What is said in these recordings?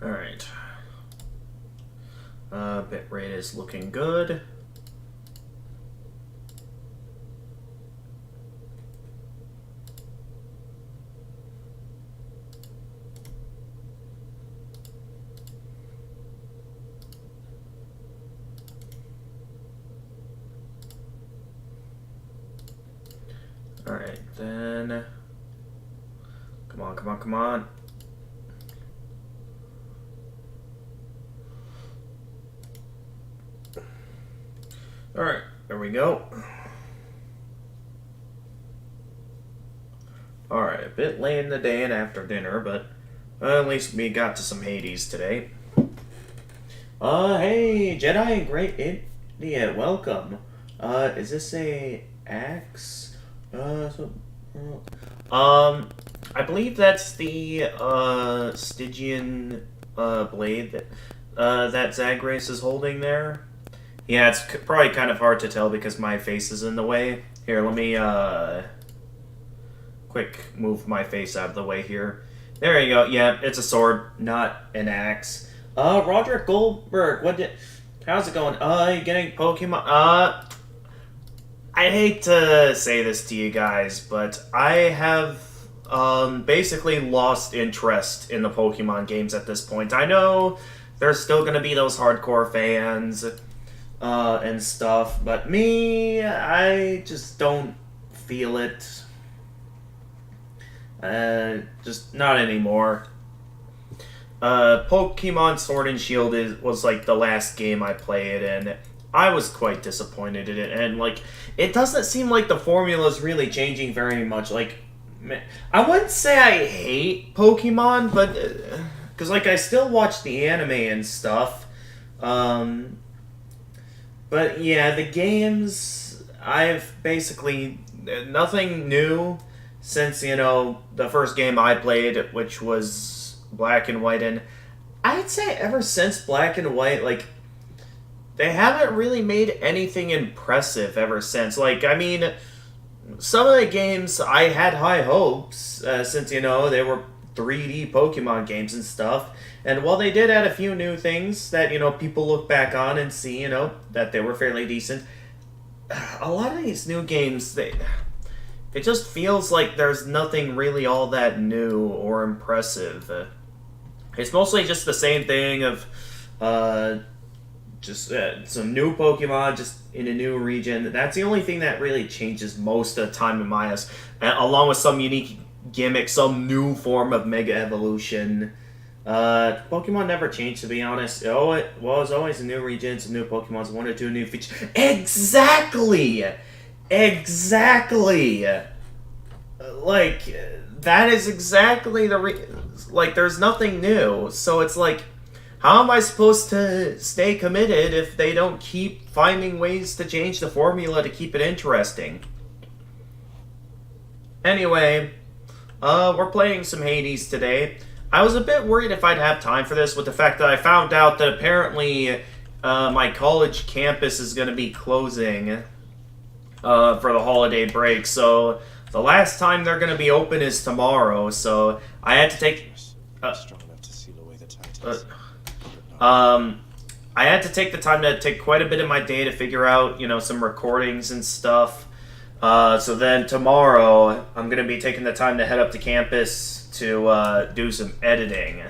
Alright. Bitrate is looking good. Alright, then... Come on, come on, come on. Alright, there we go. Alright, a bit late in the day and after dinner, but at least we got to some Hades today. Hey, Jedi, great idiot, welcome. Is this a axe? I believe that's the, Stygian, blade that Zagreus is holding there. Yeah, it's probably kind of hard to tell because my face is in the way. Here, let me, quick move my face out of the way here. There you go. Yeah, it's a sword, not an axe. Roderick Goldberg, how's it going? You getting Pokemon? I hate to say this to you guys, but I have, basically lost interest in the Pokemon games at this point. I know there's still gonna be those hardcore fans, and stuff, but me, I just don't feel it. Just not anymore. Pokemon Sword and Shield was like the last game I played, and I was quite disappointed in it, and like, it doesn't seem like the formula is really changing very much. Like, I wouldn't say I hate Pokemon, but, because like, I still watch the anime and stuff, but yeah, the games, I've basically, nothing new since, you know, the first game I played, which was Black and White, and I'd say ever since Black and White, like, they haven't really made anything impressive ever since. Like, I mean, some of the games I had high hopes, since, you know, they were 3D Pokemon games and stuff. And while they did add a few new things that, you know, people look back on and see, you know, that they were fairly decent, a lot of these new games, it just feels like there's nothing really all that new or impressive. It's mostly just the same thing of, just some new Pokemon just in a new region. That's the only thing that really changes most of the time in my eyes, along with some unique gimmick, some new form of Mega Evolution. Pokemon never changed, to be honest. Oh, it was always a new region, some new Pokemon, one or two new features. Exactly! Exactly! Like, that is exactly like, there's nothing new, so it's like, how am I supposed to stay committed if they don't keep finding ways to change the formula to keep it interesting? Anyway, we're playing some Hades today. I was a bit worried if I'd have time for this with the fact that I found out that apparently my college campus is going to be closing for the holiday break. So the last time they're going to be open is tomorrow. So I had to take... I had to take the time to take quite a bit of my day to figure out, you know, some recordings and stuff. So then tomorrow, I'm going to be taking the time to head up to campus to do some editing.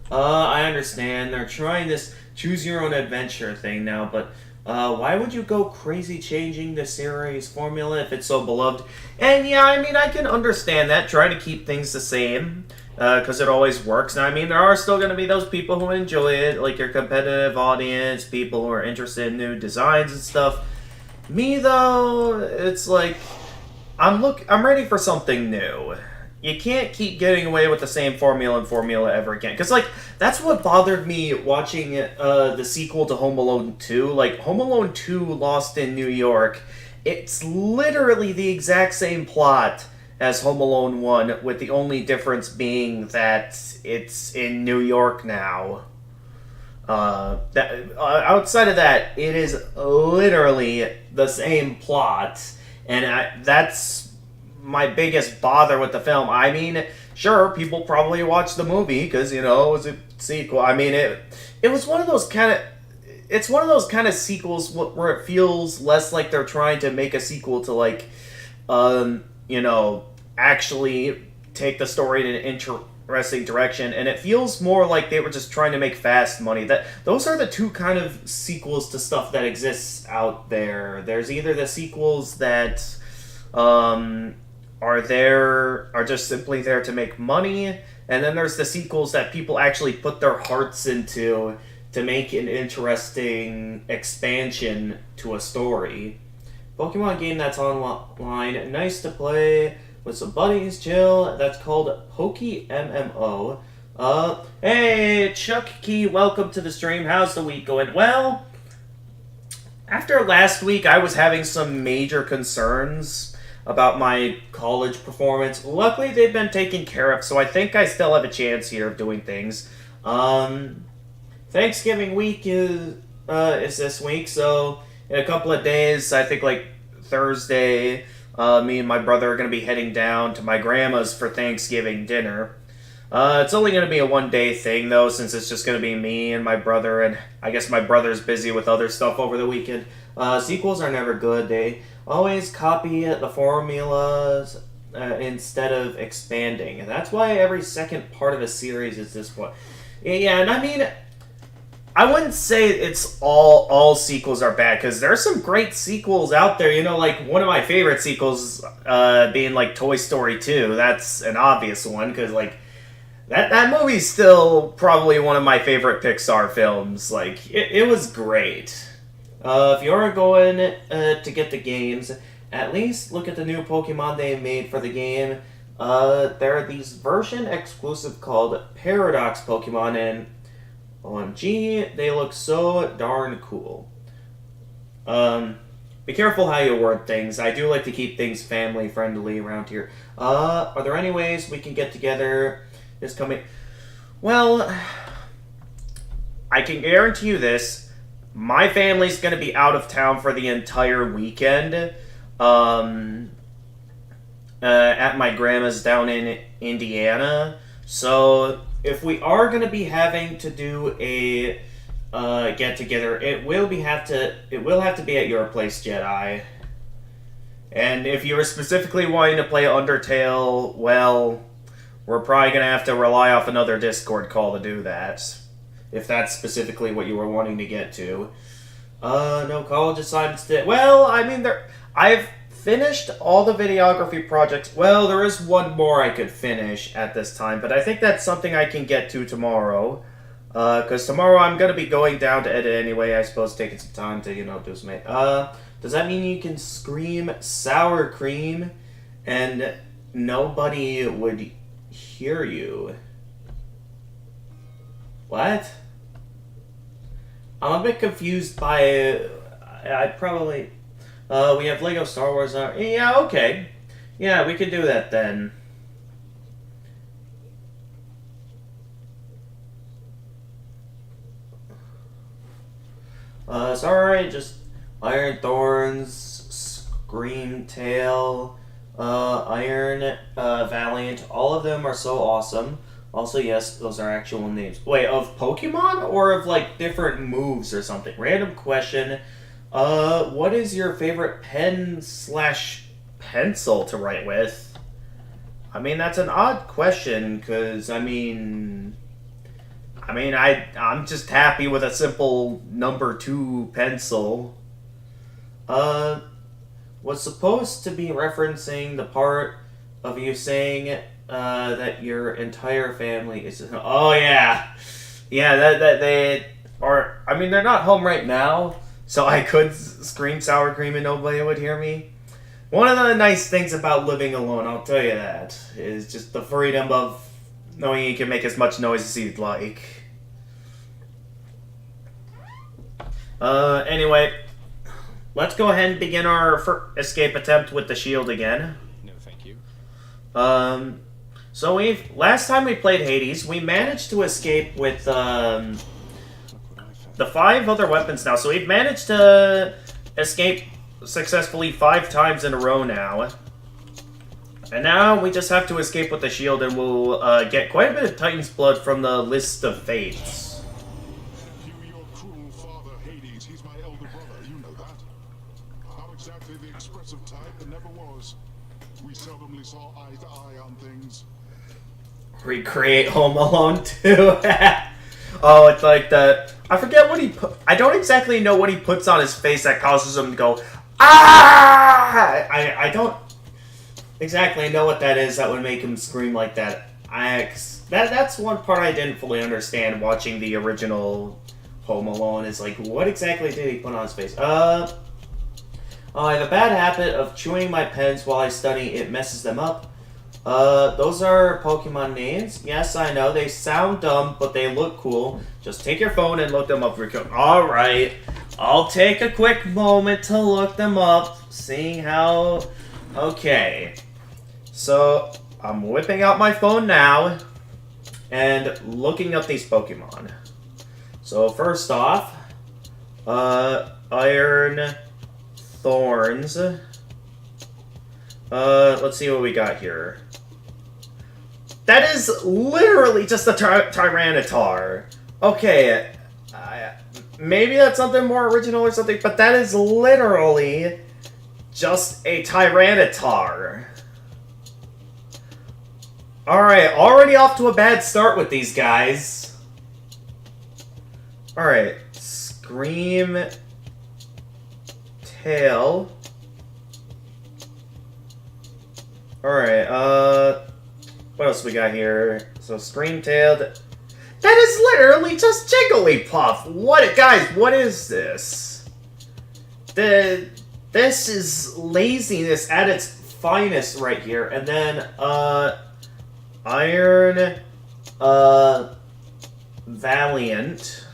I understand. They're trying this choose-your-own-adventure thing now, but why would you go crazy changing the series formula if it's so beloved? And yeah, I mean, I can understand that. Try to keep things the same. Because it always works. And I mean, there are still going to be those people who enjoy it, like your competitive audience, people who are interested in new designs and stuff. Me, though, it's like, I'm ready for something new. You can't keep getting away with the same formula ever again. Because, like, that's what bothered me watching the sequel to Home Alone 2. Like, Home Alone 2 Lost in New York, it's literally the exact same plot as Home Alone 1, with the only difference being that it's in New York now. Outside of that, it is literally the same plot, and that's my biggest bother with the film. I mean, sure, people probably watched the movie because, you know, it was a sequel. I mean, it was one of those kind of... It's one of those kind of sequels where it feels less like they're trying to make a sequel to, like, you know, actually take the story in an interesting direction, and it feels more like they were just trying to make fast money. Those are the two kind of sequels to stuff that exists out there. There's either the sequels that are just simply there to make money, and then there's the sequels that people actually put their hearts into to make an interesting expansion to a story. Pokemon game that's online, nice to play with some buddies, chill. That's called Poke MMO. Hey, Chuck Key, welcome to the stream. How's the week going? Well, after last week, I was having some major concerns about my college performance. Luckily, they've been taken care of, so I think I still have a chance here of doing things. Thanksgiving week is this week, so in a couple of days, I think like Thursday, me and my brother are going to be heading down to my grandma's for Thanksgiving dinner. It's only going to be a one-day thing, though, since it's just going to be me and my brother, and I guess my brother's busy with other stuff over the weekend. Sequels are never good. They always copy the formulas instead of expanding, and that's why every second part of a series is this one. Yeah, and I mean... I wouldn't say it's all sequels are bad, because there's some great sequels out there. You know, like, one of my favorite sequels being, like, Toy Story 2. That's an obvious one, because, like, that movie's still probably one of my favorite Pixar films. Like, it was great. If you're going to get the games, at least look at the new Pokemon they made for the game. There are these version exclusive called Paradox Pokemon, and OMG, they look so darn cool. Be careful how you word things. I do like to keep things family friendly around here. Are there any ways we can get together this coming... Well, I can guarantee you this. My family's going to be out of town for the entire weekend. At my grandma's down in Indiana. So... if we are going to be having to do a get together, it will have to be at your place, Jedi. And if you're specifically wanting to play Undertale, well, we're probably going to have to rely off another Discord call to do that. If that's specifically what you were wanting to get to. No college assignments today. Well, I mean, I've finished all the videography projects. Well, there is one more I could finish at this time, but I think that's something I can get to tomorrow. Because tomorrow I'm going to be going down to edit anyway. I suppose taking some time to, you know, do some... does that mean you can scream sour cream and nobody would hear you? What? I'm a bit confused by... I probably... we have Lego Star Wars. Yeah, okay. Yeah, we could do that then. Sorry, just Iron Thorns, Scream Tail, Iron, Valiant. All of them are so awesome. Also, yes, those are actual names. Wait, of Pokemon or of, like, different moves or something? Random question. What is your favorite pen/pencil to write with? I mean, that's an odd question, because, I'm just happy with a simple number 2 pencil. Was supposed to be referencing the part of you saying, that your entire family is... Oh, yeah. Yeah, that they are... I mean, they're not home right now, so I could scream sour cream and nobody would hear me. One of the nice things about living alone, I'll tell you that, is just the freedom of knowing you can make as much noise as you'd like. Anyway, let's go ahead and begin our escape attempt with the shield again. No, thank you. So last time we played Hades, we managed to escape with, the 5 other weapons now. So we've managed to escape successfully 5 times in a row now. And now we just have to escape with the shield, and we'll get quite a bit of Titan's blood from the list of fates. Your cruel father, Hades, he's my elder brother, you know that. Not exactly the expressive type, and never was. We seldomly saw eye to eye on things. Recreate Home Alone 2. Oh, it's like the... I forget what he put... I don't exactly know what he puts on his face that causes him to go, ah! I don't exactly know what that is that would make him scream like that. That's one part I didn't fully understand watching the original Home Alone, is like, what exactly did he put on his face? I have a bad habit of chewing my pens while I study. It messes them up. Those are Pokemon names. Yes, I know. They sound dumb, but they look cool. Just take your phone and look them up. Alright. I'll take a quick moment to look them up. Seeing how... Okay. So, I'm whipping out my phone now. And looking up these Pokemon. So, first off... Iron... Thorns. Let's see what we got here. That is literally just a Tyranitar. Okay, maybe that's something more original or something, but that is literally just a Tyranitar. Alright, already off to a bad start with these guys. Alright, Scream... Tail. Alright, what else we got here? So, Scream-tailed. That is literally just Jigglypuff! Guys, what is this? This is laziness at its finest right here. And then, Iron, Valiant.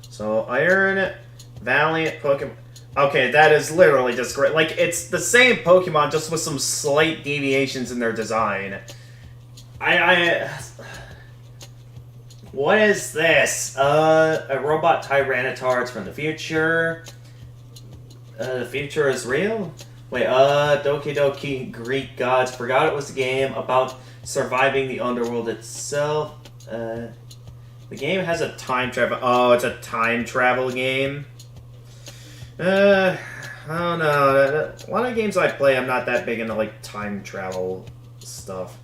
So, Iron, Valiant, Pokemon... Okay, that is literally just great. Like, it's the same Pokemon, just with some slight deviations in their design. What is this? A robot Tyranitar. It's from the future. The future is real? Wait, Doki Doki Greek Gods. Forgot it was a game about surviving the underworld itself. The game has a time travel... Oh, it's a time travel game? I don't know. A lot of games I play, I'm not that big into, like, time travel stuff.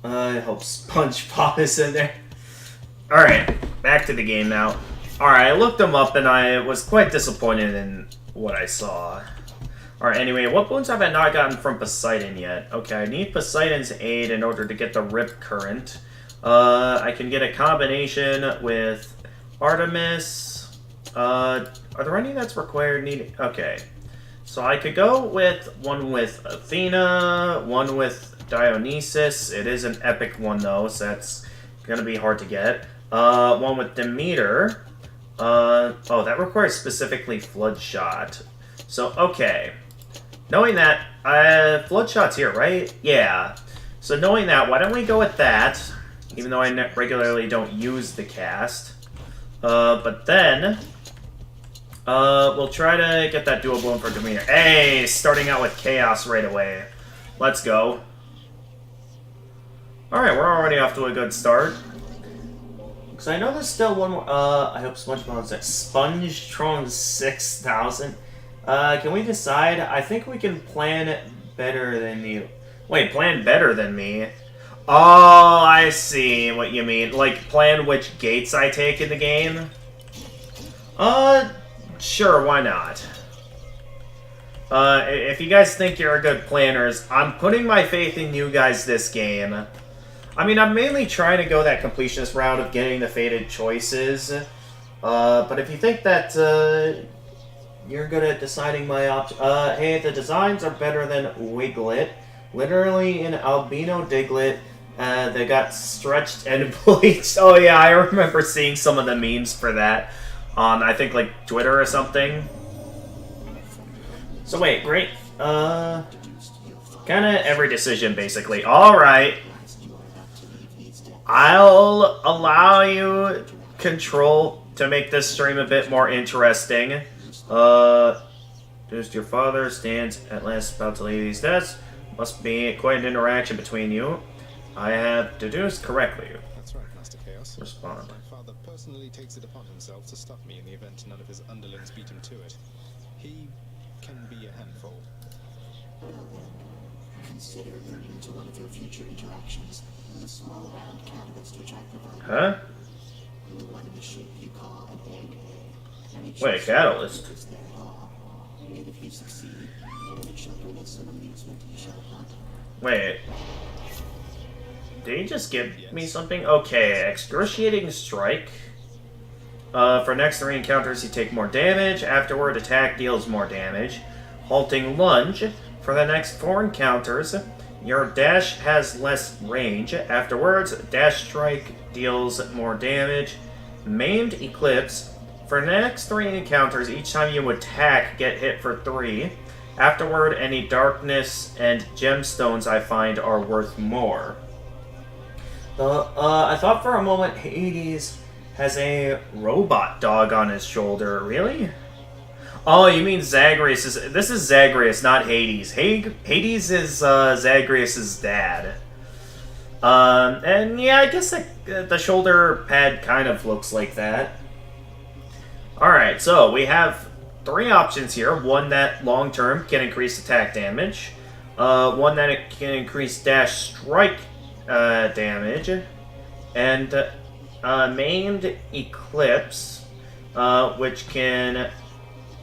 I hope SpongeBob is in there. Alright, back to the game now. Alright, I looked them up and I was quite disappointed in what I saw. Alright, anyway, what boons have I not gotten from Poseidon yet? Okay, I need Poseidon's aid in order to get the Rip Current. I can get a combination with Artemis. Are there any that's required? Okay. So I could go with one with Athena, one with Dionysus. It is an epic one, though, so that's going to be hard to get. One with Demeter. Oh, that requires specifically Flood Shot. So, okay. Knowing that, Flood Shot's here, right? Yeah. So knowing that, why don't we go with that? Even though I regularly don't use the cast. But then... we'll try to get that dual bloom for Demeter. Hey! Starting out with Chaos right away. Let's go. Alright, we're already off to a good start. Because I know there's still one more... I hope SpongeBob's at Spongetron 6000. Can we decide? I think we can plan better than you. Wait, plan better than me? Oh, I see what you mean. Like, plan which gates I take in the game? Sure, why not? If you guys think you're good planners, I'm putting my faith in you guys this game. I mean, I'm mainly trying to go that completionist route of getting the fated choices. But if you think that, you're good at deciding my options... hey, the designs are better than Wiglet. Literally an albino Diglett. They got stretched and bleached. Oh yeah, I remember seeing some of the memes for that on, I think, like, Twitter or something. So wait, great. Kinda every decision, basically. Alright. I'll allow you... control to make this stream a bit more interesting. Just your father stands at last about to leave these deaths. Must be quite an interaction between you. I have deduced correctly. That's right, Master Chaos. Respond. My father personally takes it upon himself to stop me in the event none of his underlings beat him to it. He can be a handful. Consider learning to one of your future interactions. The small round catalyst which I provide. Huh? The one in the shape you call an egg. And each Wait, catalyst? is their law. And if you succeed, the children of some amusement you shall hunt. Wait. Did he just give me something? Okay, excruciating strike. For next 3 encounters, you take more damage. Afterward, attack deals more damage. Halting lunge. For the next 4 encounters, your dash has less range. Afterwards, dash strike deals more damage. Maimed eclipse. For the next 3 encounters, each time you attack, get hit for 3. Afterward, any darkness and gemstones I find are worth more. I thought for a moment Hades has a robot dog on his shoulder. Really? Oh, you mean Zagreus is... This is Zagreus, not Hades. Hades is Zagreus' dad. And yeah, I guess the shoulder pad kind of looks like that. Alright, so we have 3 options here. One that long-term can increase attack damage. One that it can increase dash strike damage. And maimed eclipse, which can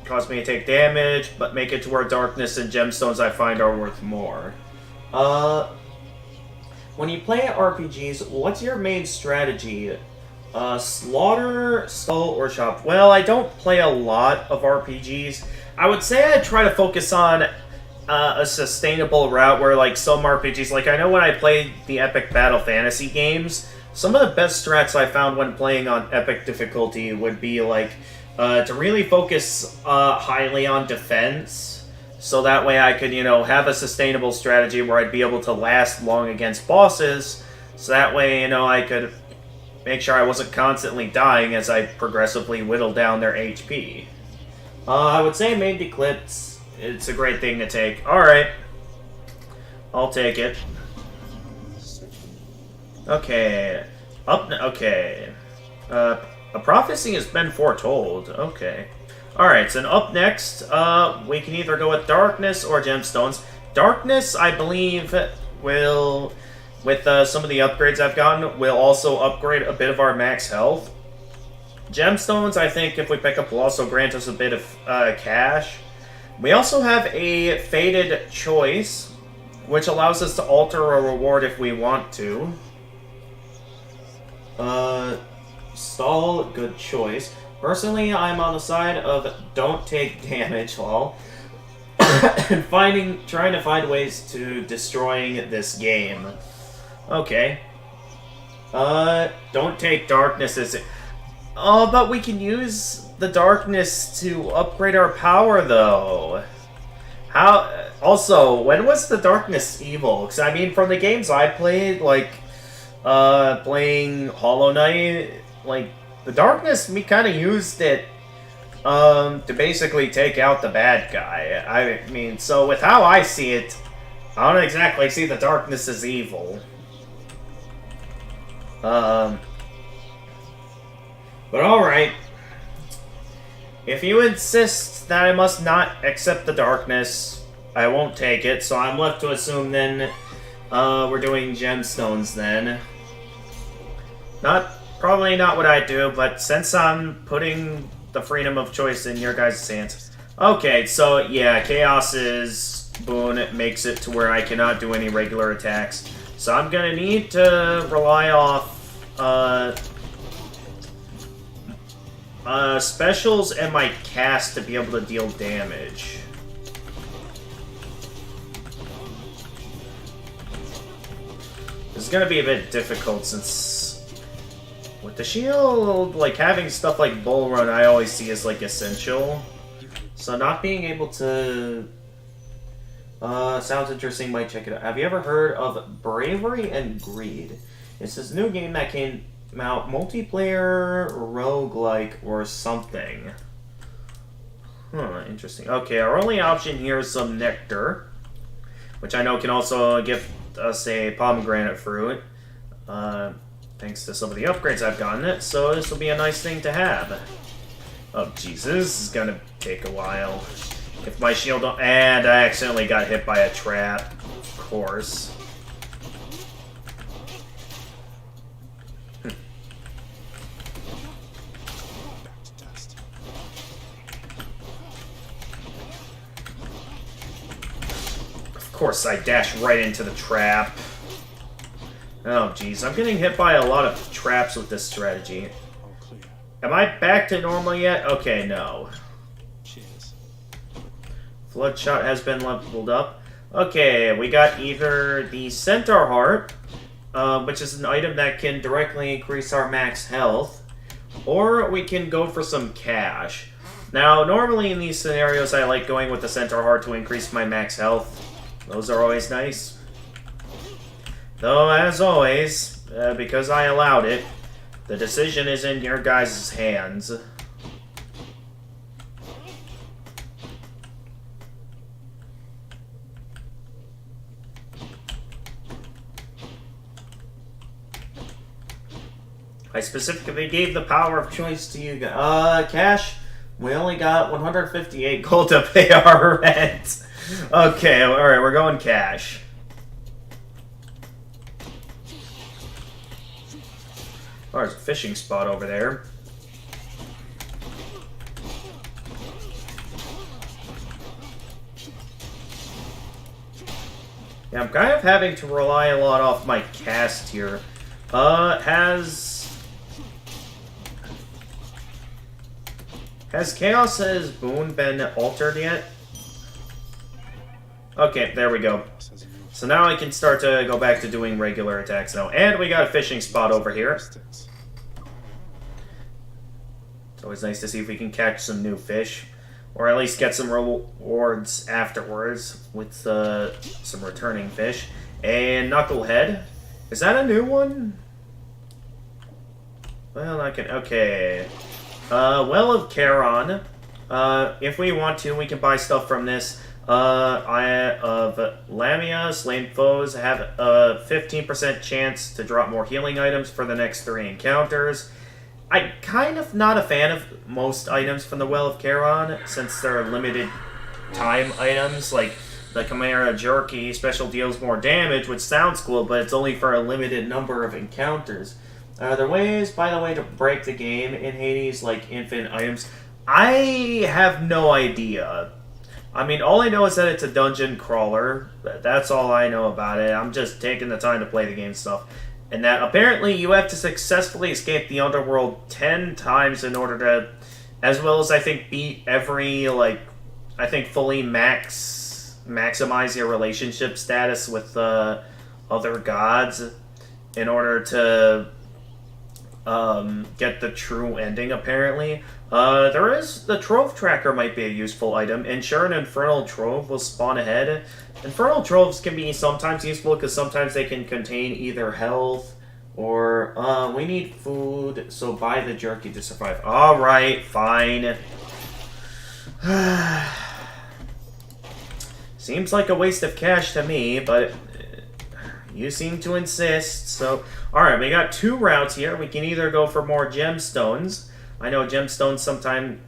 cause me to take damage, but make it to where darkness and gemstones I find are worth more. When you play RPGs, what's your main strategy? Slaughter, stall, or shop? Well, I don't play a lot of RPGs. I would say I try to focus on a sustainable route where, like, some RPGs, like, I know when I played the Epic Battle Fantasy games, some of the best strats I found when playing on Epic difficulty would be, like, to really focus highly on defense, so that way I could, you know, have a sustainable strategy where I'd be able to last long against bosses, so that way, you know, I could make sure I wasn't constantly dying as I progressively whittled down their HP. I would say Maimed Eclipse, it's a great thing to take. Alright. I'll take it. Okay. Okay. A prophecy has been foretold. Okay. Alright, so up next, we can either go with darkness or gemstones. Darkness, I believe, will, with some of the upgrades I've gotten, will also upgrade a bit of our max health. Gemstones, I think, if we pick up, will also grant us a bit of cash. We also have a Fated Choice, which allows us to alter a reward if we want to. Stall, good choice. Personally, I'm on the side of don't take damage, lol. And trying to find ways to destroying this game. Okay. Don't take darkness as it... Oh, but we can use the darkness to upgrade our power, though. How... Also, when was the darkness evil? Because, I mean, from the games I played, like, playing Hollow Knight, like, the darkness, we kind of used it, to basically take out the bad guy. I mean, so with how I see it, I don't exactly see the darkness as evil. But alright. If you insist that I must not accept the darkness, I won't take it, so I'm left to assume then, we're doing gemstones then. Probably not what I do, but since I'm putting the freedom of choice in your guys' hands. Okay, so yeah, Chaos's boon makes it to where I cannot do any regular attacks. So I'm gonna need to rely off, specials and my cast to be able to deal damage. This is gonna be a bit difficult since with the shield, like having stuff like Bull Run I always see as like essential. So not being able to sounds interesting, might check it out. Have you ever heard of Bravery and Greed? It's this new game that came Now, multiplayer, roguelike, or something. Huh, interesting. Okay, our only option here is some nectar, which I know can also give us a pomegranate fruit, thanks to some of the upgrades I've gotten it, so this will be a nice thing to have. Oh, Jesus, this is gonna take a while. If my shield don't... And I accidentally got hit by a trap, of course. Of course, I dash right into the trap. Oh, jeez. I'm getting hit by a lot of traps with this strategy. Am I back to normal yet? Okay, no. Cheers. Flood shot has been leveled up. Okay, we got either the Centaur Heart, which is an item that can directly increase our max health, or we can go for some cash. Now, normally in these scenarios, I like going with the Centaur Heart to increase my max health. Those are always nice. Though, as always, because I allowed it, the decision is in your guys' hands. I specifically gave the power of choice to you guys. Cash, we only got 158 gold to pay our rent. Okay, alright, we're going cash. Oh, there's a fishing spot over there. Yeah, I'm kind of having to rely a lot off my cast here. Has Chaos's boon been altered yet? Okay, there we go. So now I can start to go back to doing regular attacks now. And we got a fishing spot over here. It's always nice to see if we can catch some new fish. Or at least get some rewards afterwards with some returning fish. And Knucklehead. Is that a new one? Well, I can... Okay. Well of Charon. If we want to, we can buy stuff from this. Of Lamia, slain foes have a 15% chance to drop more healing items for the next 3 encounters. I'm kind of not a fan of most items from the Well of Charon, since they're limited time items, like the Chimera Jerky special deals more damage, which sounds cool, but it's only for a limited number of encounters. Are there ways, by the way, to break the game in Hades, like infinite items? I have no idea. I mean, all I know is that it's a dungeon crawler. That's all I know about it. I'm just taking the time to play the game stuff. And that apparently you have to successfully escape the underworld 10 times in order to, as well as I think beat every, like, I think fully maximize your relationship status with other gods in order to get the true ending, apparently. There is... The Trove Tracker might be a useful item. Ensure an Infernal Trove will spawn ahead. Infernal Troves can be sometimes useful because sometimes they can contain either health or... we need food, so buy the jerky to survive. Alright, fine. Seems like a waste of cash to me, but... You seem to insist, so... Alright, we got 2 routes here. We can either go for more gemstones. I know gemstones sometimes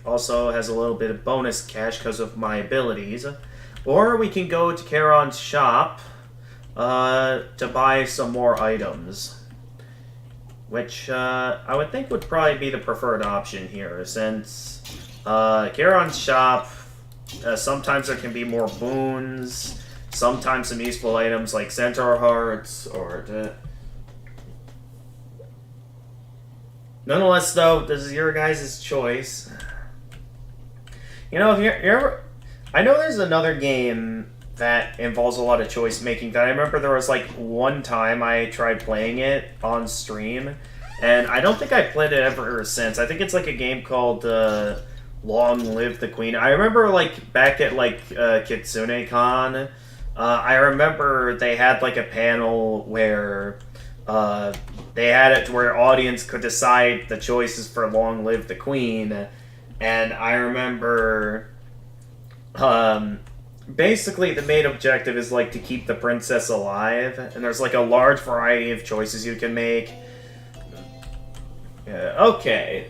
also has a little bit of bonus cash because of my abilities. Or we can go to Charon's shop to buy some more items. Which I would think would probably be the preferred option here, since Charon's shop, sometimes there can be more boons, sometimes some useful items like Centaur Hearts, or... Nonetheless, though, this is your guys' choice. You know, if you're ever... I know there's another game that involves a lot of choice making that I remember there was, like, one time I tried playing it on stream, and I don't think I played it ever since. I think it's, like, a game called Long Live the Queen. I remember, like, back at, like, Kitsune-con, I remember they had, like, a panel where... they had it to where audience could decide the choices for Long Live the Queen. And I remember, basically the main objective is like to keep the princess alive, and there's like a large variety of choices you can make. Okay,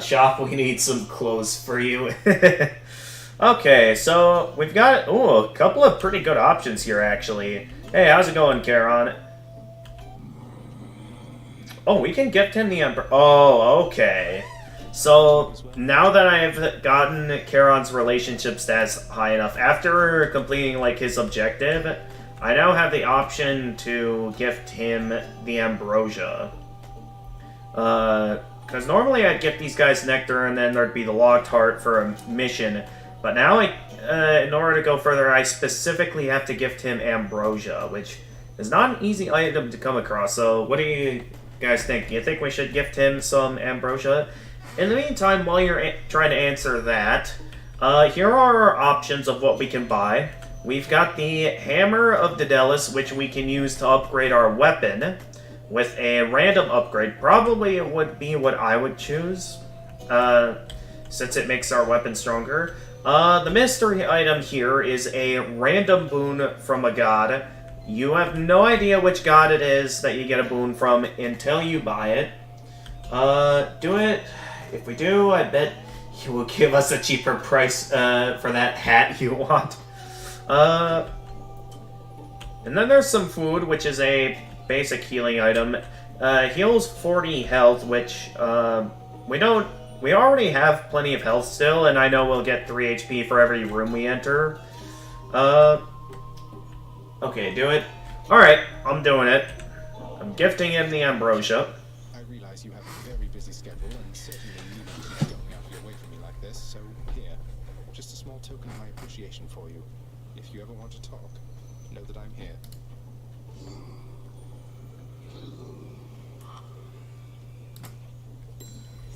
shop, we need some clothes for you. Okay, so we've got, a couple of pretty good options here, actually. Hey, how's it going, Charon? Oh, we can gift him the Emperor. Oh, okay. So, now that I've gotten Charon's relationship stats high enough, after completing, like, his objective, I now have the option to gift him the Ambrosia. Because normally I'd gift these guys Nectar and then there'd be the Locked Heart for a mission. But now, in order to go further, I specifically have to gift him Ambrosia, which is not an easy item to come across. So, what do you guys think? Do you think we should gift him some Ambrosia? In the meantime, while you're trying to answer that, here are our options of what we can buy. We've got the Hammer of Daedalus, which we can use to upgrade our weapon with a random upgrade. Probably it would be what I would choose, since it makes our weapon stronger. The mystery item here is a random boon from a god. You have no idea which god it is that you get a boon from until you buy it. Do it. If we do, I bet he will give us a cheaper price for that hat you want. And then there's some food, which is a basic healing item. Heals 40 health, which we already have plenty of health still, and I know we'll get 3 HP for every room we enter. Okay, do it. Alright, I'm doing it. I'm gifting him the Ambrosia. I realize you have a very busy schedule, and certainly you won't be going out of your way for me like this, so here, just a small token of my appreciation for you. If you ever want to talk, know that I'm here.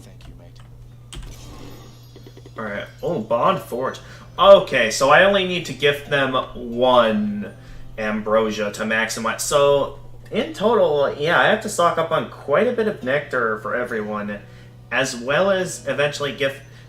Thank you, mate. Alright. Oh, Bond Forge. Okay, so I only need to gift them 1 Ambrosia to maximize. So, in total, yeah, I have to stock up on quite a bit of nectar for everyone, as well as eventually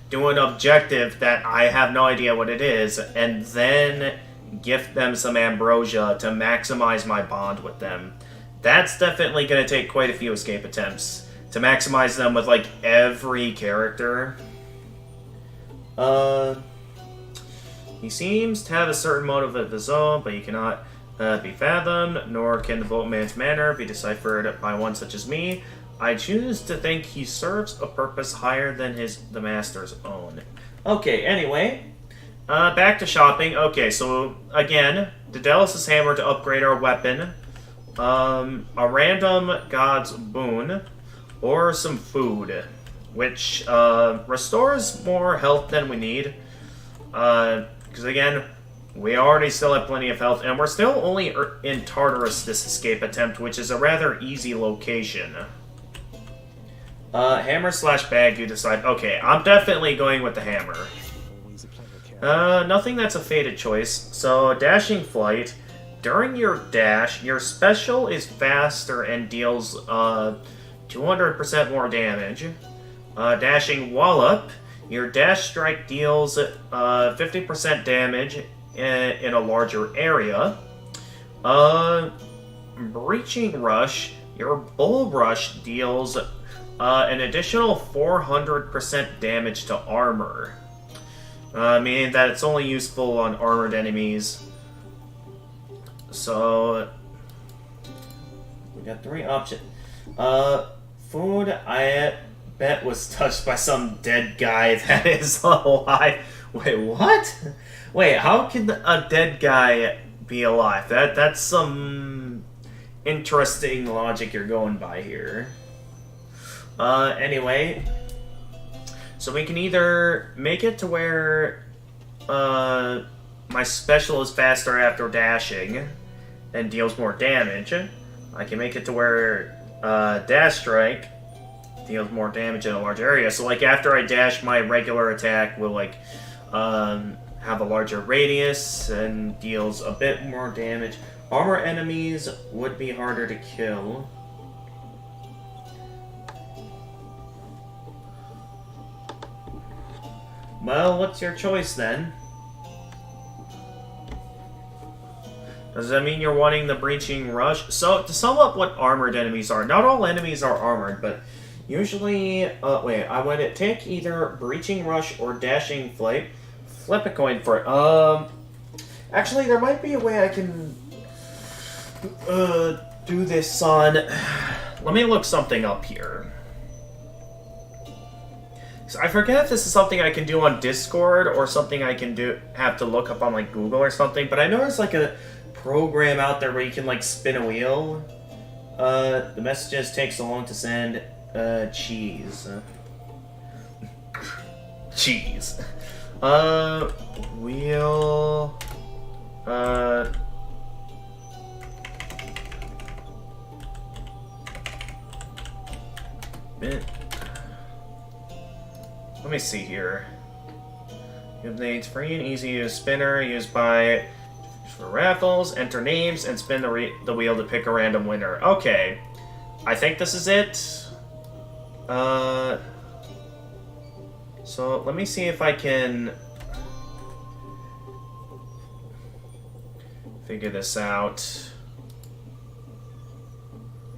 do an objective that I have no idea what it is, and then gift them some Ambrosia to maximize my bond with them. That's definitely going to take quite a few escape attempts to maximize them with, like, every character. He seems to have a certain motive of his own, but he cannot be fathomed, nor can the boatman's manner be deciphered by one such as me. I choose to think he serves a purpose higher than the master's own. Okay, anyway, back to shopping. Okay, so again, Daedalus' hammer to upgrade our weapon, a random god's boon, or some food, which restores more health than we need. Because again, we already still have plenty of health, and we're still only in Tartarus this escape attempt, which is a rather easy location. Hammer / bag, you decide. Okay, I'm definitely going with the hammer. Always a pleasure, Charon. Nothing that's a fated choice. So, dashing flight. During your dash, your special is faster and deals 200% more damage. Dashing wallop. Your dash strike deals 50% damage in a larger area. Breaching rush. Your bull rush deals an additional 400% damage to armor. Meaning that it's only useful on armored enemies. So, we got 3 options. Food, I bet was touched by some dead guy that is alive. Wait, what? Wait, how can a dead guy be alive? That's some interesting logic you're going by here. Anyway, so we can either make it to where my special is faster after dashing and deals more damage. I can make it to where dash strike deals more damage in a large area. So, like, after I dash, my regular attack will, like, have a larger radius and deals a bit more damage. Armor enemies would be harder to kill. Well, what's your choice then? Does that mean you're wanting the Breaching Rush? So, to sum up what armored enemies are, not all enemies are armored, but usually, wait, I would take either Breaching Rush or Dashing Flight. Flip a coin for it. Actually, there might be a way I can, do this on... Let me look something up here. So I forget if this is something I can do on Discord or something I can have to look up on, like, Google or something, but I know there's, like, a program out there where you can, like, spin a wheel. The messages take so long to send. Cheese. Cheese. Wheel. Let me see here. It's free and easy to use spinner used by for raffles. Enter names and spin the wheel to pick a random winner. Okay, I think this is it. So let me see if I can figure this out.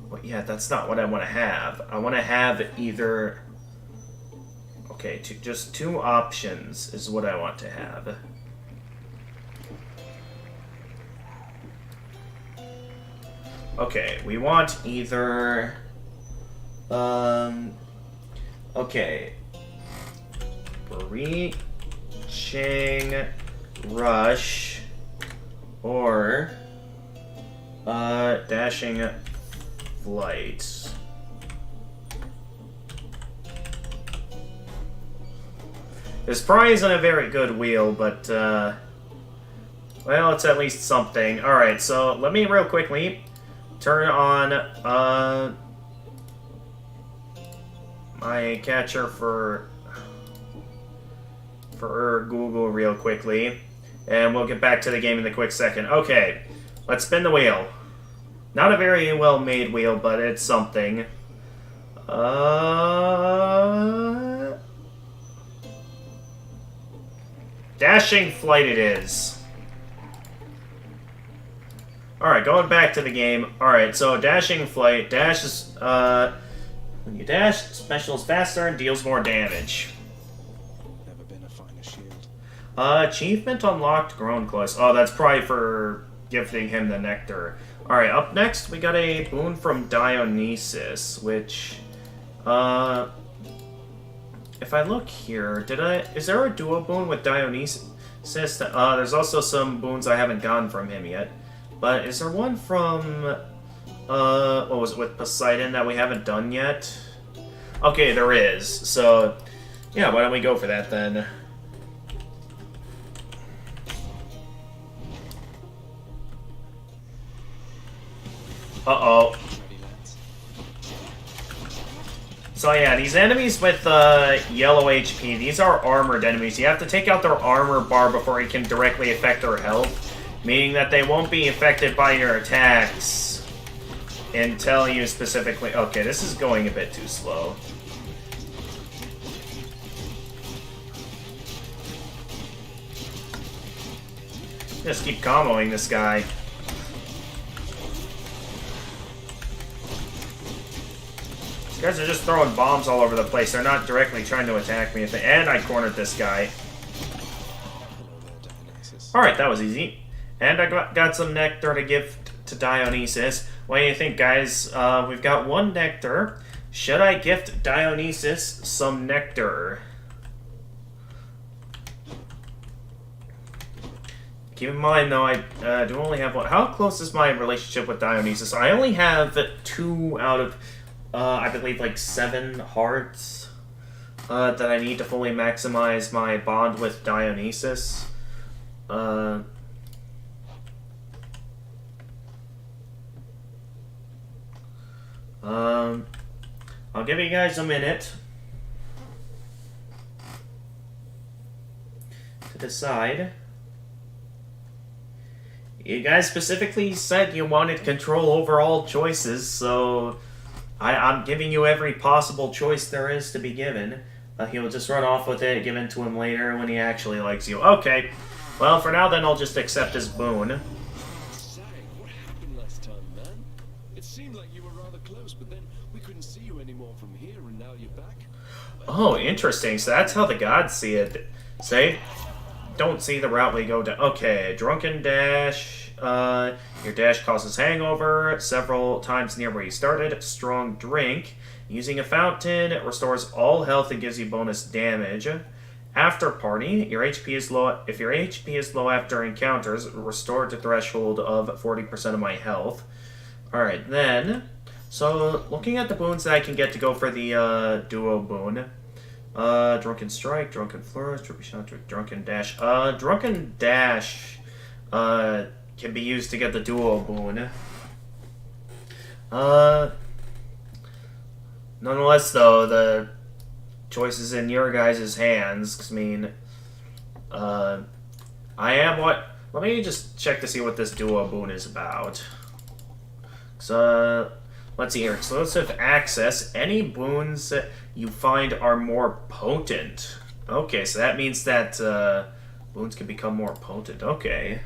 Well, yeah, that's not what I want to have. I want to have either... Okay, just two options is what I want to have. Okay, we want either... Okay. Breaching Rush or Dashing Flight. This probably isn't a very good wheel, but well, it's at least something. Alright, so let me real quickly turn on my catcher for Google real quickly, and we'll get back to the game in a quick second. Okay, let's spin the wheel. Not a very well made wheel, but it's something. Dashing Flight it is. Alright, going back to the game. Alright, so Dashing Flight. Dash is, when you dash, special is faster and deals more damage. Never been a finer shield. Achievement unlocked, grown close. Oh, that's probably for gifting him the nectar. Alright, up next, we got a boon from Dionysus, which, if I look here, is there a duo boon with Dionysus? There's also some boons I haven't gotten from him yet. But is there one from, what was it, with Poseidon that we haven't done yet? Okay, there is. So, yeah, why don't we go for that then? Uh-oh. So yeah, these enemies with yellow HP, these are armored enemies. You have to take out their armor bar before you can directly affect their health, meaning that they won't be affected by your attacks until you specifically... Okay, this is going a bit too slow. Just keep comboing this guy. Guys are just throwing bombs all over the place. They're not directly trying to attack me. And I cornered this guy. Alright, that was easy. And I got some nectar to give to Dionysus. What do you think, guys? We've got one nectar. Should I gift Dionysus some nectar? Keep in mind, though, I do only have one. How close is my relationship with Dionysus? I only have 2 out of... I believe like 7 hearts that I need to fully maximize my bond with Dionysus. I'll give you guys a minute to decide. You guys specifically said you wanted control over all choices, so... I'm giving you every possible choice there is to be given. He'll just run off with it, give it to him later when he actually likes you. Okay. Well, for now, then, I'll just accept his boon. Say, what happened last time, man? It seemed like you were rather close, but then we couldn't see you anymore from here, and now you're back. Oh, interesting. So that's how the gods see it. Say, don't see the route we go down. Okay, drunken dash. Your dash causes hangover several times near where you started. Strong drink. Using a fountain, it restores all health and gives you bonus damage. After party, your HP is low. If your HP is low after encounters, restore to threshold of 40% of my health. Alright, then. So, looking at the boons that I can get to go for the duo boon. Drunken Strike, Drunken Flourish, Trippy Shot, Drunken Dash. Drunken Dash can be used to get the duo boon. Nonetheless, though, the choice is in your guys' hands. 'Cause, I mean, I am what... Let me just check to see what this duo boon is about. So, let's see here. Exclusive access. Any boons you find are more potent. Okay, so that means that boons can become more potent. Okay.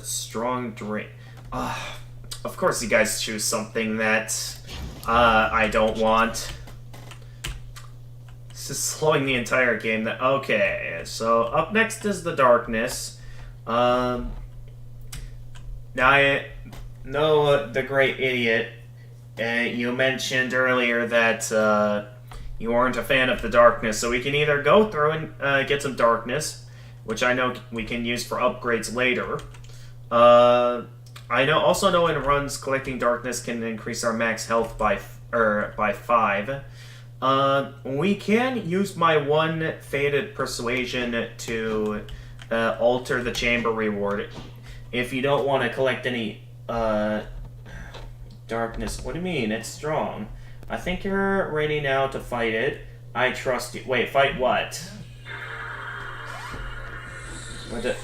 Strong drink. Of course you guys choose something that I don't want. This is slowing the entire game. Okay, so up next is the darkness. Now I know the great idiot. You mentioned earlier that you weren't a fan of the darkness, so we can either go through and get some darkness, which I know we can use for upgrades later. I also know in runs collecting darkness can increase our max health by 5. We can use my one faded persuasion to alter the chamber reward if you don't want to collect any darkness. What do you mean? It's strong. I think you're ready now to fight it. I trust you. Wait, fight what? What the...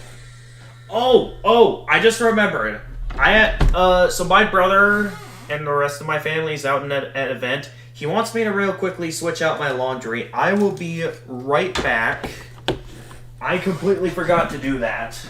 Oh! I just remembered. So my brother and the rest of my family is out in an event. He wants me to real quickly switch out my laundry. I will be right back. I completely forgot to do that.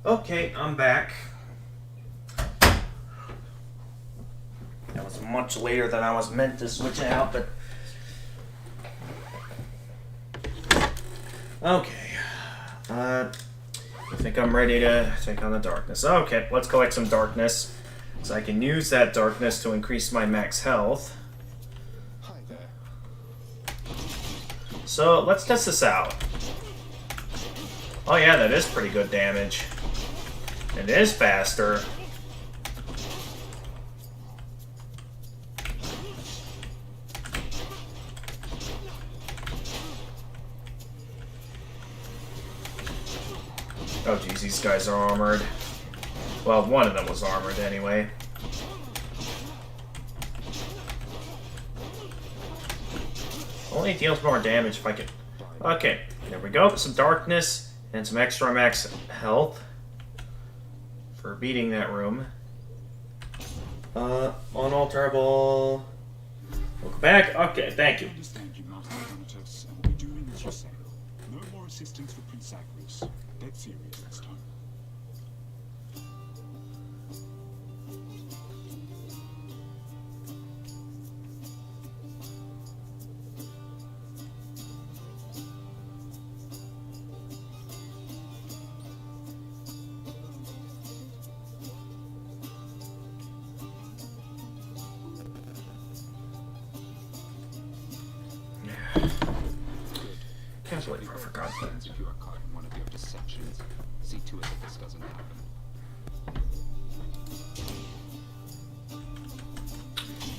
Okay, I'm back. That was much later than I was meant to switch it out, but Okay. I think I'm ready to take on the darkness. Okay, let's collect some darkness. So I can use that darkness to increase my max health. Hi there. So let's test this out. Oh yeah, that is pretty good damage. It is faster. Oh geez, these guys are armored. Well, one of them was armored anyway. Only deals more damage if I can... Okay, there we go. Some darkness and some extra max health for beating that room. Unalterable. Welcome back. Okay, thank you. I understand you, Master Thanatos, and will be doing as you say. No more assistance for Prince Agrius. Dead serious this time. Can't believe I forgot that. If you are caught in one of your deceptions, see to it that this doesn't happen.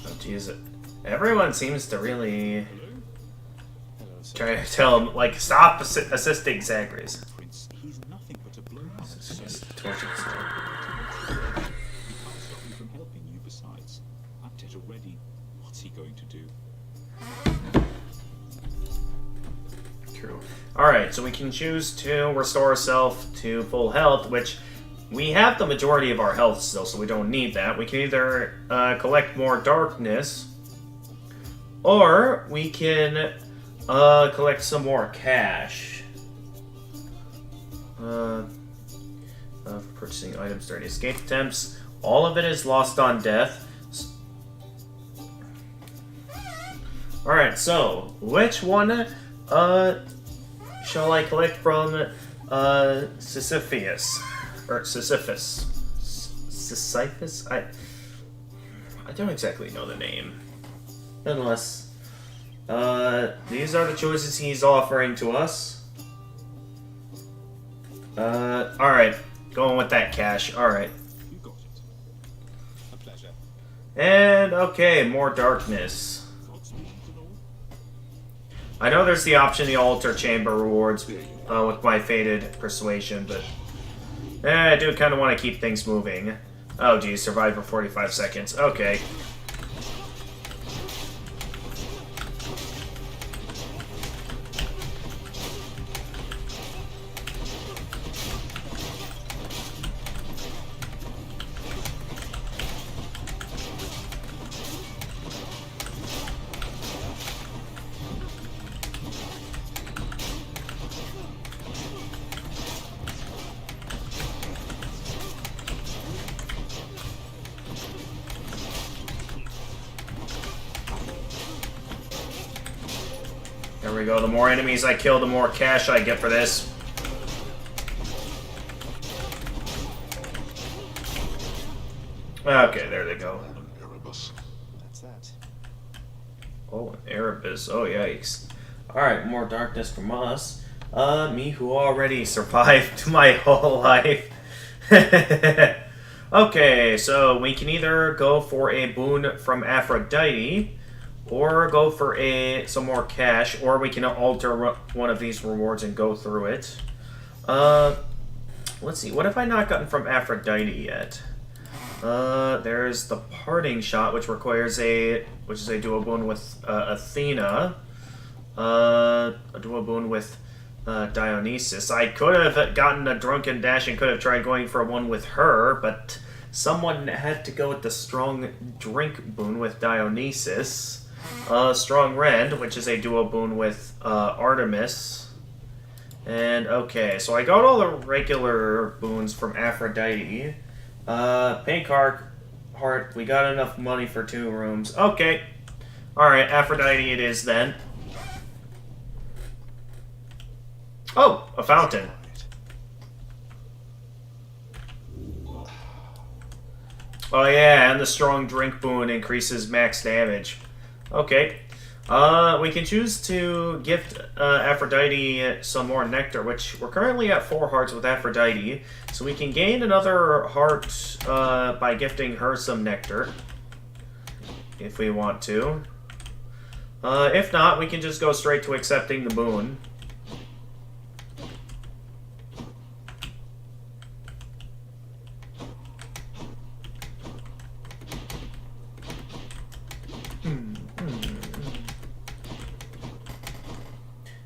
Oh jeez, everyone seems to really Hello, sir. try to tell him, like, stop assisting Zagreus. Prince, he's nothing but a blow up. This is just torture stuff. He can't stop me from helping you besides. I'm dead already. What's he going to do? True. Alright, so we can choose to restore ourselves to full health, which we have the majority of our health still, so we don't need that. We can either collect more darkness, or we can collect some more cash. For purchasing items during escape attempts. All of it is lost on death. Alright, so which one shall I collect from Sisyphus? Or Sisyphus? Sisyphus? I don't exactly know the name. Nonetheless, these are the choices he's offering to us. Alright, going with that cash. Alright. You got it. A pleasure. And, okay, more darkness. Godspeed and all. I know there's the option, the altar chamber rewards, with my faded persuasion, but I do kind of want to keep things moving. Oh geez, survive for 45 seconds. Okay. There we go. The more enemies I kill, the more cash I get for this. Okay, there they go. An Erebus. That's that. Oh, an Erebus. Oh, yikes. Alright, more darkness from us. Me who already survived my whole life. Okay, so we can either go for a boon from Aphrodite, or go for some more cash, or we can alter one of these rewards and go through it. Let's see, what have I not gotten from Aphrodite yet? There's the parting shot, which requires which is a duo boon with Athena. A duo boon with Dionysus. I could have gotten a drunken dash and could have tried going for one with her, but someone had to go with the strong drink boon with Dionysus. Strong Rend, which is a duo boon with Artemis. And okay, so I got all the regular boons from Aphrodite. Pink Heart, we got enough money for 2 rooms. Okay. Alright, Aphrodite it is then. Oh, a fountain. Oh yeah, and the strong drink boon increases max damage. Okay. We can choose to gift Aphrodite some more nectar, which we're currently at 4 hearts with Aphrodite. So we can gain another heart by gifting her some nectar. If we want to. If not, we can just go straight to accepting the boon.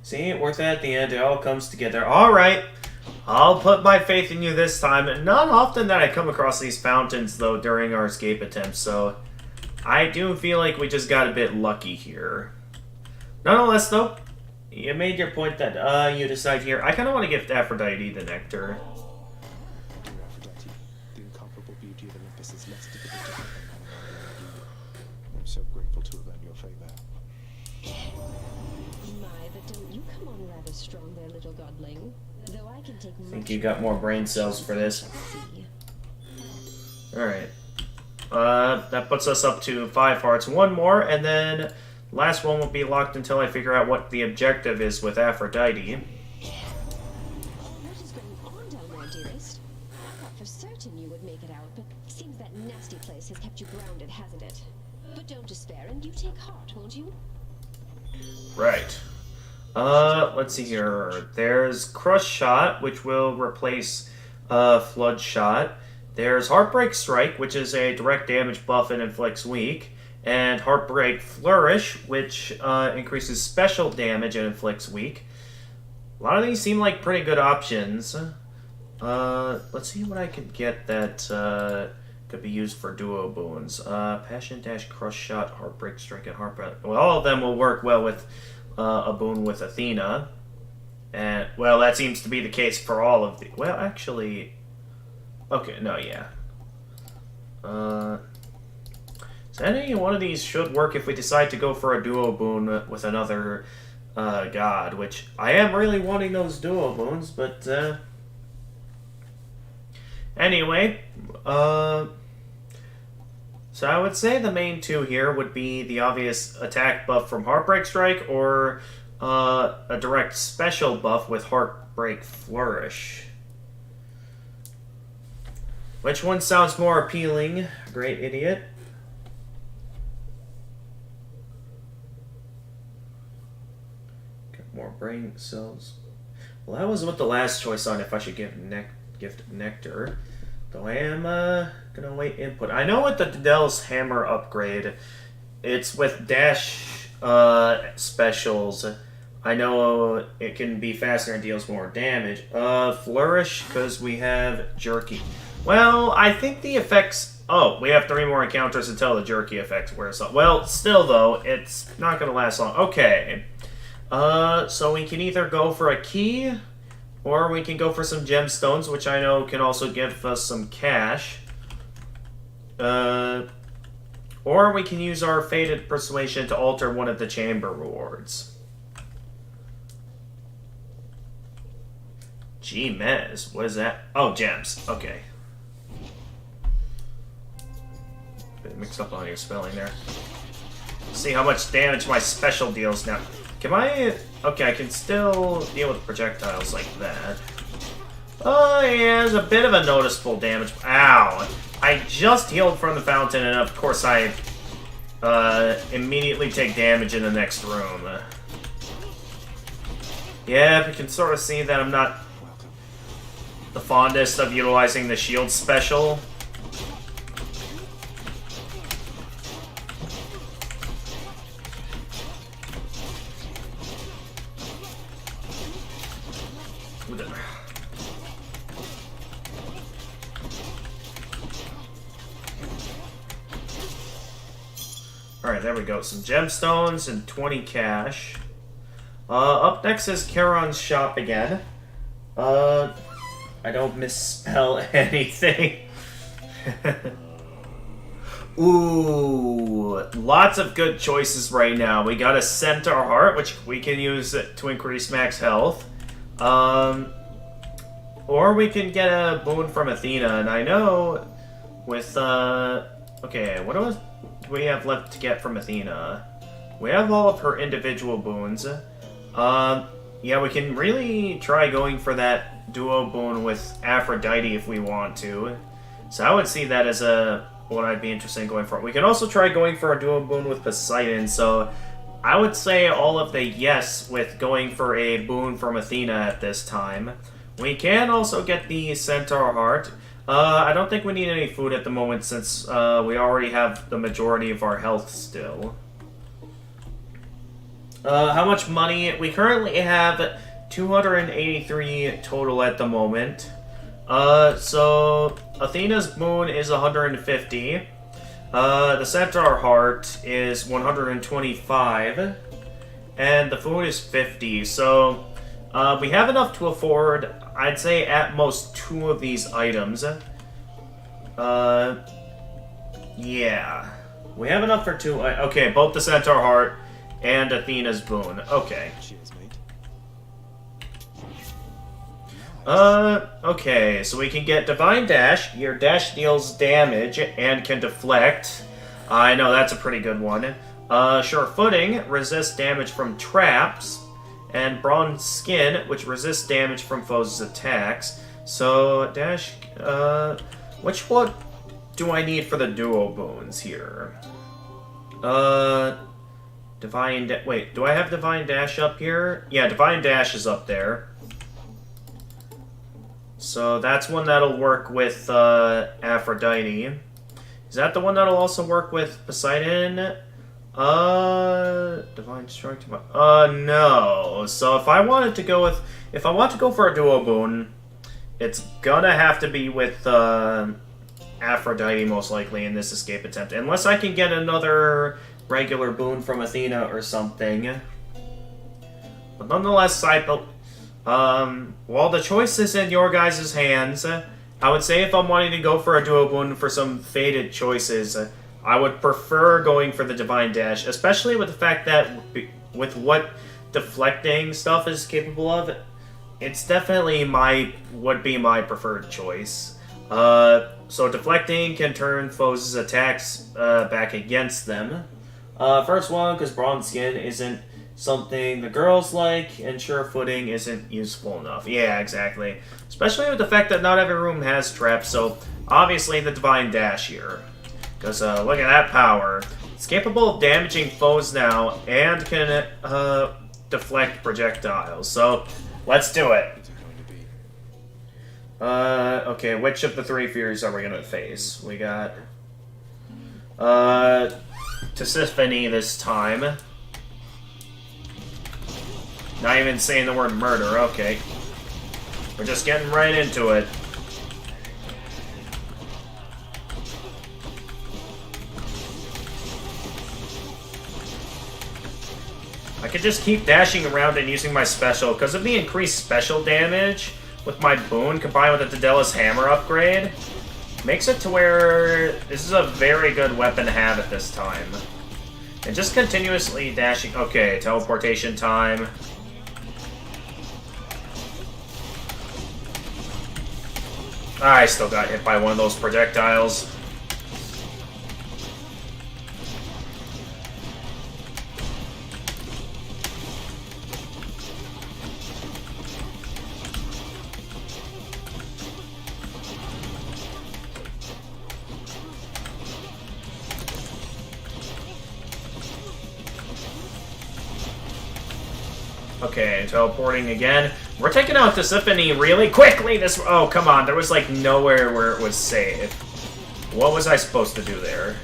See, worth it at the end. It all comes together. Alright. I'll put my faith in you this time. Not often that I come across these fountains, though, during our escape attempts, so I do feel like we just got a bit lucky here. Nonetheless, though, you made your point that you decide here. I kind of want to gift Aphrodite the nectar. Dear Aphrodite, the incomparable beauty of Olympus is less difficult to find than I'm so grateful to have earned your favor. My, but don't you come on rather strong there, little godling. Though I can take I think you got more brain cells for this. Alright. That puts us up to 5 hearts. One more, and then last one will be locked until I figure out what the objective is with Aphrodite. What is going on down there, dearest? I thought for certain you would make it out, but seems that nasty place has kept you grounded, hasn't it? But don't despair, and you take heart, won't you? Right. Let's see here. There's Crush Shot, which will replace Flood Shot. There's Heartbreak Strike, which is a direct damage buff and inflicts weak. And Heartbreak Flourish, which increases special damage and inflicts weak. A lot of these seem like pretty good options. Let's see what I could get that could be used for duo boons. Passion Dash, Crush Shot, Heartbreak Strike, and Heartbreak. Well, all of them will work well with a boon with Athena. And, well, that seems to be the case for all of the... Well, actually... Okay, no, yeah. So any one of these should work if we decide to go for a duo boon with another god, which I am really wanting those duo boons, but anyway, so I would say the main two here would be the obvious attack buff from Heartbreak Strike or a direct special buff with Heartbreak Flourish. Which one sounds more appealing? Great idiot. Got more brain cells. Well, that was what the last choice on if I should gift Nectar. Though I am gonna wait input. I know with the Del's Hammer upgrade, it's with dash specials. I know it can be faster and deals more damage. Flourish, because we have Jerky. Well, I think the effects... Oh, we have 3 more encounters until the Jerky effects wears off. Well, still, though, it's not going to last long. Okay. So we can either go for a key, or we can go for some gemstones, which I know can also give us some cash. Or we can use our Fated Persuasion to alter one of the chamber rewards. G-Mez. What is that? Oh, gems. Okay. Mix up on your spelling there. See how much damage my special deals now. Can I... Okay, I can still deal with projectiles like that. Oh, yeah, there's a bit of a noticeable damage. Ow! I just healed from the fountain, and of course I immediately take damage in the next room. Yeah, you can sort of see that I'm not the fondest of utilizing the shield special. Alright, there we go. Some gemstones and 20 cash. Up next is Charon's shop again. I don't misspell anything. Ooh, lots of good choices right now. We got a Centaur Heart, which we can use to increase max health. Or we can get a boon from Athena, and I know with, okay, what else do we have left to get from Athena? We have all of her individual boons. Yeah, we can really try going for that duo boon with Aphrodite if we want to. So I would see that as what I'd be interested in going for. We can also try going for a duo boon with Poseidon, so I would say all of the yes with going for a boon from Athena at this time. We can also get the Centaur Heart. I don't think we need any food at the moment since we already have the majority of our health still. How much money? We currently have 283 total at the moment. So Athena's boon is 150. The Centaur Heart is 125. And the food is 50. So we have enough to afford, I'd say, at most 2 of these items. Yeah. We have enough for 2. Okay, both the Centaur Heart and Athena's boon. Okay. Cheers, mate. Okay, so we can get Divine Dash. Your dash deals damage and can deflect. I know, that's a pretty good one. Sure Footing, resists damage from traps. And Bronze Skin, which resists damage from foes' attacks. So, dash, which one do I need for the duo boons here? Wait, do I have Divine Dash up here? Yeah, Divine Dash is up there. So that's one that'll work with Aphrodite. Is that the one that'll also work with Poseidon? Divine Strike. No. So if I want to go for a duo boon, it's gonna have to be with Aphrodite most likely in this escape attempt, unless I can get another regular boon from Athena or something. But nonetheless, while the choice is in your guys' hands, I would say if I'm wanting to go for a duo boon for some faded choices, I would prefer going for the Divine Dash, especially with the fact that with what deflecting stuff is capable of, it's definitely would be my preferred choice. So deflecting can turn foes' attacks back against them. First one, because Bronze Skin isn't something the girls like, and Sure Footing isn't useful enough. Yeah, exactly. Especially with the fact that not every room has traps, so obviously the Divine Dash here. Because look at that power. It's capable of damaging foes now, and can deflect projectiles. So, let's do it. Okay, which of the 3 fears are we gonna face? We got Tisiphone this time. Not even saying the word murder, okay. We're just getting right into it. I could just keep dashing around and using my special. Because of the increased special damage with my boon combined with the Daedalus Hammer upgrade, makes it to where this is a very good weapon to have at this time. And just continuously dashing... Okay, teleportation time. I still got hit by one of those projectiles. Okay, teleporting again. We're taking out Tisiphone really quickly. Oh, come on. There was, like, nowhere where it was safe. What was I supposed to do there?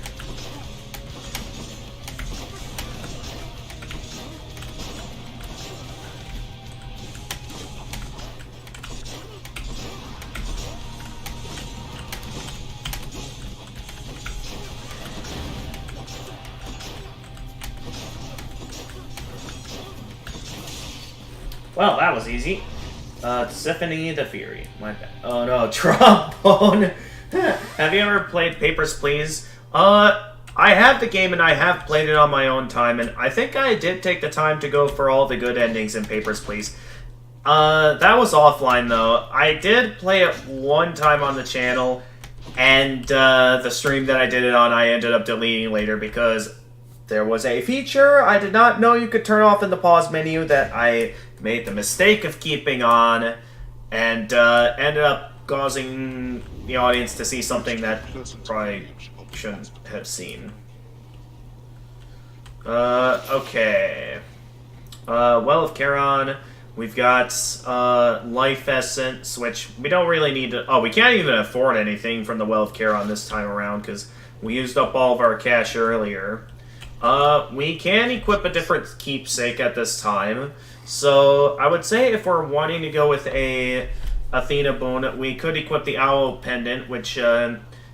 Well, that was easy. Tisiphone the Fury. My bad. Oh no, Trombone! Have you ever played Papers, Please? I have the game and I have played it on my own time, and I think I did take the time to go for all the good endings in Papers, Please. That was offline, though. I did play it one time on the channel, and the stream that I did it on, I ended up deleting later because there was a feature I did not know you could turn off in the pause menu that I made the mistake of keeping on, and ended up causing the audience to see something that probably shouldn't have seen. Okay. Well of Charon. We've got Life Essence, which we don't really need to... Oh, we can't even afford anything from the Well of Charon this time around, because we used up all of our cash earlier. We can equip a different keepsake at this time. So, I would say if we're wanting to go with a Athena boon, we could equip the Owl Pendant, which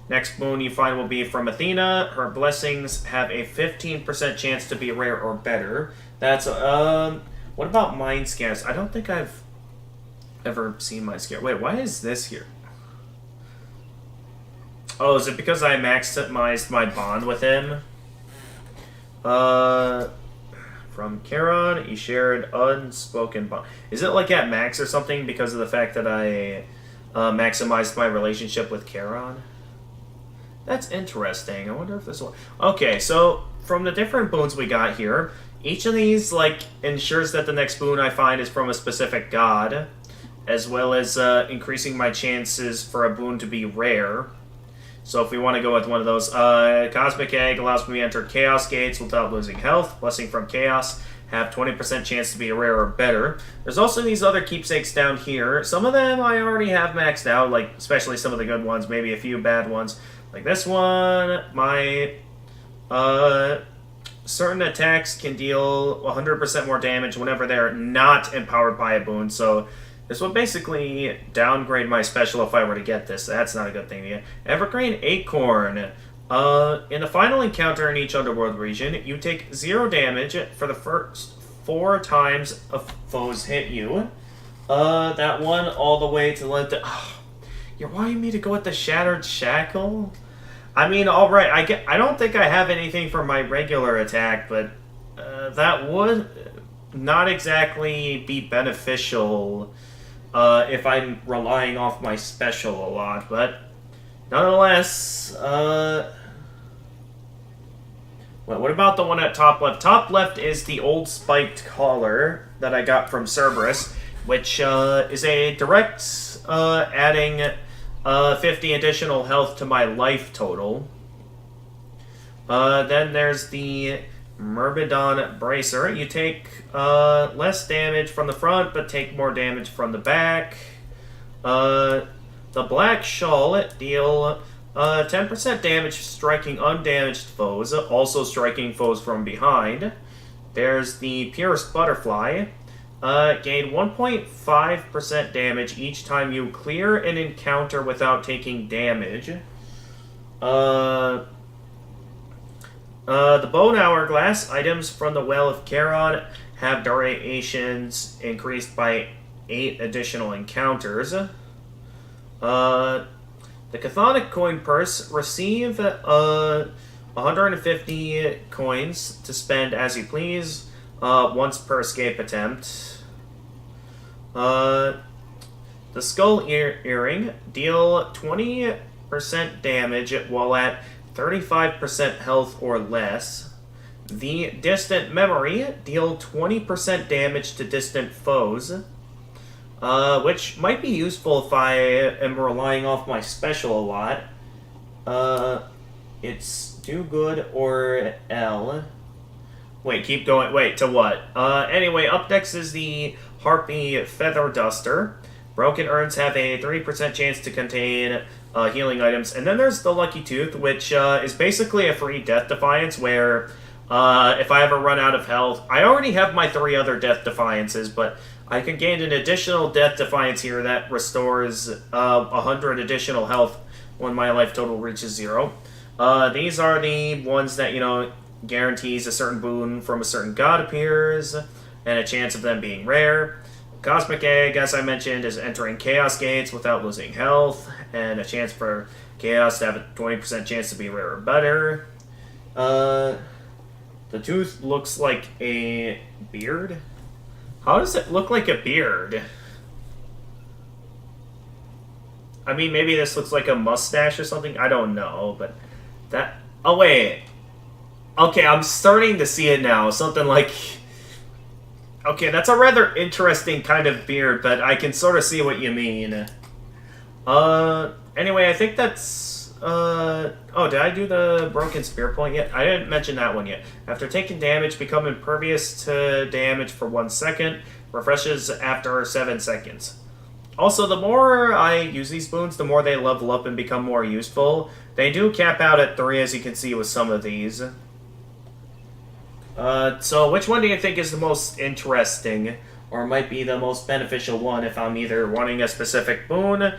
next boon you find will be from Athena. Her blessings have a 15% chance to be rare or better. That's, what about Mind Scans? I don't think I've ever seen Mind Scan. Wait, why is this here? Oh, is it because I maximized my bond with him? From Charon, he shared unspoken bond. Is it like at max or something because of the fact that I maximized my relationship with Charon? That's interesting. I wonder if this one... Okay, so from the different boons we got here, each of these, like, ensures that the next boon I find is from a specific god, as well as increasing my chances for a boon to be rare. So if we want to go with one of those, Cosmic Egg allows me to enter Chaos Gates without losing health. Blessing from Chaos, have 20% chance to be rare or better. There's also these other keepsakes down here. Some of them I already have maxed out, like, especially some of the good ones, maybe a few bad ones. Like this one, my, certain attacks can deal 100% more damage whenever they're not empowered by a boon, so this will basically downgrade my special if I were to get this. That's not a good thing to get. Evergreen Acorn. In the final encounter in each underworld region, you take 0 damage for the first 4 times a foes hit you. That one all the way to let the... Oh, you're wanting me to go with the Shattered Shackle? I mean, alright, I don't think I have anything for my regular attack, but that would not exactly be beneficial if I'm relying off my special a lot, but nonetheless, what about the one at top left? Top left is the old spiked collar that I got from Cerberus, which is a direct adding 50 additional health to my life total. Then there's the Myrmidon Bracer. You take less damage from the front, but take more damage from the back. The Black Shawl deal 10% damage striking undamaged foes, also striking foes from behind. There's the Pierced Butterfly. Gain 1.5% damage each time you clear an encounter without taking damage. The Bone Hourglass. Items from the Well of Charon have durations increased by 8 additional encounters. The Chthonic Coin Purse. Receive 150 coins to spend as you please. Once per escape attempt. The Skull Earring. Deal 20% damage while at 35% health or less. The Distant Memory. Deal 20% damage to distant foes. Which might be useful if I am relying off my special a lot. It's Do Good or L. Wait, keep going. Wait, to what? Anyway, up next is the Harpy Feather Duster. Broken Urns have a 3% chance to contain healing items. And then there's the Lucky Tooth, which is basically a free Death Defiance, where if I ever run out of health... I already have my 3 other Death Defiances, but I can gain an additional Death Defiance here that restores 100 additional health when my life total reaches 0. These are the ones that, you know... guarantees a certain boon from a certain god appears, and a chance of them being rare. Cosmic Egg, as I mentioned, is entering Chaos Gates without losing health, and a chance for Chaos to have a 20% chance to be rare or better. The tooth looks like a beard. How does it look like a beard? I mean, maybe this looks like a mustache or something. I don't know, but that... Oh, wait. Okay, I'm starting to see it now. Something like... Okay, that's a rather interesting kind of beard, but I can sort of see what you mean. Anyway, I think that's... Oh, did I do the broken spear point yet? I didn't mention that one yet. After taking damage, become impervious to damage for 1 second. Refreshes after 7 seconds. Also, the more I use these boons, the more they level up and become more useful. They do cap out at 3, as you can see with some of these. So which one do you think is the most interesting, or might be the most beneficial one if I'm either wanting a specific boon,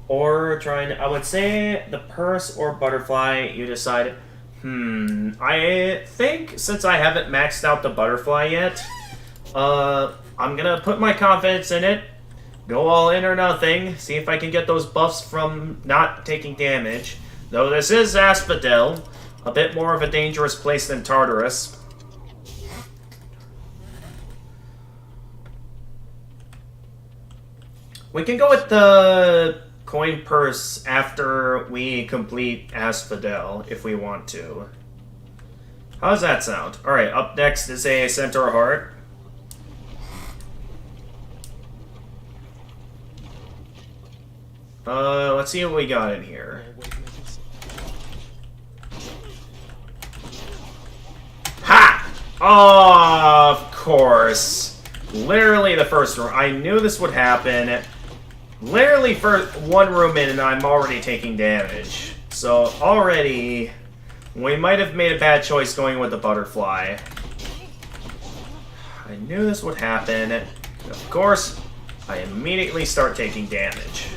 or trying... I would say the purse or butterfly, you decide. I think, since I haven't maxed out the butterfly yet, I'm gonna put my confidence in it. Go all in or nothing. See if I can get those buffs from not taking damage. Though this is Asphodel, a bit more of a dangerous place than Tartarus. We can go with the coin purse after we complete Asphodel, if we want to. How does that sound? Alright, up next is a Centaur Heart. Let's see what we got in here. Ha! Oh, of course. Literally the first room. I knew this would happen. Literally for one room in and I'm already taking damage. So already, we might have made a bad choice going with the butterfly. I knew this would happen. Of course, I immediately start taking damage.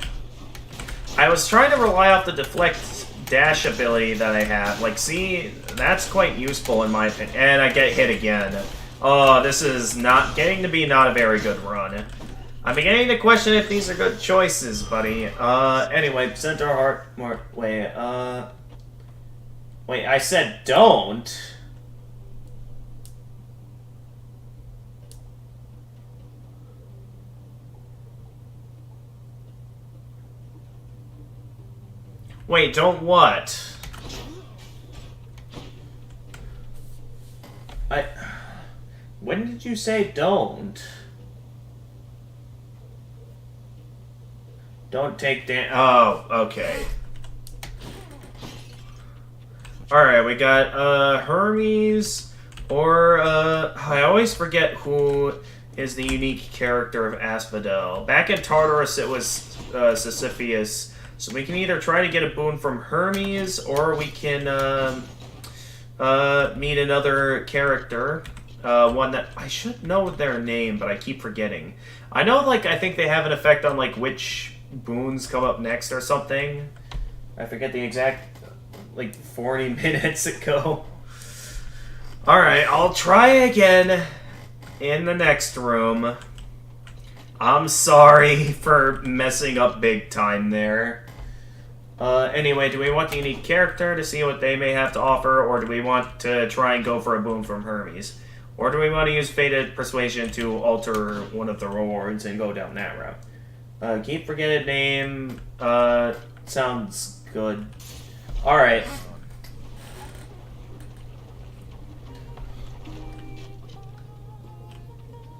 I was trying to rely off the deflect dash ability that I have. Like, see, that's quite useful in my opinion. And I get hit again. Oh, this is not getting to be not a very good run. I'm beginning to question if these are good choices, buddy. Anyway, Centaur Heart... Wait, Wait, I said don't. Wait, don't what? When did you say don't? Don't take oh, okay. Alright, we got, Hermes, or, I always forget who is the unique character of Asphodel. Back in Tartarus, it was, Sisypheus. So we can either try to get a boon from Hermes, or we can, meet another character. One that... I should know their name, but I keep forgetting. I know, like, I think they have an effect on, like, which boons come up next or something. I forget the exact, like, 40 minutes ago. Alright, I'll try again in the next room. I'm sorry for messing up big time there. Anyway, do we want the unique character to see what they may have to offer, or do we want to try and go for a boon from Hermes? Or do we want to use Fated Persuasion to alter one of the rewards and go down that route? Keep forgetting name, sounds good. Alright.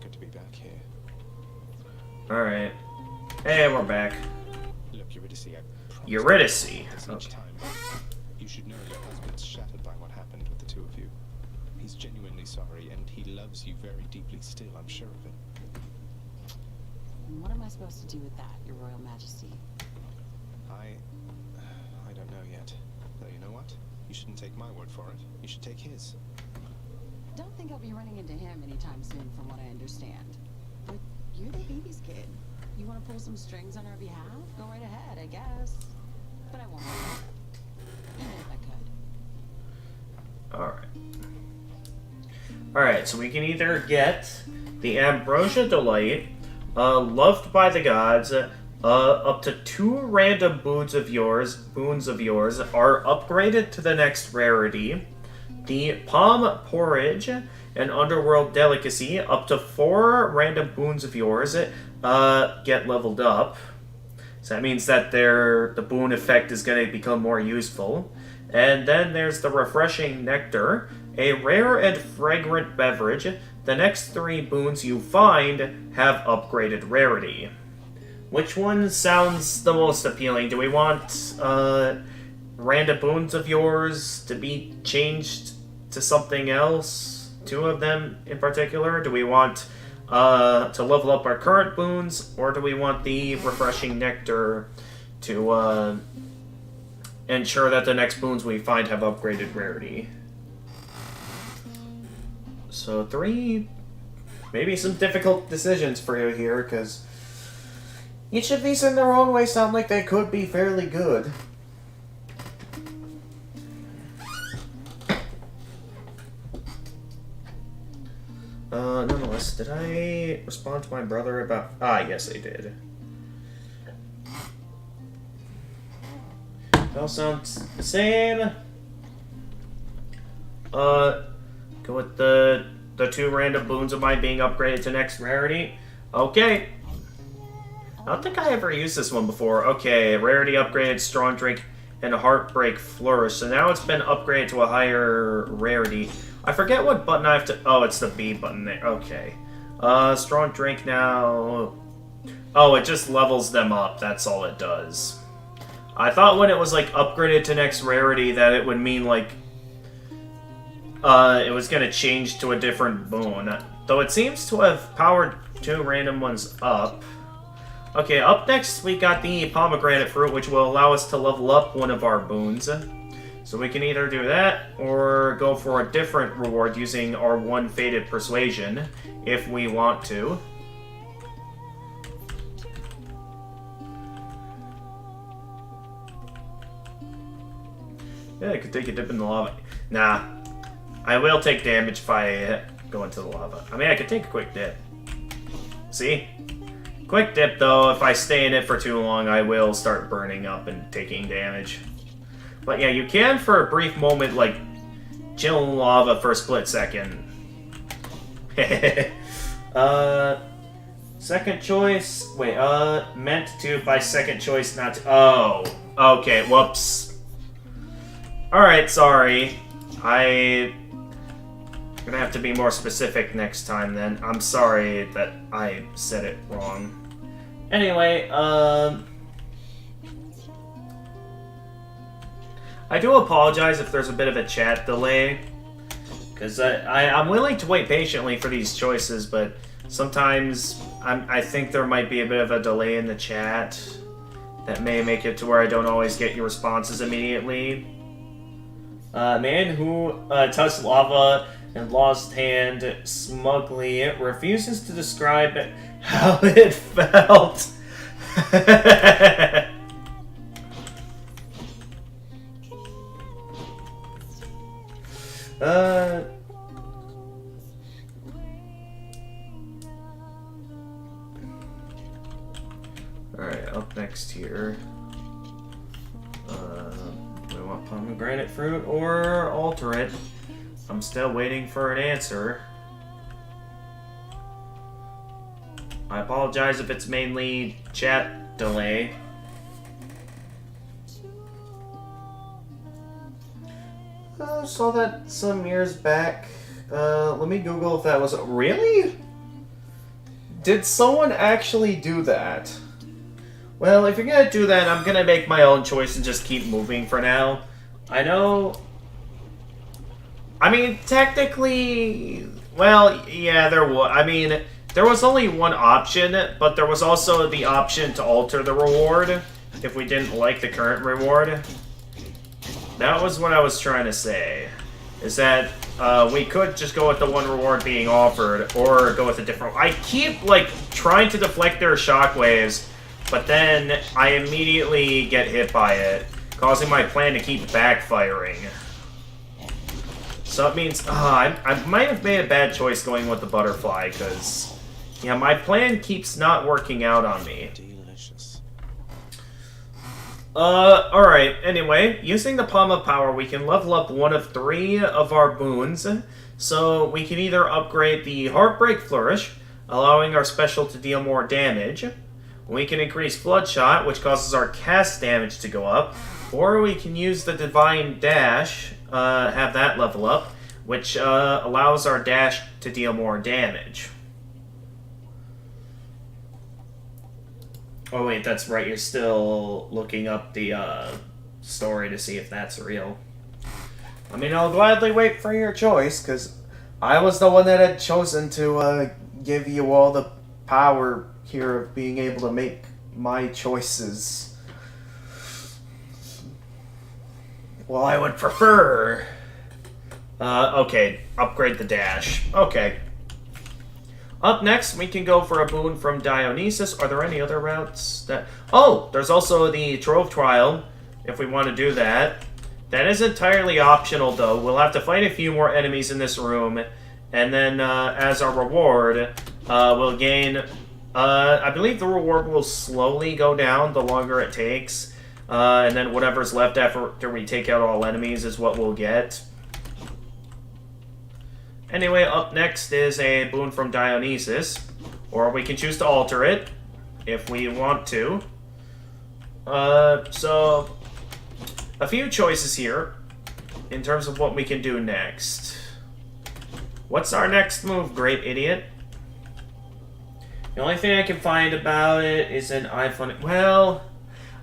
Good to be back here. Alright. Hey, we're back. Look, Eurydice, I promise Eurydice. this each time. You should know your husband's shattered by what happened with the two of you. He's genuinely sorry, and he loves you very deeply still, I'm sure of it. What am I supposed to do with that, Your Royal Majesty? I don't know yet. Though you know what? You shouldn't take my word for it. You should take his. Don't think I'll be running into him anytime soon, from what I understand. But you're the baby's kid. You want to pull some strings on our behalf? Go right ahead, I guess. But I won't. Even if I could. Alright. Alright, so we can either get the Ambrosia Delight, Loved by the Gods, up to 2 random boons of yours are upgraded to the next rarity. the palm porridge, an underworld delicacy. Up to 4 random boons of yours get leveled up. So that means that the boon effect is going to become more useful. And then there's the refreshing nectar, a rare and fragrant beverage. The next 3 boons you find have upgraded rarity. Which one sounds the most appealing? Do we want random boons of yours to be changed to something else? 2 of them in particular? Do we want to level up our current boons, or do we want the refreshing nectar to ensure that the next boons we find have upgraded rarity? So 3, maybe some difficult decisions for you here, because each of these in their own way sound like they could be fairly good. Nonetheless, did I respond to my brother about... yes, I did. It all sounds the same. Go with the 2 random boons of mine being upgraded to next rarity. Okay. I don't think I ever used this one before. Okay, rarity upgraded, strong drink, and a heartbreak flourish. So now it's been upgraded to a higher rarity. I forget what button I have to... Oh, it's the B button there. Okay. Strong drink now... Oh, it just levels them up. That's all it does. I thought when it was, like, upgraded to next rarity that it would mean, like... it was gonna change to a different boon. Though it seems to have powered 2 random ones up. Okay, up next we got the pomegranate fruit, which will allow us to level up one of our boons. So we can either do that, or go for a different reward using our 1 Faded Persuasion, if we want to. Yeah, I could take a dip in the lava. Nah. I will take damage if I go into the lava. I mean, I could take a quick dip. See? Quick dip, though, if I stay in it for too long, I will start burning up and taking damage. But yeah, you can, for a brief moment, like, chill in lava for a split second. Second choice... Wait, meant to by second choice, not to... Oh, okay, whoops. Alright, sorry. I'm gonna have to be more specific next time, then. I'm sorry that I said it wrong. Anyway, I do apologize if there's a bit of a chat delay, because I'm willing to wait patiently for these choices, but sometimes I think there might be a bit of a delay in the chat that may make it to where I don't always get your responses immediately. Man who touched lava and lost hand smugly refuses to describe how it felt. Alright, up next here. Do we want pomegranate fruit or alter it? I'm still waiting for an answer. I apologize if it's mainly chat delay. I saw that some years back. Let me Google if that was... Really? Did someone actually do that? Well, if you're gonna do that, I'm gonna make my own choice and just keep moving for now. I know... I mean, technically... Well, yeah, there was... I mean, there was only one option, but there was also the option to alter the reward if we didn't like the current reward. That was what I was trying to say. Is that we could just go with the one reward being offered, or go with a different... I keep, like, trying to deflect their shockwaves, but then I immediately get hit by it, causing my plan to keep backfiring. So it means... I might have made a bad choice going with the butterfly, because... Yeah, my plan keeps not working out on me. Delicious. Alright, anyway, using the Palm of Power, we can level up one of 3 of our boons. So, we can either upgrade the Heartbreak Flourish, allowing our special to deal more damage. We can increase Bloodshot, which causes our cast damage to go up. Or we can use the Divine Dash, have that level up, which allows our dash to deal more damage. Oh wait, that's right, you're still looking up the story to see if that's real. I mean, I'll gladly wait for your choice, because I was the one that had chosen to give you all the power here of being able to make my choices. Well, I would prefer... okay, upgrade the dash. Okay. Up next, we can go for a boon from Dionysus. Are there any other routes that... Oh, there's also the Trove Trial, if we want to do that. That is entirely optional, though. We'll have to fight a few more enemies in this room, and then, as our reward, we'll gain... I believe the reward will slowly go down the longer it takes, and then whatever's left after we take out all enemies is what we'll get. Anyway, up next is a boon from Dionysus, or we can choose to alter it if we want to. So, a few choices here in terms of what we can do next. What's our next move, Great Idiot? The only thing I can find about it is an iFunny. Well,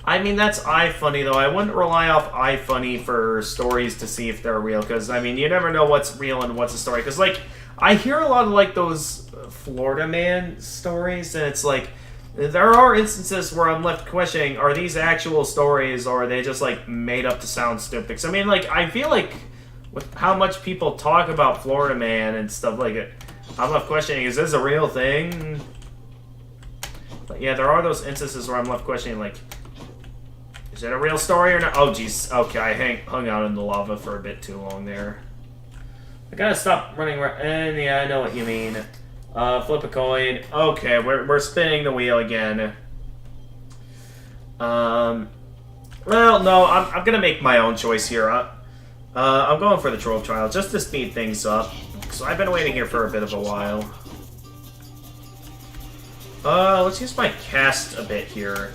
I mean, that's iFunny, though. I wouldn't rely off iFunny for stories to see if they're real, because, I mean, you never know what's real and what's a story. Because, like, I hear a lot of, like, those Florida Man stories, and it's like, there are instances where I'm left questioning, are these actual stories, or are they just, like, made up to sound stupid? Because, I mean, like, I feel like with how much people talk about Florida Man and stuff like it, I'm left questioning, is this a real thing? But, yeah, there are those instances where I'm left questioning, like, is it a real story or not? Oh, jeez. Okay, I hung out in the lava for a bit too long there. I gotta stop running around. And yeah, I know what you mean. Flip a coin. Okay, we're spinning the wheel again. Well, no, I'm gonna make my own choice here. I'm going for the Trove Trial, just to speed things up. So I've been waiting here for a bit of a while. Let's use my cast a bit here.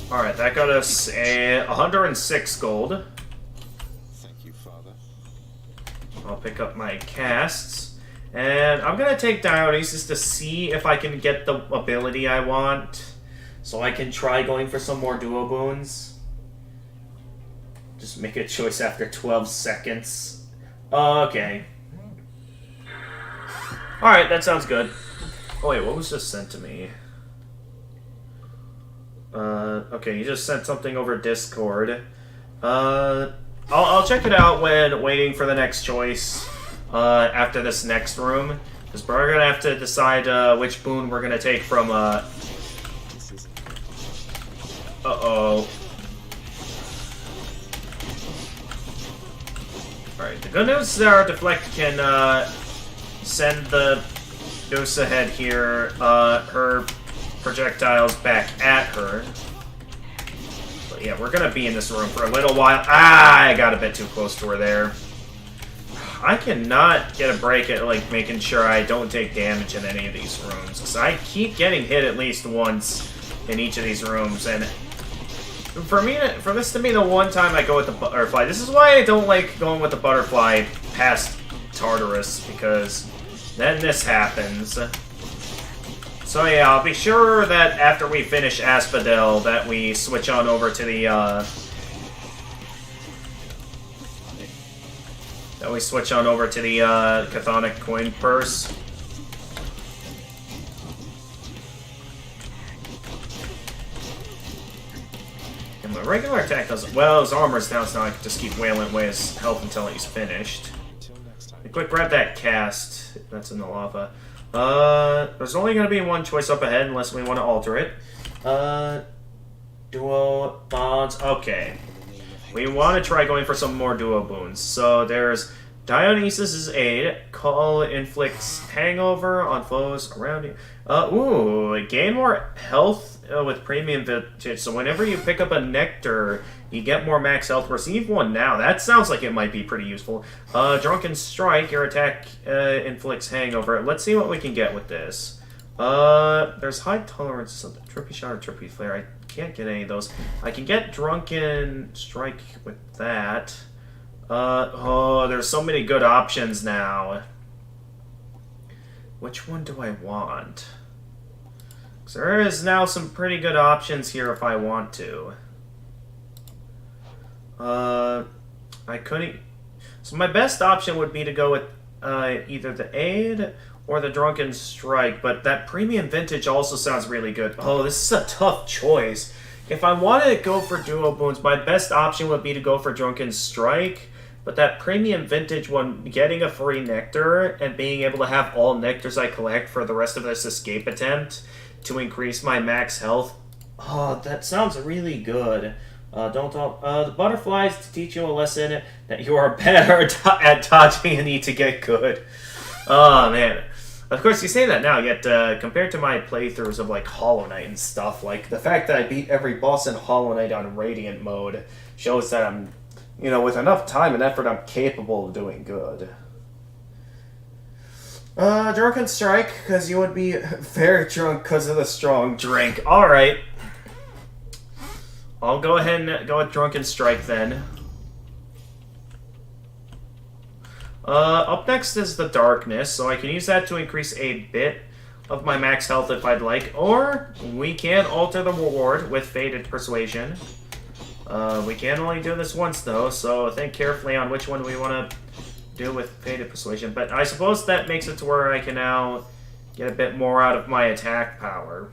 Alright, that got us a 106 gold. Thank you, Father. I'll pick up my casts. And I'm going to take Dionysus to see if I can get the ability I want. So I can try going for some more duo boons. Just make a choice after 12 seconds. Okay. Alright, that sounds good. Oh wait, what was just sent to me? Okay, you just sent something over Discord. I'll check it out when waiting for the next choice, after this next room. Because we're gonna have to decide, which boon we're gonna take from, Uh-oh. Alright, the good news is that our deflect can, send the Deuce ahead here, her projectiles back at her. But yeah, we're gonna be in this room for a little while. Ah, I got a bit too close to her there. I cannot get a break at, like, making sure I don't take damage in any of these rooms. Because I keep getting hit at least once in each of these rooms. And for this to be the one time I go with the butterfly, this is why I don't like going with the butterfly past Tartarus. Because then this happens. So yeah, I'll be sure that after we finish Asphodel that we switch on over to the, Chthonic Coin Purse. And my regular attack doesn't... Well, his armor's down, so now I can just keep wailing away his health until he's finished. Until next time. Quick, grab that cast. That's in the lava. There's only going to be one choice up ahead unless we want to alter it. Duo bonds. Okay. We want to try going for some more duo boons. So there's Dionysus' Aid. Call inflicts hangover on foes around you. Ooh, gain more health with premium vintage. So whenever you pick up a nectar, you get more max health. Receive one now. That sounds like it might be pretty useful. Drunken Strike. Your attack inflicts hangover. Let's see what we can get with this. There's high tolerance of the Trippy Shot or Trippy Flare. I can't get any of those. I can get Drunken Strike with that. Oh, there's so many good options now. Which one do I want? 'Cause there is now some pretty good options here if I want to. I couldn't... So my best option would be to go with either the Aid or the Drunken Strike, but that Premium Vintage also sounds really good. Oh, this is a tough choice. If I wanted to go for duo boons, my best option would be to go for Drunken Strike, but that Premium Vintage one, getting a free Nectar and being able to have all Nectars I collect for the rest of this escape attempt to increase my max health, oh, that sounds really good. The butterflies to teach you a lesson that you are better at dodging and need to get good. Oh, man. Of course, you say that now, yet compared to my playthroughs of, like, Hollow Knight and stuff, like, the fact that I beat every boss in Hollow Knight on Radiant mode shows that I'm, you know, with enough time and effort, I'm capable of doing good. Drunken Strike, because you would be very drunk because of the strong drink. Alright. I'll go ahead and go with Drunken Strike then. Up next is the Darkness, so I can use that to increase a bit of my max health if I'd like, or we can alter the reward with Faded Persuasion. We can only do this once though, so think carefully on which one we want to do with Faded Persuasion, but I suppose that makes it to where I can now get a bit more out of my attack power.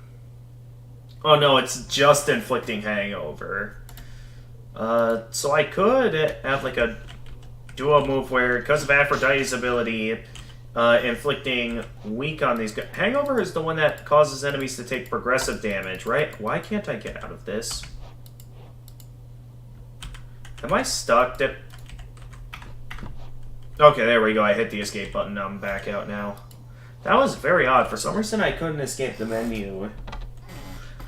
Oh no, it's just inflicting hangover. So I could have like a duo move where, because of Aphrodite's ability, inflicting weak on these guys. Hangover is the one that causes enemies to take progressive damage, right? Why can't I get out of this? Am I stuck? Okay, there we go. I hit the escape button. I'm back out now. That was very odd. For some reason, I couldn't escape the menu.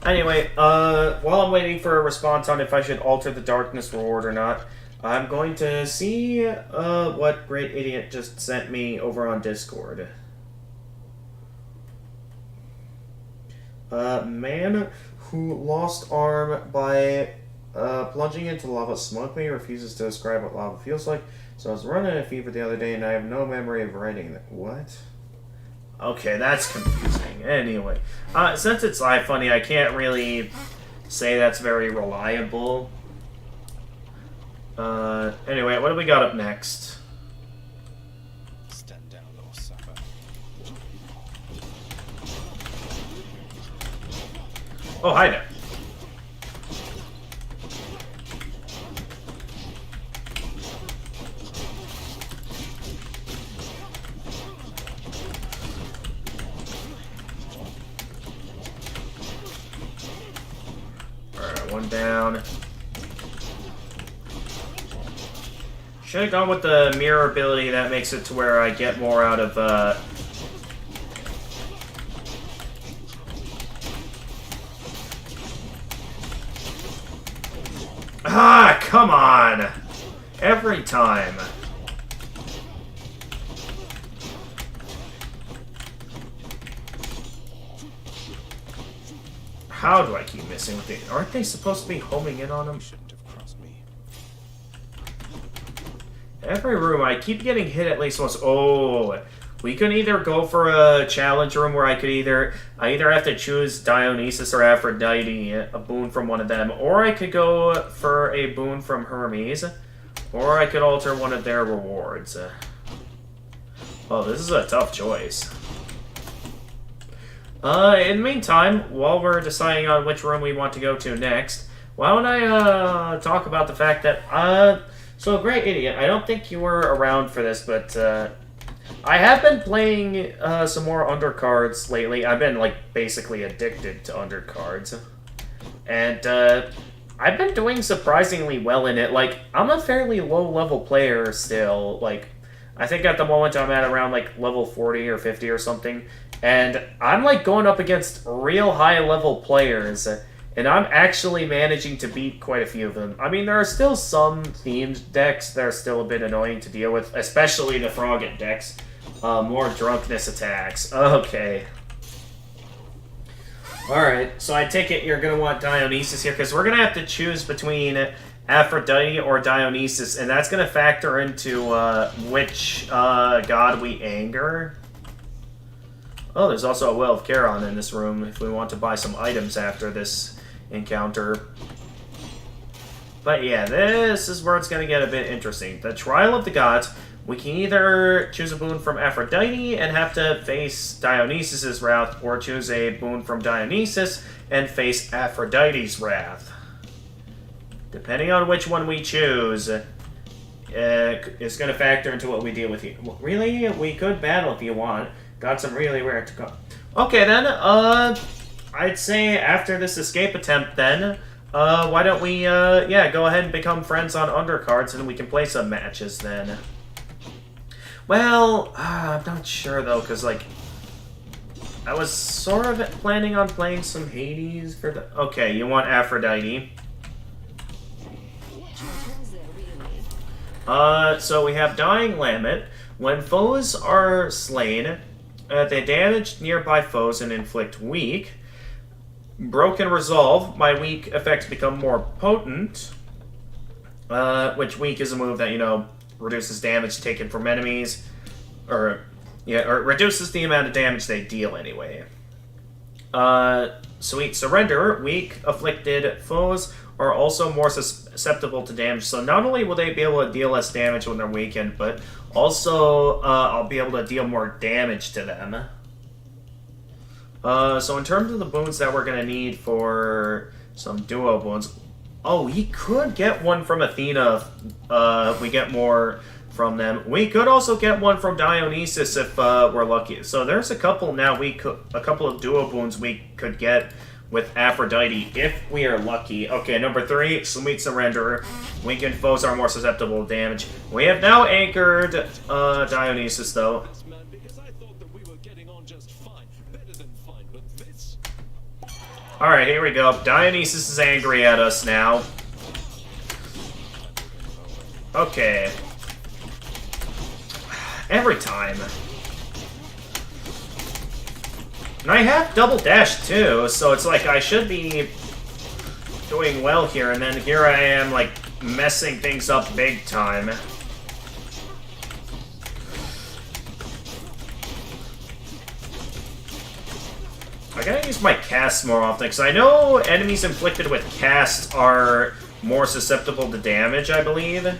Anyway, while I'm waiting for a response on if I should alter the Darkness reward or not, I'm going to see what Great Idiot just sent me over on Discord. Man who lost arm by plunging into lava smugly refuses to describe what lava feels like. So I was running a fever the other day and I have no memory of writing that. What? Okay, that's confusing. Anyway, since it's iFunny, I can't really say that's very reliable. Anyway, what do we got up next? Stand down or suffer. Oh, hi there. Alright, one down. Should have gone with the mirror ability. That makes it to where I get more out of, Ah, come on! Every time. How do I keep missing with it? Aren't they supposed to be homing in on them? Shouldn't have crossed me. Every room, I keep getting hit at least once. Oh, we could either go for a challenge room where I either have to choose Dionysus or Aphrodite, a boon from one of them, or I could go for a boon from Hermes, or I could alter one of their rewards. Oh, this is a tough choice. In the meantime, while we're deciding on which room we want to go to next, why don't I talk about the fact that so Great Idiot, I don't think you were around for this, but I have been playing some more undercards lately. I've been like basically addicted to undercards. And I've been doing surprisingly well in it. Like, I'm a fairly low-level player still. Like, I think at the moment I'm at around, like, level 40 or 50 or something. And I'm, like, going up against real high-level players. And I'm actually managing to beat quite a few of them. I mean, there are still some themed decks that are still a bit annoying to deal with. Especially the Frogget decks. More drunkenness attacks. Okay. Alright, so I take it you're going to want Dionysus here, because we're going to have to choose between Aphrodite or Dionysus, and that's going to factor into which god we anger. Oh, there's also a Well of Charon in this room if we want to buy some items after this encounter. But yeah, this is where it's going to get a bit interesting. The Trial of the Gods. We can either choose a boon from Aphrodite and have to face Dionysus' wrath, or choose a boon from Dionysus and face Aphrodite's wrath. Depending on which one we choose, it's going to factor into what we deal with here. Really? We could battle if you want. Got some really rare to go. Okay, then, I'd say after this escape attempt, then, why don't we, yeah, go ahead and become friends on undercards, and we can play some matches, then. Well, I'm not sure, though, because, like, I was sort of planning on playing some Hades for the... Okay, you want Aphrodite. So we have Dying Lament. When foes are slain, they damage nearby foes and inflict weak. Broken Resolve. My weak effects become more potent. Which weak is a move that, you know, reduces damage taken from enemies, or reduces the amount of damage they deal anyway. Sweet Surrender. Weak afflicted foes are also more susceptible to damage, so not only will they be able to deal less damage when they're weakened, but also I'll be able to deal more damage to them. So in terms of the boons that we're going to need for some duo boons, oh, we could get one from Athena if we get more from them. We could also get one from Dionysus if we're lucky. So there's a couple now. A couple of duo boons we could get with Aphrodite if we are lucky. Okay, number 3, Sweet Surrender. Weakened foes are more susceptible to damage. We have now anchored Dionysus, though. Alright, here we go. Dionysus is angry at us now. Okay. Every time. And I have double dash too, so it's like I should be doing well here, and then here I am, like, messing things up big time. I gotta use my casts more often, because I know enemies inflicted with casts are more susceptible to damage, I believe.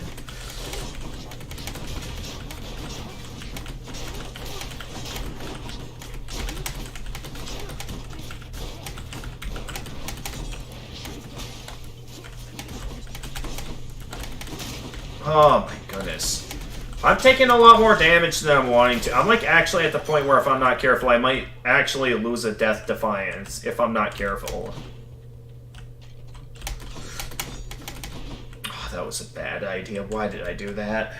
Oh my goodness. I'm taking a lot more damage than I'm wanting to. I'm like actually at the point where if I'm not careful, I might actually lose a Death Defiance if I'm not careful. Oh, that was a bad idea. Why did I do that?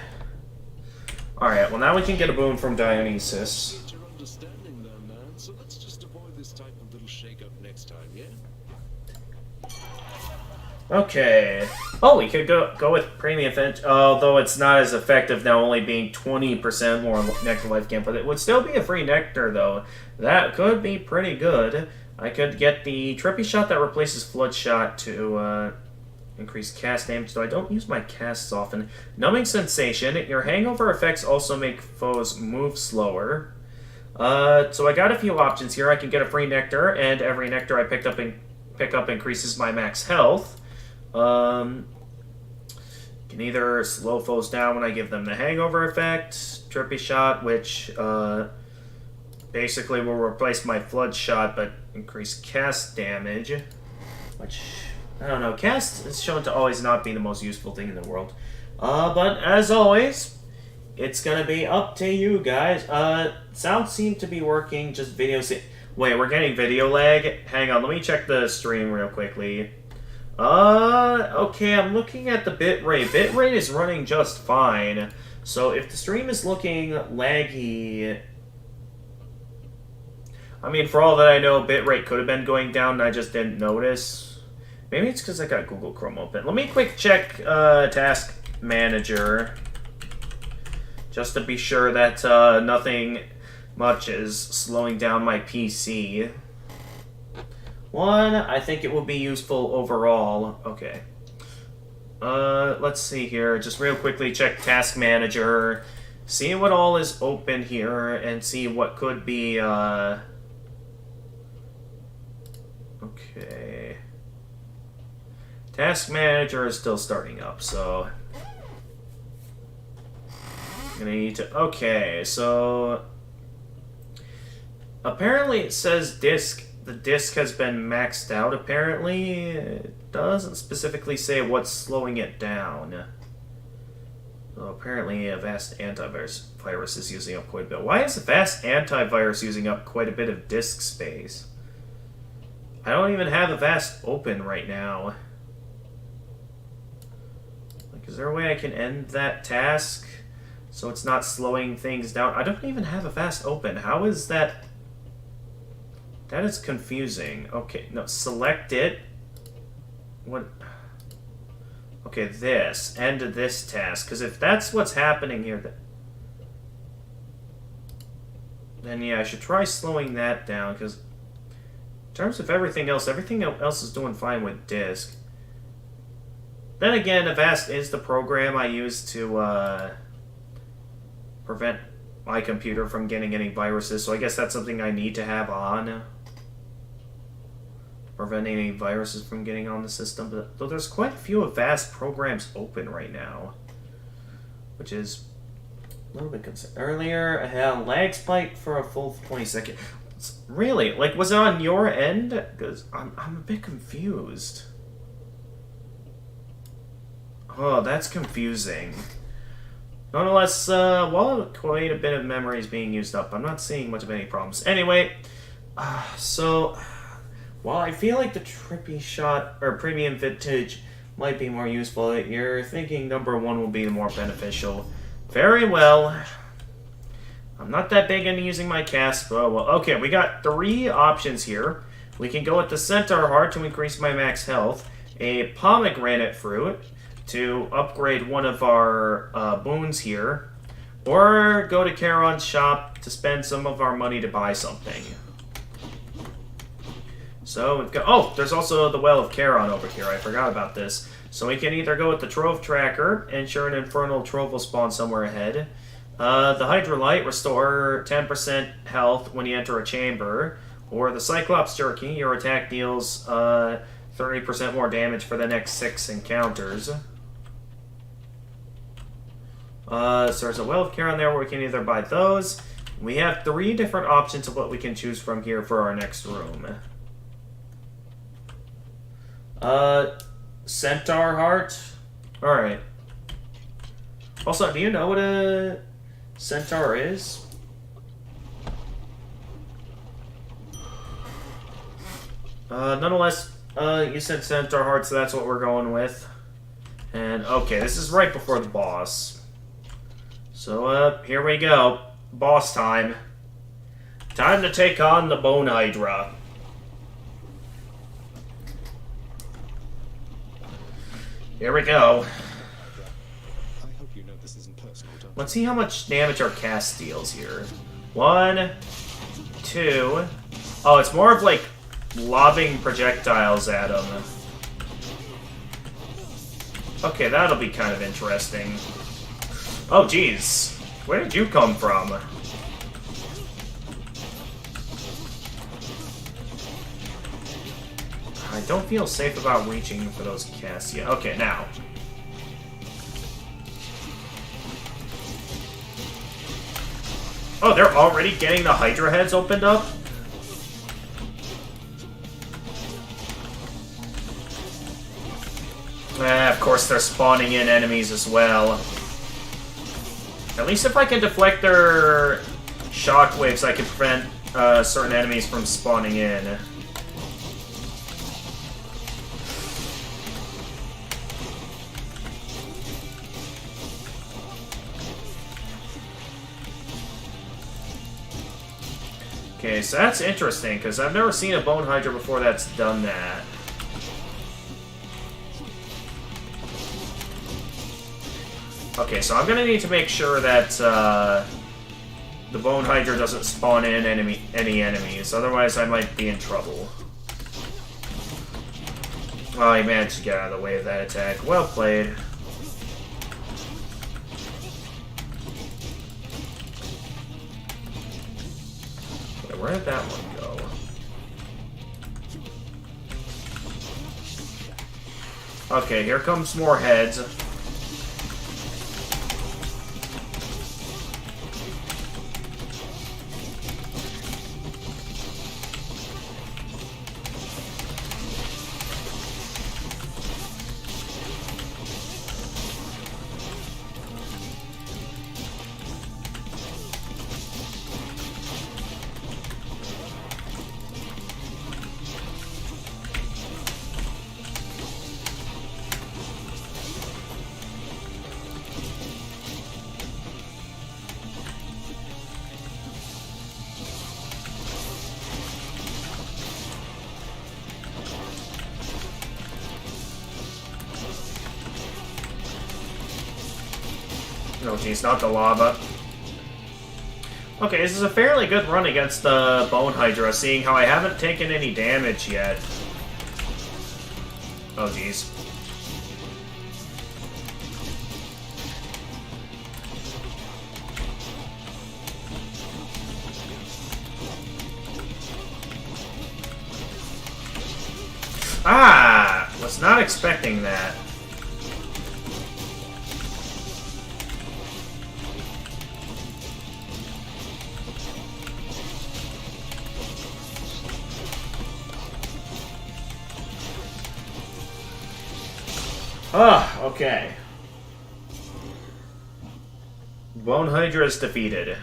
Alright, well now we can get a boon from Dionysus. So let's just avoid this type of little shake-up next time, yeah? Okay. Oh, we could go with Premium Fence, although it's not as effective now, only being 20% more Nectar Life Gain, but it would still be a free Nectar, though. That could be pretty good. I could get the Trippy Shot that replaces Flood Shot to increase cast damage, though I don't use my casts often. Numbing Sensation. Your hangover effects also make foes move slower. So I got a few options here. I can get a free Nectar, and every Nectar I pick up increases my max health. Can either slow foes down when I give them the hangover effect, Trippy Shot, which basically will replace my Flood Shot but increase cast damage, which, I don't know, cast is shown to always not be the most useful thing in the world. But as always, it's gonna be up to you guys. Sound seemed to be working, just videos. Wait, we're getting video lag? Hang on, let me check the stream real quickly. Okay, I'm looking at the bitrate. Bitrate is running just fine. So if the stream is looking laggy... I mean, for all that I know, bitrate could have been going down and I just didn't notice. Maybe it's because I got Google Chrome open. Let me quick check Task Manager. Just to be sure that nothing much is slowing down my PC. One, I think it will be useful overall. Okay. Let's see here. Just real quickly check Task Manager. See what all is open here and see what could be, Okay. Task Manager is still starting up, so... I'm gonna need to... Okay, so... Apparently it says disk. The disk has been maxed out, apparently. It doesn't specifically say what's slowing it down. So apparently a vast antivirus is using up quite a bit. Why is a vast antivirus using up quite a bit of disk space? I don't even have a vast open right now. Like, is there a way I can end that task so it's not slowing things down? I don't even have a vast open. How is that... That is confusing. Okay, no, select it. What? Okay, this. End of this task. Because if that's what's happening here, then yeah, I should try slowing that down. Because in terms of everything else is doing fine with disk. Then again, Avast is the program I use to prevent my computer from getting any viruses. So I guess that's something I need to have on. Preventing any viruses from getting on the system. But though there's quite a few Avast programs open right now, which is a little bit concerning. Earlier, I had a lag spike for a full 20 seconds. Really? Like, was it on your end? Because I'm a bit confused. Oh, that's confusing. Nonetheless, while quite a bit of memory is being used up, I'm not seeing much of any problems. Anyway, so... While I feel like the trippy shot or premium vintage might be more useful, you're thinking number one will be the more beneficial. Very well. I'm not that big into using my cast, but well, okay, we got 3 options here. We can go with the Centaur Heart to increase my max health, a pomegranate fruit to upgrade one of our boons here, or go to Charon's shop to spend some of our money to buy something. So we've got... Oh, there's also the Well of Charon over here. I forgot about this. So we can either go with the Trove Tracker, ensure an infernal trove will spawn somewhere ahead. The Hydrolite, restore 10% health when you enter a chamber. Or the Cyclops Jerky, your attack deals 30% more damage for the next 6 encounters. So there's a Well of Charon there where we can either buy those. We have 3 different options of what we can choose from here for our next room. Centaur Heart? Alright. Also, do you know what a Centaur is? Nonetheless, you said Centaur Heart, so that's what we're going with. And, okay, this is right before the boss. So, here we go. Boss time. Time to take on the Bone Hydra. Here we go. I hope you know this isn't personal, don't you? Let's see how much damage our cast deals here. 1, 2. Oh, it's more of like lobbing projectiles at him. Okay, that'll be kind of interesting. Oh, jeez. Where did you come from? I don't feel safe about reaching for those casts yet. Okay, now. Oh, they're already getting the Hydra heads opened up? Of course they're spawning in enemies as well. At least if I can deflect their shockwaves, I can prevent certain enemies from spawning in. Okay, so that's interesting, because I've never seen a Bone Hydra before that's done that. Okay, so I'm gonna need to make sure that the Bone Hydra doesn't spawn in any enemies, otherwise I might be in trouble. Oh, he managed to get out of the way of that attack. Well played. Okay, where did that one go? Okay, here comes more heads. Oh geez, not the lava. Okay, this is a fairly good run against the Bone Hydra, seeing how I haven't taken any damage yet. Oh geez. Ah! Was not expecting that. Ah, okay. Bone Hydra is defeated.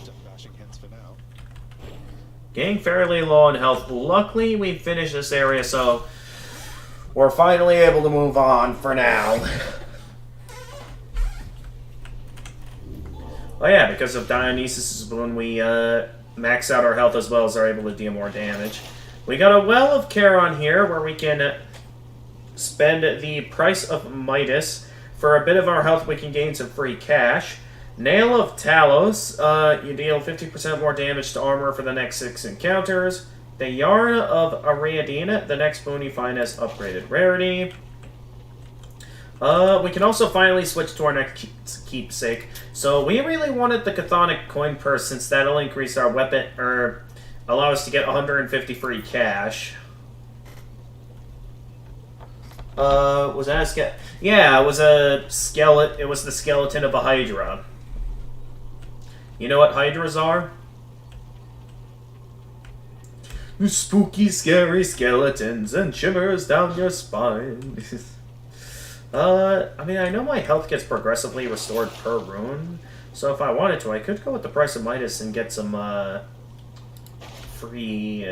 Just bashing heads for now. Getting fairly low on health. Luckily, we finished this area, so we're finally able to move on for now. Oh yeah, because of Dionysus' balloon, we max out our health as well as are able to deal more damage. We got a Well of Charon here, where we can spend the price of Midas. For a bit of our health, we can gain some free cash. Nail of Talos, you deal 50% more damage to armor for the next 6 encounters. The Yarn of Ariadne, the next boon you find has upgraded rarity. We can also finally switch to our next keepsake. So we really wanted the Chthonic Coin Purse, since that'll increase our weapon, or allow us to get 150 free cash. Was that a skeleton? Yeah, it was a skeleton. It was the skeleton of a Hydra. You know what Hydras are? Spooky, scary skeletons and shivers down your spine. I mean, I know my health gets progressively restored per rune, so if I wanted to, I could go with the price of Midas and get some, free,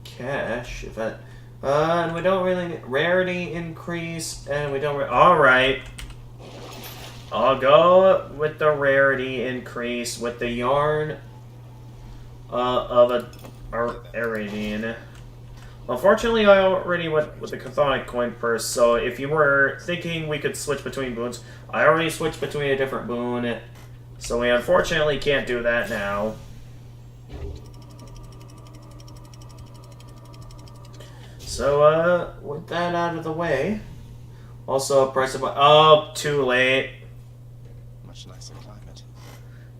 cash, if I... and we don't really... Rarity increase, and we don't... Alright. I'll go with the rarity increase, with the Yarn of Ariadne. Unfortunately, I already went with the Chthonic Coin Purse, so if you were thinking we could switch between boons, I already switched between a different boon, so we unfortunately can't do that now. So, with that out of the way, also price of... Oh, too late. Much nicer climate.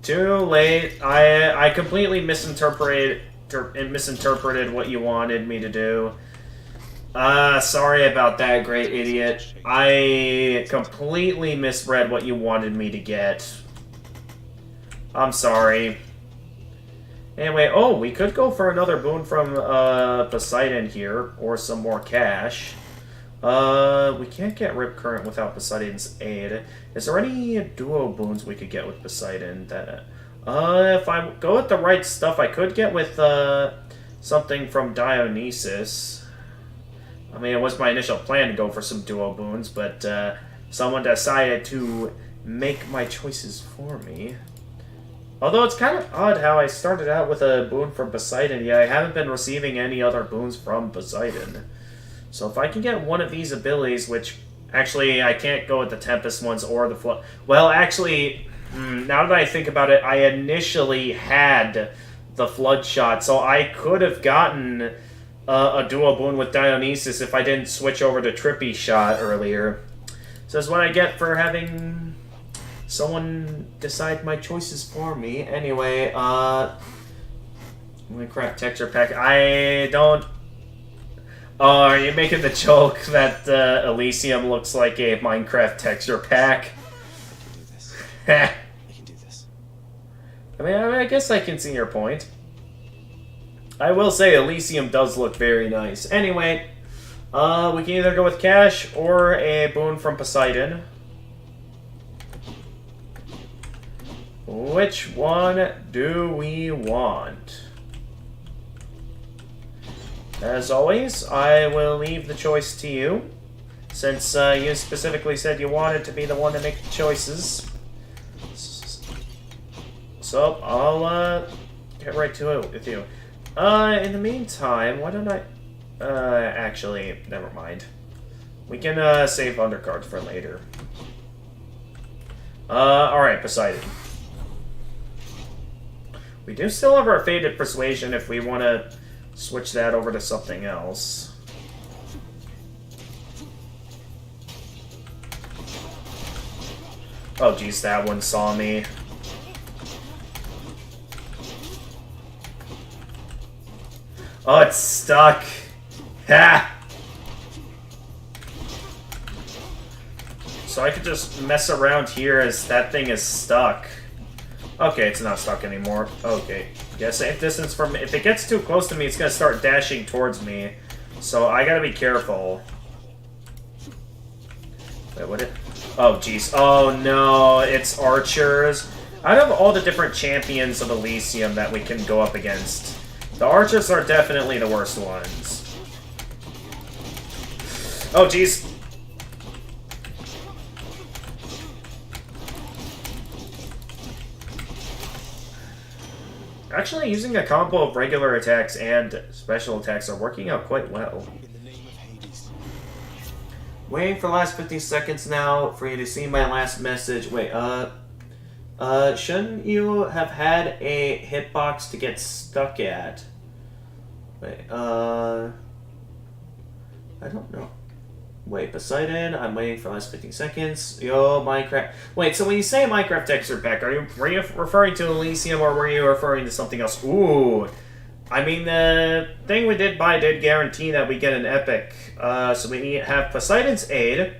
Too late. I completely misinterpreted what you wanted me to do. Sorry about that, great idiot. I completely misread what you wanted me to get. I'm sorry. Anyway, oh, we could go for another boon from Poseidon here, or some more cash. We can't get Rip Current without Poseidon's aid. Is there any duo boons we could get with Poseidon? That If I go with the right stuff, I could get with, something from Dionysus. I mean, it was my initial plan to go for some duo boons, but, someone decided to make my choices for me. Although it's kind of odd how I started out with a boon from Poseidon, yet I haven't been receiving any other boons from Poseidon. So if I can get one of these abilities, which actually I can't go with the Tempest ones or the Flood. Well, actually, now that I think about it, I initially had the Flood shot, so I could have gotten a dual boon with Dionysus if I didn't switch over to Trippy shot earlier. So that's what I get for having someone decide my choices for me. Anyway, Minecraft texture pack. I don't... Oh, are you making the joke that Elysium looks like a Minecraft texture pack? I can do this. I mean, I guess I can see your point. I will say Elysium does look very nice. Anyway, we can either go with cash or a boon from Poseidon. Which one do we want? As always, I will leave the choice to you, since you specifically said you wanted to be the one to make the choices. So, I'll get right to it with you. In the meantime, why don't I... actually, never mind. We can save undercards for later. Alright, Poseidon. We do still have our Fated Persuasion if we want to switch that over to something else. Oh geez, that one saw me. Oh, it's stuck. Ha! So I could just mess around here as that thing is stuck. Okay, it's not stuck anymore. Okay. Yeah, safe distance from... If it gets too close to me, it's gonna start dashing towards me. So I gotta be careful. Wait, what it... Oh, jeez. Oh, no. It's archers. Out of all the different champions of Elysium that we can go up against, the archers are definitely the worst ones. Oh, jeez. Actually, using a combo of regular attacks and special attacks are working out quite well. In the name of Hades. Waiting for the last 50 seconds now for you to see my last message. Wait, shouldn't you have had a hitbox to get stuck at? Wait, I don't know. Wait, Poseidon, I'm waiting for the last 15 seconds. Yo, Minecraft. Wait, so when you say Minecraft texture pack, were you referring to Elysium or were you referring to something else? Ooh. I mean, the thing we did buy did guarantee that we get an epic. So we have Poseidon's Aid.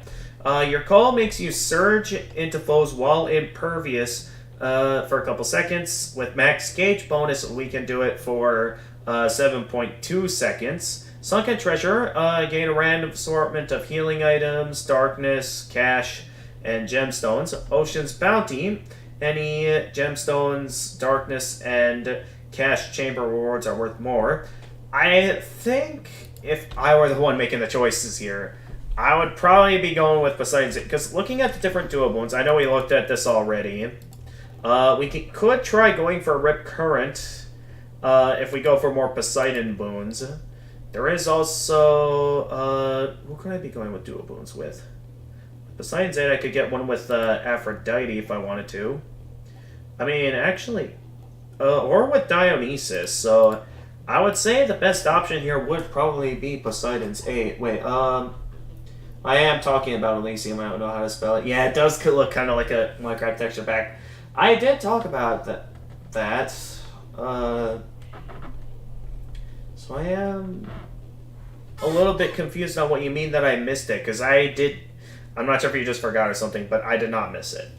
Your call makes you surge into foes while impervious for a couple seconds. With max gauge bonus, we can do it for 7.2 seconds. Sunken Treasure, gain a random assortment of healing items, darkness, cash, and gemstones. Ocean's Bounty, any gemstones, darkness, and cash chamber rewards are worth more. I think if I were the one making the choices here, I would probably be going with Poseidon's, because looking at the different duo boons, I know we looked at this already. We could try going for Rip Current if we go for more Poseidon boons. There is also, who could I be going with duo boons with? Besides that, I could get one with Aphrodite if I wanted to. I mean, actually, or with Dionysus. So I would say the best option here would probably be Poseidon's Aid. Wait, I am talking about Elysium. I don't know how to spell it. Yeah, it does look kind of like a Minecraft texture pack. I did talk about that. So I am a little bit confused on what you mean that I missed it, because I'm not sure if you just forgot or something, but I did not miss it.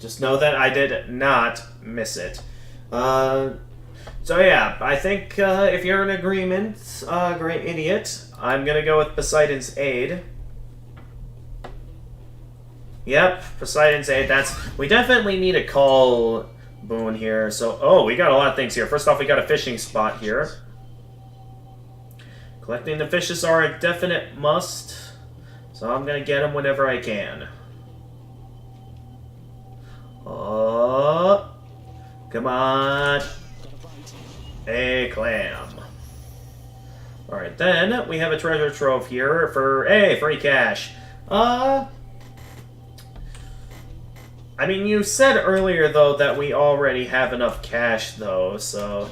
Just know that I did not miss it. So yeah, I think if you're in agreement, great idiot, I'm gonna go with Poseidon's Aid. Yep, Poseidon's Aid, we definitely need to call boon here. So, oh, we got a lot of things here. First off, we got a fishing spot here. Collecting the fishes are a definite must, so I'm gonna get them whenever I can. Oh, come on. A clam. Alright, then we have a treasure trove here for, hey, free cash. I mean, you said earlier, though, that we already have enough cash, though, so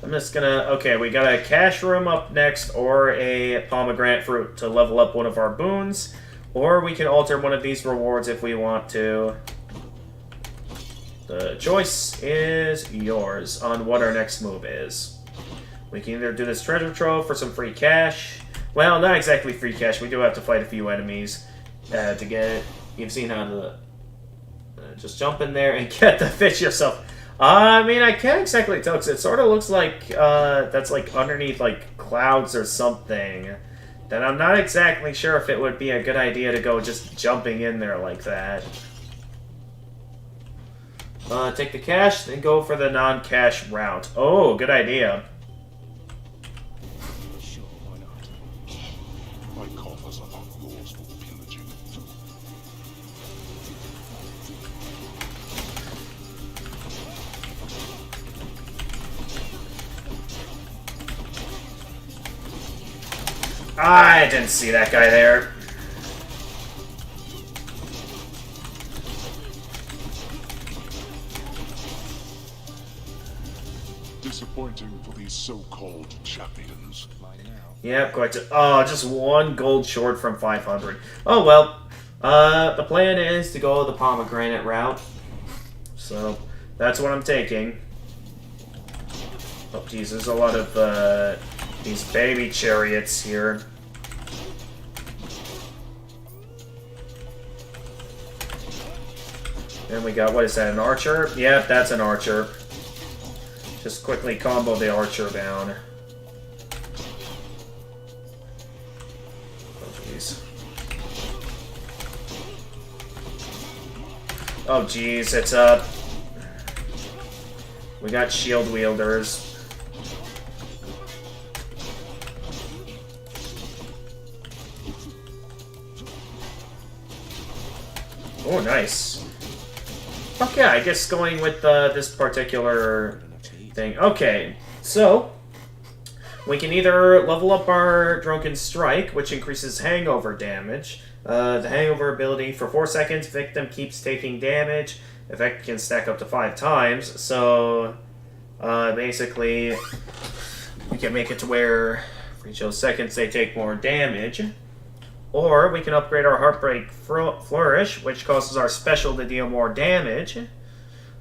I'm just gonna... Okay, we got a cash room up next, or a pomegranate fruit to level up one of our boons, or we can alter one of these rewards if we want to. The choice is yours on what our next move is. We can either do this treasure trove for some free cash. Well, not exactly free cash. We do have to fight a few enemies to get it. You've seen how to... just jump in there and get the fish yourself. I mean, I can't exactly tell, because it sort of looks like that's like underneath like clouds or something. Then I'm not exactly sure if it would be a good idea to go just jumping in there like that. Take the cash, then go for the non-cash route. Oh, good idea. Sure, why not? My coffers are not yours for pillaging. I didn't see that guy there. Disappointing for these so-called champions. Mine now. Yeah, quite. Oh, just one gold short from 500. Oh well. The plan is to go the pomegranate route. So that's what I'm taking. Oh, geez, there's a lot of these baby chariots here. And we got, what is that, an archer? Yep, that's an archer. Just quickly combo the archer down. Oh, jeez. Oh, jeez, it's up. We got shield wielders. Oh, nice. Fuck yeah, I guess going with this particular thing. Okay, so we can either level up our Drunken Strike, which increases hangover damage. The hangover ability for 4 seconds, victim keeps taking damage. Effect can stack up to 5 times. So basically, we can make it to where for each of those seconds they take more damage. Or we can upgrade our Heartbreak Flourish, which causes our special to deal more damage.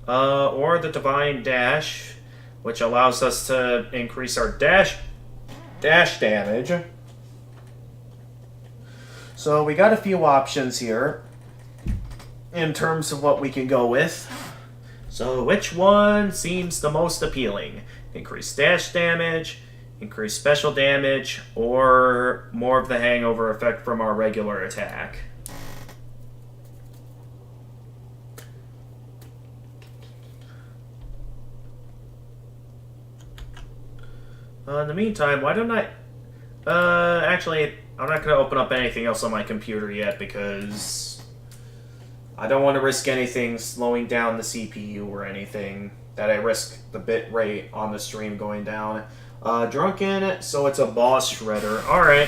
Or the Divine Dash, which allows us to increase our dash damage. So we got a few options here in terms of what we can go with. So which one seems the most appealing? Increase dash damage, increase special damage, or more of the hangover effect from our regular attack? In the meantime, why don't I... actually, I'm not going to open up anything else on my computer yet because I don't want to risk anything slowing down the CPU or anything that I risk the bit rate on the stream going down. Drunken, so it's a boss shredder. Alright.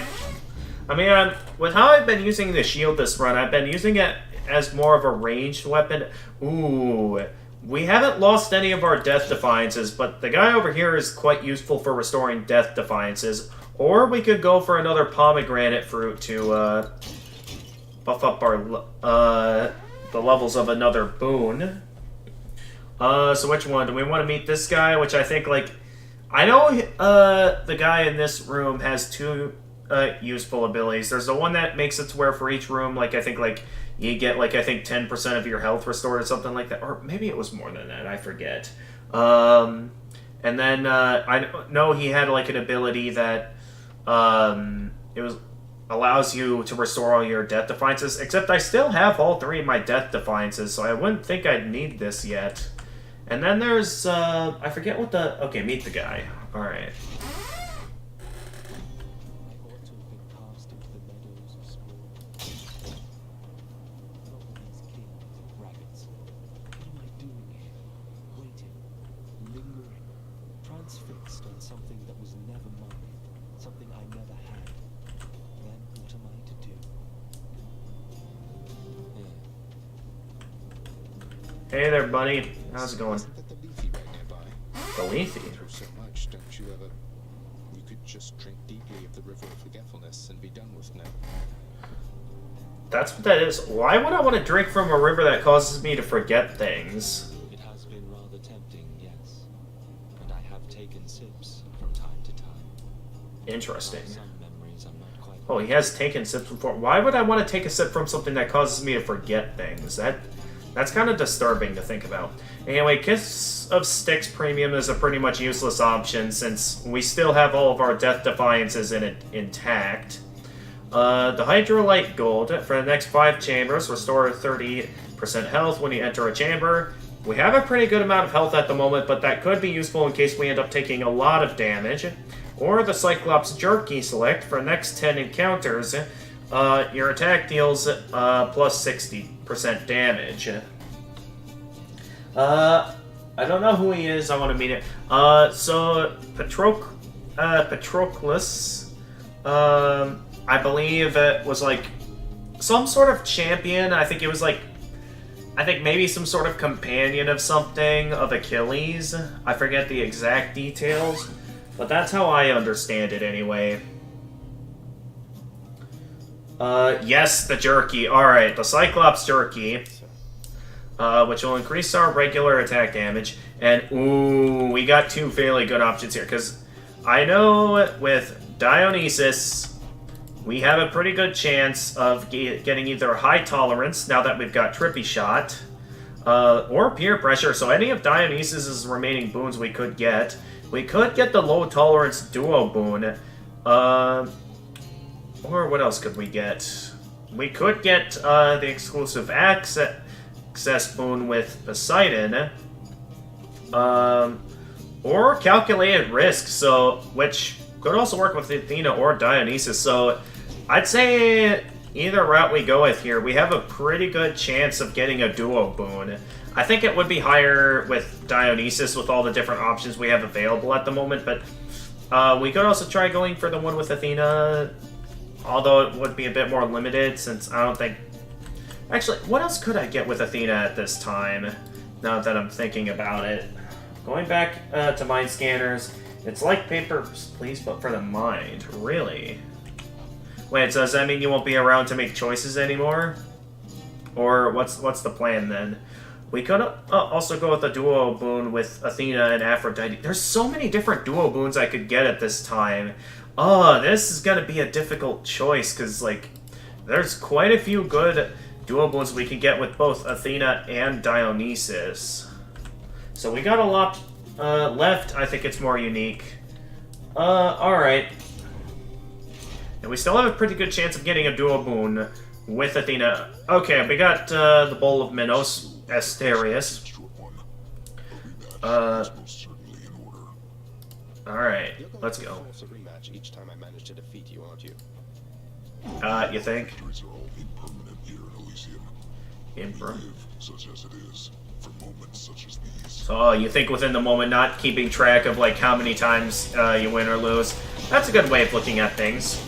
I mean, with how I've been using the shield this run, I've been using it as more of a ranged weapon. Ooh. We haven't lost any of our death defiances, but the guy over here is quite useful for restoring death defiances. Or we could go for another pomegranate fruit to buff up our the levels of another boon. So which one? Do we want to meet this guy? Which I think, like... I know the guy in this room has 2 useful abilities. There's the one that makes it to where for each room, like, I think, like, you get, like, I think 10% of your health restored or something like that. Or maybe it was more than that. I forget. And then I know he had, like, an ability that allows you to restore all your death defiances. Except I still have all 3 of my death defiances, so I wouldn't think I'd need this yet. And then there's, I forget what the... Okay, meet the guy. Alright. Transfixed on something that was never mine, something I never had. Then what am I to do? Hey there, buddy. How's it going? Isn't that the leafy right nearby? The leafy? Through so much, don't you ever? You could just drink deeply of the river of forgetfulness and be done with now. That's what that is. Why would I want to drink from a river that causes me to forget things? It has been rather tempting, yes. And I have taken sips from time to time. Interesting. Some memories I'm not quite... Oh, he has taken sips before. Why would I want to take a sip from something that causes me to forget things? That's kind of disturbing to think about. Anyway, Kiss of Styx Premium is a pretty much useless option since we still have all of our Death Defiances in it intact. The Hydrolite Gold, for the next 5 chambers, restore 30% health when you enter a chamber. We have a pretty good amount of health at the moment, but that could be useful in case we end up taking a lot of damage. Or the Cyclops Jerky Select, for the next 10 encounters, your attack deals plus 60% damage. I don't know who he is. I want to meet him. So Patroclus, I believe it was like some sort of champion. I think it was like, I think maybe some sort of companion of something of Achilles. I forget the exact details, but that's how I understand it anyway. Yes, the jerky. Alright, the Cyclops jerky. Which will increase our regular attack damage. And, ooh, we got 2 fairly good options here. Because I know with Dionysus, we have a pretty good chance of getting either high tolerance, now that we've got Trippy Shot, or peer pressure. So any of Dionysus's remaining boons we could get. We could get the low tolerance duo boon. Or what else could we get? We could get the exclusive access boon with Poseidon. Or calculated risk, so which could also work with Athena or Dionysus. So I'd say either route we go with here, we have a pretty good chance of getting a duo boon. I think it would be higher with Dionysus with all the different options we have available at the moment, but we could also try going for the one with Athena, although it would be a bit more limited since I don't think... Actually, what else could I get with Athena at this time, now that I'm thinking about it? Going back to mind scanners, it's like Papers, Please, but for the mind. Really? Wait, so does that mean you won't be around to make choices anymore? Or what's the plan then? We could also go with a duo boon with Athena and Aphrodite. There's so many different duo boons I could get at this time. Oh, this is gonna be a difficult choice, because, like, there's quite a few good duo boons we can get with both Athena and Dionysus. So we got a lot left. I think it's more unique. Alright. And we still have a pretty good chance of getting a duo boon with Athena. Okay, we got the Bowl of Minos Asterius. Alright, let's go. Force a rematch each time I manage to defeat you, aren't you? You think? Victories are all impermanent here in Elysium. Impermanent. Live such as it is, for moments such as these. So you think within the moment, not keeping track of like how many times you win or lose. That's a good way of looking at things.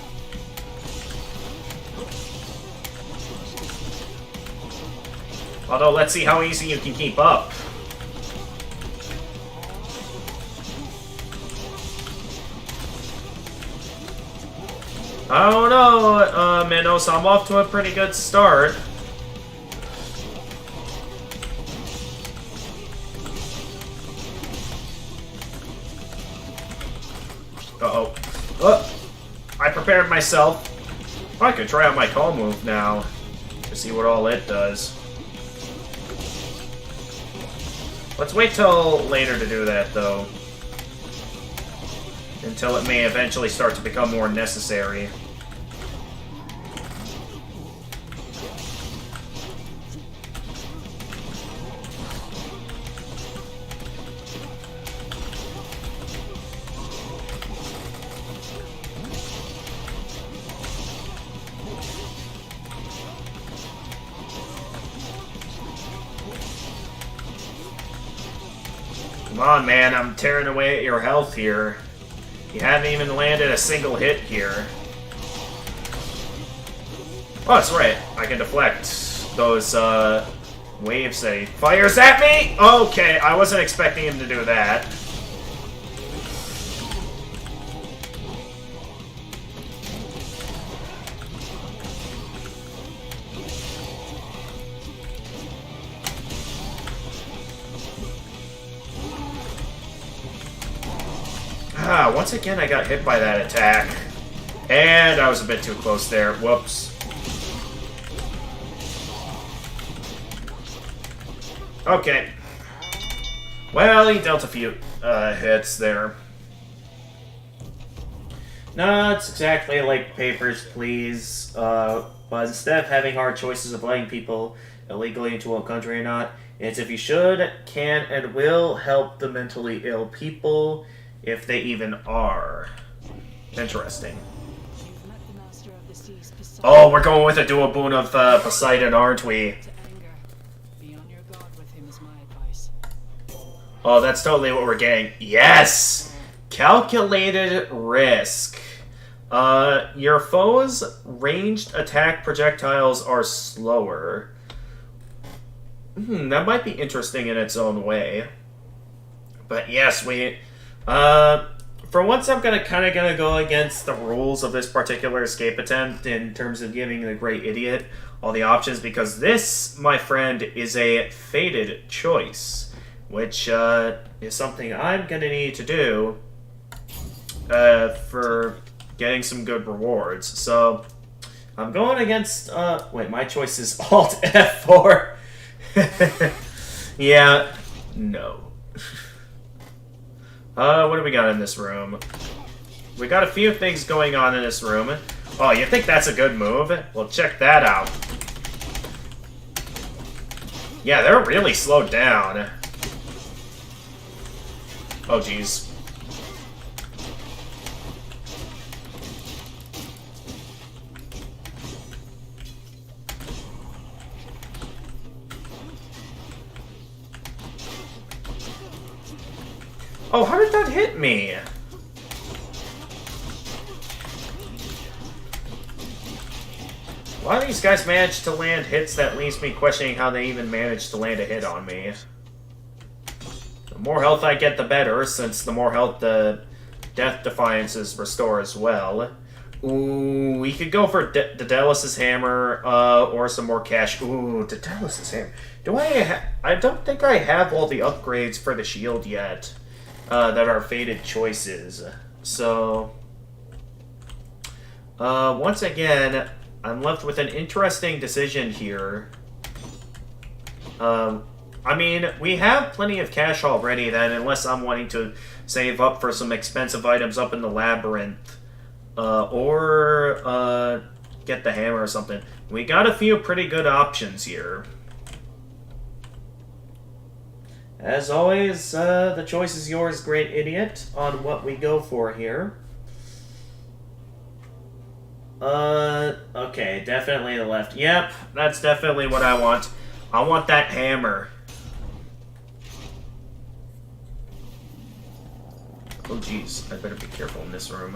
Although, let's see how easy you can keep up. Oh no, Minos, I'm off to a pretty good start. Uh-oh. I prepared myself. I could try out my call move now to see what all it does. Let's wait till later to do that, though. Until it may eventually start to become more necessary. Come on, man, I'm tearing away at your health here. You haven't even landed a single hit here. Oh, that's right. I can deflect those waves that he fires at me? Okay, I wasn't expecting him to do that. Once again I got hit by that attack. And I was a bit too close there. Whoops. Okay. Well, he dealt a few hits there. No, it's exactly like Papers, Please. But instead of having hard choices of letting people illegally into a country or not, it's if you should, can, and will help the mentally ill people, if they even are. Interesting. You've met the master of the seas, Poseidon. Oh, we're going with a dual boon of Poseidon, aren't we? To anger. Be on your guard with him is my advice. Oh, that's totally what we're getting. Yes! Calculated risk. Your foe's ranged attack projectiles are slower. That might be interesting in its own way. But yes, for once I'm gonna go against the rules of this particular escape attempt in terms of giving the Great Idiot all the options, because this, my friend, is a fated choice, which is something I'm gonna need to do for getting some good rewards. So I'm going against wait, my choice is Alt F4. Yeah, no. What do we got in this room? We got a few things going on in this room. Oh, you think that's a good move? Well, check that out. Yeah, they're really slowed down. Oh, jeez. Oh, how did that hit me? Why do these guys manage to land hits that leaves me questioning how they even managed to land a hit on me? The more health I get, the better, since the more health the Death Defiances restore as well. Ooh, we could go for Daedalus' Hammer, or some more cash. Ooh, Daedalus' Hammer. I don't think I have all the upgrades for the shield yet. That are fated choices. So, once again, I'm left with an interesting decision here. I mean, we have plenty of cash already then, unless I'm wanting to save up for some expensive items up in the labyrinth. Or get the hammer or something. We got a few pretty good options here. As always, the choice is yours, Great Idiot, on what we go for here. Okay, definitely the left. Yep, that's definitely what I want. I want that hammer. Oh, jeez, I better be careful in this room.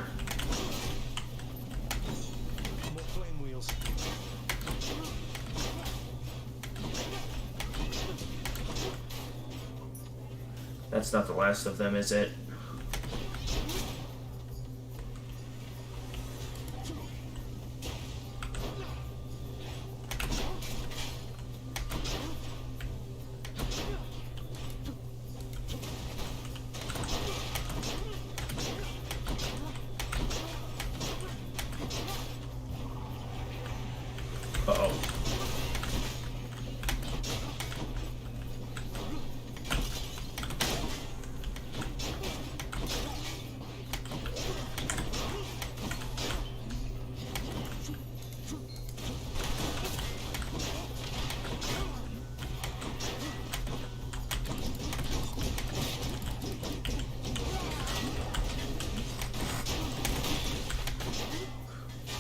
More flame wheels. That's not the last of them, is it? Uh-oh.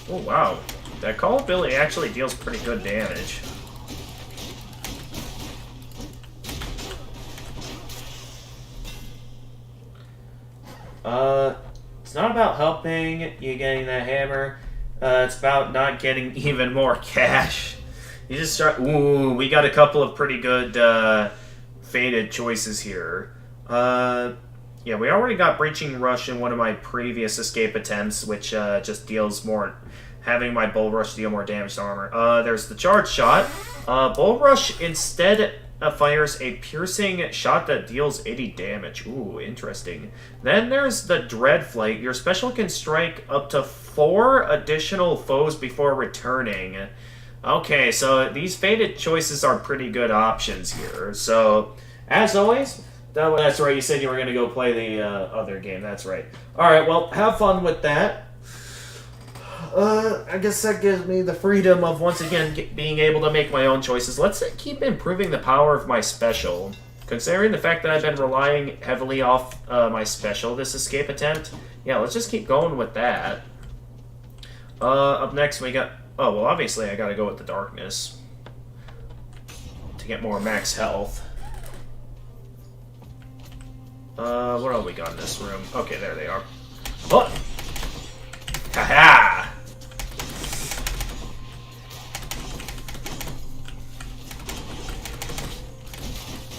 Oh, wow. That call ability actually deals pretty good damage. It's not about helping you getting that hammer. It's about not getting even more cash. You just start. Ooh, we got a couple of pretty good faded choices here. Yeah, we already got Breaching Rush in one of my previous escape attempts, which just deals more, having my Bull Rush deal more damage to armor. There's the Charge Shot. Bull Rush instead fires a piercing shot that deals 80 damage. Ooh, interesting. Then there's the Dread Flight. Your special can strike up to 4 additional foes before returning. Okay, so these faded choices are pretty good options here. So, as always, that's right, you said you were going to go play the other game. That's right. Alright, well, have fun with that. I guess that gives me the freedom of, once again, being able to make my own choices. Let's keep improving the power of my special. Considering the fact that I've been relying heavily off my special this escape attempt, yeah, let's just keep going with that. Up next we got... Oh, well, obviously I gotta go with the Darkness to get more max health. What else we got in this room? Okay, there they are. Oh! Haha!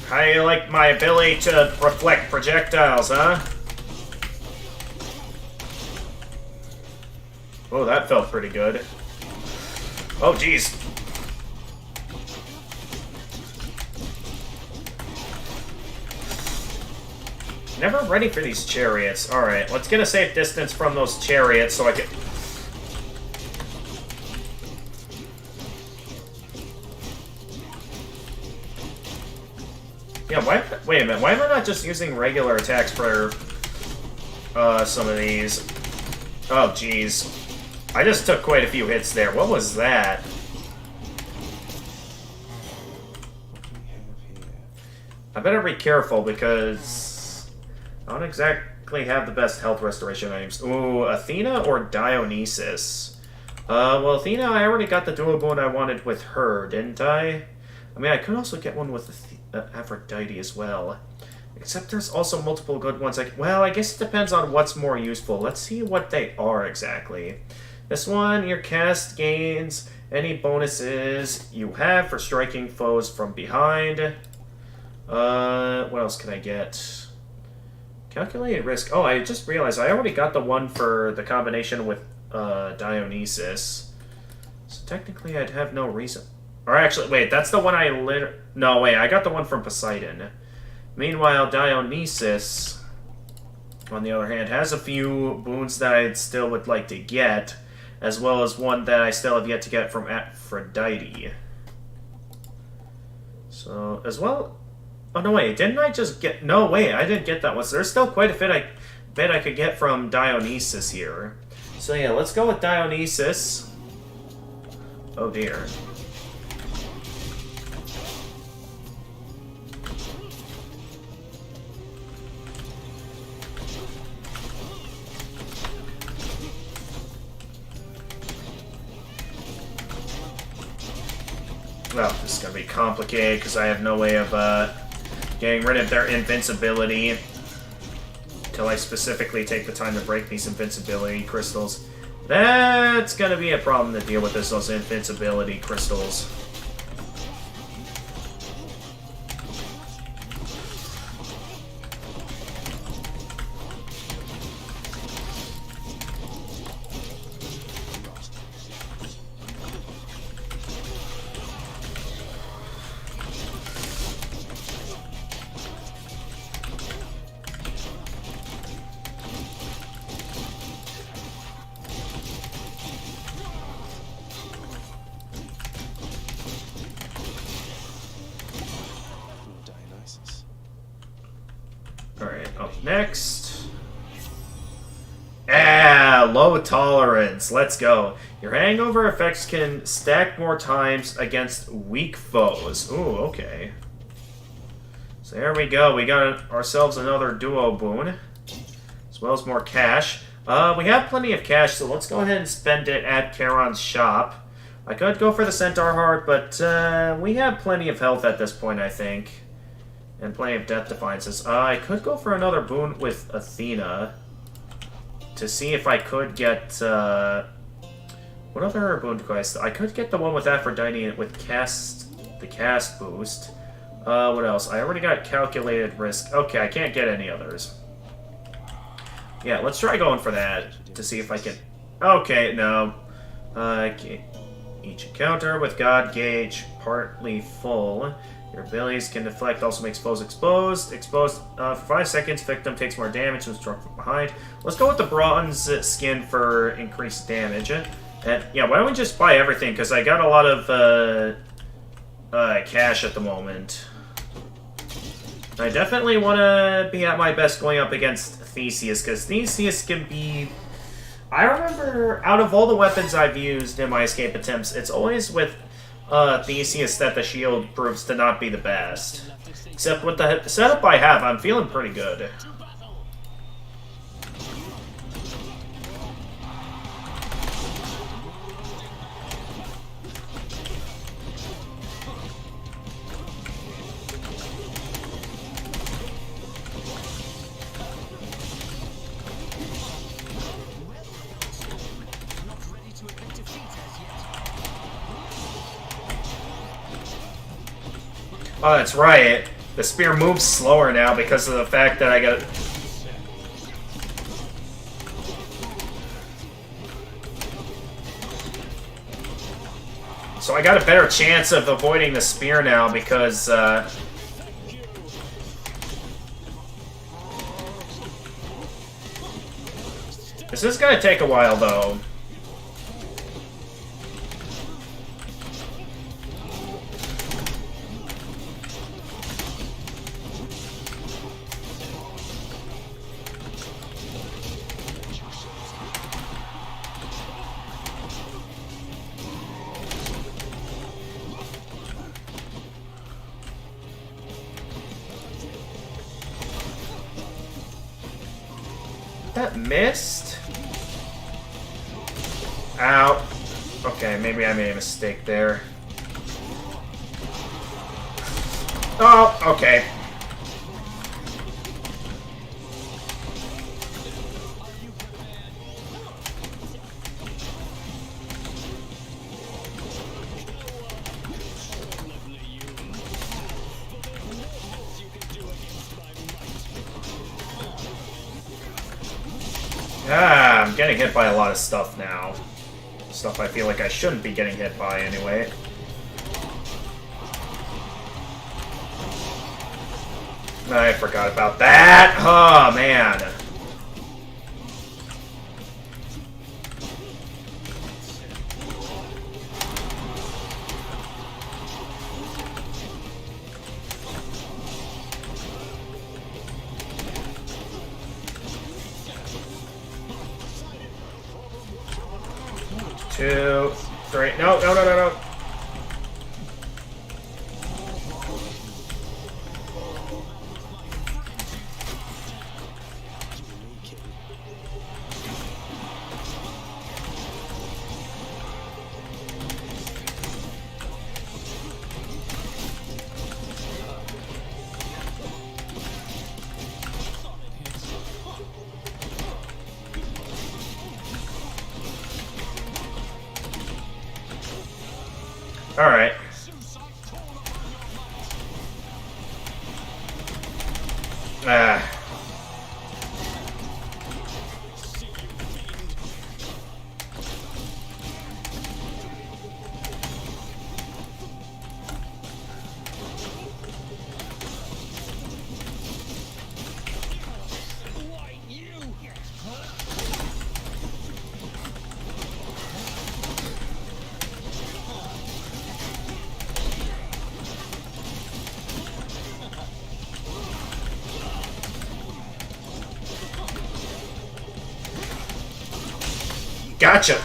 How do you like my ability to reflect projectiles, huh? Oh, that felt pretty good. Oh, jeez. Never ready for these chariots. Alright, let's get a safe distance from those chariots so I can... Yeah, why... Wait a minute, why am I not just using regular attacks for some of these? Oh, jeez. I just took quite a few hits there. What was that? I better be careful because I don't exactly have the best health restoration items. Ooh, Athena or Dionysus? Well, Athena, I already got the dual boon I wanted with her, didn't I? I mean, I could also get one with Aphrodite as well. Except there's also multiple good ones. Well, I guess it depends on what's more useful. Let's see what they are exactly. This one, your cast gains any bonuses you have for striking foes from behind. What else can I get? Calculated risk. Oh, I just realized I already got the one for the combination with Dionysus. So technically I'd have no reason. Or actually, wait, that's the one No, wait, I got the one from Poseidon. Meanwhile, Dionysus, on the other hand, has a few boons that I still would like to get, as well as one that I still have yet to get from Aphrodite. So, as well... Oh, no, wait, didn't I just get... No, wait, I didn't get that one. So there's still quite a bit I could get from Dionysus here. So, yeah, let's go with Dionysus. Oh, dear. Well, this is going to be complicated because I have no way of getting rid of their invincibility until I specifically take the time to break these invincibility crystals. That's going to be a problem to deal with, those invincibility crystals. Alright, up next. Low tolerance. Let's go. Your hangover effects can stack more times against weak foes. Ooh, okay. So there we go. We got ourselves another duo boon, as well as more cash. We have plenty of cash, so let's go ahead and spend it at Charon's shop. I could go for the Centaur Heart, but we have plenty of health at this point, I think. And plenty of Death Defiances. I could go for another boon with Athena. to see if I could get, what other boon quest? I could get the one with Aphrodite with the cast boost. What else? I already got calculated risk. Okay, I can't get any others. Yeah, let's try going for that to see if I can... Okay, no. Okay. Each encounter with God gauge partly full. Your abilities can deflect, also makes foes exposed. Exposed for 5 seconds, victim takes more damage when struck from behind. Let's go with the bronze skin for increased damage. And yeah, why don't we just buy everything? Because I got a lot of cash at the moment. I definitely want to be at my best going up against Theseus, because Theseus can be... I remember, out of all the weapons I've used in my escape attempts, it's always with Theseus that the shield proves to not be the best. Except with the setup I have, I'm feeling pretty good. Oh, that's right. The spear moves slower now because of the fact that I got... So I got a better chance of avoiding the spear now because, This is gonna take a while, though. That missed? Ow. Okay, maybe I made a mistake there. Oh, okay. Ah, I'm getting hit by a lot of stuff now. Stuff I feel like I shouldn't be getting hit by anyway. I forgot about that! Oh, man. Two, three. No, no, no, no, no. Alright. Ah. Gotcha.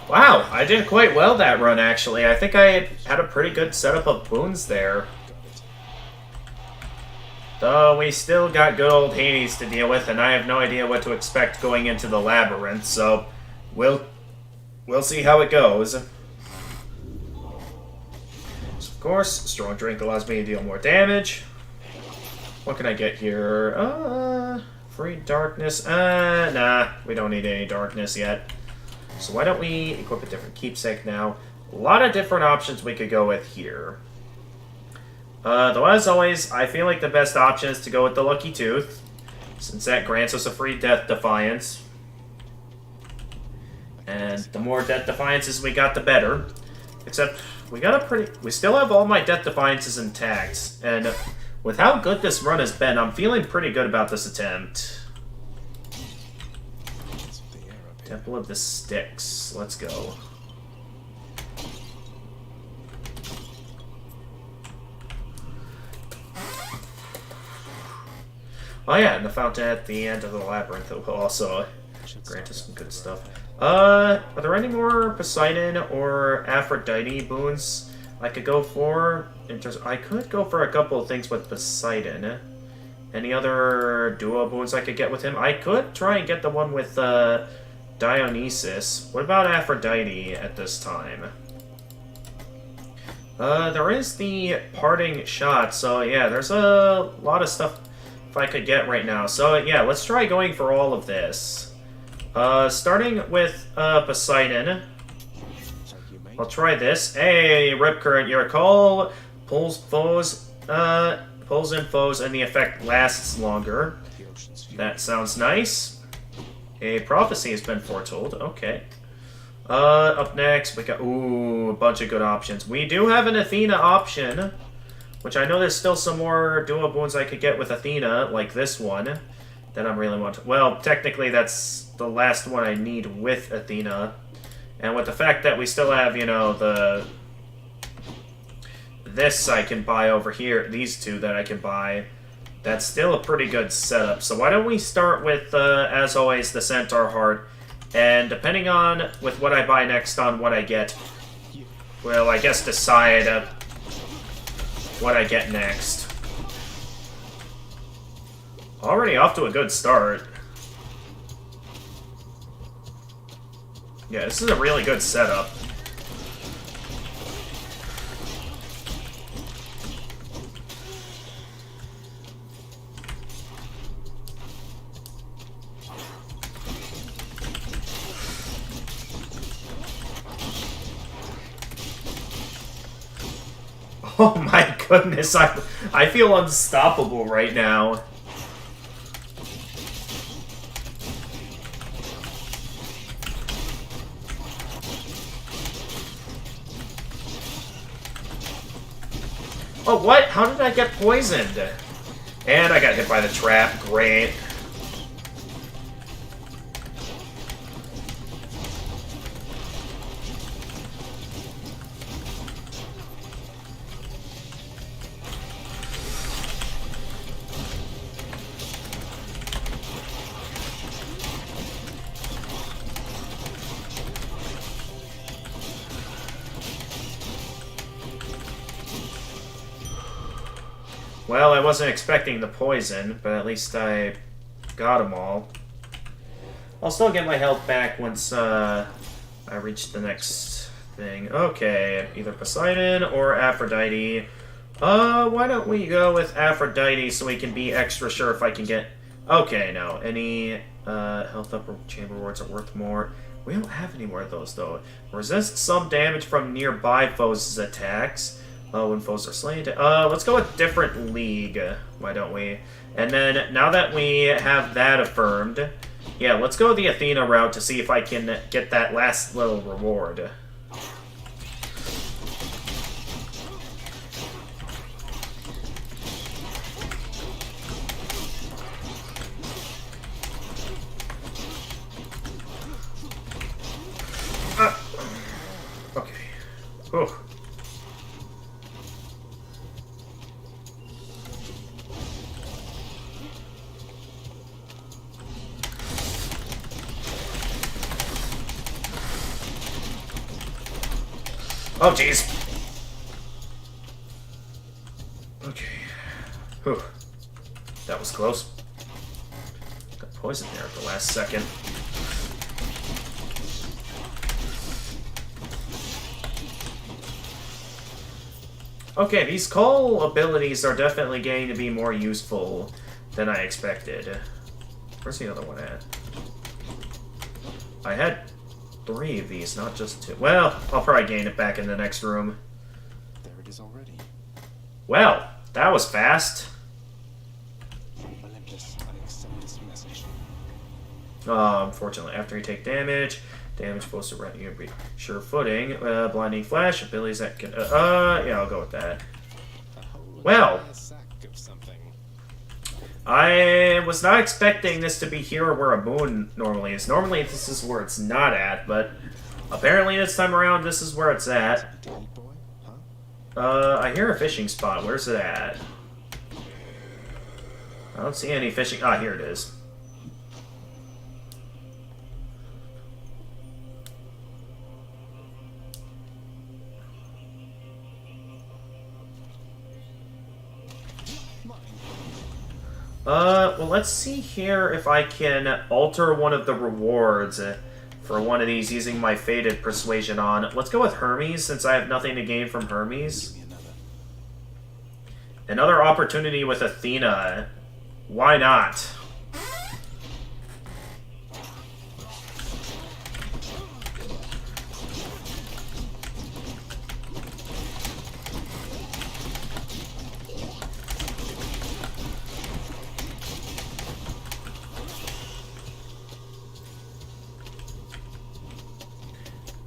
Wow, I did quite well that run, actually. I think I had a pretty good setup of boons there. Though we still got good old Hades to deal with, and I have no idea what to expect going into the labyrinth, so we'll see how it goes. So of course, strong drink allows me to deal more damage. What can I get here? Free darkness. Nah, we don't need any darkness yet. So why don't we equip a different keepsake now? A lot of different options we could go with here. Though as always, I feel like the best option is to go with the Lucky Tooth, since that grants us a free Death Defiance. And the more Death Defiances we got, the better. Except, we still have all my Death Defiances intact, and with how good this run has been, I'm feeling pretty good about this attempt. Temple of the Sticks. Let's go. Oh yeah, and the fountain at the end of the labyrinth will also grant us some good stuff. Are there any more Poseidon or Aphrodite boons I could go for? I could go for a couple of things with Poseidon. Any other duo boons I could get with him? I could try and get the one with Dionysus. What about Aphrodite at this time? There is the parting shot, so yeah, there's a lot of stuff if I could get right now. So yeah, let's try going for all of this. Starting with Poseidon. I'll try this. Hey, Rip Current, your call pulls in foes, and the effect lasts longer. That sounds nice. A prophecy has been foretold. Okay. Up next, we got a bunch of good options. We do have an Athena option, which I know there's still some more duo boons I could get with Athena, like this one, that I'm really wanting. Well, technically that's the last one I need with Athena. And with the fact that we still have, you know, this I can buy over here, these two that I can buy, that's still a pretty good setup. So why don't we start with, as always, the Centaur Heart, and depending on with what I buy next on what I get, well, I guess decide what I get next. Already off to a good start. Yeah, this is a really good setup. Oh my goodness, I feel unstoppable right now. Oh, what? How did I get poisoned? And I got hit by the trap. Great. Well, I wasn't expecting the poison, but at least I got them all. I'll still get my health back once I reach the next thing. Okay, either Poseidon or Aphrodite. Why don't we go with Aphrodite so we can be extra sure if I can get... Okay, no. Any health up chamber rewards are worth more. We don't have any more of those, though. Resist some damage from nearby foes' attacks. When foes are slain. Let's go with different league. Why don't we? And then, now that we have that affirmed, yeah, let's go the Athena route to see if I can get that last little reward. Okay. Oh. Oh, jeez. Okay. Whew. That was close. Got poison there at the last second. Okay, these call abilities are definitely getting to be more useful than I expected. Where's the other one at? I had 3 of these, not just 2. Well, I'll probably gain it back in the next room. There it is already. Well, that was fast. Olympus, I accept this message. Unfortunately, after you take damage supposed to rent you sure footing. Blinding flash, abilities that can. Yeah, I'll go with that. Well, Sack of something. I was not expecting this to be here where a boon normally is. Normally, this is where it's not at, but apparently this time around, this is where it's at. Boy, huh? I hear a fishing spot. Where's it at? I don't see any fishing. Ah, here it is. Well, let's see here if I can alter one of the rewards for one of these using my Fated Persuasion on. Let's go with Hermes, since I have nothing to gain from Hermes. Another opportunity with Athena. Why not?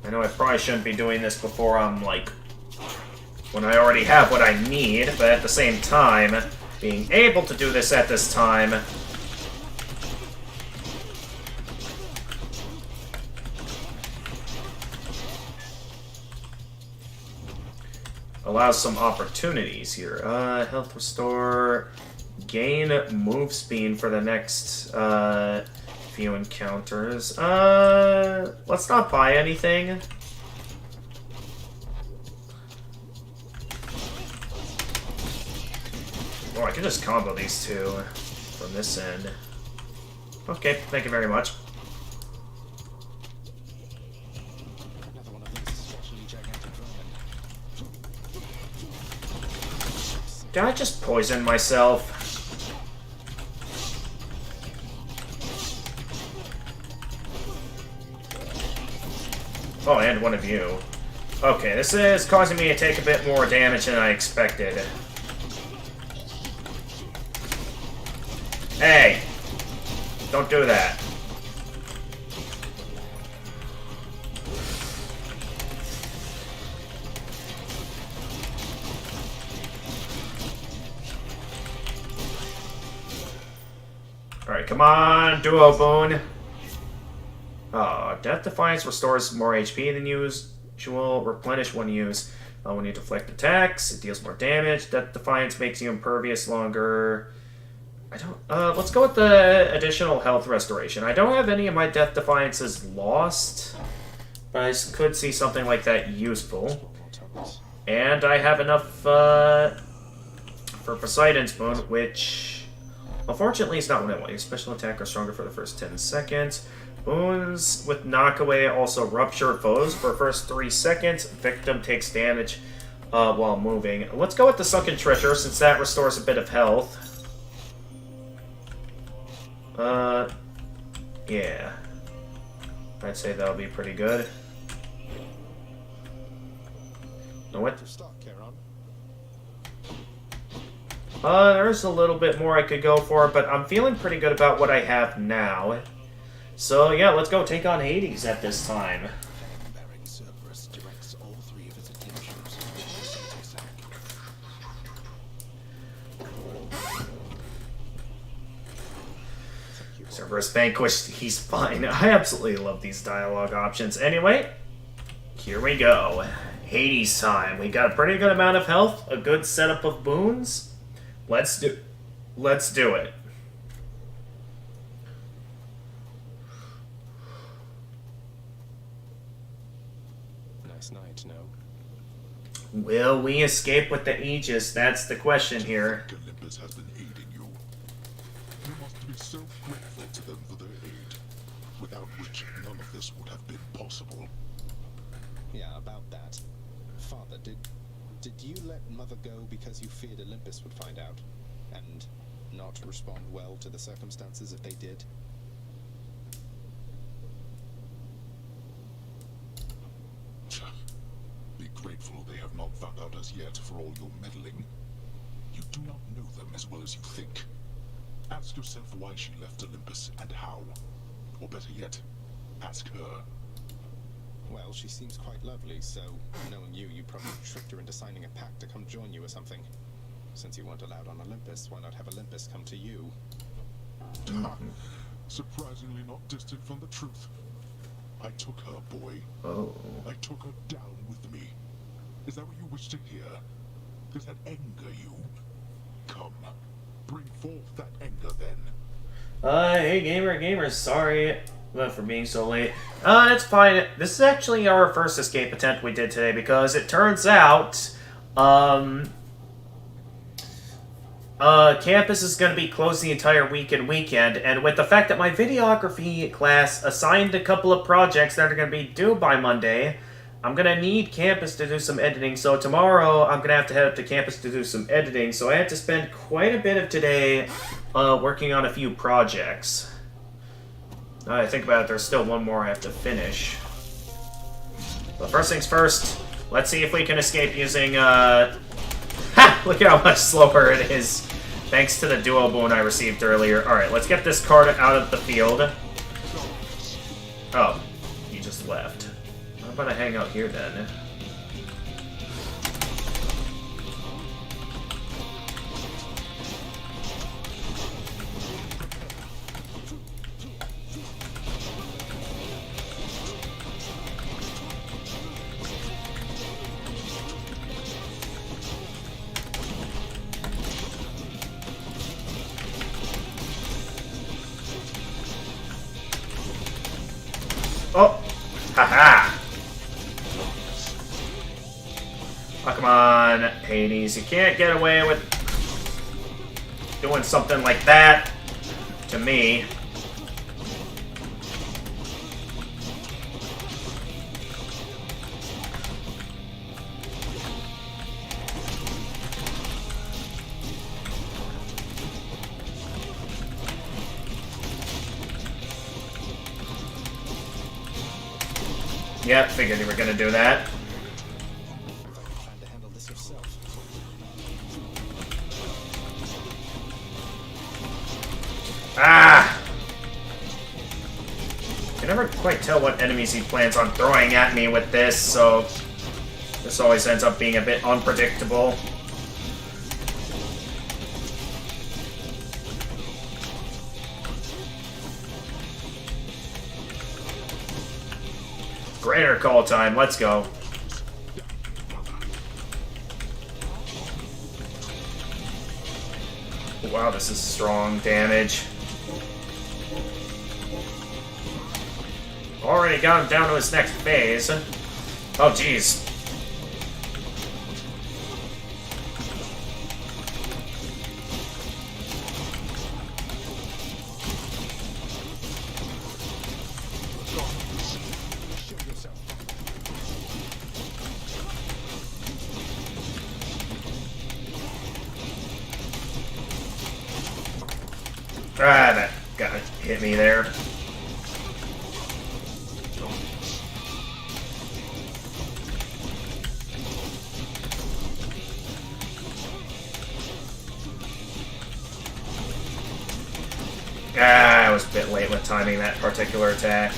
I know I probably shouldn't be doing this before I'm, like, when I already have what I need, but at the same time, being able to do this at this time allows some opportunities here. Health restore, gain move speed for the next, few encounters. Let's not buy anything. Oh, I can just combo these two from this end. Okay, thank you very much. Another one of those especially gigantic vermin. Did I just poison myself? Oh, and one of you. Okay, this is causing me to take a bit more damage than I expected. Hey! Don't do that. Alright, come on, Duo Boon. Death Defiance restores more HP than usual. Replenish when used. When you deflect attacks, it deals more damage. Death Defiance makes you impervious longer. I don't... let's go with the additional health restoration. I don't have any of my Death Defiances lost, but I could see something like that useful. And I have enough, for Poseidon's Boon, which... unfortunately is not what I want. Your special attack are stronger for the first 10 seconds. Boons with knockaway also rupture foes for the first 3 seconds. Victim takes damage while moving. Let's go with the Sunken Treasure, since that restores a bit of health. Yeah. I'd say that'll be pretty good. No, what? There's a little bit more I could go for, but I'm feeling pretty good about what I have now. So, yeah, let's go take on Hades at this time. Cerberus vanquished, he's fine. I absolutely love these dialogue options. Anyway, here we go. Hades time. We got a pretty good amount of health, a good setup of boons. Let's do it. Nice night, no? Will we escape with the Aegis? That's the question here. Olympus has been aiding you. You must be so grateful to them for their aid, without which none of this would have been possible. Yeah, about that. Father, did you let Mother go because you feared Olympus would find out? and not respond well to the circumstances if they did? Be grateful they have not found out as yet for all your meddling. You do not know them as well as you think. Ask yourself why she left Olympus and how. Or better yet, ask her. Well, she seems quite lovely, so knowing you, you probably tricked her into signing a pact to come join you or something. Since you weren't allowed on Olympus, why not have Olympus come to you? Surprisingly not distant from the truth. I took her, boy. Oh. I took her down with me. Is that what you wish to hear? Does that anger you? Come, bring forth that anger then. Hey gamer, sorry for being so late. It's fine. This is actually our first escape attempt we did today because it turns out, campus is going to be closed the entire week and weekend, and with the fact that my videography class assigned a couple of projects that are going to be due by Monday, I'm going to need campus to do some editing, so tomorrow I'm going to have to head up to campus to do some editing, so I had to spend quite a bit of today working on a few projects. Now I think about it, there's still one more I have to finish. But first things first, let's see if we can escape using, Ha! Look at how much slower it is. Thanks to the duo boon I received earlier. Alright, let's get this card out of the field. Oh, he just left. I'm gonna hang out here then. Oh! Haha! Oh, come on, Hades. You can't get away with doing something like that to me. Yep, figured you were gonna do that. Plan to handle this yourself. Ah! I can never quite tell what enemies he plans on throwing at me with this, so this always ends up being a bit unpredictable. Greater call time, let's go. Wow, this is strong damage. Already got him down to his next phase. Oh, jeez. Ah, that got hit me there. Ah, I was a bit late with timing that particular attack.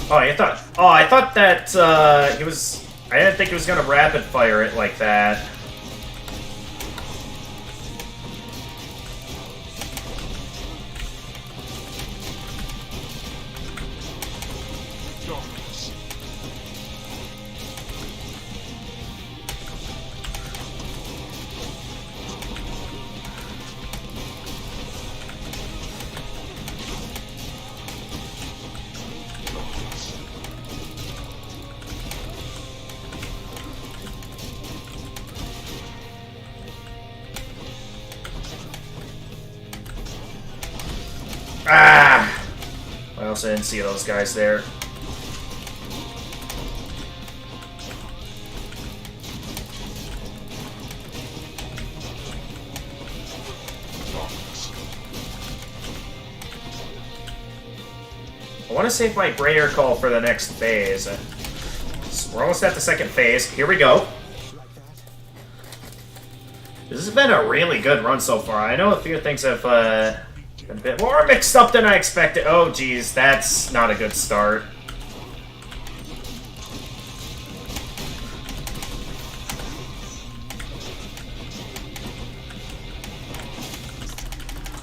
Oh, I thought that he was. I didn't think he was gonna rapid fire it like that. Ah! I also didn't see those guys there. I want to save my Brayer call for the next phase. So we're almost at the second phase. Here we go. This has been a really good run so far. I know a few things have been a bit more mixed up than I expected. Oh, geez, that's not a good start.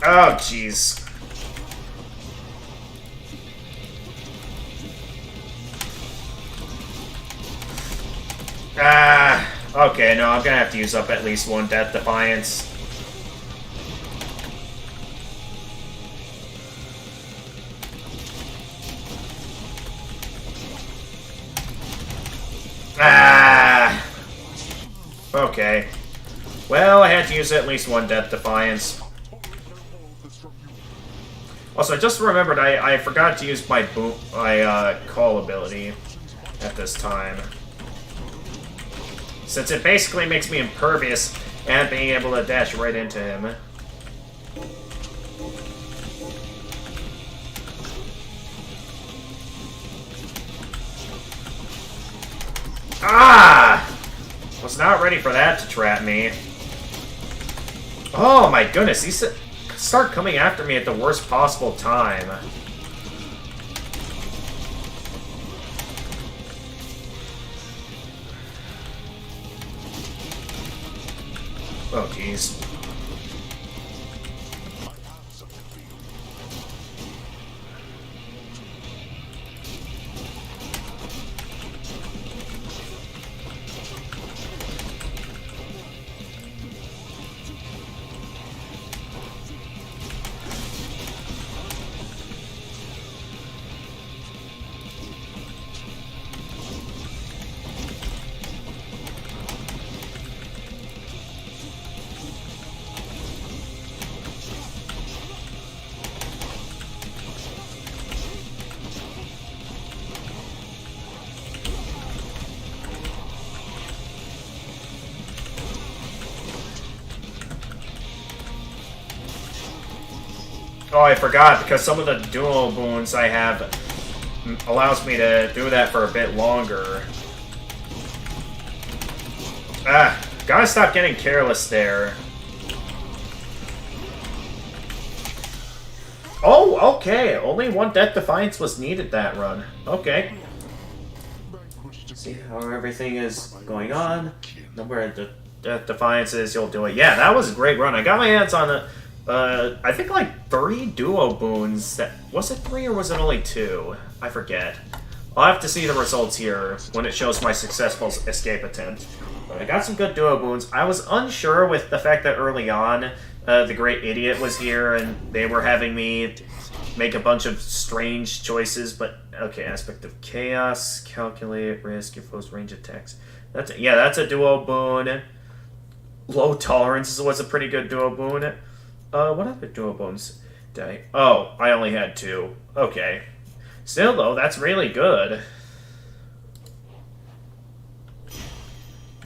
Oh, jeez. Okay, no, I'm gonna have to use up at least one Death Defiance. Okay. Well, I had to use at least one Death Defiance. Also, I just remembered I forgot to use my call ability at this time. Since it basically makes me impervious and being able to dash right into him. Ah! Was not ready for that to trap me. Oh my goodness, these start coming after me at the worst possible time. Oh, jeez. Oh, I forgot, because some of the dual boons I have allows me to do that for a bit longer. Gotta stop getting careless there. Oh, okay. Only one Death Defiance was needed that run. Okay. See how everything is going on. Number of Death Defiances, you'll do it. Yeah, that was a great run. I got my hands on it. I think like 3 duo boons. Was it 3 or was it only 2? I forget. I'll have to see the results here when it shows my successful escape attempt. But I got some good duo boons. I was unsure with the fact that early on, the Great Idiot was here and they were having me make a bunch of strange choices, but okay, Aspect of Chaos, Calculate, Risk, your foe's range attacks. That's a duo boon. Low Tolerance was a pretty good duo boon. What other duo boons did I... Oh, I only had 2. Okay. Still, though, that's really good.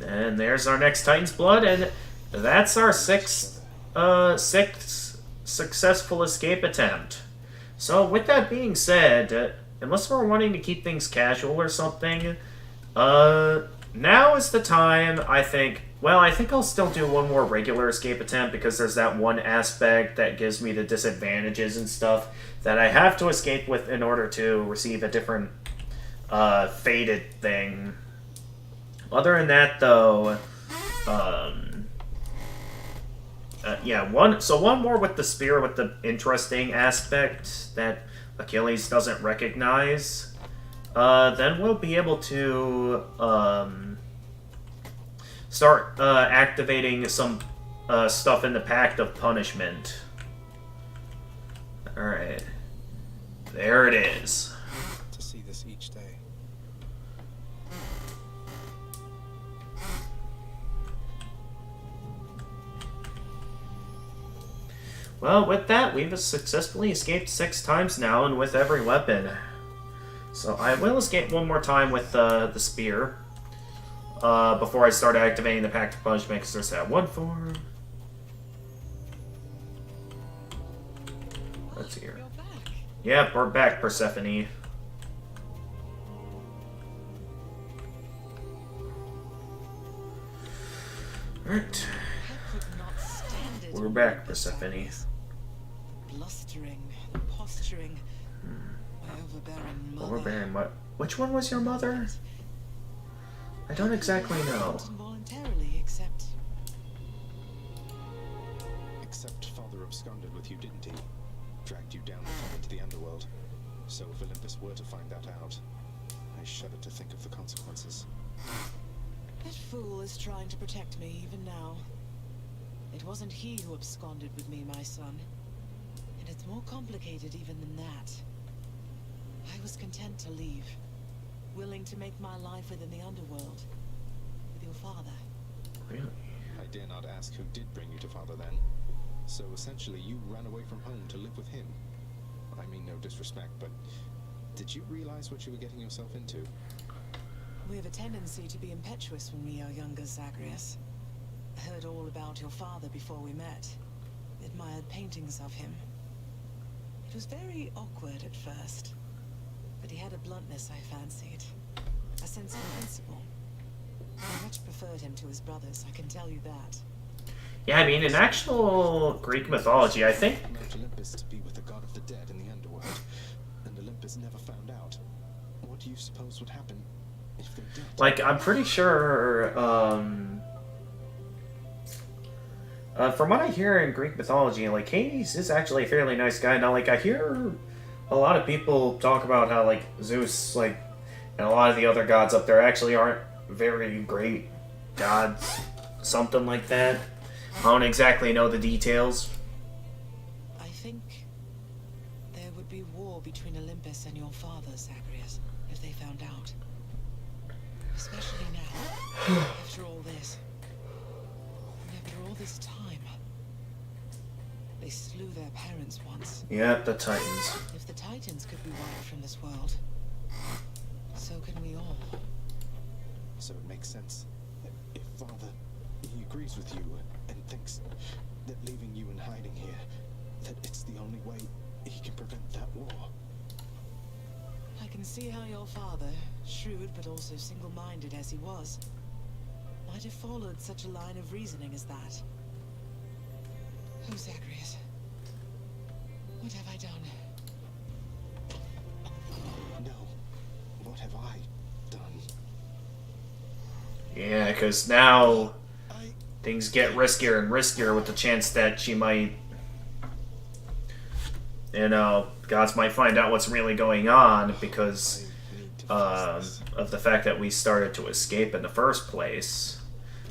And there's our next Titan's Blood, and that's our sixth successful escape attempt. So, with that being said, unless we're wanting to keep things casual or something, now is the time, I think... Well, I think I'll still do one more regular escape attempt because there's that one aspect that gives me the disadvantages and stuff that I have to escape with in order to receive a different fated thing. Other than that, though, one more with the spear with the interesting aspect that Achilles doesn't recognize. Then we'll be able to start activating some stuff in the Pact of Punishment. Alright. There it is. To see this each day. Well, with that, we've successfully escaped 6 times now, and with every weapon. So I will escape one more time with the spear. Before I start activating the Pact of Punishment, because there's that one form. Let's see here. Yep, we're back, Persephone. Alright. I could not stand it. We're back, Persephone. Blustering, posturing, my overbearing mother. Overbearing what? Which one was your mother? I don't exactly know. Involuntarily, except Father absconded with you, didn't he? Dragged you down into the underworld. So if Olympus were to find that out, I shudder to think of the consequences. that fool is trying to protect me even now. It wasn't he who absconded with me, my son. And it's more complicated even than that. I was content to leave, willing to make my life within the underworld with your father. Really? I dare not ask who did bring you to Father then. So essentially you ran away from home to live with him. I mean no disrespect, but did you realize what you were getting yourself into? We have a tendency to be impetuous when we are younger, Zagreus. I heard all about your father before we met. Admired paintings of him. It was very awkward at first, but he had a bluntness I fancied. A sense of principle. I much preferred him to his brothers, I can tell you that. Yeah, I mean, in actual Greek mythology, I think... Mount Olympus to be with the god of the dead in the underworld, and Olympus never found out. What do you suppose would happen if they did? Like, I'm pretty sure, from what I hear in Greek mythology, like, Hades is actually a fairly nice guy. Now, like, I hear a lot of people talk about how, like, Zeus, like, and a lot of the other gods up there actually aren't very great gods. Something like that. I don't exactly know the details. I think there would be war between Olympus and your father, Zagreus, if they found out. Especially now, after all this. And after all this time. They slew their parents once. Yeah, the Titans. If the Titans could be wiped from this world, so can we all. So it makes sense. If Father, he agrees with you and thinks that leaving you in hiding here, that it's the only way he can prevent that war. I can see how your father, shrewd but also single-minded as he was, might have followed such a line of reasoning as that. Oh, Zagreus. What have I done? No. What have I done? Yeah, because now things get riskier and riskier with the chance that she might, you know, gods might find out what's really going on because of the fact that we started to escape in the first place.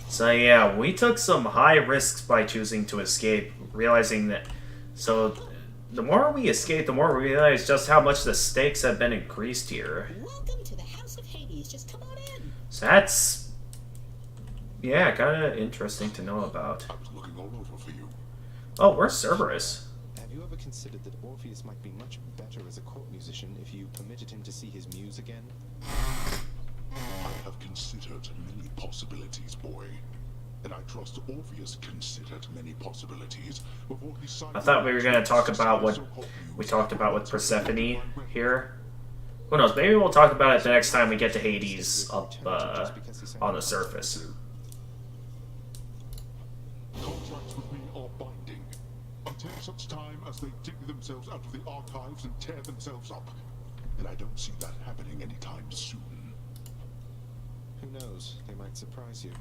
So yeah, we took some high risks by choosing to escape, realizing that, so the more we escape, the more we realize just how much the stakes have been increased here. Welcome to the House of Hades. Just come on in. So that's, yeah, kind of interesting to know about. I was looking all over for you. Oh, where's Cerberus? Have you ever considered that Orpheus might be much better as a court musician if you permitted him to see his muse again? I have considered many possibilities, boy. And I trust Orpheus considered many possibilities before he decided. I thought we were going to talk about what we talked about with Persephone here. Who knows? Maybe we'll talk about it the next time we get to Hades up on the surface. Contracts with me are binding until such time as they dig themselves out of the archives and tear themselves up. And I don't see that happening anytime soon. Who knows? They might surprise you.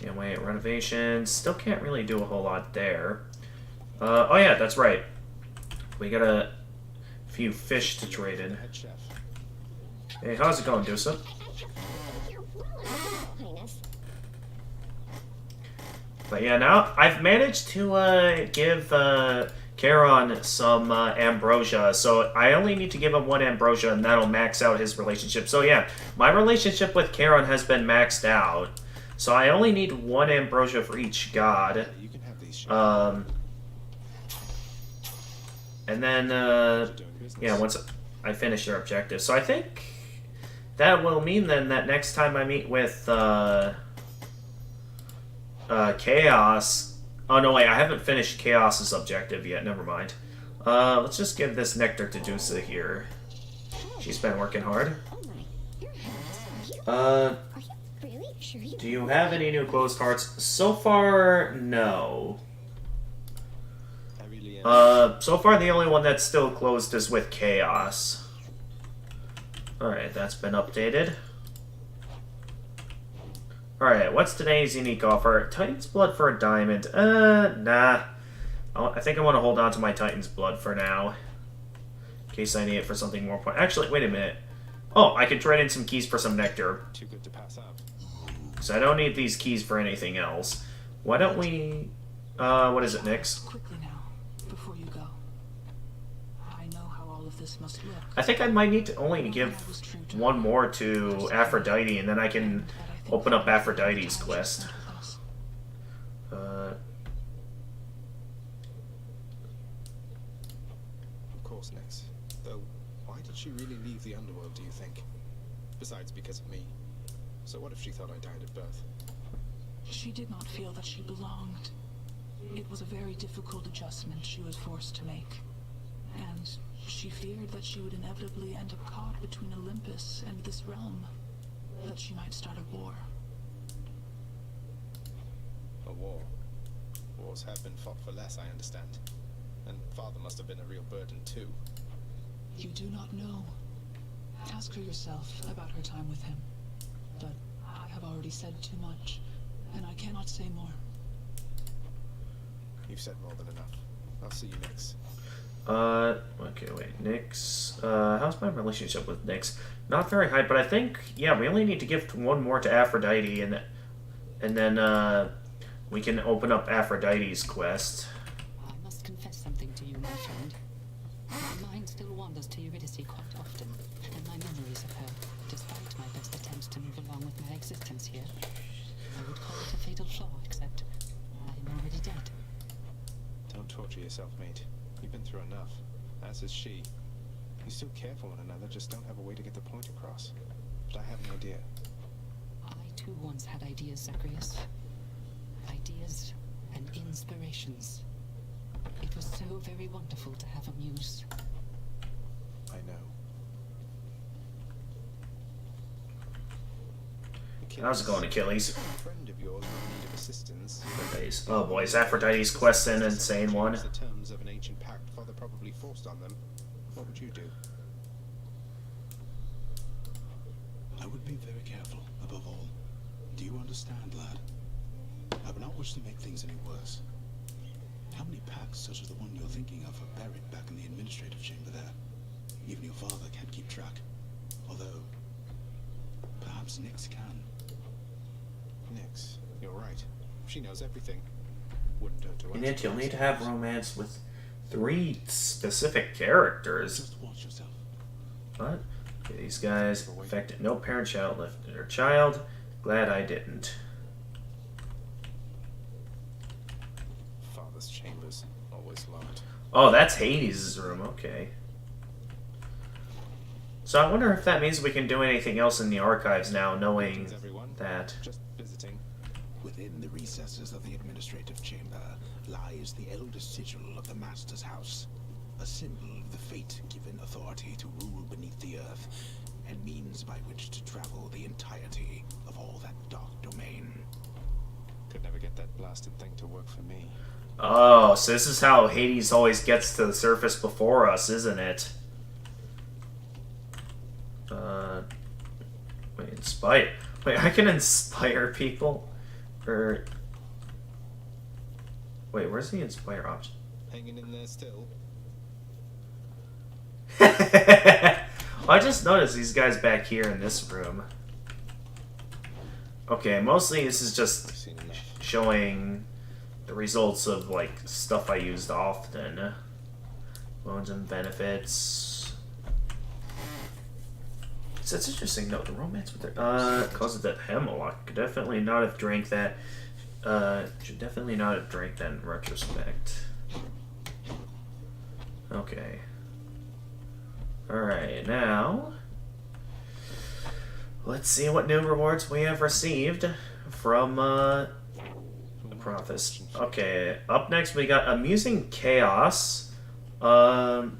Yeah, wait, renovations. Still can't really do a whole lot there. Oh yeah, that's right. We got a few fish to trade in. Head chef. Hey, how's it going, Dusa? But yeah, now I've managed to give Charon some ambrosia, so I only need to give him one ambrosia, and that'll max out his relationship. So yeah, my relationship with Charon has been maxed out, so I only need one ambrosia for each god. You can have these. And then yeah, once I finish your objective, so I think that will mean then that next time I meet with Chaos. Oh no, wait, I haven't finished Chaos's objective yet. Never mind. Let's just give this nectar to Dusa here. She's been working hard. Oh my, your hair is so cute. Uh, Are you really sure you do you have any new closed cards? So far, no. I really am. So far the only one that's still closed is with Chaos. Alright, that's been updated. Alright, what's today's unique offer? Titan's Blood for a diamond. Nah. I think I want to hold on to my Titan's Blood for now. In case I need it for something more important. Actually, wait a minute. Oh, I could trade in some keys for some nectar. Too good to pass up. So I don't need these keys for anything else. Why don't we... what is it, Nyx? Quickly now, before you go. I know how all of this must look. I think I might need to only give one more to Aphrodite, and then I can open up Aphrodite's quest. Of course, Nyx. Though, why did she really leave the underworld, do you think? Besides, because of me. So what if she thought I died at birth? She did not feel that she belonged. It was a very difficult adjustment she was forced to make. And she feared that she would inevitably end up caught between Olympus and this realm. That she might start a war. A war. Wars have been fought for less, I understand. And father must have been a real burden, too. You do not know. Ask her yourself about her time with him. But I have already said too much, and I cannot say more. You've said more than enough. I'll see you next. Okay, wait, Nyx. How's my relationship with Nyx? Not very high, but I think, yeah, we only need to give one more to Aphrodite, and then, we can open up Aphrodite's quest. I must confess something to you, my friend. My mind still wanders to Eurydice quite often, and my memories of her, despite my best attempts to move along with my existence here. I would call it a fatal flaw, except I am already dead. Don't torture yourself, mate. You've been through enough. As is she. You still care for one another, just don't have a way to get the point across. But I have an idea. I too once had ideas, Zacharias. Ideas and inspirations. It was so very wonderful to have a muse. I know. How's it going, Achilles? A friend of yours in need of assistance. Oh boy, is Aphrodite's quest an insane one? The terms of an ancient pact father probably forced on them. What would you do? I would be very careful, above all. Do you understand, lad? I would not wish to make things any worse. How many pacts such as the one you're thinking of are buried back in the administrative chamber there? Even your father can't keep track. Although, perhaps Nyx can. Nyx, you're right. She knows everything. Wouldn't hurt to ask. And yet you'll her. need to have romance with 3 specific characters. Just watch yourself. What? Okay, these guys affected. No parent-child left their child. Glad I didn't. Father's chambers, always locked. Oh, that's Hades' room. Okay. So I wonder if that means we can do anything else in the archives now, knowing Greetings, everyone. that. Just visiting. Within the recesses of the administrative chamber lies the elder sigil of the Master's house, a symbol of the fate-given authority to rule beneath the earth, and means by which to travel the entirety of all that dark domain. Could never get that blasted thing to work for me. Oh, so this is how Hades always gets to the surface before us, isn't it? Wait, inspire. Wait, I can inspire people? Or... Wait, where's the inspire option? Hanging in there still. I just noticed these guys back here in this room. Okay, mostly this is just Seen enough. showing the results of, like, stuff I used often. Loans and benefits. So that's interesting, though. The romance with the... causes that hemlock. Could definitely not have drank that. Should definitely not have drank that in retrospect. Okay. Alright, now... let's see what new rewards we have received from, the Prophets. Okay, up next we got Amusing Chaos, The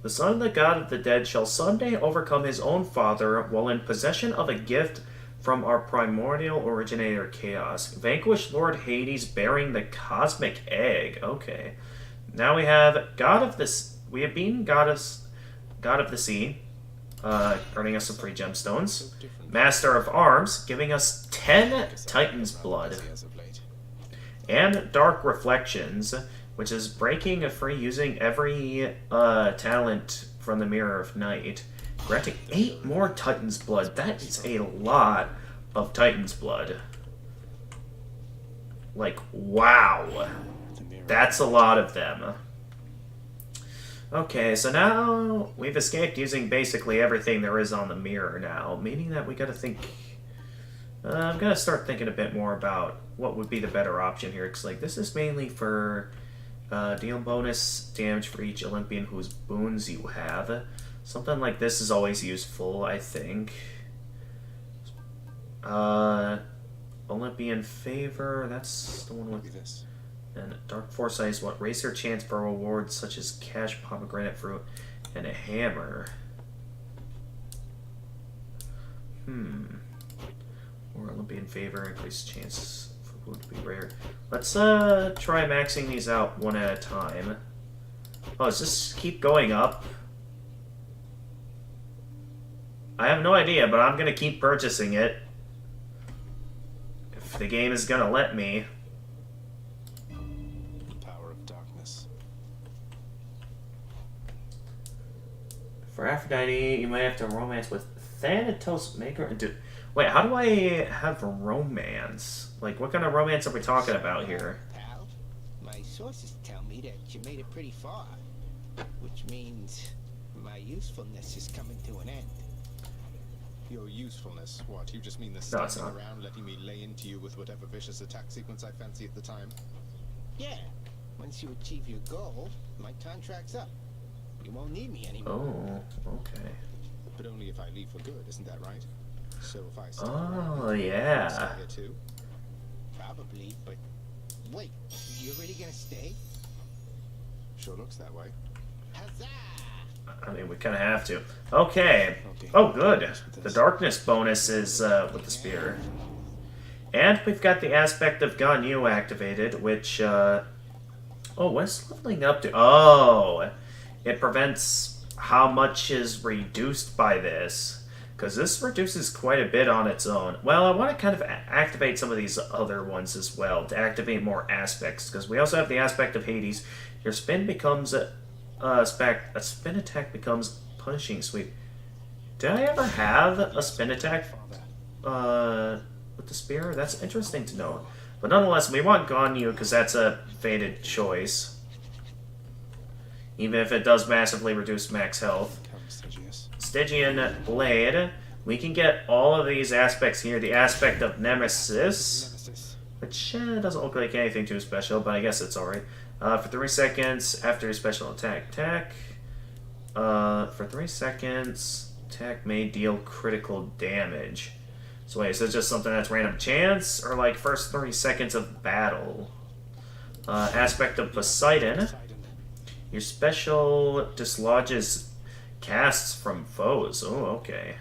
son of the god of the dead shall someday overcome his own father while in possession of a gift from our primordial originator Chaos. Vanquish Lord Hades bearing the cosmic egg. Okay. Now we have God of this. We have beaten God of the Sea, earning us some free gemstones. Master of Arms, giving us 10 Titan's Blood. And Dark Reflections, which is breaking free using every talent from the Mirror of Night. Granting 8 more Titan's Blood. That is a lot of Titan's Blood. Like, wow. That's a lot of them. Okay, so now we've escaped using basically everything there is on the mirror now, meaning that we gotta think... I'm gonna start thinking a bit more about what would be the better option here, because like, this is mainly for deal bonus damage for each Olympian whose boons you have. Something like this is always useful, I think. Olympian Favor, that's the one with this. And Dark Foresight is what? Raise your chance for rewards such as cash, pomegranate fruit, and a hammer. Or Olympian Favor, increased chance for food to be rare. Let's try maxing these out one at a time. Oh, does this keep going up? I have no idea, but I'm gonna keep purchasing it. If the game is gonna let me. For Aphrodite, you might have to romance with Thanatos Maker. Wait, how do I have romance? Like, what kind of romance are we talking about here? Pal, my sources tell me that you made it pretty far, which means my usefulness is coming to an end. Your usefulness? What, you just mean the No, it's standing not. around letting me lay into you with whatever vicious attack sequence I fancy at the time? Yeah, once you achieve your goal, my contract's up. You won't need me anymore. Oh, okay. But only if I leave for good, isn't that right? So if I stay Oh, around, yeah. stay here too? Probably, but wait, you're really gonna stay? Sure looks that way. Huzzah! I mean, we kind of have to. Okay. Oh, good. The darkness bonus is with the spear. And we've got the aspect of Ganyu activated, which, oh, what's leveling up to? Oh, it prevents how much is reduced by this. Because this reduces quite a bit on its own. Well, I want to kind of activate some of these other ones as well, to activate more aspects. Because we also have the aspect of Hades. Your spin becomes a spin attack becomes punishing sweep. Did I ever have a spin attack with the spear? That's interesting to know. But nonetheless, we want Ganyu because that's a fated choice. Even if it does massively reduce max health. Stygian Blade. We can get all of these aspects here. The aspect of Nemesis, which doesn't look like anything too special, but I guess it's alright. For 3 seconds after your special attack. For 3 seconds, attack may deal critical damage. So wait, is this just something that's random chance, or like first 3 seconds of battle? Aspect of Poseidon. Your special dislodges casts from foes. Oh, okay.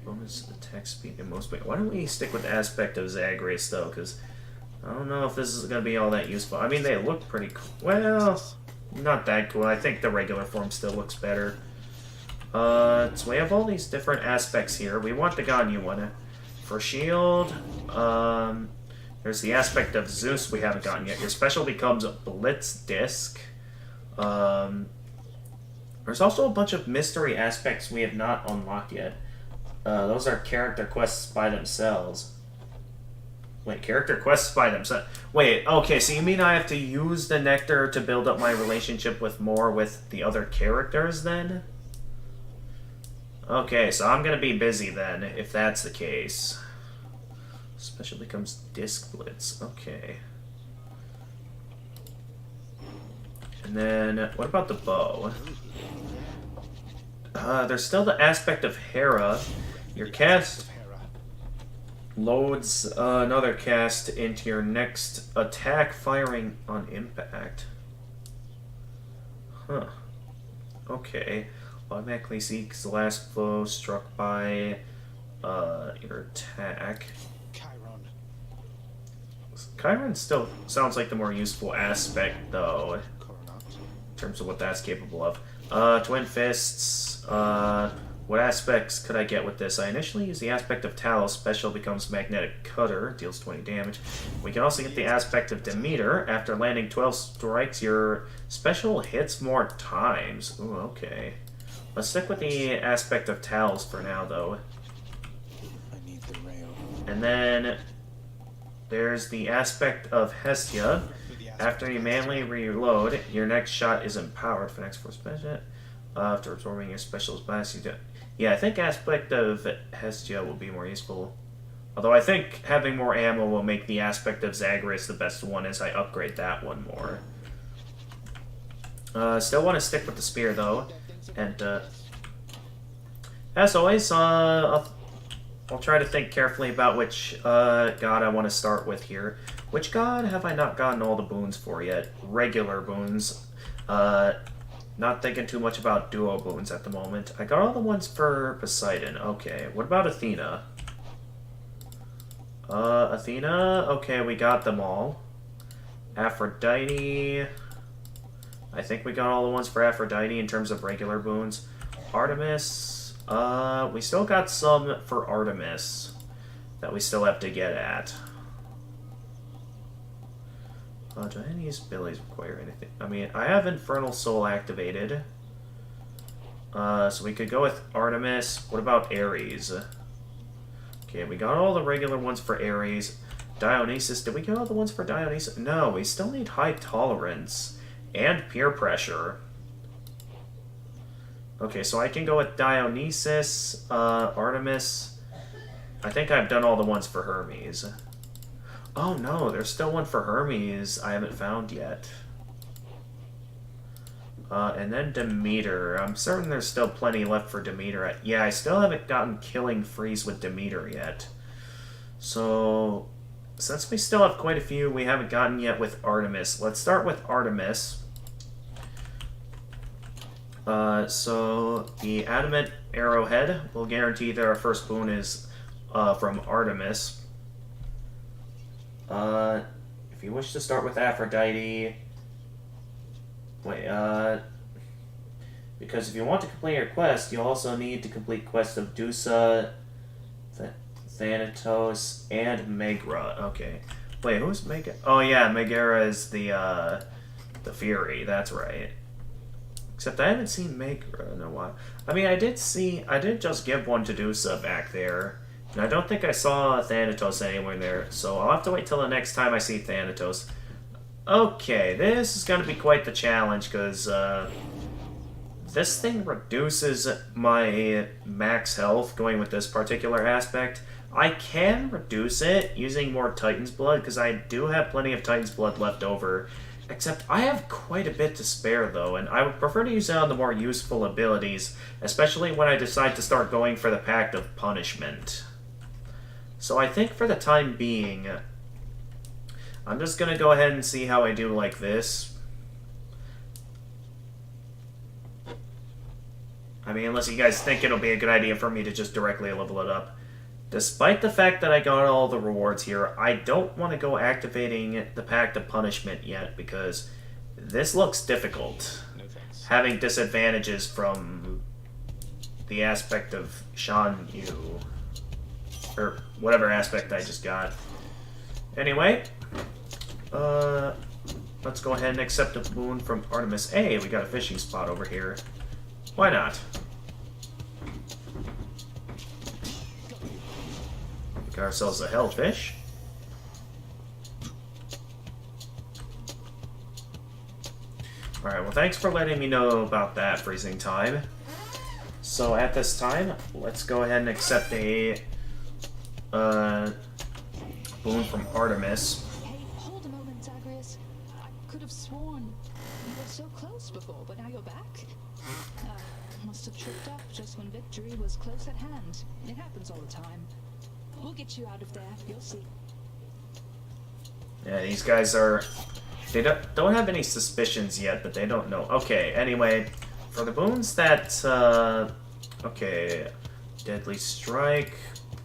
Bonus attack speed and most. Why don't we stick with the aspect of Zagreus though? Because I don't know if this is going to be all that useful. I mean, they look pretty cool. Well, not that cool. I think the regular form still looks better. So we have all these different aspects here. We want the Ganyu one. For shield, there's the aspect of Zeus we haven't gotten yet. Your special becomes a Blitz Disc. There's also a bunch of mystery aspects we have not unlocked yet. Those are character quests by themselves. Wait, character quests by themselves. Wait, okay, so you mean I have to use the nectar to build up my relationship with the other characters then? Okay, so I'm gonna be busy then, if that's the case. Special becomes Disc Blitz. Okay. And then, what about the bow? There's still the aspect of Hera. Your cast loads another cast into your next attack firing on impact. Huh. Okay. Automatically seeks the last blow struck by your attack. Chiron. Chiron still sounds like the more useful aspect, though, Coronat. in terms of what that's capable of. Twin Fists. What aspects could I get with this? I initially use the aspect of Talos. Special becomes Magnetic Cutter. Deals 20 damage. We can also get the aspect of Demeter. After landing 12 strikes, your special hits more times. Ooh, okay. Let's stick with the aspect of Talos for now, though. I need the rail. And then there's the aspect of Hestia. After you manually reload, your next shot is empowered for next 4 special. After absorbing your special's blast, you do. Yeah, I think aspect of Hestia will be more useful. Although I think having more ammo will make the aspect of Zagreus the best one as I upgrade that one more. Still want to stick with the spear though, and as always, I'll try to think carefully about which god I want to start with here. Which god have I not gotten all the boons for yet? Regular boons. Not thinking too much about duo boons at the moment. I got all the ones for Poseidon. Okay, what about Athena? Athena, okay, we got them all. Aphrodite, I think we got all the ones for Aphrodite in terms of regular boons. Artemis, we still got some for Artemis that we still have to get at. Do any of these abilities require anything? I mean, I have Infernal Soul activated. So we could go with Artemis. What about Ares? Okay, we got all the regular ones for Ares. Dionysus, did we get all the ones for Dionysus? No, we still need High Tolerance and Peer Pressure. Okay, so I can go with Dionysus, Artemis. I think I've done all the ones for Hermes. Oh no, there's still one for Hermes I haven't found yet. And then Demeter. I'm certain there's still plenty left for Demeter. Yeah, I still haven't gotten Killing Freeze with Demeter yet. So, since we still have quite a few we haven't gotten yet with Artemis, let's start with Artemis. So, the Adamant Arrowhead will guarantee that our first boon is from Artemis. If you wish to start with Aphrodite, because if you want to complete your quest, you also need to complete quests of Dusa, Thanatos, and Megra. Okay. Wait, who's Megra? Oh yeah, Megara is the Fury, that's right. Except I haven't seen Megra in a while. I mean, I did just give one to Dusa back there. And I don't think I saw Thanatos anywhere there, so I'll have to wait till the next time I see Thanatos. Okay, this is going to be quite the challenge, because this thing reduces my max health going with this particular aspect. I can reduce it using more Titan's Blood, because I do have plenty of Titan's Blood left over. Except I have quite a bit to spare, though, and I would prefer to use it on the more useful abilities, especially when I decide to start going for the Pact of Punishment. So I think for the time being, I'm just going to go ahead and see how I do like this. I mean, unless you guys think it'll be a good idea for me to just directly level it up. Despite the fact that I got all the rewards here, I don't want to go activating the Pact of Punishment yet, because this looks difficult. No thanks. Having disadvantages from the aspect of Shan Yu. Or whatever aspect I just got. Anyway, let's go ahead and accept a boon from Artemis. Hey, we got a fishing spot over here. Why not? We got ourselves a hellfish. Alright, well thanks for letting me know about that freezing time. So at this time, let's go ahead and accept a boon from Artemis. Hey, hold a moment, Zagreus. I could have sworn you were so close before, but now you're back. Must have tripped up just when victory was close at hand. It happens all the time. We'll get you out of there, you'll see. Yeah, these guys are They don't have any suspicions yet, but they don't know. Okay, anyway, for the boons that, okay, Deadly Strike,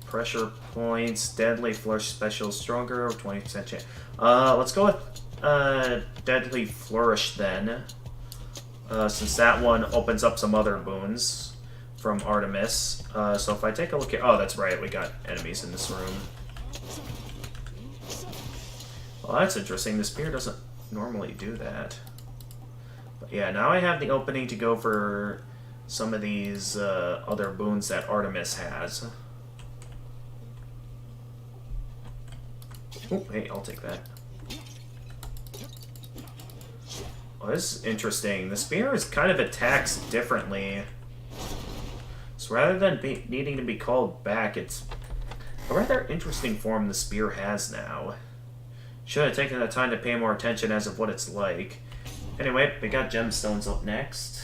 Pressure Points, Deadly Flourish Special Stronger, 20% chance. Let's go with, Deadly Flourish then, since that one opens up some other boons from Artemis. So if I take a look at, oh, that's right, we got enemies in this room. Well, that's interesting. The spear doesn't normally do that. But yeah, now I have the opening to go for some of these other boons that Artemis has. Oh, hey, I'll take that. Oh, this is interesting. The spear is kind of attacks differently. So rather than needing to be called back, it's a rather interesting form the spear has now. Should have taken the time to pay more attention as of what it's like. Anyway, we got gemstones up next.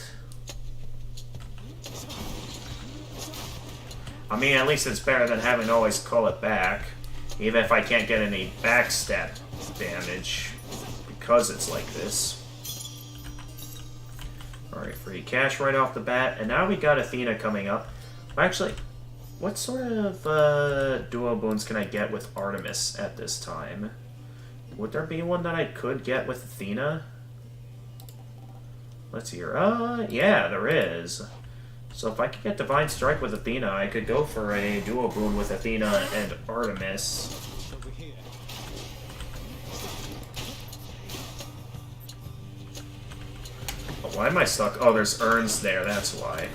I mean, at least it's better than having to always call it back. Even if I can't get any backstab damage. Because it's like this. Alright, free cash right off the bat. And now we got Athena coming up. Actually, what sort of duo boons can I get with Artemis at this time? Would there be one that I could get with Athena? Let's see here. Yeah, there is. So if I could get Divine Strike with Athena, I could go for a duo boon with Athena and Artemis. Oh, why am I stuck? Oh, there's urns there, that's why.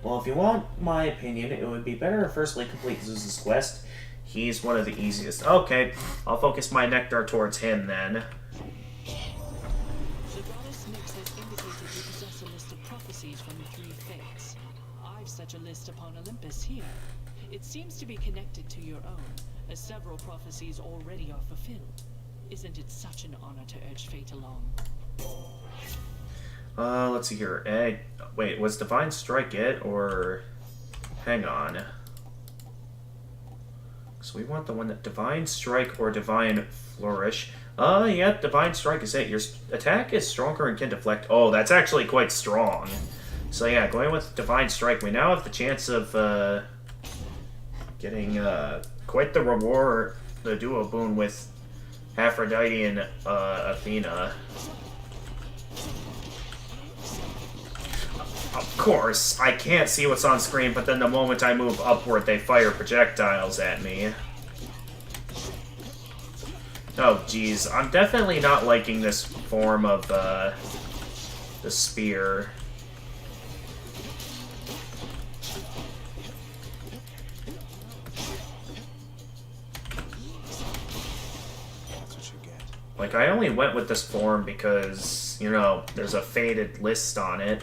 Well, if you want my opinion, it would be better to firstly complete Zeus's quest. He's one of the easiest. Okay, I'll focus my nectar towards him then. The goddess Nyx has indicated you possess a list of prophecies from the three fates. I've such a list upon Olympus here. It seems to be connected to your own, as several prophecies already are fulfilled. Isn't it such an honor to urge fate along? Let's see here. Wait, was Divine Strike it, or... Hang on. So we want the one that Divine Strike or Divine Flourish. Yeah, Divine Strike is it. Your attack is stronger and can deflect. Oh, that's actually quite strong. So yeah, going with Divine Strike, we now have the chance of, getting, quite the reward, the duo boon with Aphrodite and, Athena. Of course, I can't see what's on screen, but then the moment I move upward, they fire projectiles at me. Oh, geez. I'm definitely not liking this form of, the spear. Like, I only went with this form because, you know, there's a faded list on it.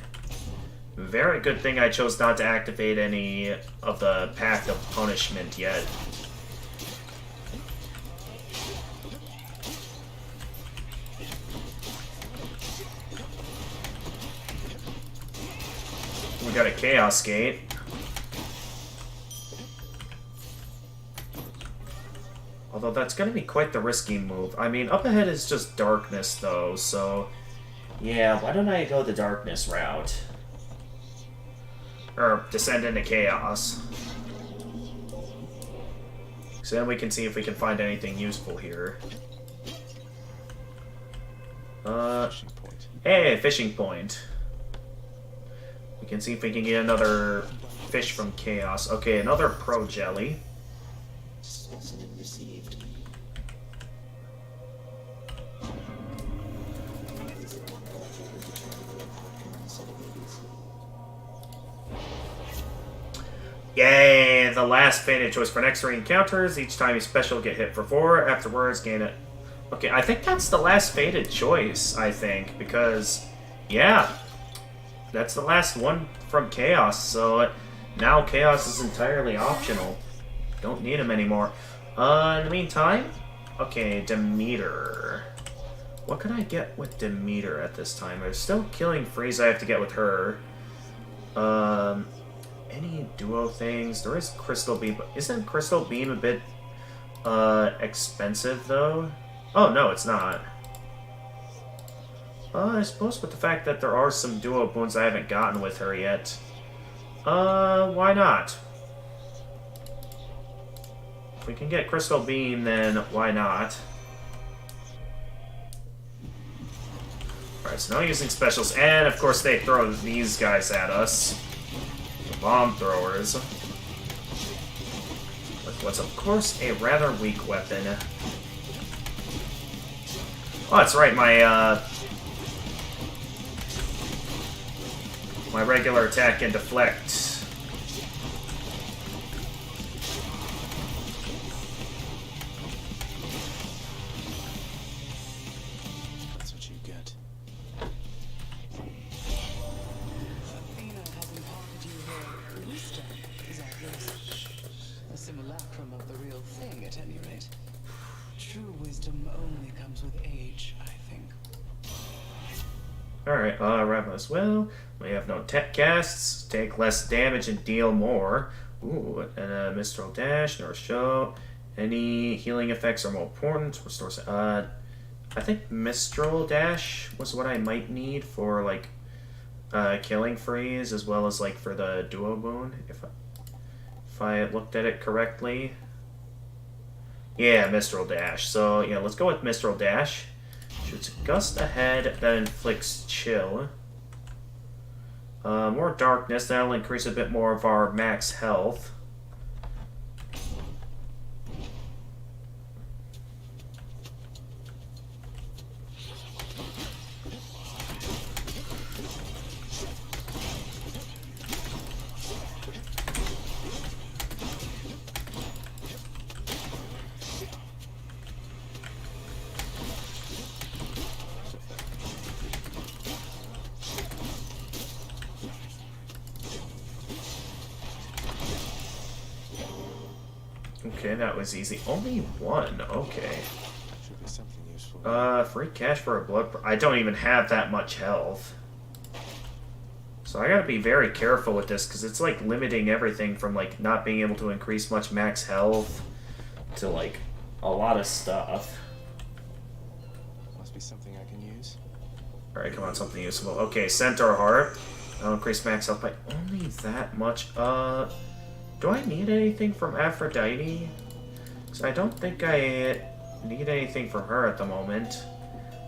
Very good thing I chose not to activate any of the Pact of Punishment yet. We got a Chaos Gate. Although that's going to be quite the risky move. I mean, up ahead is just darkness, though, so... Yeah, why don't I go the darkness route? Or descend into chaos. So then we can see if we can find anything useful here. Hey, fishing point. We can see if we can get another fish from chaos. Okay, another pro jelly. Specimen received. Yay! The last fated choice for next 3 encounters. Each time you special, get hit for 4. Afterwards, gain it. Okay, I think that's the last fated choice, I think. Because, yeah. That's the last one from Chaos. So, now Chaos is entirely optional. Don't need him anymore. In the meantime... Okay, Demeter. What can I get with Demeter at this time? There's still Killing Freeze I have to get with her. any duo things? There is Crystal Beam, but isn't Crystal Beam a bit expensive though? Oh no, it's not. I suppose with the fact that there are some duo boons I haven't gotten with her yet. Why not? If we can get Crystal Beam, then why not? Alright, so now using specials, and of course they throw these guys at us. The bomb throwers. With what's of course a rather weak weapon. Oh, that's right, my regular attack and deflect. That's what you get. Athena has imparted you her wisdom, Zagreus. A simulacrum of the real thing, at any rate. True wisdom only comes with age, I think. Alright, Ravos. Well, we have no tech casts, take less damage and deal more. Ooh, and a Mistral Dash, Nurse Show. Any healing effects are more important. Restores. I think Mistral Dash was what I might need for, like, Killing Freeze, as well as, like, for the Duo Boon, if I looked at it correctly. Yeah, Mistral Dash. So, yeah, let's go with Mistral Dash. Shoots a gust ahead that inflicts chill. More darkness, that'll increase a bit more of our max health. Okay, that was easy. Only one. Okay. Should be something useful. Free cash for a blood. I don't even have that much health. So I gotta be very careful with this, because it's like limiting everything from like not being able to increase much max health to like a lot of stuff. Must be something I can use. Alright, come on, something useful. Okay, Centaur Heart. I'll increase max health by only that much. Do I need anything from Aphrodite? Because I don't think I need anything from her at the moment.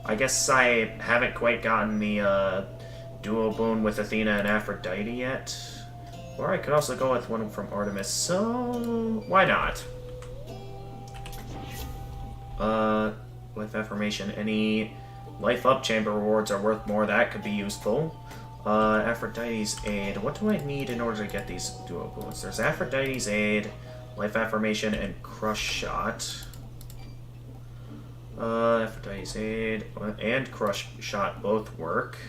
I guess I haven't quite gotten the duo boon with Athena and Aphrodite yet. Or I could also go with one from Artemis, so why not? Life Affirmation. Any Life Up Chamber rewards are worth more. That could be useful. Aphrodite's Aid. What do I need in order to get these duo boons? There's Aphrodite's Aid, Life Affirmation, and Crush Shot. Aphrodite's Aid and Crush Shot both work.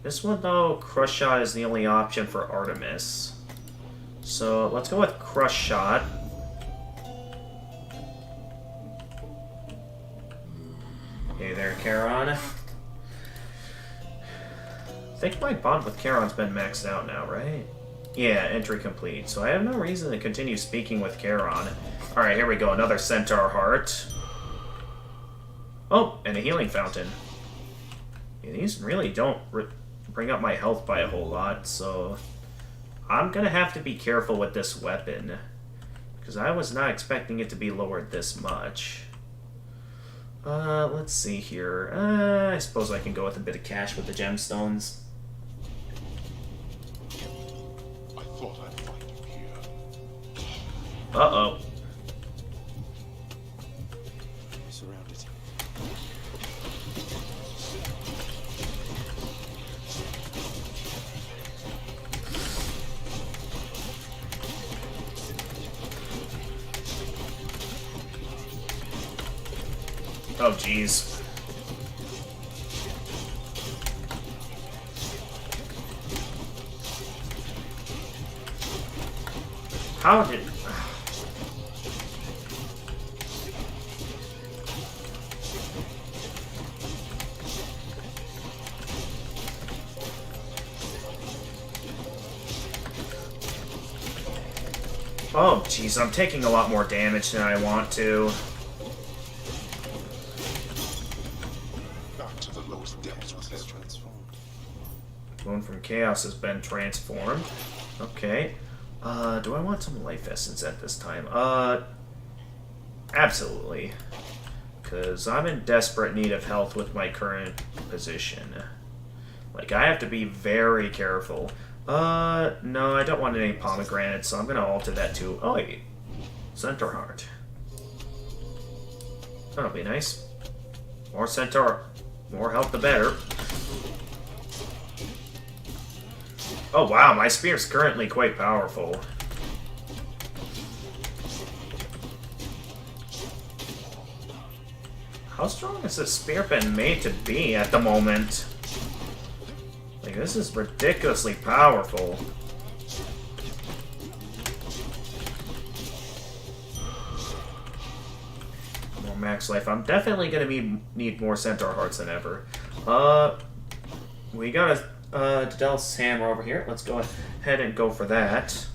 This one, though, Crush Shot is the only option for Artemis. So, let's go with Crush Shot. Hey there, Charon. I think my bond with Charon's been maxed out now, right? Yeah, entry complete. So I have no reason to continue speaking with Charon. Alright, here we go. Another Centaur Heart. Oh, and a Healing Fountain. Yeah, these really don't bring up my health by a whole lot, so I'm gonna have to be careful with this weapon. Because I was not expecting it to be lowered this much. Let's see here. I suppose I can go with a bit of cash with the gemstones. I thought I'd find you here. Uh-oh. Surrounded. Oh, jeez. How did... Oh, jeez, I'm taking a lot more damage than I want to. Back to the lowest depths with this. Moon from Chaos has been transformed. Okay. Do I want some life essence at this time? Absolutely. Because I'm in desperate need of health with my current position. Like, I have to be very careful. No, I don't want any pomegranates, so I'm gonna alter that to... Oh, wait. Centaur Heart. That'll be nice. More Centaur. More health, the better. Oh, wow, my spear's currently quite powerful. How strong has this spear been made to be at the moment? Like, this is ridiculously powerful. More max life. I'm definitely gonna need more Centaur Hearts than ever. We got a Daedalus Hammer over here. Let's go ahead and go for that.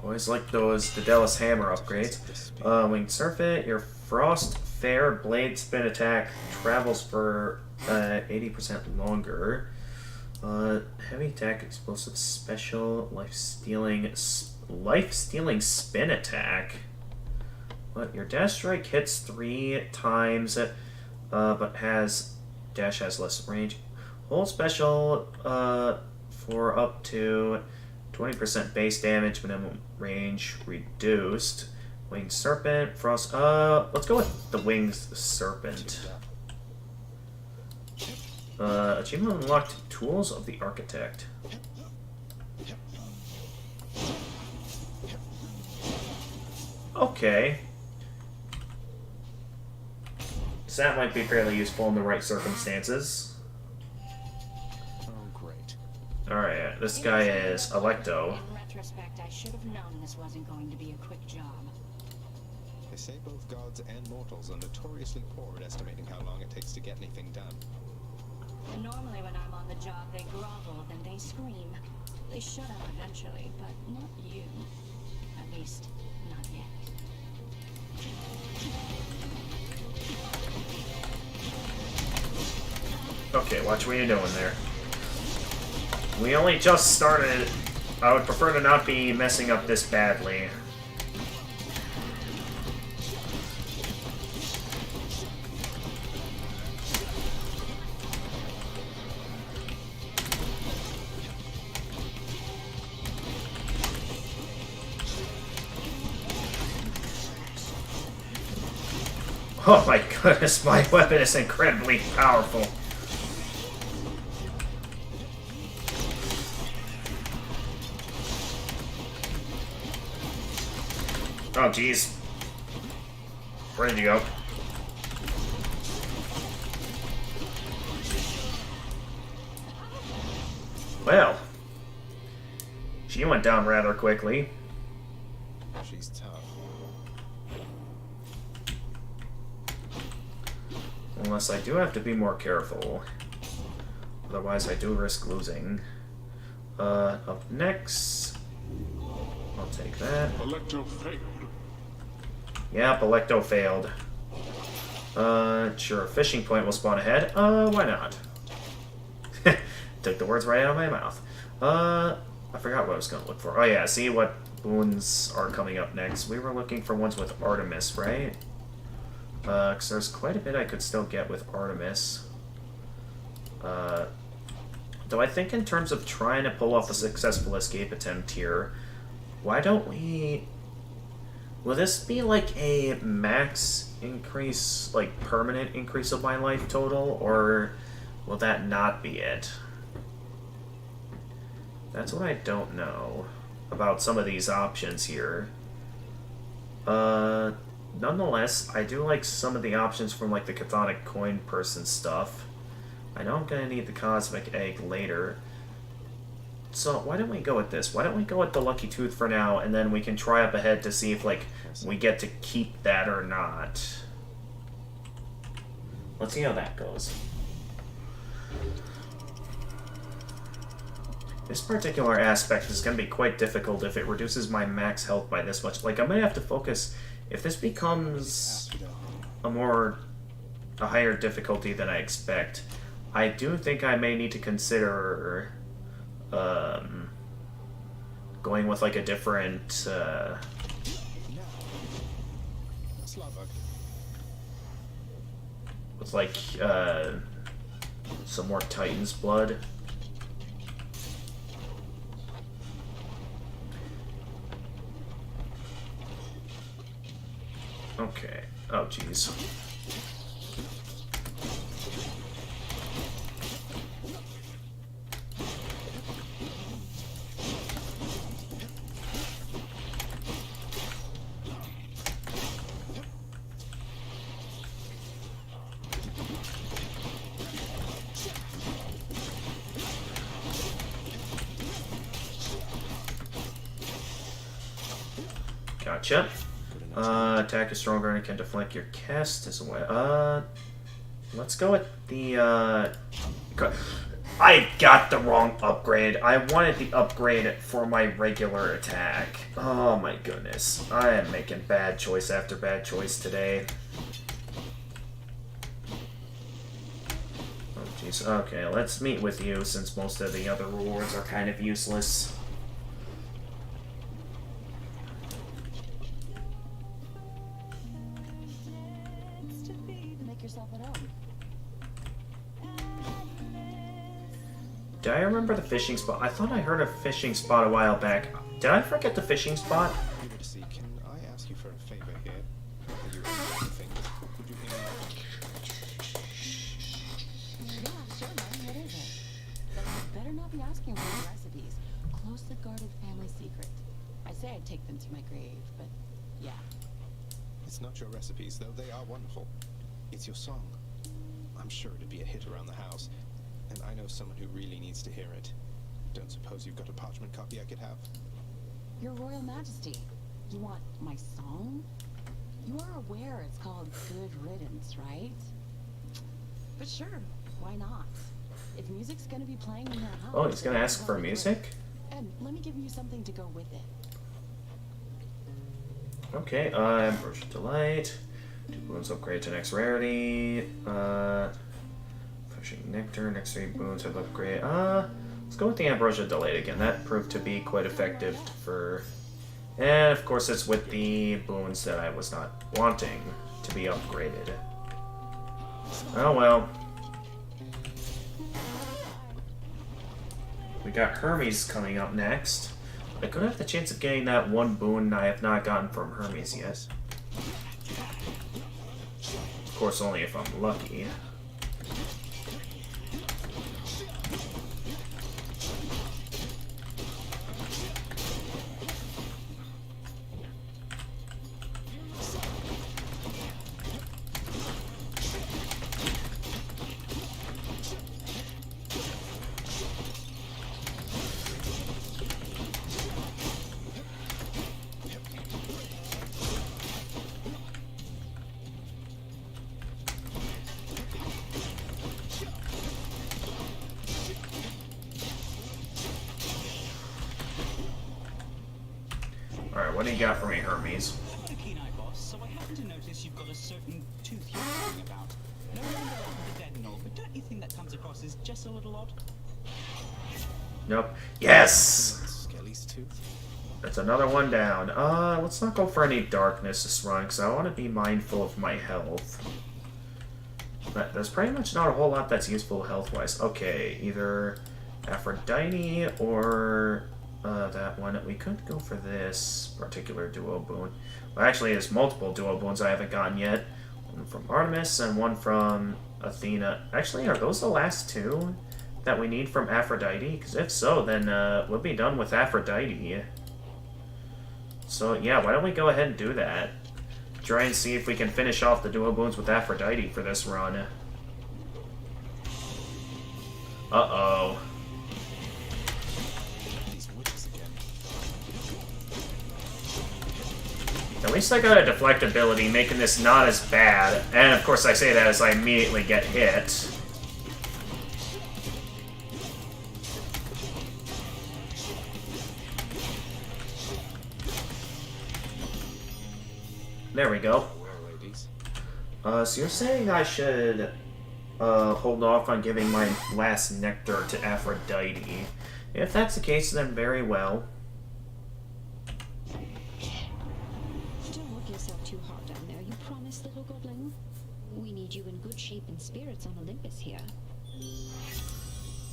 Always like those Daedalus Hammer upgrades. Winged Serpent, your Frost Fair Blade Spin attack travels for 80% longer. Heavy attack, explosive special, life-stealing spin attack. What? Your dash strike hits 3 times, but dash has less range. Whole special for up to 20% base damage, minimum range reduced. Winged Serpent, Frost. Let's go with the Winged Serpent. Achievement unlocked, Tools of the Architect. Okay. So that might be fairly useful in the right circumstances. Oh, great. Alright, this guy is Electo. In retrospect, I should have known this wasn't going to be a quick job. They say both gods and mortals are notoriously poor at estimating how long it takes to get anything done. Normally when I'm on the job, they grovel, then they scream. They shut up eventually, but not you. At least, not yet. Okay, watch what you're doing there. We only just started. I would prefer to not be messing up this badly. Oh my goodness, my weapon is incredibly powerful. Oh jeez. Where did you go? Well, she went down rather quickly. She's tough. Unless I do have to be more careful. Otherwise, I do risk losing. Up next... I'll take that. Electo failed. Yep, Electo failed. Sure, fishing point will spawn ahead. Why not? Took the words right out of my mouth. I forgot what I was gonna look for. Oh yeah, see what boons are coming up next. We were looking for ones with Artemis, right? Because there's quite a bit I could still get with Artemis. Though I think in terms of trying to pull off a successful escape attempt here, why don't we... Will this be like a max increase, like permanent increase of my life total, or will that not be it? That's what I don't know about some of these options here. Nonetheless, I do like some of the options from like the Chthonic Coin Person stuff. I know I'm gonna need the Cosmic Egg later. So why don't we go with this? Why don't we go with the Lucky Tooth for now, and then we can try up ahead to see if like we get to keep that or not. Let's see how that goes. This particular aspect is going to be quite difficult if it reduces my max health by this much. Like, I'm going to have to focus... If this becomes a higher difficulty than I expect, I do think I may need to consider going with, like, a different... with, like, some more Titan's blood. Okay. Oh, jeez. Gotcha. Attack is stronger and can deflect your cast as well. Let's go with the, I got the wrong upgrade. I wanted the upgrade for my regular attack. Oh my goodness. I am making bad choice after bad choice today. Oh jeez. Okay, let's meet with you since most of the other rewards are kind of useless. Did I remember the fishing spot? I thought I heard a fishing spot a while back. Did I forget the fishing spot? Can I ask you for a favor here? Would you hear me out? Yeah, sure, man. What is it? But you better not be asking for the recipes. Closely guarded family secret. I say I'd take them to my grave, but yeah. It's not your recipes, though. They are wonderful. It's your song. I'm sure it'd be a hit around the house. And I know someone who really needs to hear it. Don't suppose you've got a parchment copy I could have? Your Royal Majesty, you want my song? You are aware it's called Good Riddance, right? But sure, why not? If music's gonna be playing in your house... Oh, he's gonna ask for music? And let me give you something to go with it. Okay, Ambrosia Delight. 2 boons upgrade to next rarity. Fishing Nectar, next 3 boons have upgrade. Let's go with the Ambrosia Delight again. That proved to be quite effective for... And of course it's with the boons that I was not wanting to be upgraded. Oh well. We got Hermes coming up next. I could have the chance of getting that 1 boon I have not gotten from Hermes yet. Of course, only if I'm lucky. Alright, what do you got for me, Hermes? Quite a keen eye, boss, so I happen to notice you've got a certain tooth you're talking about. No longer of the dead and all, but don't you think that comes across as just a little odd? Nope. Yes! Skelly's tooth? That's another one down. Let's not go for any darkness this run, because I want to be mindful of my health. But there's pretty much not a whole lot that's useful health-wise. Okay, either Aphrodite or... that one. We could go for this particular duo boon. Well, actually, there's multiple duo boons I haven't gotten yet. One from Artemis and one from Athena. Actually, are those the last 2 that we need from Aphrodite? Because if so, then we'll be done with Aphrodite. So, yeah, why don't we go ahead and do that? Try and see if we can finish off the duo boons with Aphrodite for this run. Uh-oh. At least I got a deflect ability, making this not as bad. And of course I say that as I immediately get hit. There we go. Well, ladies. So you're saying I should hold off on giving my last nectar to Aphrodite. If that's the case, then very well. Don't work yourself too hard down there, you promise, little godling? We need you in good shape and spirits on Olympus here.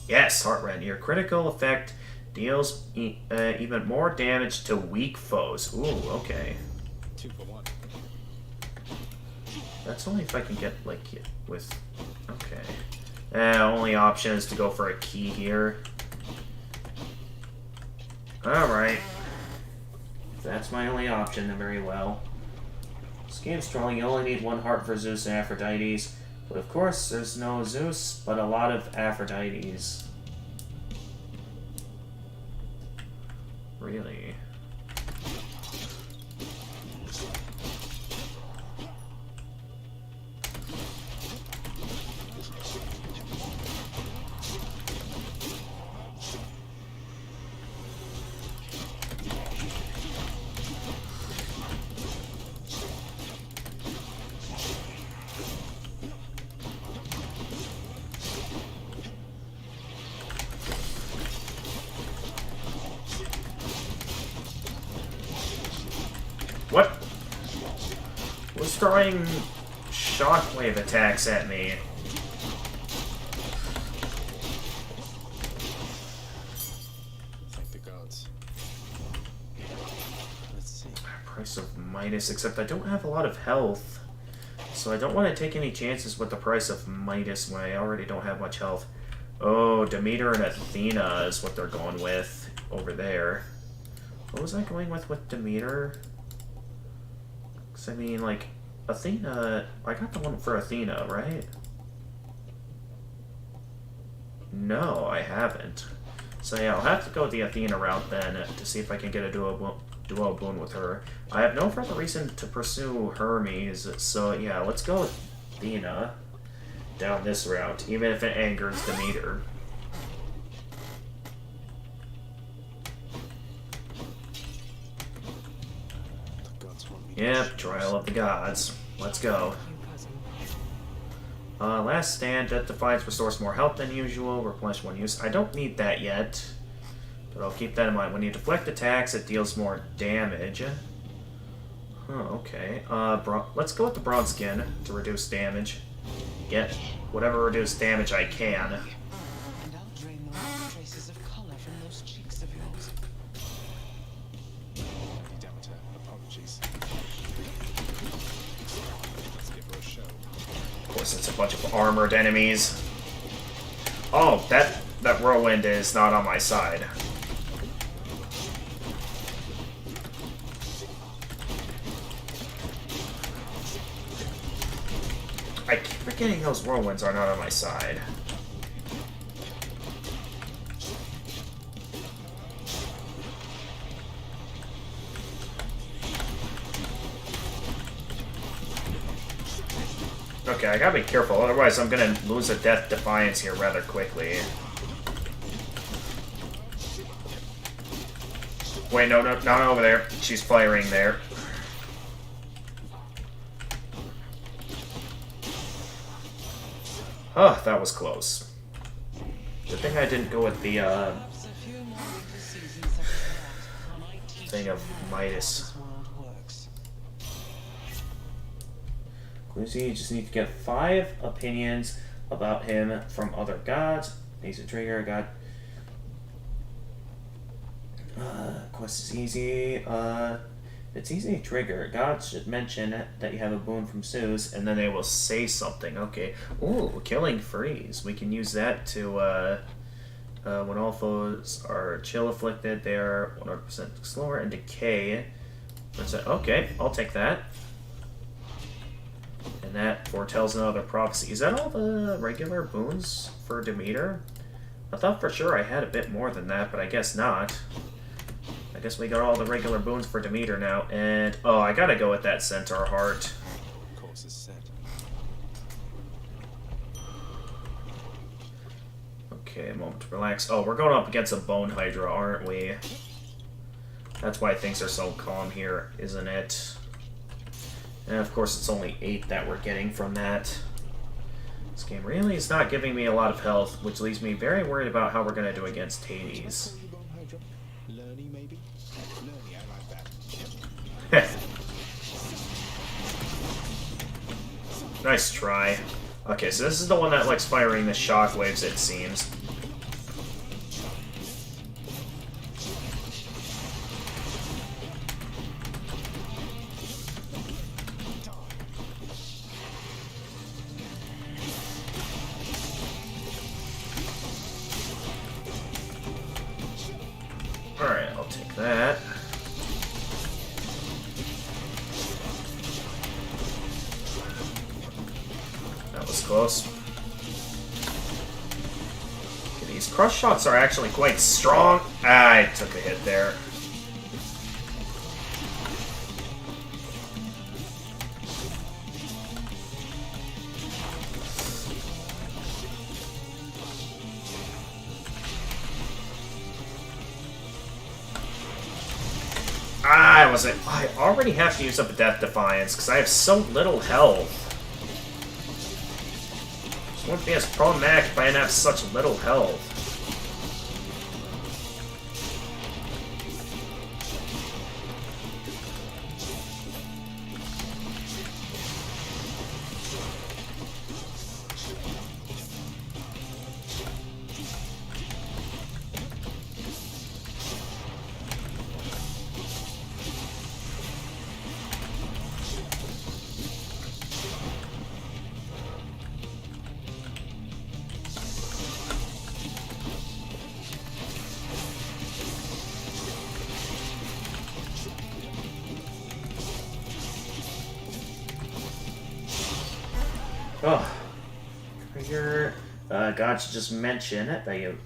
Yes, Heartrend. Your critical effect deals even more damage to weak foes. Ooh, okay. 2 for 1. That's only if I can get, like, with... Okay. Only option is to go for a key here. Alright. If that's my only option, then very well. This game's strong. You only need 1 heart for Zeus and Aphrodite's. But of course, there's no Zeus, but a lot of Aphrodite's. Really? What? Who's throwing shockwave attacks at me? Thank the gods. Let's see. Price of Midas, except I don't have a lot of health. So I don't want to take any chances with the price of Midas when I already don't have much health. Oh, Demeter and Athena is what they're going with over there. What was I going with Demeter? I mean, like, Athena... I got the one for Athena, right? No, I haven't. So yeah, I'll have to go the Athena route then to see if I can get a duo boon with her. I have no further reason to pursue Hermes, so yeah, let's go with Athena down this route, even if it angers Demeter. Yep, Trial of the Gods. Let's go. Last stand. Death Defiance restores more health than usual. Replenish 1 use. I don't need that yet, but I'll keep that in mind. When you deflect attacks, it deals more damage. Huh, okay. Let's go with the Bronze Skin to reduce damage. Get whatever reduced damage I can. And I'll drain the last traces of color from those cheeks of yours. Demeter, apologies. Let's give her a show. Of course, it's a bunch of armored enemies. Oh, that whirlwind is not on my side. I keep forgetting those whirlwinds are not on my side. Okay, I gotta be careful, otherwise I'm gonna lose a Death Defiance here rather quickly. Wait, no, not over there. She's firing there. Oh, that was close. Good thing I didn't go with the, thing of Midas. Quincy, you just need to get 5 opinions about him from other gods. He's a trigger, god. Quest is easy. It's easy to trigger. Gods should mention that you have a boon from Zeus, and then they will say something. Okay. Ooh, killing freeze. We can use that to, when all foes are chill afflicted, they are 100% slower and decay. Okay, I'll take that. And that foretells another prophecy. Is that all the regular boons for Demeter? I thought for sure I had a bit more than that, but I guess not. I guess we got all the regular boons for Demeter now, and... Oh, I gotta go with that Centaur Heart. Course is set. Okay, a moment to relax. Oh, we're going up against a Bone Hydra, aren't we? That's why things are so calm here, isn't it? And of course it's only 8 that we're getting from that. This game really is not giving me a lot of health, which leaves me very worried about how we're going to do against Hades. Lerny, maybe? Lerny, I like that. Nice try. Okay, so this is the one that likes firing the shockwaves, it seems. Alright, I'll take that. That was close. Okay, these crush shots are actually quite strong. Ah, I took a hit there. I already have to use up a Death Defiance because I have so little health. This wouldn't be as problematic if I didn't have such little health. Oh, trigger. Gotcha. Just mention it that you.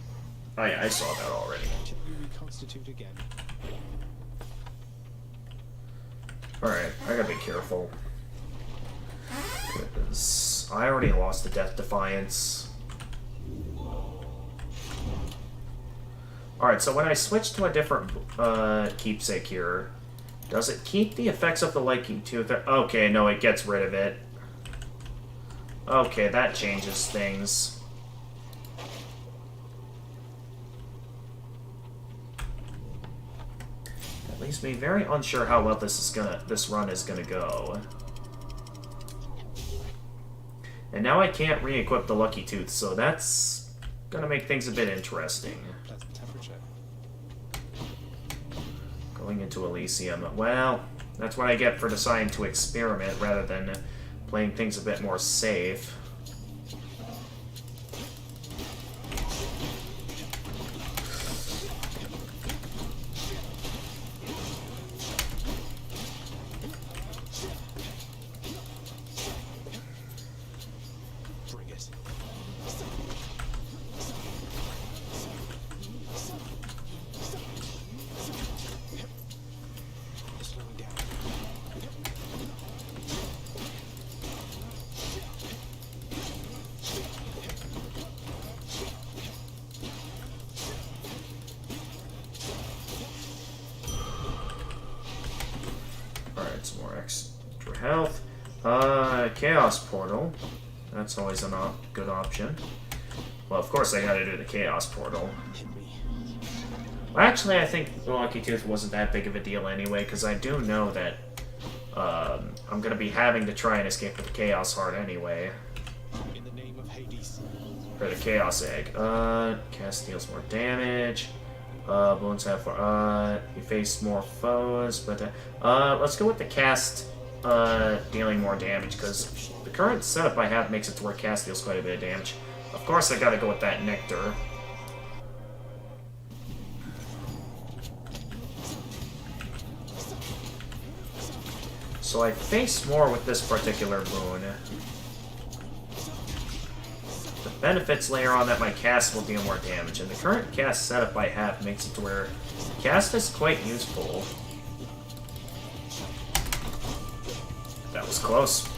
I saw that already. Shall we reconstitute again? All right, I gotta be careful. 'Cause I already lost the Death Defiance. All right, so when I switch to a different keepsake here, does it keep the effects of the Lightning Tooth? Okay, no, it gets rid of it. Okay, that changes things. That leaves me very unsure how well this run is gonna go. And now I can't re-equip the Lucky Tooth, so that's gonna make things a bit interesting. Pleasant temperature. Going into Elysium. Well, that's what I get for deciding to experiment rather than playing things a bit more safe. Bring it. Slowing down. Alright, some more extra health. Chaos Portal. That's always a good option. Well, of course I gotta do the Chaos Portal. Well, actually, I think the Lucky Tooth wasn't that big of a deal anyway, because I do know that I'm gonna be having to try and escape with the Chaos Heart anyway. In the name of Hades. For the Chaos Egg. Cast deals more damage. Wounds have you face more foes, but let's go with the cast dealing more damage, because the current setup I have makes it to where cast deals quite a bit of damage. Of course I gotta go with that Nectar. So I face more with this particular boon. The benefits later on that my cast will deal more damage, and the current cast setup I have makes it to where cast is quite useful. That was close.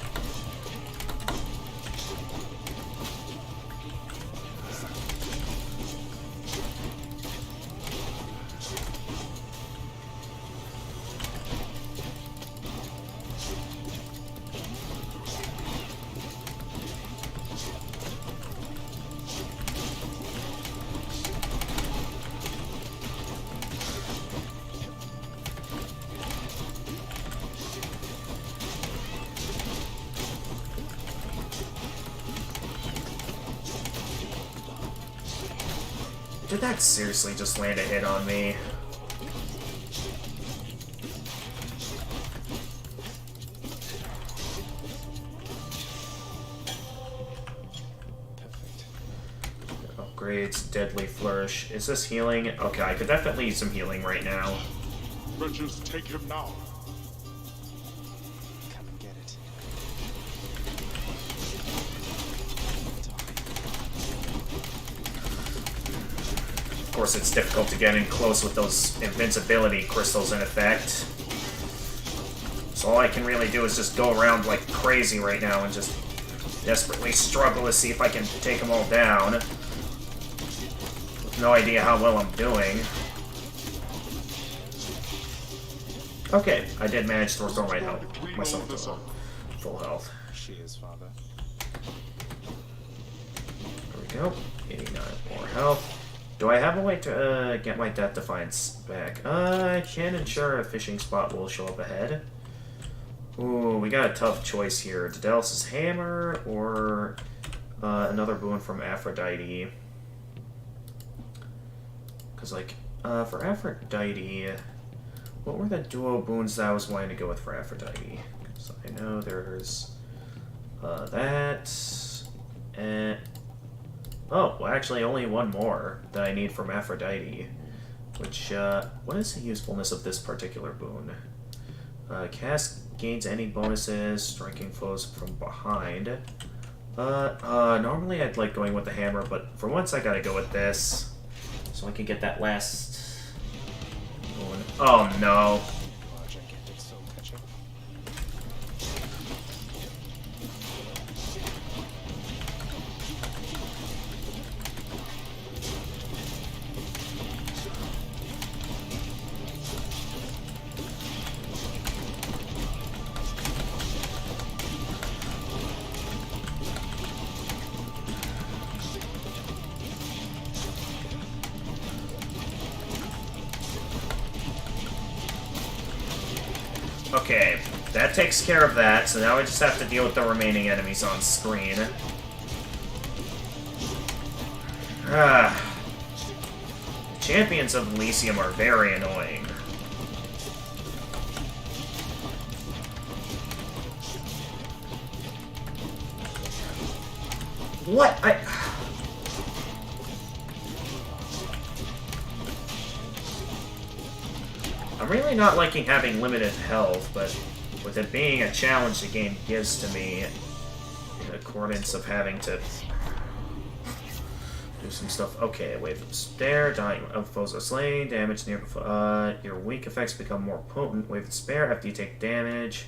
Did that seriously just land a hit on me? Upgrades, Deadly Flourish. Is this healing? Okay, I could definitely use some healing right now. Wretches, take him now. Come and get it. Of course, it's difficult to get in close with those invincibility crystals in effect. So all I can really do is just go around like crazy right now and just desperately struggle to see if I can take them all down. With no idea how well I'm doing. Okay, I did manage to restore my health. Myself to full health. She is, Father. There we go. 89 more health. Do I have a way to get my Death Defiance back? I can ensure a fishing spot will show up ahead. Ooh, we got a tough choice here. Daedalus' Hammer or another boon from Aphrodite. Because, like, for Aphrodite, what were the duo boons that I was wanting to go with for Aphrodite? Because I know there's that, and... Oh, well, actually, only one more that I need from Aphrodite. Which, what is the usefulness of this particular boon? Cast gains any bonuses, striking foes from behind. Normally I'd like going with the hammer, but for once I gotta go with this. So I can get that last boon. Oh no. Okay, that takes care of that, so now I just have to deal with the remaining enemies on screen. Champions of Elysium are very annoying. What? I'm really not liking having limited health, but with it being a challenge the game gives to me, in accordance of having to do some stuff. Okay, wave of despair, dying of foes are slain, damage near your weak effects become more potent. Wave of despair after you take damage.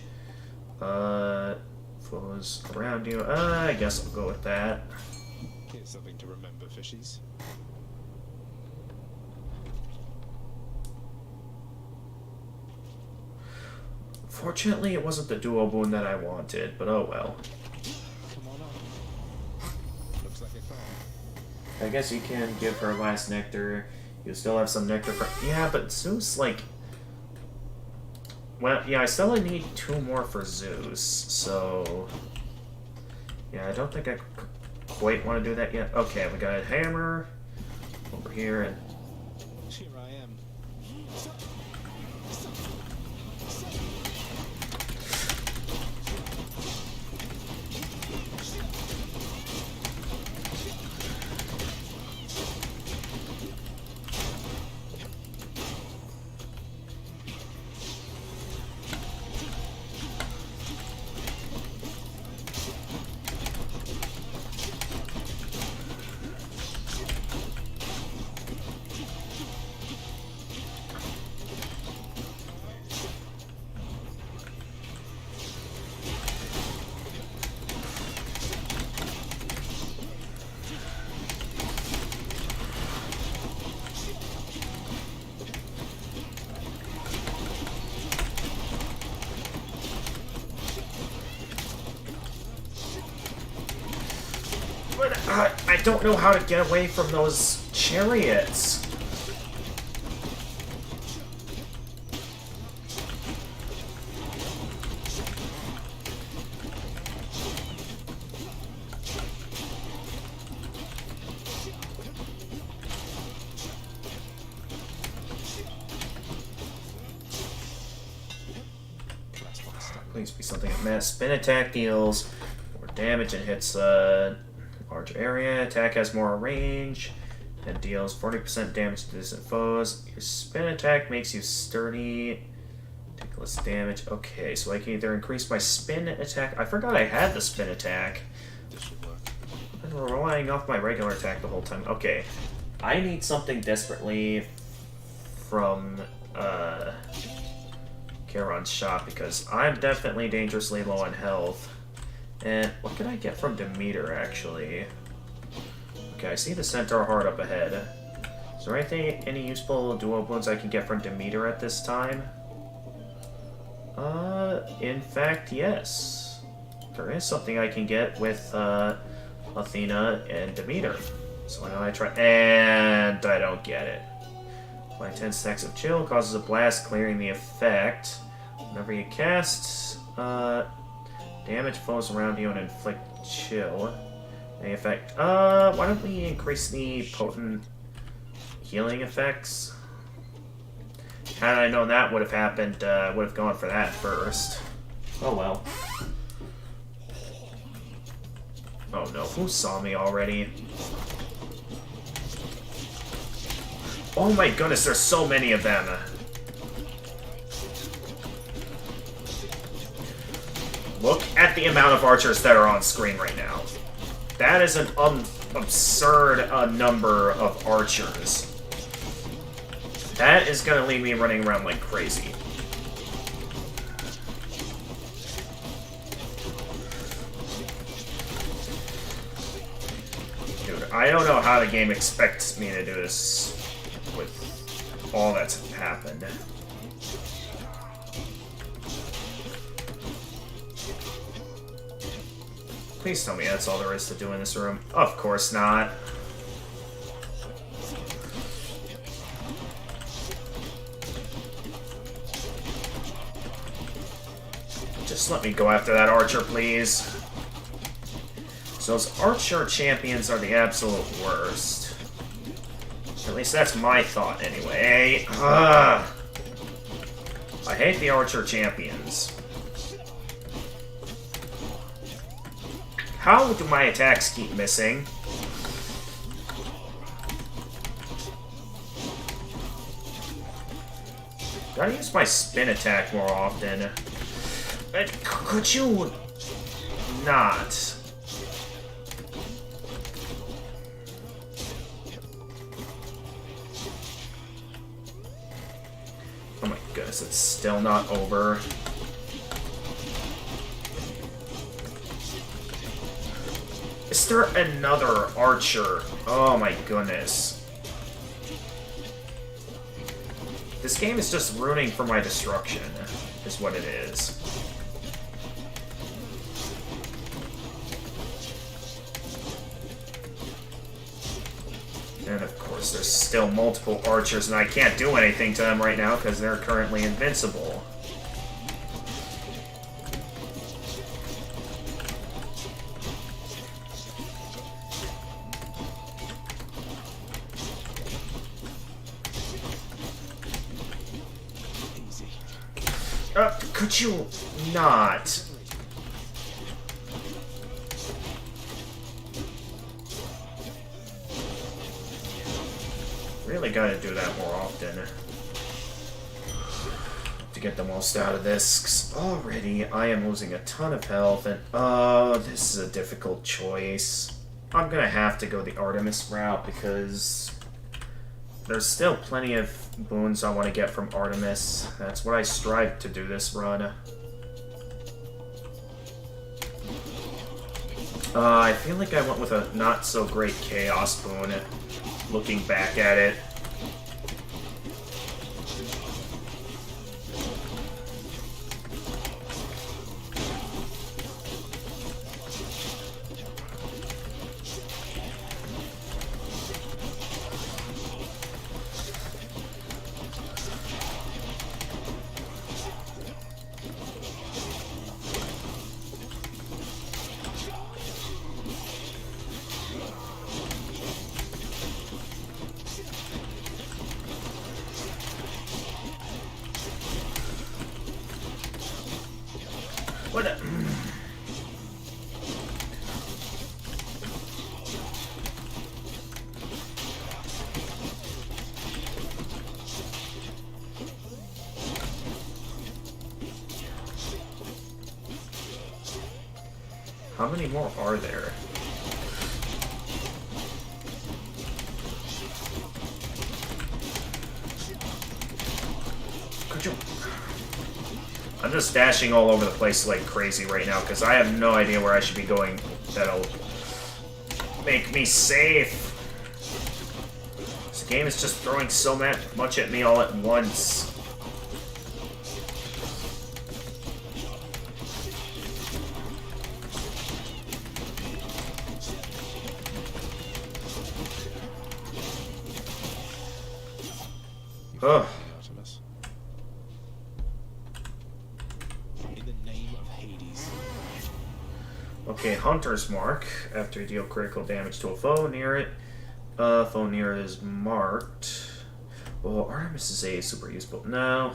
Foes around you. I guess I'll go with that. Here's something to remember, fishies. Fortunately, it wasn't the duo boon that I wanted, but oh well. Come on up. Looks like a clown. I guess you can give her last nectar. You still have some nectar for... Yeah, but Zeus, like... Well, yeah, I still need 2 more for Zeus, so... Yeah, I don't think I quite want to do that yet. Okay, we got a hammer over here, and... Here I am. I don't know how to get away from those chariots. Please be something that mass spin attack deals more damage and hits a large area. Attack has more range and deals 40% damage to distant foes. Your spin attack makes you sturdy. Take less damage. Okay, so I can either increase my spin attack. I forgot I had the spin attack. I've been relying off my regular attack the whole time. Okay. I need something desperately from Charon's shop because I'm definitely dangerously low on health. And what can I get from Demeter, actually? Okay, I see the Centaur Heart up ahead. Is there any useful dual wounds I can get from Demeter at this time? In fact, yes. There is something I can get with Athena and Demeter. So why don't I try? And I don't get it. Apply 10 stacks of chill causes a blast, clearing the effect. Whenever you cast, damage foes around you and inflict chill. Any effect. Why don't we increase the potent healing effects? Had I known that would have happened, would have gone for that first. Oh well. Oh no, who saw me already? Oh my goodness, there's so many of them. Look at the amount of archers that are on screen right now. That is an absurd number of archers. That is gonna leave me running around like crazy. Dude, I don't know how the game expects me to do this with all that's happened. Please tell me that's all there is to do in this room. Of course not. Just let me go after that archer, please. So those archer champions are the absolute worst. At least that's my thought, anyway. Ugh. I hate the archer champions. How do my attacks keep missing? Gotta use my spin attack more often. Could you not? Oh my goodness, it's still not over. Is there another archer? Oh my goodness. This game is just rooting for my destruction, is what it is. And of course, there's still multiple archers, and I can't do anything to them right now because they're currently invincible. Could you not? Really gotta do that more often to get the most out of this. 'Cause already I am losing a ton of health, and this is a difficult choice. I'm gonna have to go the Artemis route because there's still plenty of boons I want to get from Artemis. That's what I strive to do this run. I feel like I went with a not-so-great Chaos boon, looking back at it. how many more are there? I'm just dashing all over the place like crazy right now because I have no idea where I should be going that'll make me safe. This game is just throwing so much at me all at once. Ugh. In the name of Hades. Okay, Hunter's Mark. After you deal critical damage to a foe near it, foe near it is marked. Well, Artemis' A is super useful. No.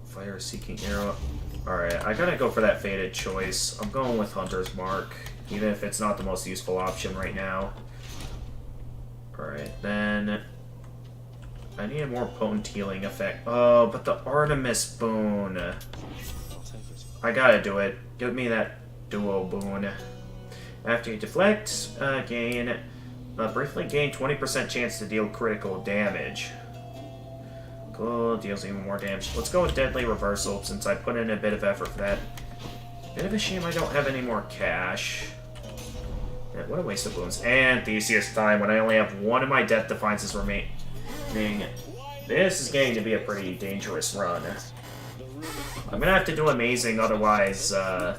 Fire-seeking arrow. Alright, I gotta go for that fated choice. I'm going with Hunter's Mark, even if it's not the most useful option right now. Alright, then I need a more potent healing effect. Oh, but the Artemis boon. I gotta do it. Give me that duo boon. After you deflect, briefly gain 20% chance to deal critical damage. Cool, deals even more damage. Let's go with Deadly Reversal since I put in a bit of effort for that. Bit of a shame I don't have any more cash. Yeah, what a waste of boons. And Theseus time when I only have one of my death defiances remaining. This is getting to be a pretty dangerous run. I'm gonna have to do amazing, otherwise I'm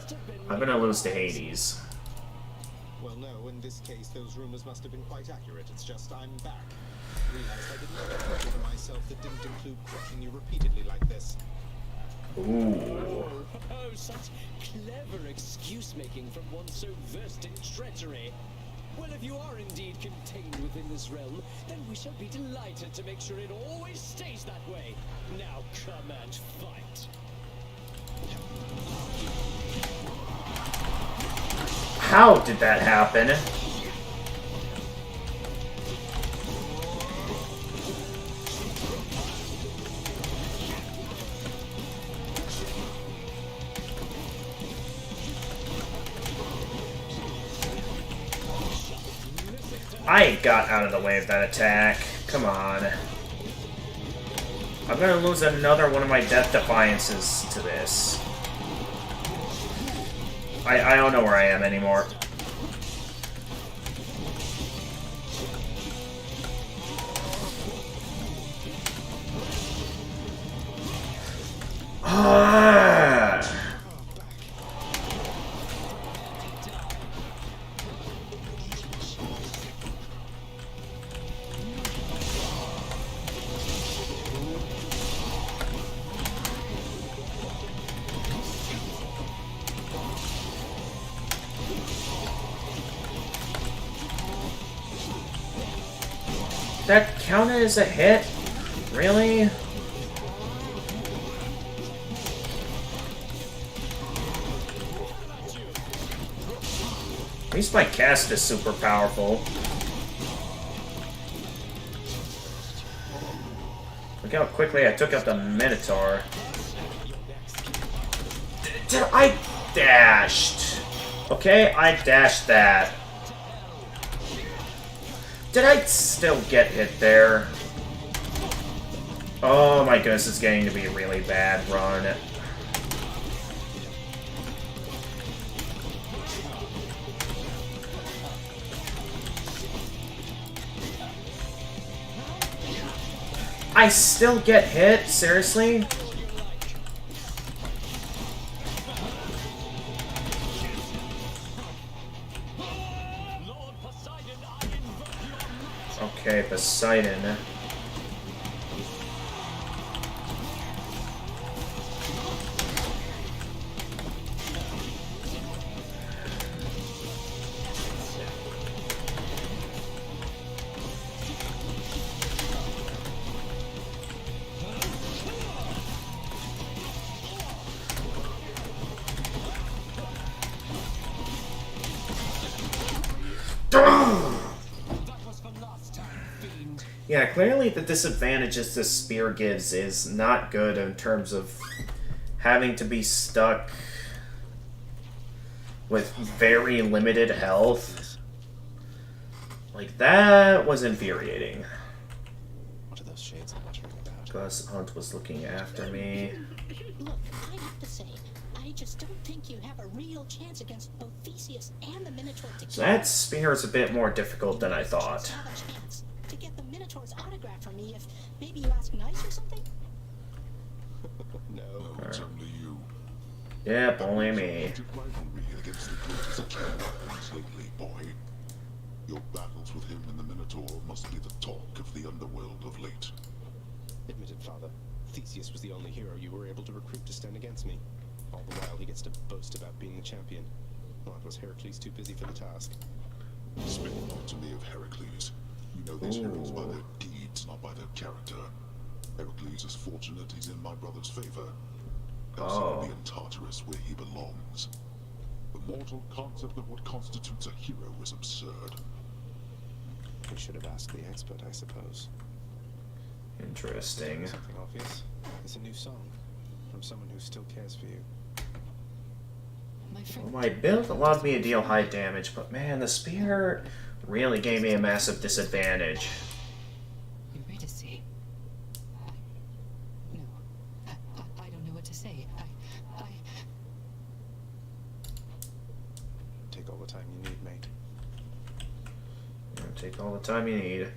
gonna lose to Hades. Well, no, in this case, those rumors must have been quite accurate. It's just I'm back. Realized I didn't know anything for myself that didn't include crushing you repeatedly like this. Ooh. Oh, such clever excuse-making from one so versed in treachery. Well, if you are indeed contained within this realm, then we shall be delighted to make sure it always stays that way. Now come and fight. How did that happen? I got out of the way of that attack. Come on. I'm gonna lose another one of my death defiances to this. I don't know where I am anymore. That counted as a hit? Really? At least my cast is super powerful. Look how quickly I took out the Minotaur. I dashed. Okay, I dashed that. Did I still get hit there? Oh my goodness, it's getting to be a really bad run. I still get hit? Seriously? Okay, Poseidon. Yeah, clearly the disadvantages this spear gives is not good in terms of having to be stuck with very limited health. Like, that was infuriating. What are those shades muttering about? Gus Hunt was looking after me. Look, I have to say, I just don't think you have a real chance against both Theseus and the Minotaur together. So that spear is a bit more difficult than I thought. Have a chance to get the Minotaur's autograph from me if maybe you ask nice or something? No. No, it's only you. Yep, only me. Rivalry against the greatest king lately, boy. Your battles with him and the Minotaur must be the talk of the underworld of late. Admitted, Father. Theseus was the only hero you were able to recruit to stand against me. All the while he gets to boast about being the champion. Well, was Heracles too busy for the task? Speak not to me of Heracles. You know these heroes by their deeds, not by their character. Heracles is fortunate he's in my brother's favor. Else he'll be in Tartarus where he belongs. The mortal concept of what constitutes a hero is absurd. We should have asked the expert, I suppose. Interesting. Something obvious. It's a new song from someone who still cares for you. Well, my build allowed me to deal high damage, but man, the spear really gave me a massive disadvantage. Eurydice. No. I don't know what to say. Take all the time you need, mate. Take all the time you need.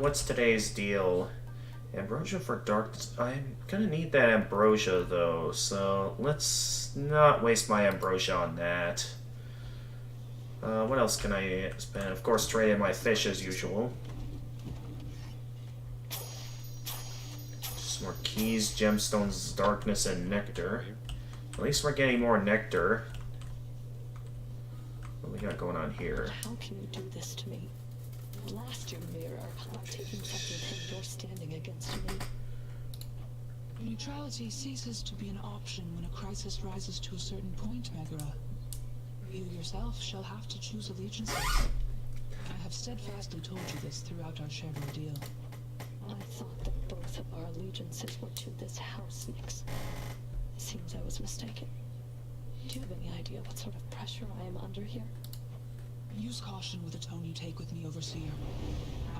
What's today's deal? Ambrosia for darkness. I'm gonna need that ambrosia though, so let's not waste my ambrosia on that. What else can I spend? Of course, trade in my fish as usual. Just more keys, gemstones, darkness, and nectar. At least we're getting more nectar. What we got going on here? How can you do this to me? Blast your mirror by taking something and you're standing against me. Neutrality ceases to be an option when a crisis rises to a certain point, Megara. You yourself shall have to choose allegiances. I have steadfastly told you this throughout our shared ordeal. I thought that both of our allegiances were to this house, Nyx. It seems I was mistaken. Do you have any idea what sort of pressure I am under here? Use caution with the tone you take with me, Overseer.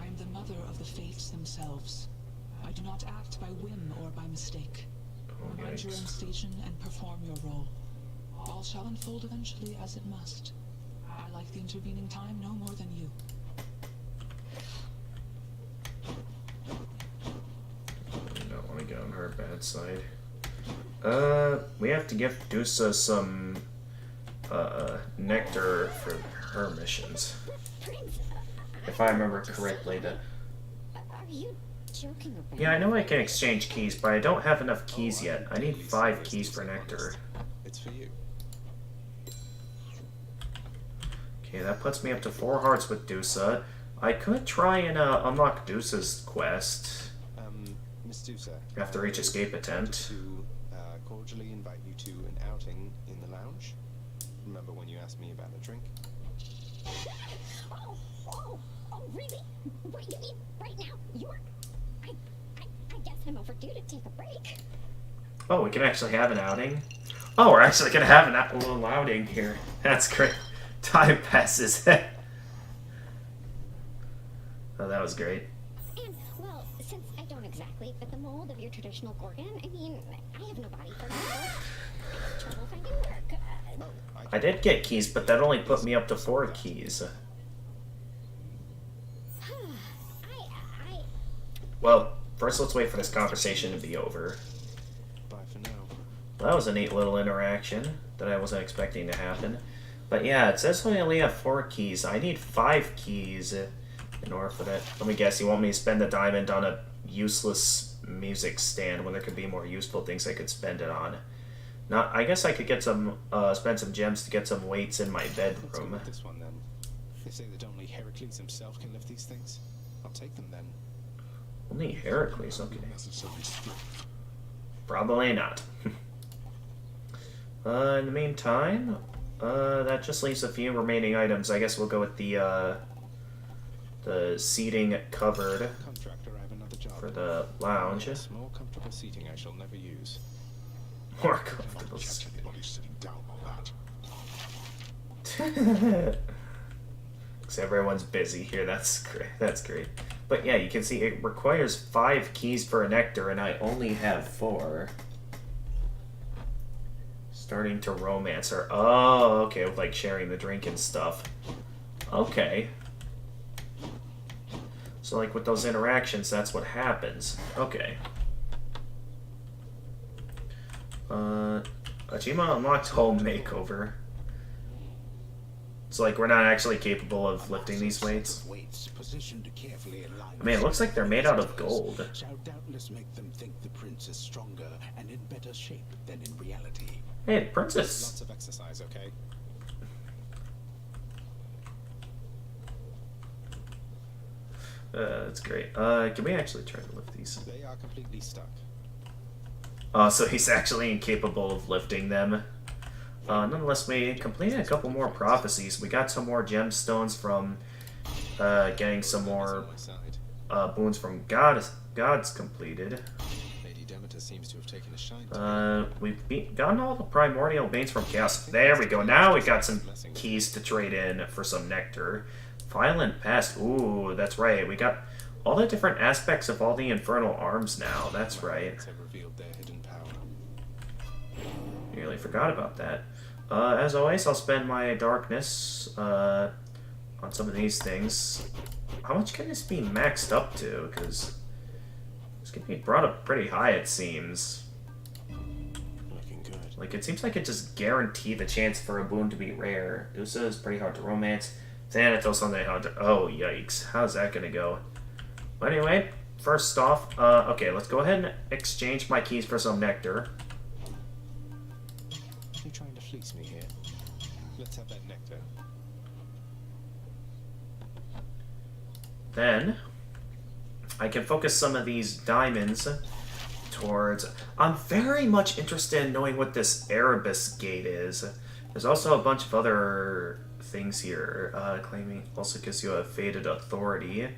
I am the mother of the fates themselves. I do not act by whim or by mistake. Mind your own station and perform your role. All shall unfold eventually as it must. I like the intervening time no more than you. I don't want to get on her bad side. We have to give Dusa some nectar for her missions. If I remember correctly. Are you joking around? Yeah, I know I can exchange keys, but I don't have enough keys yet. I need 5 keys for nectar. It's for you. Okay, that puts me up to 4 hearts with Dusa. I could try and unlock Dusa's quest. Miss Dusa. After each escape attempt. To cordially invite you to an outing in the lounge. Remember when you asked me about a drink? Oh, really? What, you mean right now? I guess I'm overdue to take a break. Oh, we can actually have an outing? Oh, we're actually gonna have a little outing here. That's great. Time passes. Oh, that was great. And, well, since I don't exactly fit the mold of your traditional Gorgon, I mean, I have no body for myself. I have trouble finding work. I did get keys, but that only put me up to 4 keys. Well, first let's wait for this conversation to be over. Bye for now. Well, that was a neat little interaction that I wasn't expecting to happen. But yeah, it says I only have 4 keys. I need 5 keys in order for that. Let me guess, you want me to spend the diamond on a useless music stand when there could be more useful things I could spend it on. Now, I guess I could get some, spend some gems to get some weights in my bedroom. Let's go with this one then. They say that only Heracles himself can lift these things. I'll take them then. Only Heracles, okay. Probably not. In the meantime, that just leaves a few remaining items. I guess we'll go with the seating covered Contractor, I have another job. for the lounge. Yes, more comfortable seating I shall never use. More comfortable. Catch anybody sitting down on that. Because everyone's busy here. That's great. That's great. But yeah, you can see it requires 5 keys for a nectar, and I only have 4. Starting to romance her. Oh, okay, with like sharing the drink and stuff. Okay. So like with those interactions, that's what happens. Okay. Ajima unlocked home makeover. So like we're not actually capable of lifting these weights. I mean, it looks like they're made out of gold. Shall doubtless make them think the prince is stronger and in better shape than in reality. Hey, princess. Lots of exercise, okay? That's great. Can we actually try to lift these? They are completely stuck. So he's actually incapable of lifting them. Nonetheless, we completed a couple more prophecies. We got some more gemstones from getting some more boons from gods completed. Lady Demeter seems to have taken a shine. We've gotten all the primordial beans from chaos. There we go. Now we got some keys to trade in for some nectar. Violent pest. Ooh, that's right. We got all the different aspects of all the infernal arms now. That's right. Nearly forgot about that. As always, I'll spend my darkness on some of these things. How much can this be maxed up to? Because it's going to be brought up pretty high, it seems. Looking good. Like, it seems like it just guaranteed the chance for a boon to be rare. Usa is pretty hard to romance. Thanatos on the hunter. Oh, yikes. How's that going to go? But anyway, first off, okay, let's go ahead and exchange my keys for some nectar. You trying to fleece me here? Let's have that nectar. Then I can focus some of these diamonds towards... I'm very much interested in knowing what this Erebus gate is. There's also a bunch of other things here. Claiming also gives you a faded authority.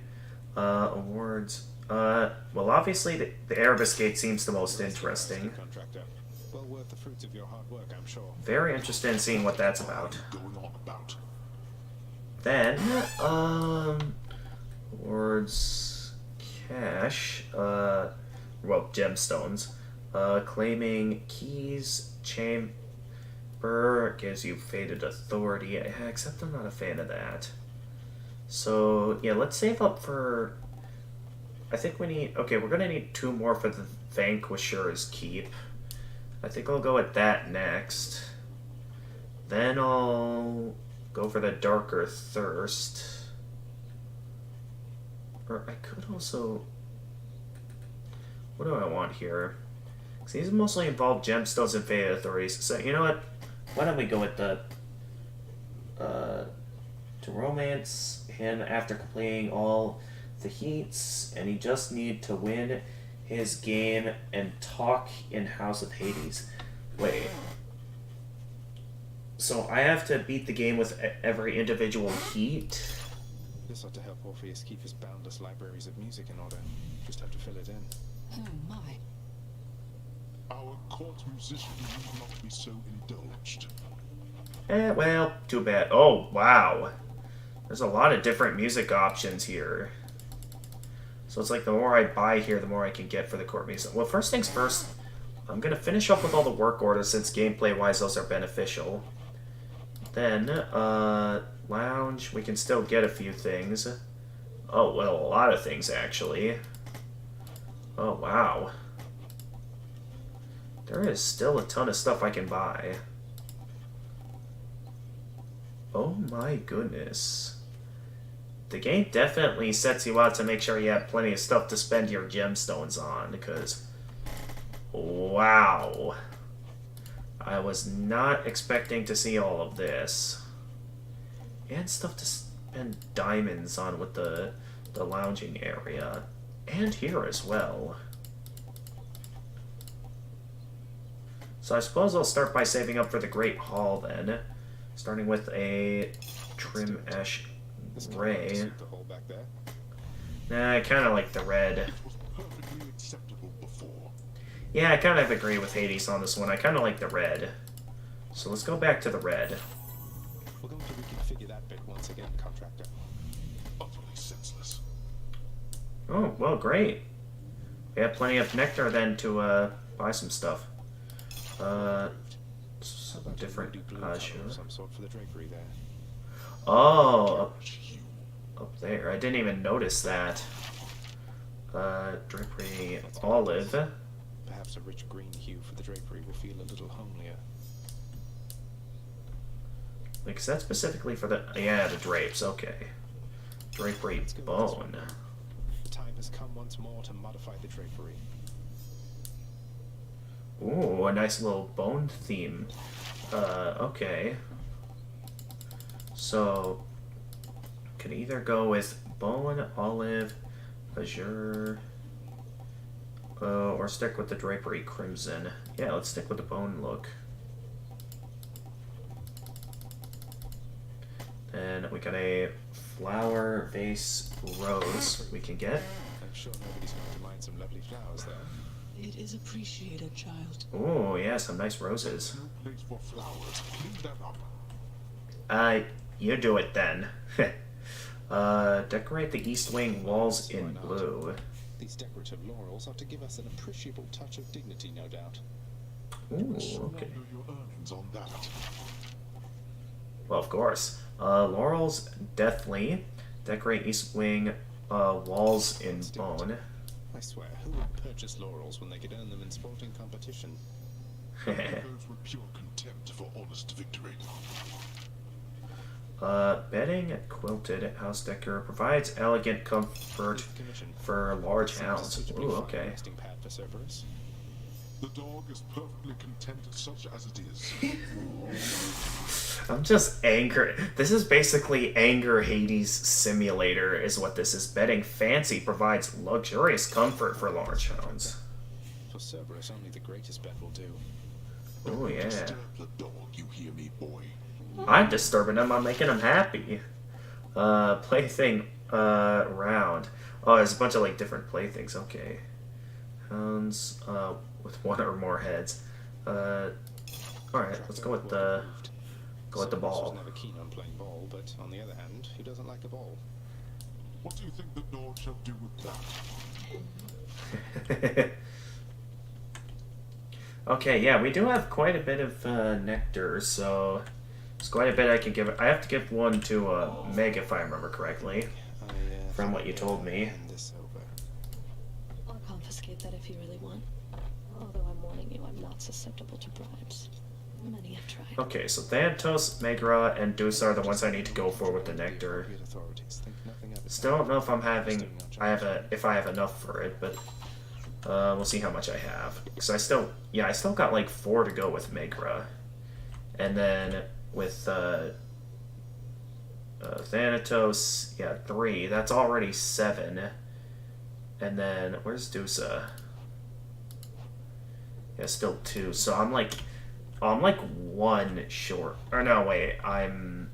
Awards. Well, obviously the Erebus gate seems the most interesting. Well worth the fruits of your hard work, I'm sure. Very interested in seeing what that's about. Then, awards, cash, well, gemstones, claiming keys, chamber, gives you faded authority, except I'm not a fan of that. So, yeah, let's save up for, I think we need, okay, we're gonna need 2 more for the Vanquisher's Keep. I think I'll go with that next. Then I'll go for the Darker Thirst. Or I could also... What do I want here? Because these mostly involve gemstones and faded authorities. So, you know what? Why don't we go with the... to romance him after completing all the heats, and he just need to win his game and talk in House of Hades. Wait. So I have to beat the game with every individual heat? This ought to help Orpheus keep his boundless libraries of music in order. Just have to fill it in. Oh my. Our court musician need not be so indulged. Well, too bad. Oh, wow. There's a lot of different music options here. So it's like the more I buy here, the more I can get for the court music. Well, first things first, I'm going to finish up with all the work orders since gameplay-wise those are beneficial. Then, lounge, we can still get a few things. Oh, well, a lot of things, actually. Oh, wow. There is still a ton of stuff I can buy. Oh my goodness. The game definitely sets you out to make sure you have plenty of stuff to spend your gemstones on, because... Wow. I was not expecting to see all of this. And stuff to spend diamonds on with the lounging area. And here as well. So I suppose I'll start by saving up for the Great Hall then. Starting with a trim ash gray. Nah, I kind of like the red. Yeah, I kind of agree with Hades on this one. I kind of like the red. So let's go back to the red. We're going to reconfigure that bit once again, contractor. Utterly senseless. Oh, well, great. We have plenty of nectar then to buy some stuff. Something different. Sure. Some sort for the drapery there. Oh, up there. I didn't even notice that. Drapery olive. Perhaps a rich green hue for the drapery will feel a little homelier. Like, is that specifically for the... Yeah, the drapes, okay. Drapery bone. The time has come once more to modify the drapery. Ooh, a nice little bone theme. Okay. So, can either go with bone, olive, azure, or stick with the drapery crimson. Yeah, let's stick with the bone look. Then we got a flower vase rose we can get. I'm sure nobody's going to mind some lovely flowers there. It is appreciated, child. Ooh, yeah, some nice roses. No place for flowers. Clean that up. You do it then. Decorate the east wing walls in blue. These decorative laurels ought to give us an appreciable touch of dignity, no doubt. Ooh, okay. Your earnings on that. Well, of course. Laurels, deathly. Decorate east wing walls in bone. I swear, who would purchase laurels when they could earn them in sporting competition? Those were pure contempt for honest victory. Bedding, quilted house decor provides elegant comfort for large hounds. Ooh, okay. Pad for Cerberus. The dog is perfectly content such as it is. I'm just angry. This is basically Anger Hades Simulator is what this is. Bedding fancy provides luxurious comfort for large hounds. For Cerberus, only the greatest bed will do. Oh yeah. Disturb the dog, you hear me, boy? I'm disturbing him. I'm making him happy. Plaything round. Oh, there's a bunch of like different playthings. Okay. Hounds with one or more heads. All right, let's go with the ball. Was never keen on playing ball, but on the other hand, who doesn't like a ball? What do you think the dog shall do with that? Okay, yeah, we do have quite a bit of nectar, so it's quite a bit I can give. I have to give one to Meg, if I remember correctly, from what you told me. I'll confiscate that if you really want. Although I'm warning you, I'm not susceptible to bribes. Many have tried. Okay, so Thanatos, Megra, and Dusa are the ones I need to go for with the nectar. Still don't know if if I have enough for it, but we'll see how much I have. Because I still got like 4 to go with Megra, and then with Thanatos, 3. That's already 7. And then where's Dusa? Yeah, still 2. So I'm like 1 short. Or no, wait, I'm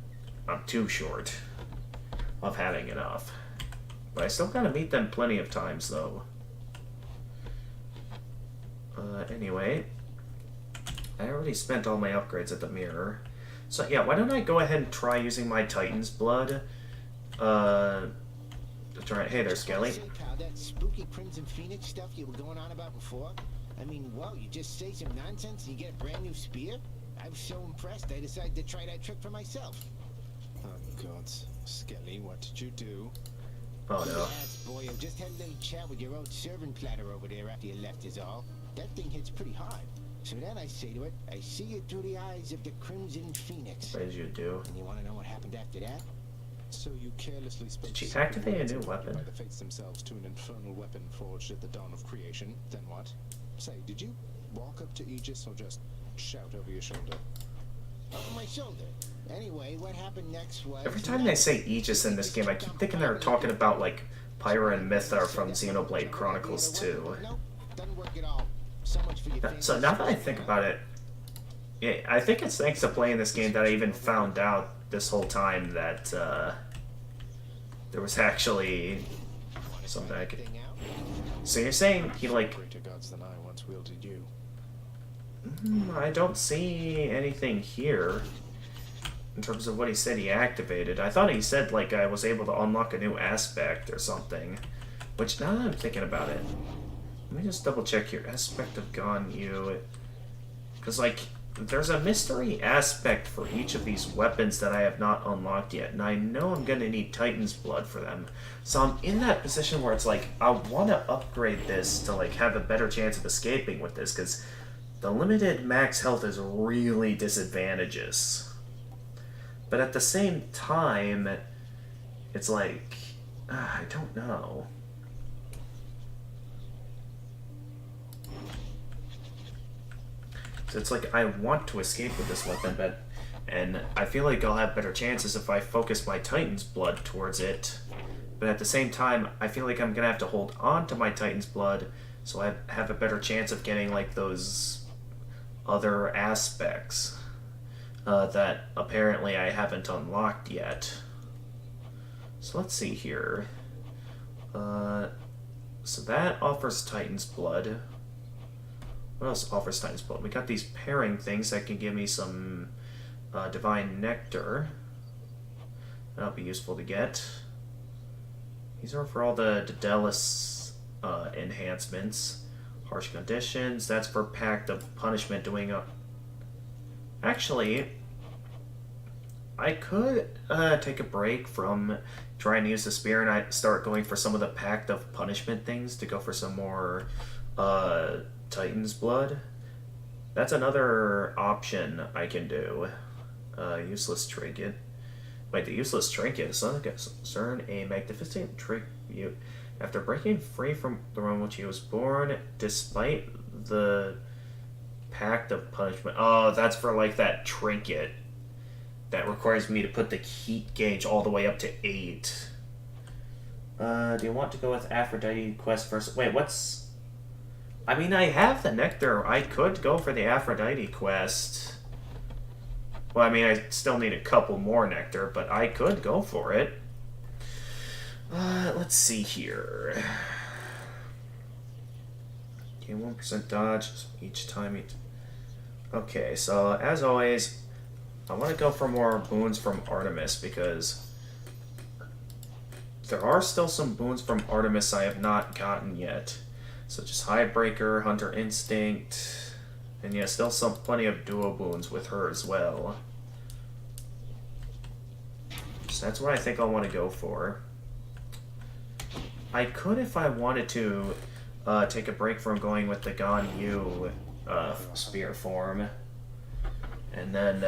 2 short of having enough. But I still gotta meet them plenty of times, though. Anyway, I already spent all my upgrades at the mirror. So yeah, why don't I go ahead and try using my Titan's blood? Hey there, Skelly. Pal, that spooky Crimson Phoenix stuff you were going on about before? I mean, whoa, you just say some nonsense and you get a brand new spear? I was so impressed I decided to try that trick for myself. Oh, gods. Skelly, what did you do? Oh, no. Yes, boy, I just had a little chat with your old servant platter over there after you left is all. That thing hits pretty hard. So then I say to it, I see it through the eyes of the Crimson Phoenix. What did you do? And you want to know what happened after that? So you carelessly spoke. Did she activate a new weapon? By the fates themselves to an infernal weapon forged at the dawn of creation. Then what? Say, did you walk up to Aegis or just shout over your shoulder? Over my shoulder. Anyway, what happened next was... Every time they say Aegis in this game, I keep thinking they're talking about, like, Pyra and Mytha from Xenoblade Chronicles 2. Nope, doesn't work at all. So much for your So now that I think about it, yeah, I think it's thanks to playing this game that I even found out this whole time that there was actually something I could... So you're saying he, like... Greater gods than I once wielded you. I don't see anything here. in terms of what he said he activated. I thought he said, like, I was able to unlock a new aspect or something. Which, now that I'm thinking about it, let me just double check here. Aspect of Ganyu. Because, like, there's a mystery aspect for each of these weapons that I have not unlocked yet. And I know I'm going to need Titan's Blood for them. So I'm in that position where it's like, I want to upgrade this to, like, have a better chance of escaping with this. Because the limited max health is really disadvantageous. But at the same time, it's like, I don't know. So it's like, I want to escape with this weapon, and I feel like I'll have better chances if I focus my Titan's Blood towards it. But at the same time, I feel like I'm going to have to hold on to my Titan's Blood so I have a better chance of getting, like, those other aspects that apparently I haven't unlocked yet. So let's see here. So that offers Titan's Blood. What else offers Titan's Blood? We got these pairing things that can give me some Divine Nectar. That'll be useful to get. These are for all the Daedalus enhancements. Harsh Conditions, that's for Pact of Punishment doing a... Actually, I could take a break from trying to use the spear and I start going for some of the Pact of Punishment things to go for some more Titan's Blood. That's another option I can do. Useless Trinket. Wait, the Useless Trinket. The sun gets earn a magnificent tribute after breaking free from the realm which he was born, despite the Pact of Punishment. Oh, that's for like that trinket that requires me to put the heat gauge all the way up to 8. Do you want to go with Aphrodite quest first? Wait, what's... I mean, I have the nectar. I could go for the Aphrodite quest. Well, I mean, I still need a couple more nectar, but I could go for it. Let's see here. Okay, 1% dodge each time. Okay, so as always, I want to go for more boons from Artemis because there are still some boons from Artemis I have not gotten yet, such as Highbreaker, Hunter Instinct, and yeah, still plenty of duo boons with her as well. So that's what I think I'll want to go for. I could, if I wanted to, take a break from going with the Ganyu spear form. And then,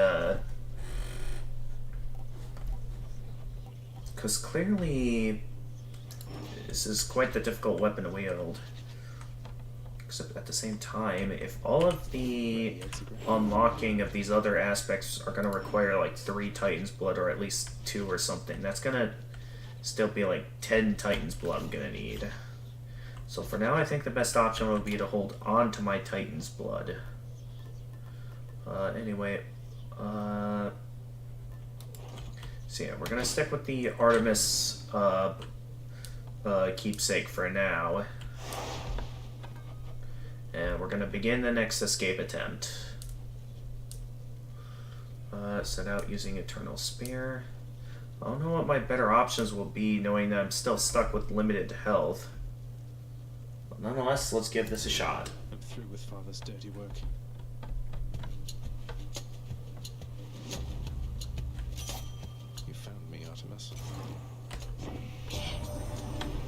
because clearly this is quite the difficult weapon to wield. Except at the same time, if all of the unlocking of these other aspects are going to require like 3 Titan's Blood, or at least 2 or something, that's going to still be like 10 Titan's Blood I'm going to need. So for now, I think the best option would be to hold on to my Titan's Blood. Anyway, so yeah, we're going to stick with the Artemis keepsake for now. And we're going to begin the next escape attempt. Set out using Eternal Spear. I don't know what my better options will be, knowing that I'm still stuck with limited health. But nonetheless, let's give this a shot. I'm through with Father's dirty work. You found me, Artemis.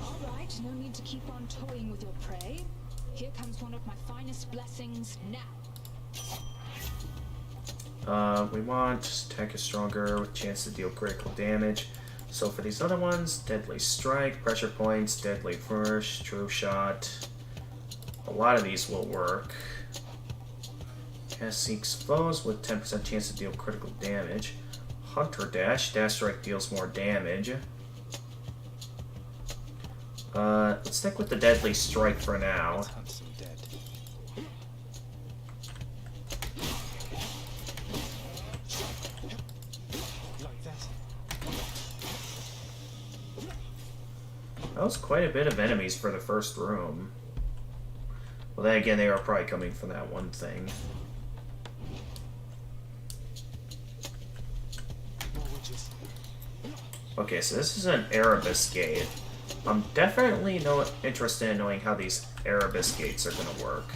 All right, no need to keep on toying with your prey. Here comes one of my finest blessings now. We want attack is stronger with chance to deal critical damage. So for these other ones, Deadly Strike, Pressure Points, Deadly Push, True Shot. A lot of these will work. Cast Seeks Foes with 10% chance to deal critical damage. Hunter Dash, Dash Strike deals more damage. Let's stick with the Deadly Strike for now. That was quite a bit of enemies for the first room. Well, then again, they are probably coming from that one thing. Okay, so this is an Erebus gate. I'm definitely interested in knowing how these Erebus gates are going to work.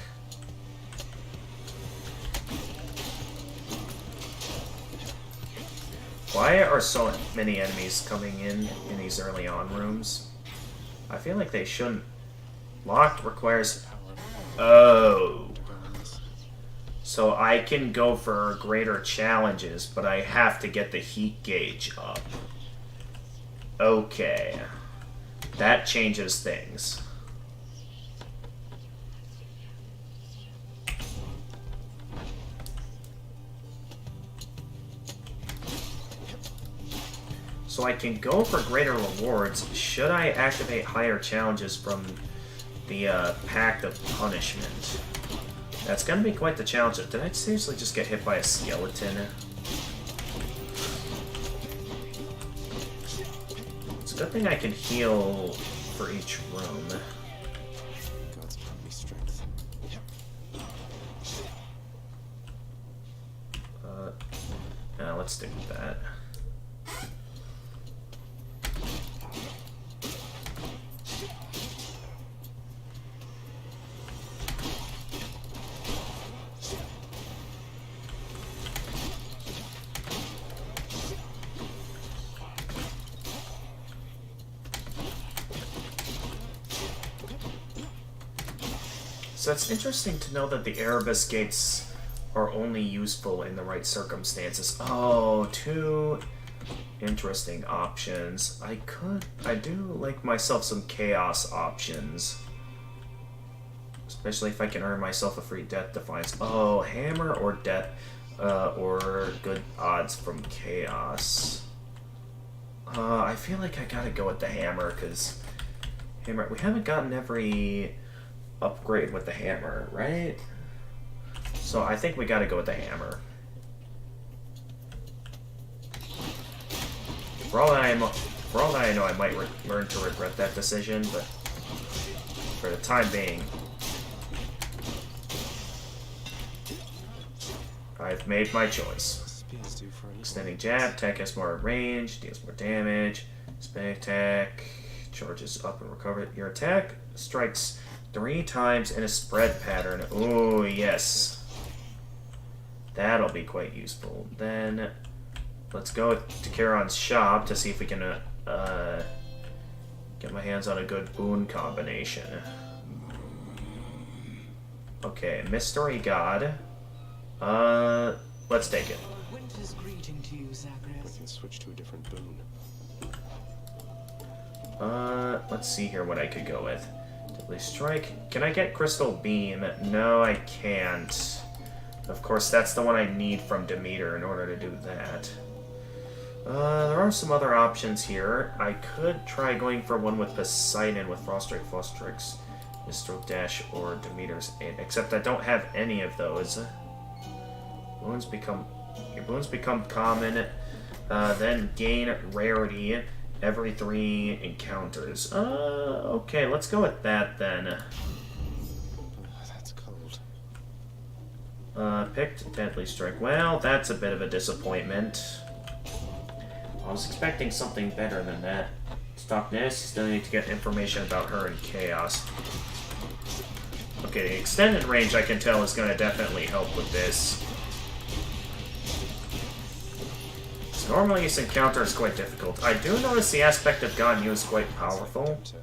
Why are so many enemies coming in these early on rooms? I feel like they shouldn't. Locked requires... Oh. So I can go for greater challenges, but I have to get the heat gauge up. Okay. That changes things. So I can go for greater rewards should I activate higher challenges from the Pact of Punishment. That's gonna be quite the challenge. Did I seriously just get hit by a skeleton? It's a good thing I can heal for each room. God's grant me strength. Let's stick with that. So it's interesting to know that the Erebus gates are only useful in the right circumstances. Oh, two interesting options. I do like myself some chaos options. Especially if I can earn myself a free death defiance. Oh, hammer or death, or good odds from chaos. I feel like I gotta go with the hammer, because hammer, we haven't gotten every upgrade with the hammer, right? So I think we gotta go with the hammer. For all that I know, I might learn to regret that decision, but for the time being, I've made my choice. Extending jab, attack has more range, deals more damage. Spin attack, charges up and recover. Your attack strikes 3 times in a spread pattern. Oh, yes. That'll be quite useful. Then, let's go to Charon's shop to see if we can get my hands on a good boon combination. Okay, Mystery God. Let's take it. Winter's greeting to you, Zagreus. We can switch to a different boon. Let's see here what I could go with. Deadly Strike. Can I get Crystal Beam? No, I can't. Of course, that's the one I need from Demeter in order to do that. There are some other options here. I could try going for one with Poseidon with Frost Strikes, Mistral Dash, or Demeter's Aid. Except I don't have any of those. Your boons become common, then gain rarity every 3 encounters. Okay, let's go with that then. That's cold. Picked Deadly Strike. Well, that's a bit of a disappointment. I was expecting something better than that. Stop this. Still need to get information about her and Chaos. Okay, the extended range I can tell is going to definitely help with this. Normally this encounter is quite difficult. I do notice the aspect of Ganyu is quite powerful. I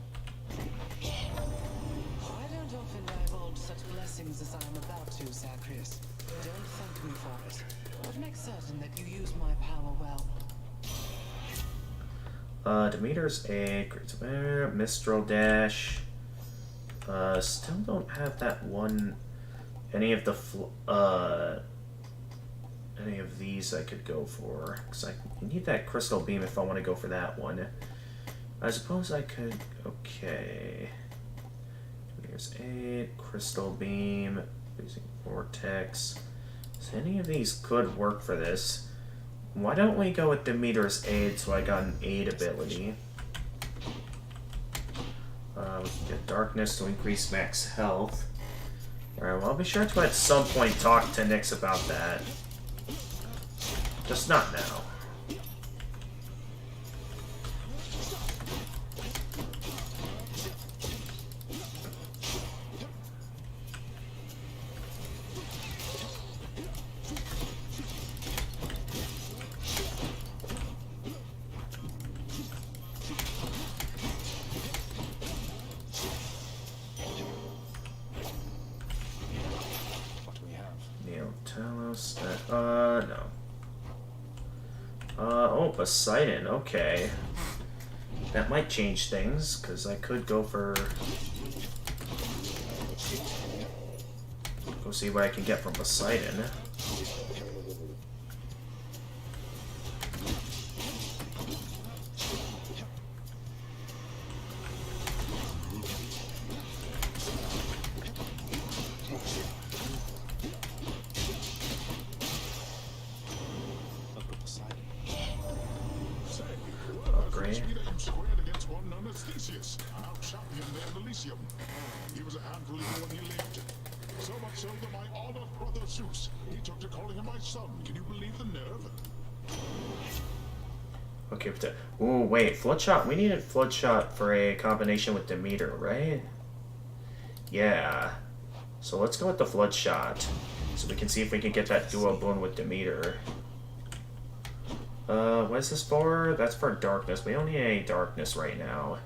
don't often divulge such blessings as I am about to, Zagreus. Don't thank me for it, but make certain that you use my power well. Demeter's Aid, Mistral Dash. Still don't have that one. Any of these I could go for, because I need that Crystal Beam if I want to go for that one. I suppose I could. Okay. Here's 8, Crystal Beam, using Vortex. So any of these could work for this. Why don't we go with Demeter's Aid so I got an aid ability? We can get Darkness to increase max health. Alright, well I'll be sure to at some point talk to Nyx about that. Just not now. Poseidon, okay. That might change things, because I could go for... Go see what I can get from Poseidon. He was a handful even when he lived. So much so that my honored brother Zeus, he took to calling him my son. Can you believe the nerve? Okay, but ooh, wait, Floodshot. We needed Floodshot for a combination with Demeter, right? Yeah. So let's go with the Floodshot, so we can see if we can get that duo boon with Demeter. What is this for? That's for darkness. We don't need any darkness right now.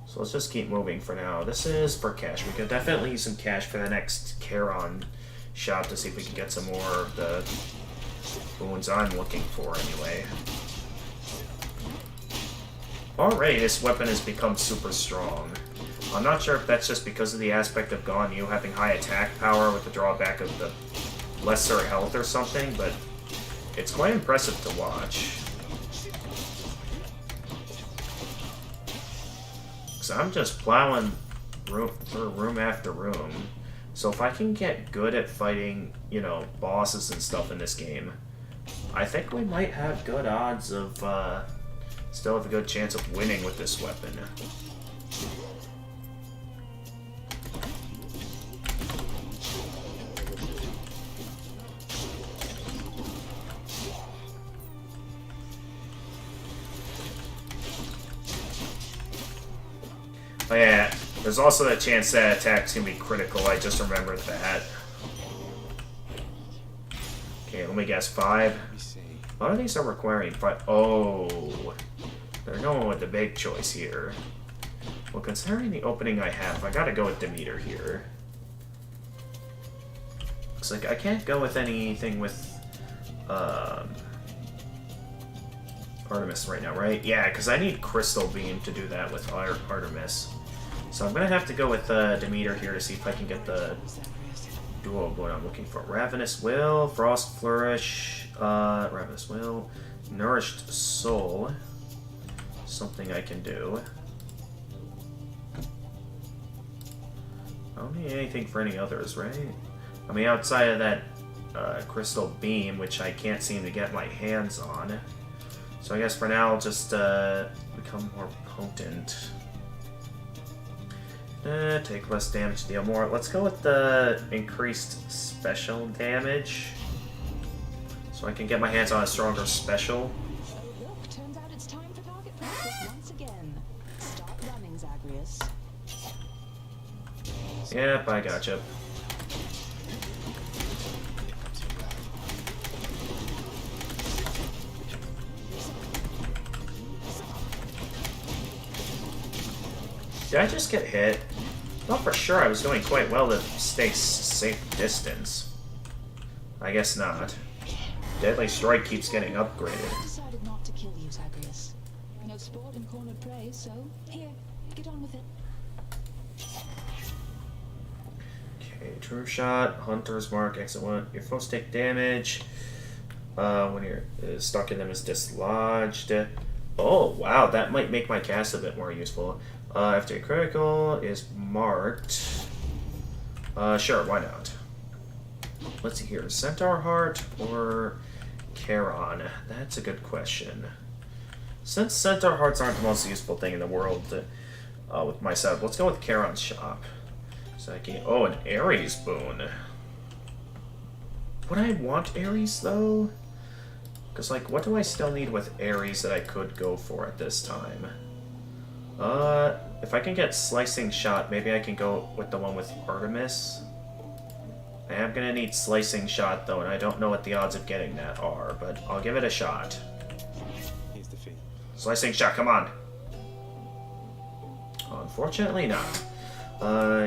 So let's just keep moving for now. This is for cash. We could definitely use some cash for the next Charon shop to see if we can get some more of the boons I'm looking for anyway. Already, this weapon has become super strong. I'm not sure if that's just because of the aspect of Ganyu having high attack power with the drawback of the lesser health or something, but it's quite impressive to watch. I'm just plowing room after room. So if I can get good at fighting, you know, bosses and stuff in this game, I think we might have good odds of, still have a good chance of winning with this weapon. Oh yeah, there's also the chance that attack's gonna be critical, I just remembered that. Okay, let me guess, 5. A lot of these are requiring 5. Oh, they're going with the big choice here. Well, considering the opening I have, I gotta go with Demeter here. Looks like I can't go with anything with, Artemis right now, right? Yeah, because I need Crystal Beam to do that with Artemis. So I'm going to have to go with Demeter here to see if I can get the duo boon I'm looking for. Ravenous Will, Frost Flourish, Ravenous Will, Nourished Soul. Something I can do. I don't need anything for any others, right? I mean, outside of that Crystal Beam, which I can't seem to get my hands on. So I guess for now I'll just become more potent. Take less damage, deal more. Let's go with the increased special damage. So I can get my hands on a stronger special. Oh look, turns out it's time for target practice once again. Start running, Zagreus. Yep, I gotcha. Did I just get hit? Thought for sure I was doing quite well to stay safe distance. I guess not. Deadly Strike keeps getting upgraded. I decided not to kill you, Zagreus. No sport in cornered prey, so here, get on with it. Okay, True Shot, Hunter's Mark, excellent. Your foes take damage when you're stuck in them is dislodged. Oh, wow, that might make my cast a bit more useful. After a critical is marked. Sure, why not? Let's see here. Centaur Heart or Charon? That's a good question. Since Centaur Hearts aren't the most useful thing in the world with my setup, let's go with Charon's shop. So I can... Oh, an Ares boon. Would I want Ares, though? Because, like, what do I still need with Ares that I could go for at this time? If I can get Slicing Shot, maybe I can go with the one with Artemis. I am gonna need Slicing Shot, though, and I don't know what the odds of getting that are, but I'll give it a shot. Here's the fee. Slicing Shot, come on! Unfortunately not.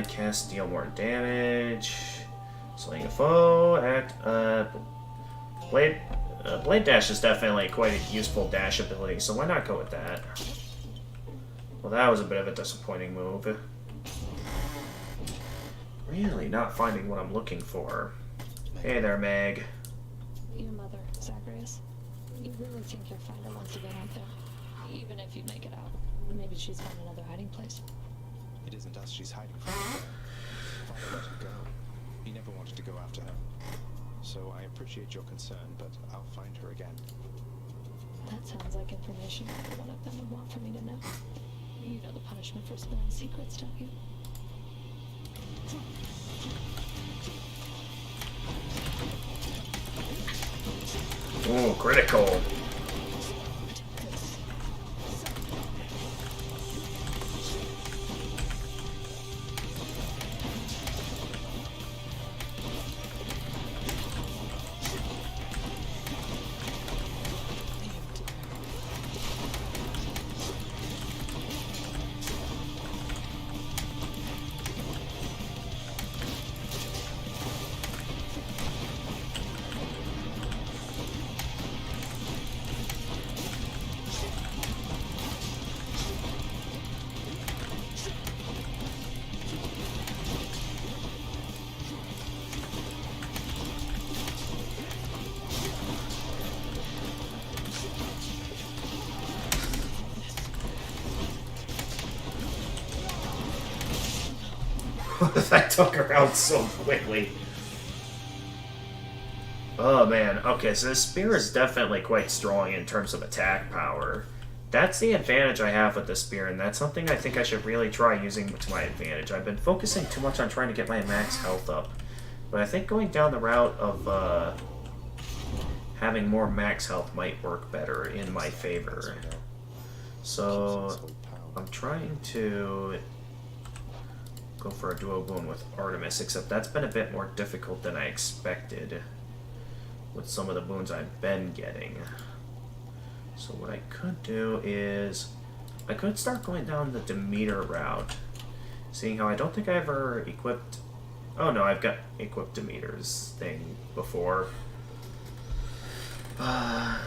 Cast deal more damage. Slaying a foe at, Blade, Blade Dash is definitely quite a useful dash ability, so why not go with that? Well, that was a bit of a disappointing move. Really not finding what I'm looking for. Hey there, Meg. Your mother, Zacharias. You really think your finder wants to get out there? Even if you make it out, maybe she's found another hiding place. It isn't us she's hiding from. Father let her go. He never wanted to go after her. So I appreciate your concern, but I'll find her again. That sounds like information that one of them would want for me to know. You know the punishment for spilling secrets, don't you? Ooh, critical. That took her out so quickly. Oh man, okay, so this spear is definitely quite strong in terms of attack power. That's the advantage I have with the spear, and that's something I think I should really try using to my advantage. I've been focusing too much on trying to get my max health up, but I think going down the route of having more max health might work better in my favor. So I'm trying to go for a duo boon with Artemis, except that's been a bit more difficult than I expected with some of the boons I've been getting. So what I could do is I could start going down the Demeter route, seeing how I don't think I ever equipped... Oh no, I've got equipped Demeter's thing before. For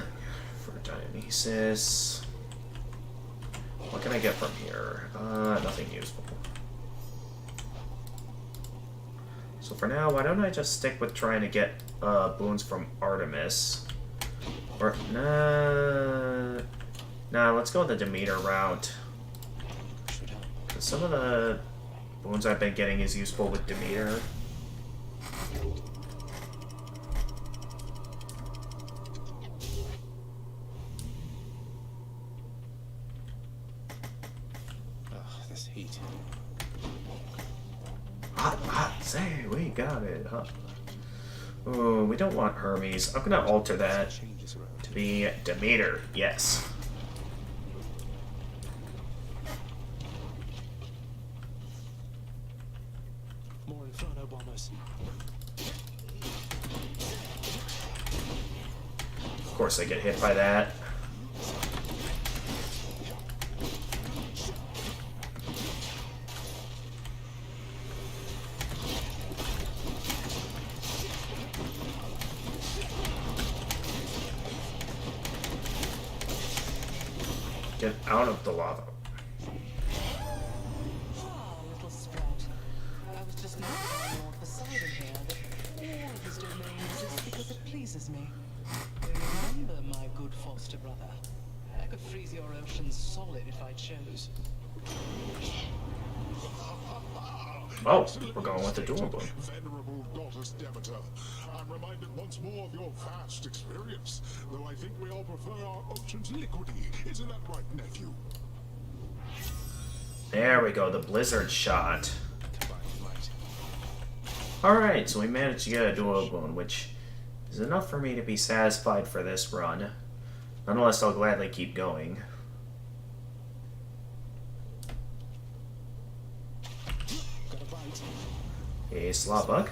Dionysus... What can I get from here? Nothing useful. So for now, why don't I just stick with trying to get boons from Artemis? Or, nah, let's go the Demeter route. Some of the boons I've been getting is useful with Demeter. This heat. Hot, say, we got it. Huh. Oh, we don't want Hermes. I'm gonna alter that to be Demeter. Yes. More Inferno bombers. Of course, I get hit by that. Get out of the lava. Ah, little sprout. I was just noticing Lord Poseidon here that all of his domain exists because it pleases me. Remember, my good foster brother, I could freeze your oceans solid if I chose. Oh, we're going with the dual boon. Venerable goddess Demeter, I'm reminded once more of your vast experience, though I think we all prefer our ocean's liquidy. Isn't that right, nephew? There we go, the blizzard shot. Alright, so we managed to get a duo boon, which is enough for me to be satisfied for this run. Nonetheless, I'll gladly keep going. A slot bug.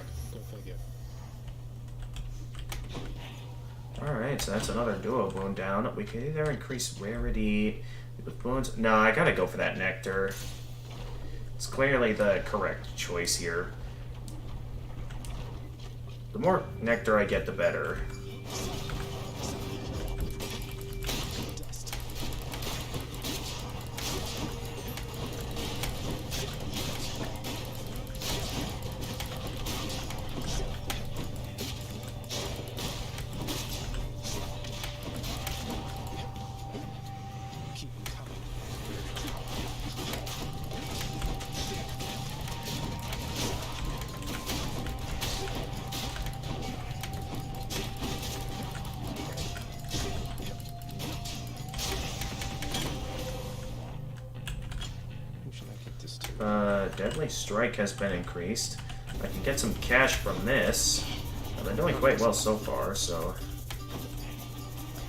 Alright, so that's another duo boon down. We can either increase rarity with boons. No, I gotta go for that nectar. It's clearly the correct choice here. The more nectar I get, the better. Deadly Strike has been increased. I can get some cash from this. I've been doing quite well so far, so...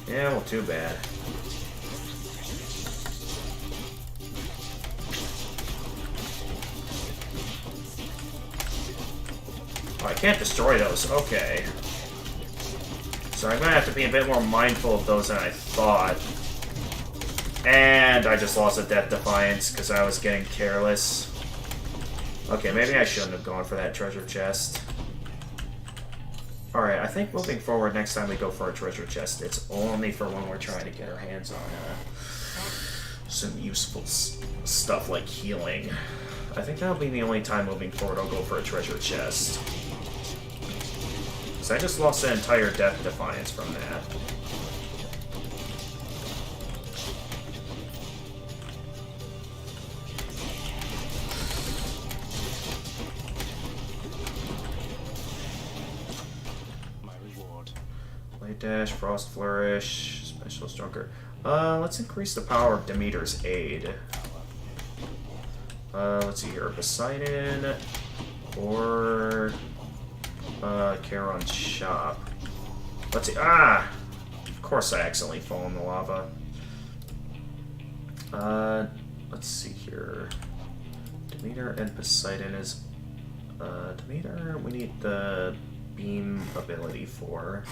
Yeah, well, too bad. Oh, I can't destroy those. Okay. So I'm gonna have to be a bit more mindful of those than I thought. And I just lost a Death Defiance because I was getting careless. Okay, maybe I shouldn't have gone for that treasure chest. Alright, I think moving forward, next time we go for a treasure chest, it's only for when we're trying to get our hands on some useful stuff like healing. I think that'll be the only time moving forward I'll go for a treasure chest. Because I just lost an entire Death Defiance from that. Dash, Frost Flourish, Specialist Drunker. Let's increase the power of Demeter's Aid. Let's see here. Poseidon or Charon's Shop. Let's see. Ah! Of course I accidentally fall in the lava. Let's see here. Demeter and Poseidon is... Demeter, we need the beam ability for...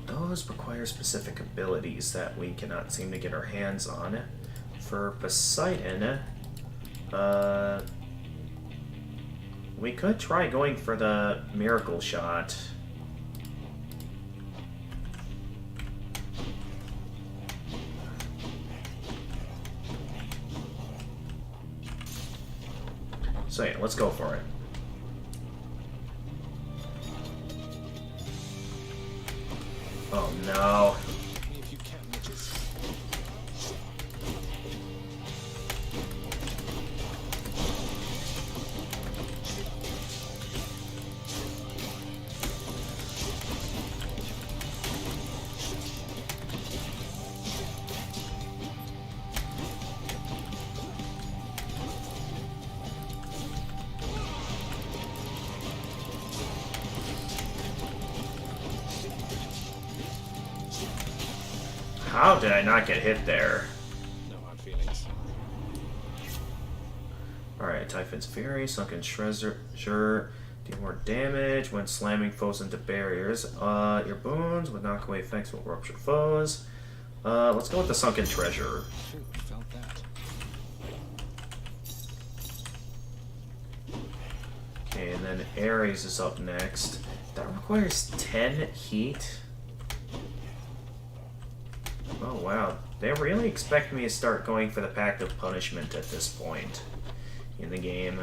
Those require specific abilities that we cannot seem to get our hands on. For Poseidon, we could try going for the Miracle Shot. So yeah, let's go for it. Oh no. How did I not get hit there? No hard feelings. Alright, Typhon's Fury, Sunken Treasure, deal more damage when slamming foes into barriers. Your boons with knock away effects will rupture foes. Let's go with the Sunken Treasure. Felt that. Okay, and then Ares is up next. That requires 10 heat. Oh wow, they really expect me to start going for the Pact of Punishment at this point in the game.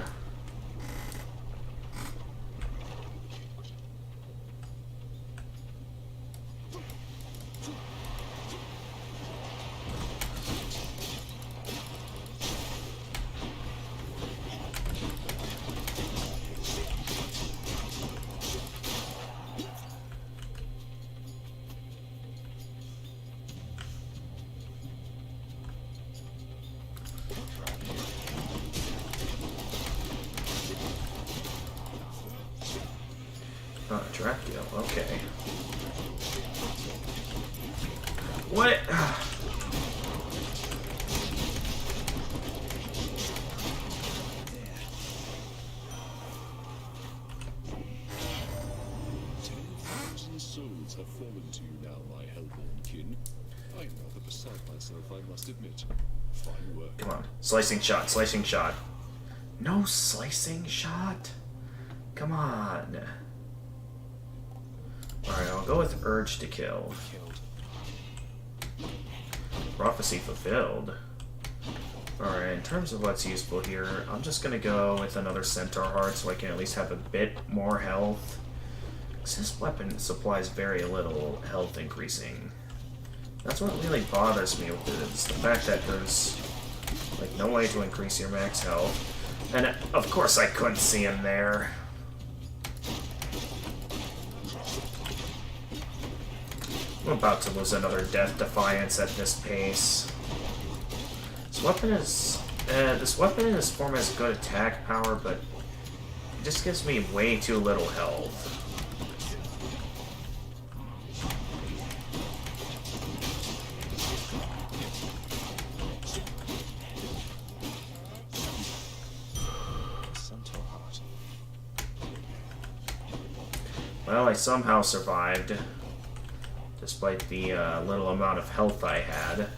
Oh, Dracula, okay. What? Souls have fallen to you now, my hellborn kin. I'm rather beside myself, I must admit. Fine work. Come on. Slicing shot, slicing shot. No slicing shot? Come on. Alright, I'll go with Urge to Kill. Prophecy Fulfilled. Alright, in terms of what's useful here, I'm just gonna go with another Centaur Heart so I can at least have a bit more health. Because this weapon supplies very little health increasing. That's what really bothers me with it, is the fact that there's like no way to increase your max health. And of course I couldn't see him there. I'm about to lose another Death Defiance at this pace. This weapon is This weapon in this form has good attack power, but it just gives me way too little health. Well, I somehow survived, despite the little amount of health I had.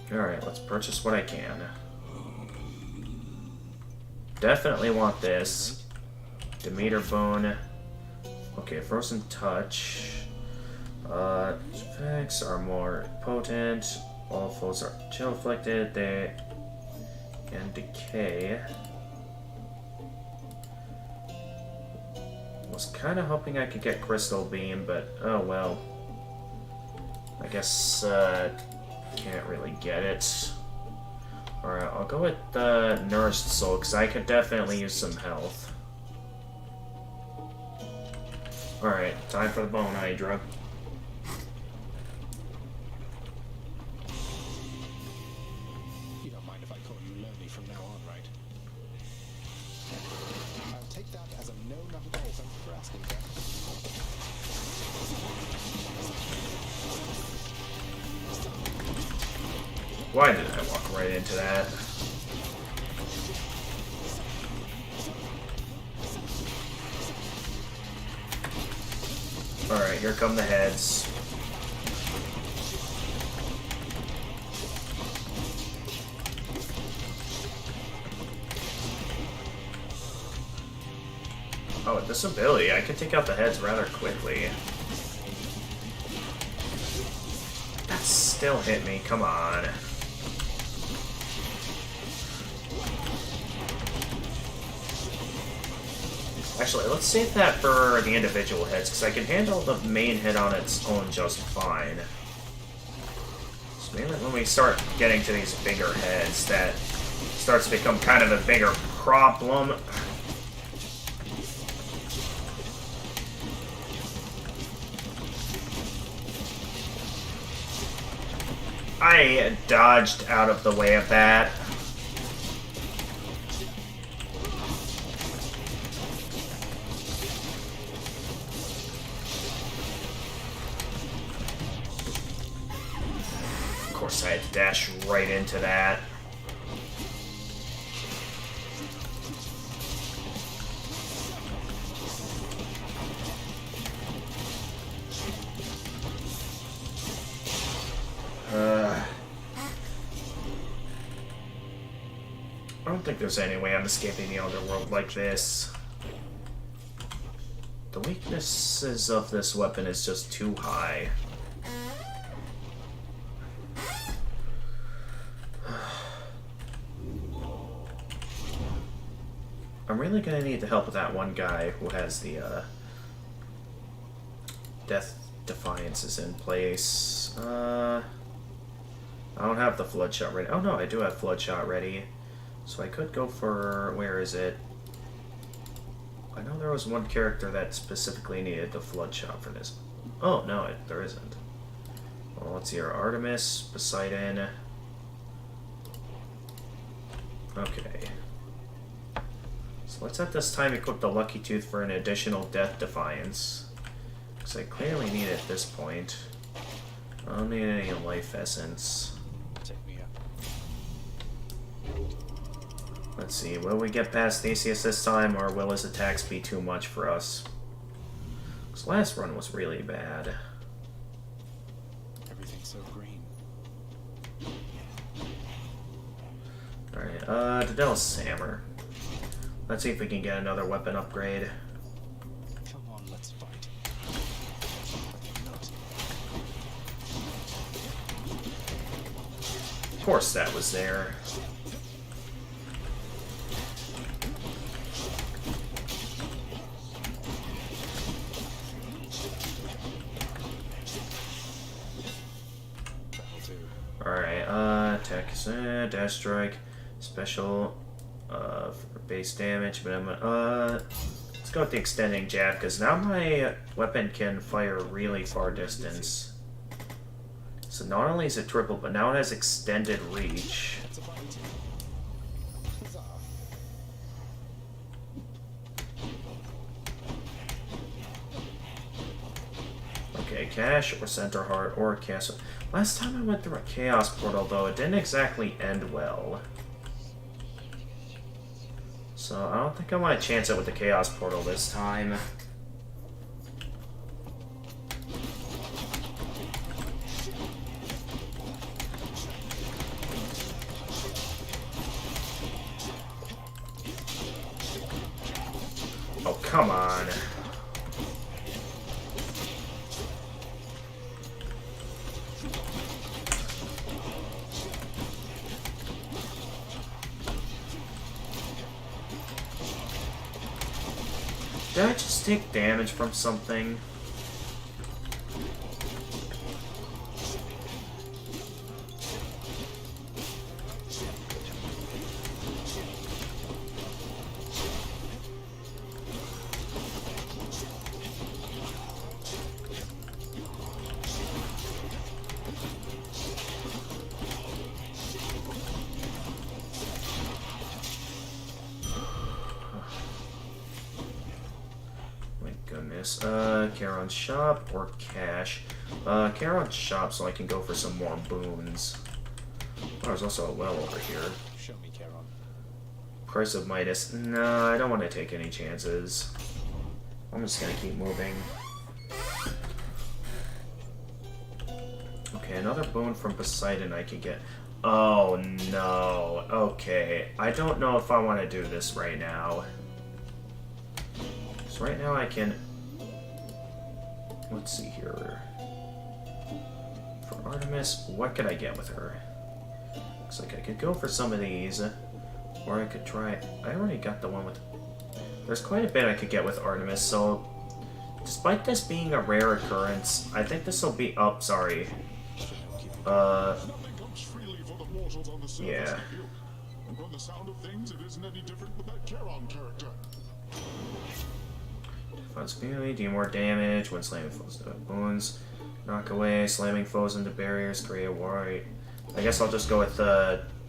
Alright, let's purchase what I can. Definitely want this. Demeter Bone. Okay, Frozen Touch. Effects are more potent. All foes are chill afflicted. They can decay. Was kind of hoping I could get Crystal Beam, but oh well. I guess can't really get it. Alright, I'll go with the Nourished Soul, because I could definitely use some health. Alright, time for the Bone Hydra. You don't mind if I call you Lonely from now on, right? I'll take that as a no, not at all. Thank you for asking, Jack. Why did I walk right into that? Alright, here come the heads. Oh, with this ability, I can take out the heads rather quickly. That still hit me, come on. Actually, let's save that for the individual heads, because I can handle the main head on its own just fine. So maybe when we start getting to these bigger heads, that starts to become kind of a bigger problem. I dodged out of the way of that. Of course, I had to dash right into that. I don't think there's any way I'm escaping the underworld like this. The weaknesses of this weapon is just too high. I'm really gonna need the help of that one guy who has the Death Defiances in place. I don't have the Flood Shot ready. Oh no, I do have Flood Shot ready. So I could go for... where is it? I know there was one character that specifically needed the Flood Shot for this. Oh, no, there isn't. Well, let's see here. Artemis, Poseidon. Okay. So let's at this time equip the Lucky Tooth for an additional Death Defiance. Because I clearly need it at this point. I don't need any Life Essence. Let's see, will we get past Theseus this time, or will his attacks be too much for us? This last run was really bad. Everything's so green. Alright, Daedalus' Hammer. Let's see if we can get another weapon upgrade. Come on, let's fight. Of course that was there. Alright, attack, dash strike, special, for base damage, but I'm, let's go with the extending jab, because now my weapon can fire really far distance. So not only is it triple, but now it has extended reach. Okay, Cash or Center Heart or Chaos. Last time I went through a Chaos Portal, though, it didn't exactly end well. So I don't think I want to chance it with the Chaos Portal this time. Oh, come on. Did I just take damage from something? Charon's shop or cash? Charon's shop so I can go for some more boons. Oh, there's also a well over here. Show me, Charon. Price of Midas. Nah, I don't want to take any chances. I'm just gonna keep moving. Okay, another boon from Poseidon I can get. Oh no. Okay, I don't know if I want to do this right now. So right now I can... Let's see here. For Artemis, what could I get with her? Looks like I could go for some of these. Or I could try... I already got the one with... There's quite a bit I could get with Artemis, so... Despite this being a rare occurrence, I think this will be... Oh, sorry. Yeah. And from the sound of things, it isn't any different with that Charon character. Defense speedily, do more damage when slamming foes to wounds. Knock away, slamming foes into barriers, create a war. I guess I'll just go with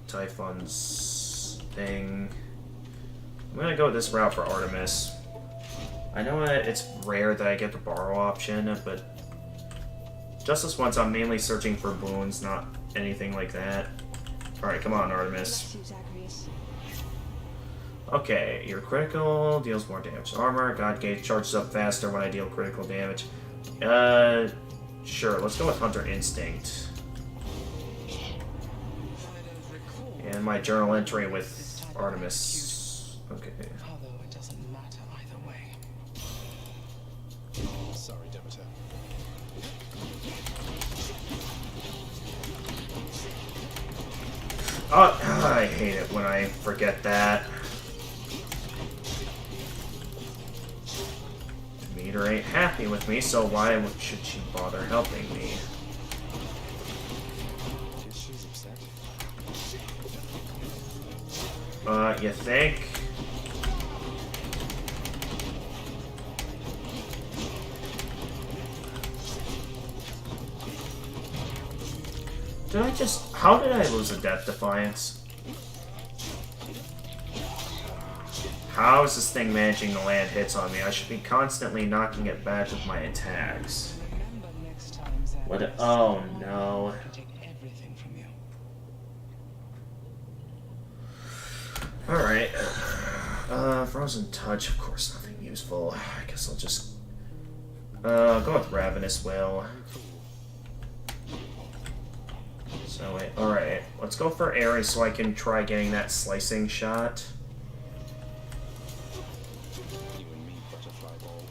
Typhon's thing. I'm gonna go this route for Artemis. I know it's rare that I get the borrow option, but just this once I'm mainly searching for boons, not anything like that. Alright, come on, Artemis. Okay, your critical deals more damage to armor. God Gauge charges up faster when I deal critical damage. Sure, let's go with Hunter Instinct. And my journal entry with Artemis. Okay. Although it doesn't matter either way. Sorry, Demeter. Oh, I hate it when I forget that. Demeter ain't happy with me, so why should she bother helping me? She's upset. You think? Did I just... How did I lose a Death Defiance? How is this thing managing to land hits on me? I should be constantly knocking it back with my attacks. What? Oh no. Alright. Frozen Touch, of course, nothing useful. I guess I'll just go with Ravenous Will. So wait, alright. Let's go for Ares so I can try getting that slicing shot. You and me, butterfly ball.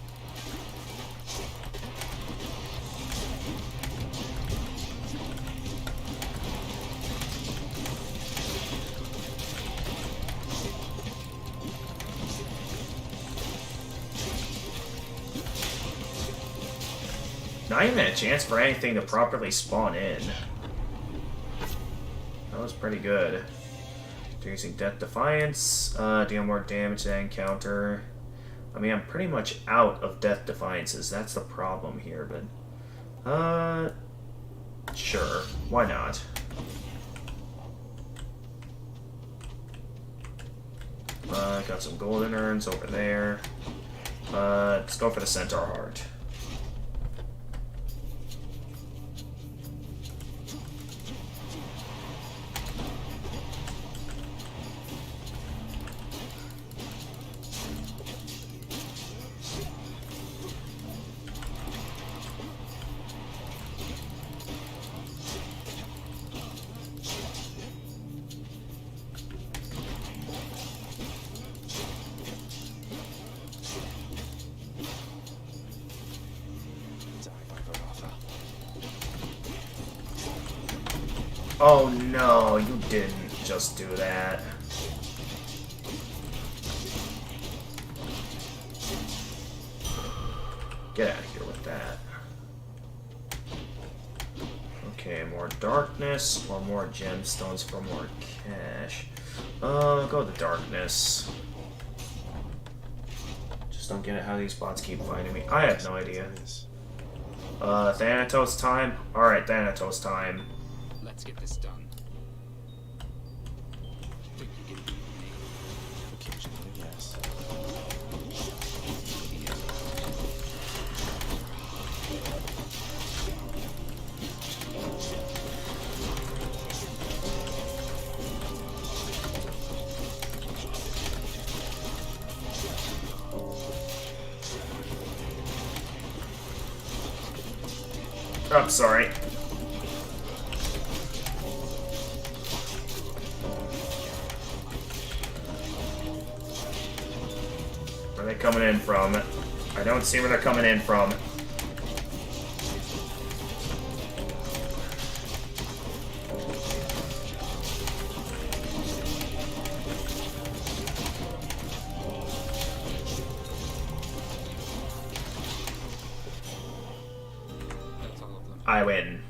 Not even a chance for anything to properly spawn in. That was pretty good. Using Death Defiance, deal more damage to that encounter. I mean, I'm pretty much out of Death Defiances. That's the problem here, but... Sure, why not? Got some golden urns over there. Let's go for the centaur heart. Oh no, you didn't just do that. Get out of here with that. Okay, more darkness or more gemstones for more cash. Go with the darkness. Just don't get it how these bots keep finding me. I have no idea. Thanatos time? Alright, Thanatos time. Let's get this done. Occasionally, yes. I'm sorry. Where are they coming in from? I don't see where they're coming in from. I win.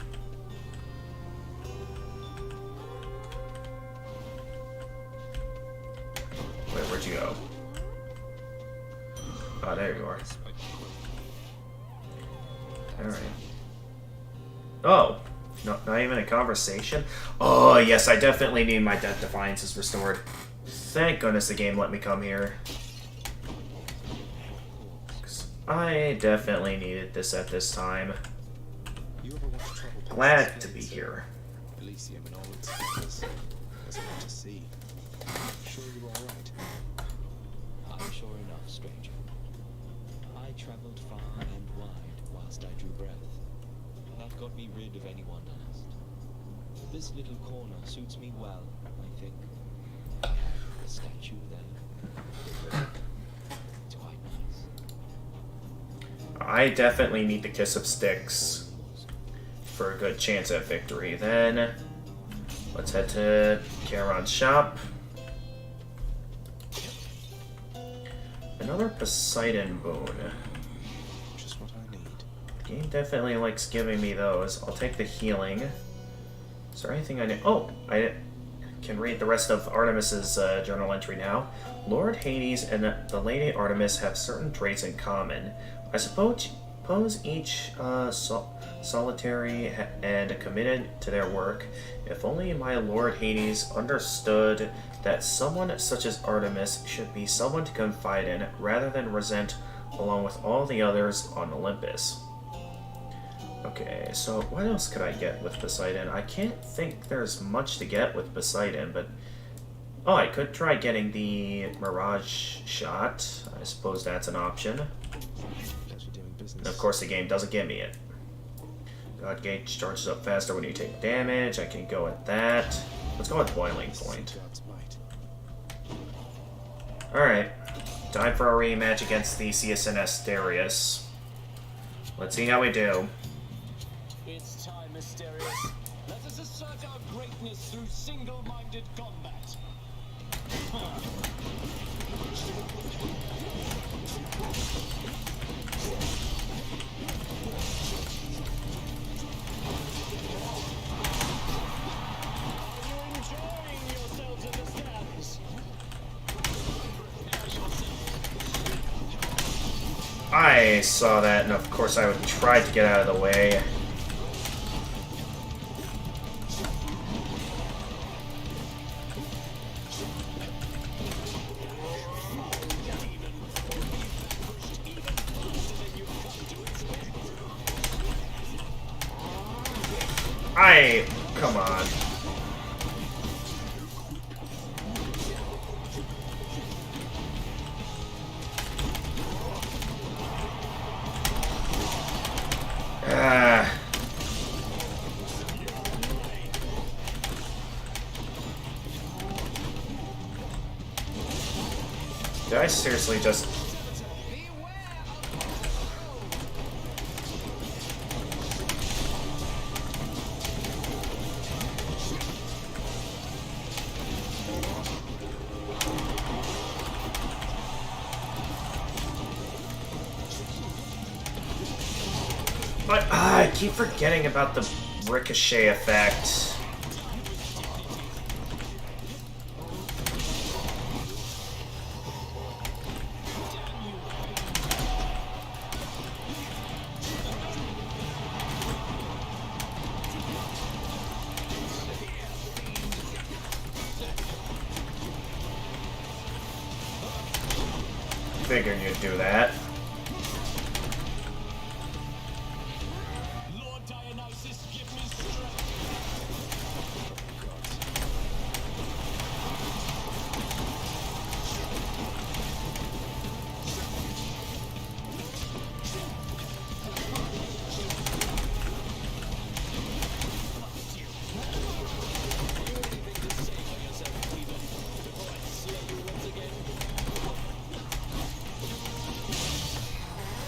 Wait, where'd you go? Oh, there you are. Alright. Oh! No, not even a conversation? Oh, yes, I definitely need my Death Defiances restored. Thank goodness the game let me come here. 'Cause I definitely needed this at this time. Glad to be here. Elysium and all its features. There's a lot to see. Sure you're all right? I'm sure enough, stranger. I traveled far and wide whilst I drew breath. That got me rid of anyone else. This little corner suits me well, I think. I have a statue there. It's quite nice. I definitely need the Kiss of Sticks for a good chance at victory. Then let's head to Charon's shop. Another Poseidon boon. Just what I need. The game definitely likes giving me those. I'll take the healing. Is there anything I need? Oh, I can read the rest of Artemis's journal entry now. Lord Hades and the Lady Artemis have certain traits in common. I suppose each solitary and committed to their work. If only my Lord Hades understood that someone such as Artemis should be someone to confide in rather than resent along with all the others on Olympus. Okay, so what else could I get with Poseidon? I can't think there's much to get with Poseidon, but... Oh, I could try getting the Mirage shot. I suppose that's an option. And of course the game doesn't give me it. God Gauge charges up faster when you take damage. I can go with that. Let's go with Boiling Point. Alright. Time for a rematch against Theseus and Asterius. Let's see how we do. It's time, Asterius. Let us assert our greatness through single-minded combat. I saw that, and of course I would try to get out of the way. Come on. Did I seriously just... But I keep forgetting about the ricochet effect. Figured you'd do that.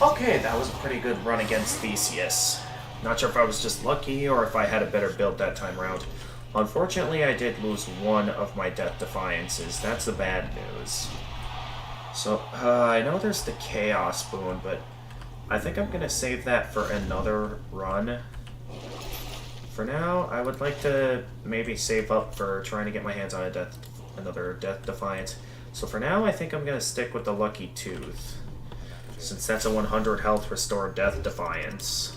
Okay, that was a pretty good run against Theseus. Not sure if I was just lucky or if I had a better build that time around. Unfortunately, I did lose one of my Death Defiances. That's the bad news. So, I know there's the Chaos Boon, but I think I'm going to save that for another run. For now, I would like to maybe save up for trying to get my hands on another Death Defiance. So for now, I think I'm going to stick with the Lucky Tooth, since that's a 100 health restored Death Defiance.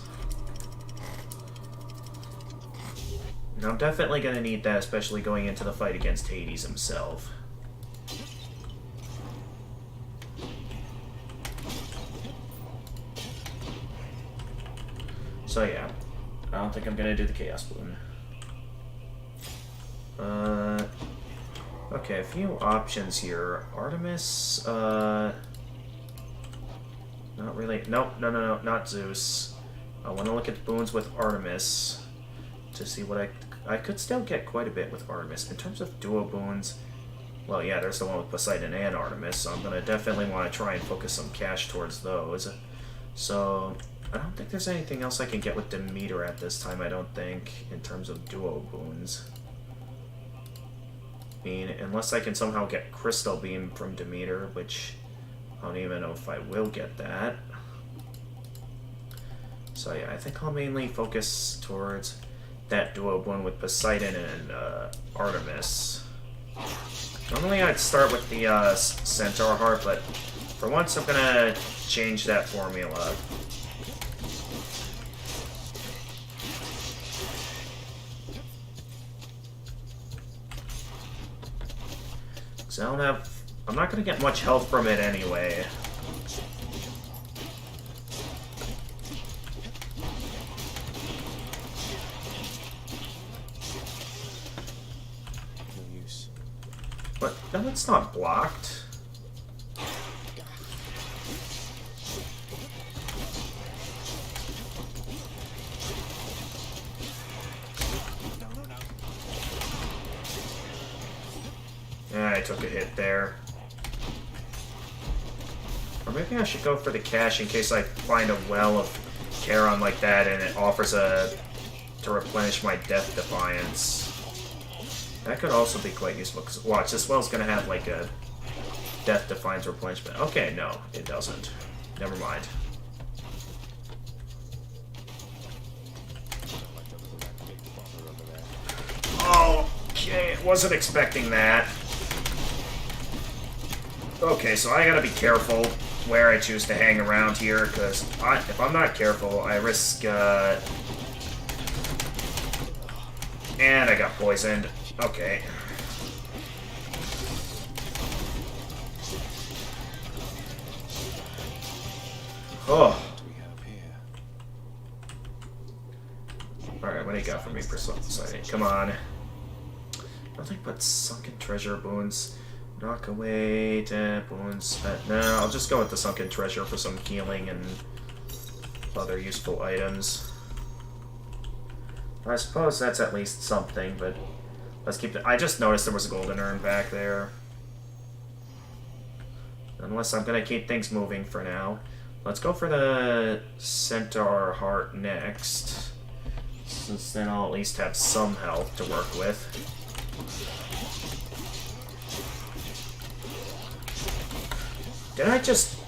And I'm definitely going to need that, especially going into the fight against Hades himself. So yeah, I don't think I'm going to do the Chaos Boon. Okay, a few options here. Artemis, not really. Nope, no, not Zeus. I want to look at boons with Artemis to see what I could still get quite a bit with Artemis. In terms of duo boons, well, yeah, there's the one with Poseidon and Artemis, so I'm going to definitely want to try and focus some cash towards those. So, I don't think there's anything else I can get with Demeter at this time, I don't think, in terms of duo boons. I mean, unless I can somehow get Crystal Beam from Demeter, which I don't even know if I will get that. So yeah, I think I'll mainly focus towards that duo boon with Poseidon and Artemis. Normally I'd start with the Centaur Heart, but for once I'm gonna change that formula. Because I'm not going to get much health from it anyway. No use. But no, it's not blocked. I took a hit there. Or maybe I should go for the cash in case I find a well of Charon like that and it offers to replenish my Death Defiance. That could also be quite useful, because watch, this well's gonna have like a Death Defiance replenishment. Okay, no, it doesn't. Never mind. Okay, wasn't expecting that. Okay, so I gotta be careful where I choose to hang around here, because if I'm not careful, I risk, and I got poisoned. Okay. Oh. Alright, what do you got for me, Poseidon? Come on. Nothing but sunken treasure boons. Knock away to boons. No, I'll just go with the sunken treasure for some healing and other useful items. I suppose that's at least something, but let's keep it. I just noticed there was a golden urn back there. Unless I'm gonna keep things moving for now. Let's go for the centaur heart next, since then I'll at least have some health to work with. Did I just...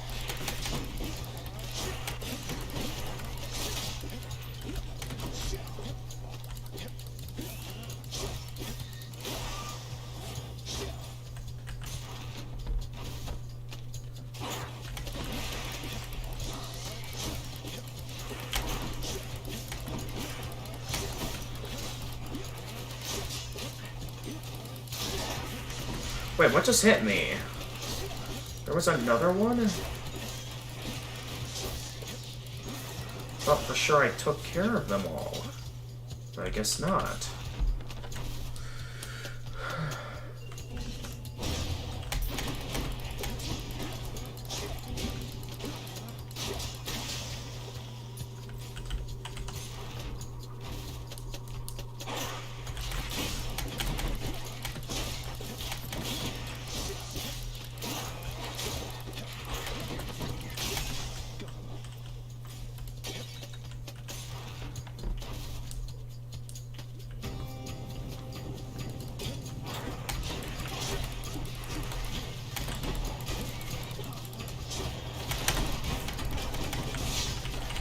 Wait, what just hit me? There was another one? Thought for sure I took care of them all. But I guess not.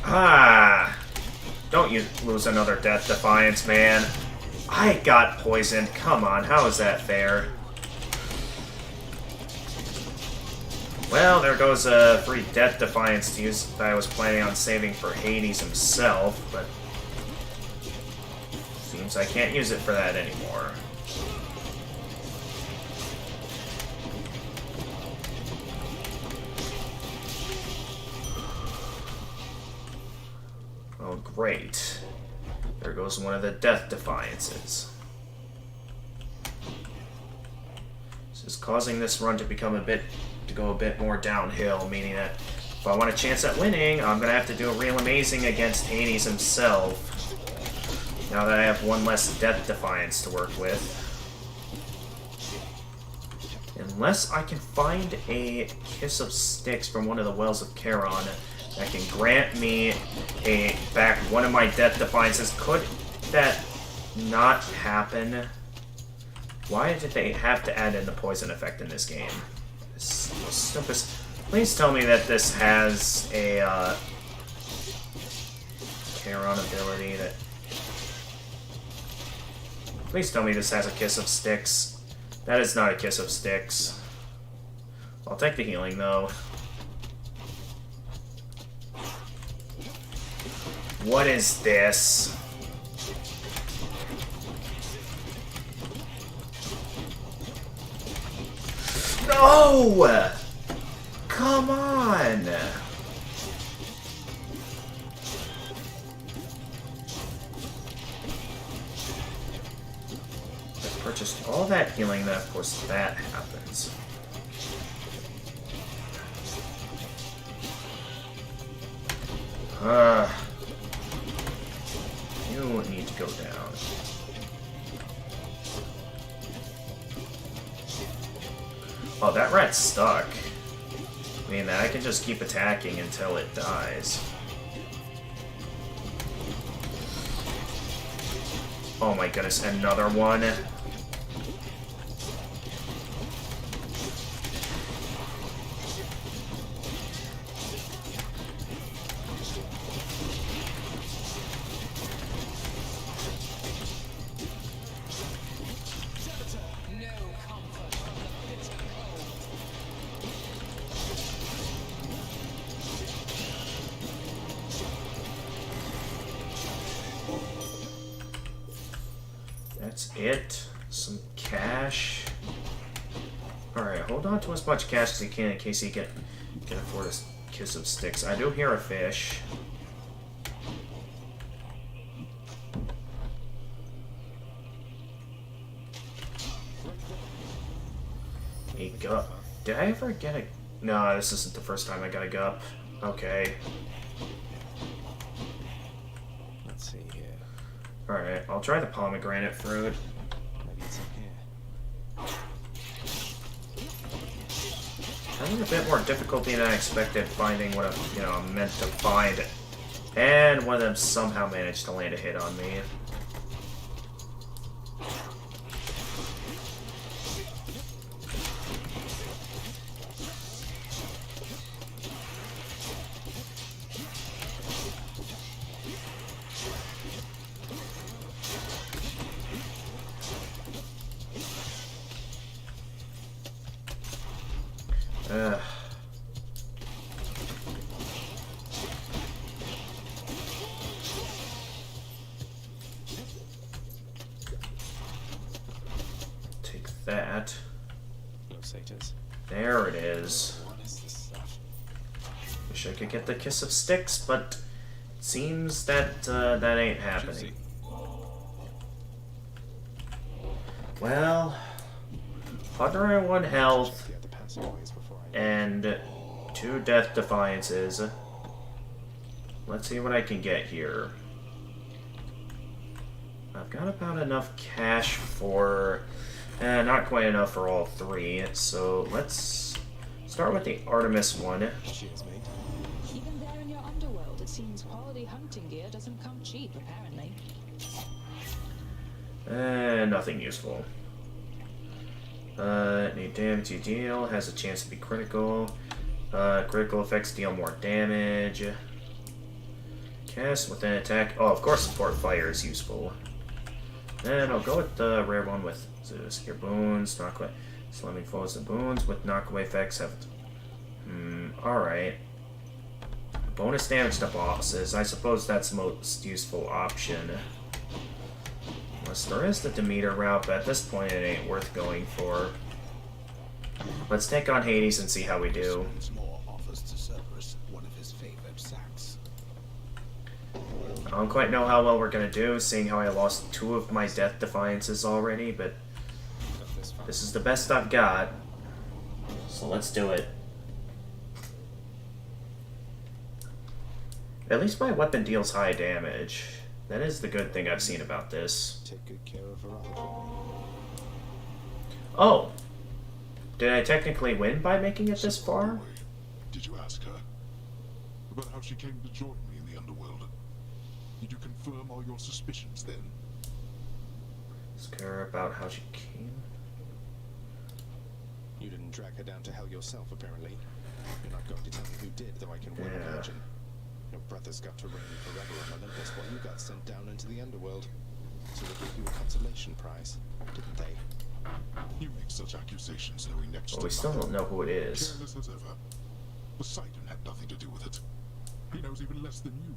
Ah! Don't you lose another Death Defiance, man. I got poisoned. Come on, how is that fair? Well, there goes a free Death Defiance to use that I was planning on saving for Hades himself, but... seems I can't use it for that anymore. Oh, great. There goes one of the Death Defiances. This is causing this run to become go a bit more downhill, meaning that if I want a chance at winning, I'm gonna have to do a real amazing against Hades himself. Now that I have one less Death Defiance to work with. Unless I can find a Kiss of Styx from one of the Wells of Charon that can grant me back one of my Death Defiances. Could that not happen? Why did they have to add in the poison effect in this game? This is stupid. Please tell me that this has a Charon ability that... Please tell me this has a Kiss of Styx. That is not a Kiss of Styx. I'll take the healing though. What is this? No! Come on! I purchased all that healing, then of course that happens. You need to go down. Oh, that rat's stuck. I mean, I can just keep attacking until it dies. Oh my goodness, another one. That's it. Some cash. Alright, hold on to as much cash as you can in case you can afford a Kiss of Styx. I do hear a fish. A gup. Did I ever get a... No, this isn't the first time I got a gup. Okay. Let's see here. Alright, I'll try the pomegranate fruit. Maybe it's in here. Having a bit more difficulty than I expected finding what I'm meant to find. And one of them somehow managed to land a hit on me. Take that. No satyrs. There it is. What is this stuff? Wish I could get the kiss of sticks, but it seems that that ain't happening. Well, 101 health and 2 death defiances. Let's see what I can get here. I've got about enough cash for... not quite enough for all 3, so let's start with the Artemis one. Cheers, mate. Even there in your underworld, it seems quality hunting gear doesn't come cheap, apparently. Nothing useful. Any damage you deal has a chance to be critical. Critical effects deal more damage. Cast with an attack. Oh, of course, support fire is useful. And I'll go with the rare one with Secure Boons, knockaway. Slamming foes and boons with knockaway effects have. Alright. Bonus damage to bosses. I suppose that's the most useful option. Unless there is the Demeter route, but at this point it ain't worth going for. Let's take on Hades and see how we do. Offers to Cerberus one of his favorite sacks. I don't quite know how well we're gonna do, seeing how I lost 2 of my death defiances already, but this is the best I've got. So let's do it. At least my weapon deals high damage. That is the good thing I've seen about this. Take good care of her. Oh! Did I technically win by making it this far? Did you ask her about how she came to join me in the underworld? Did you confirm all your suspicions then? Ask her about how she came. You didn't drag her down to hell yourself, apparently. You're not going to tell me who did, though I can well imagine. Your brothers got to reign forever on Olympus while you got sent down into the underworld. So they gave you a consolation prize, didn't they? You make such accusations knowing next to Well, we still don't know who it is. Careless as ever. Poseidon had nothing to do with it. He knows even less than you.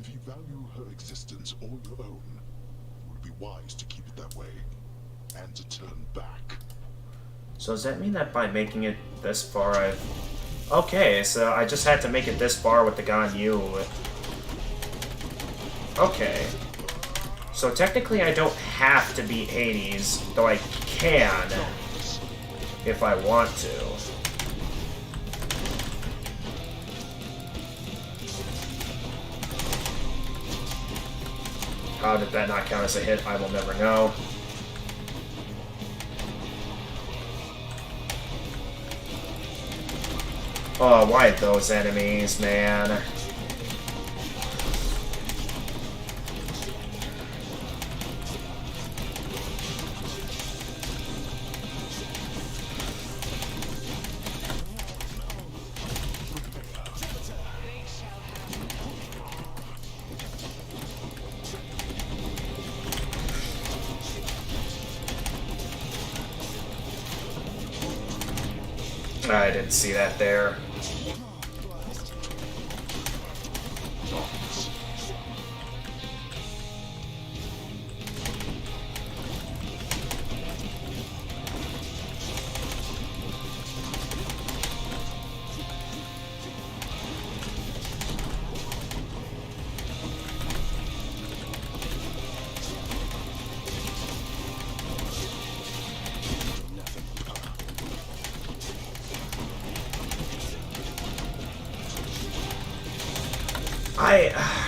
If you value her existence or your own, it would be wise to keep it that way, and to turn back. So does that mean that by making it this far I've... Okay, so I just had to make it this far with the Ganyu. Okay. So technically I don't have to beat Hades, though I can, if I want to. How did that not count as a hit? I will never know. Oh, why those enemies, man? I didn't see that there.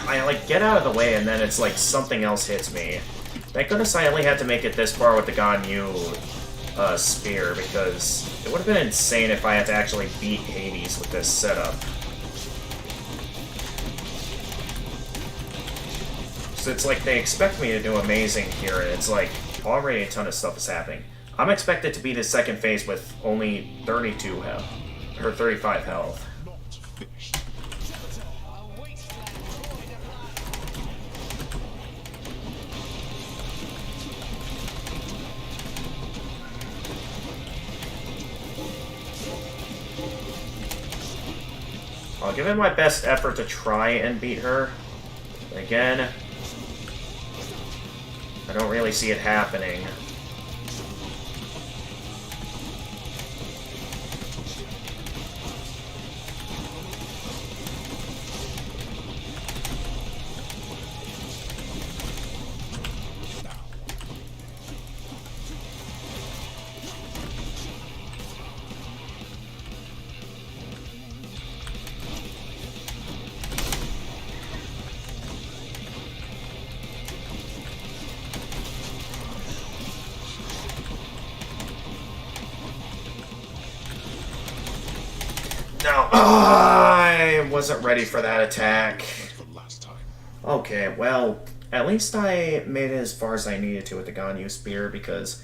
I like get out of the way and then it's like something else hits me. Thank goodness I only had to make it this far with the Ganyu spear, because it would have been insane if I had to actually beat Hades with this setup. So it's like they expect me to do amazing here, and it's like already a ton of stuff is happening. I'm expected to beat his second phase with only 32 health, or 35 health. I'll give it my best effort to try and beat her. But again, I don't really see it happening. No. I wasn't ready for that attack. Okay, well, at least I made it as far as I needed to with the Ganyu spear, because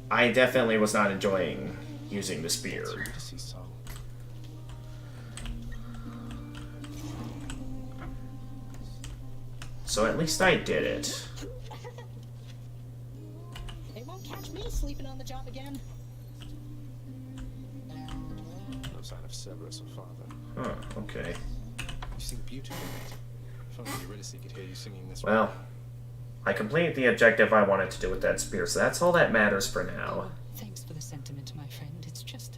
I definitely was not enjoying using the spear. So at least I did it. They won't catch me sleeping on the job again. No sign of Cerberus or father. Huh, okay. You sing beautifully, mate. If only Eurydice could hear you singing this. Well, I completed the objective I wanted to do with that spear, so that's all that matters for now. Thanks for the sentiment, my friend. It's just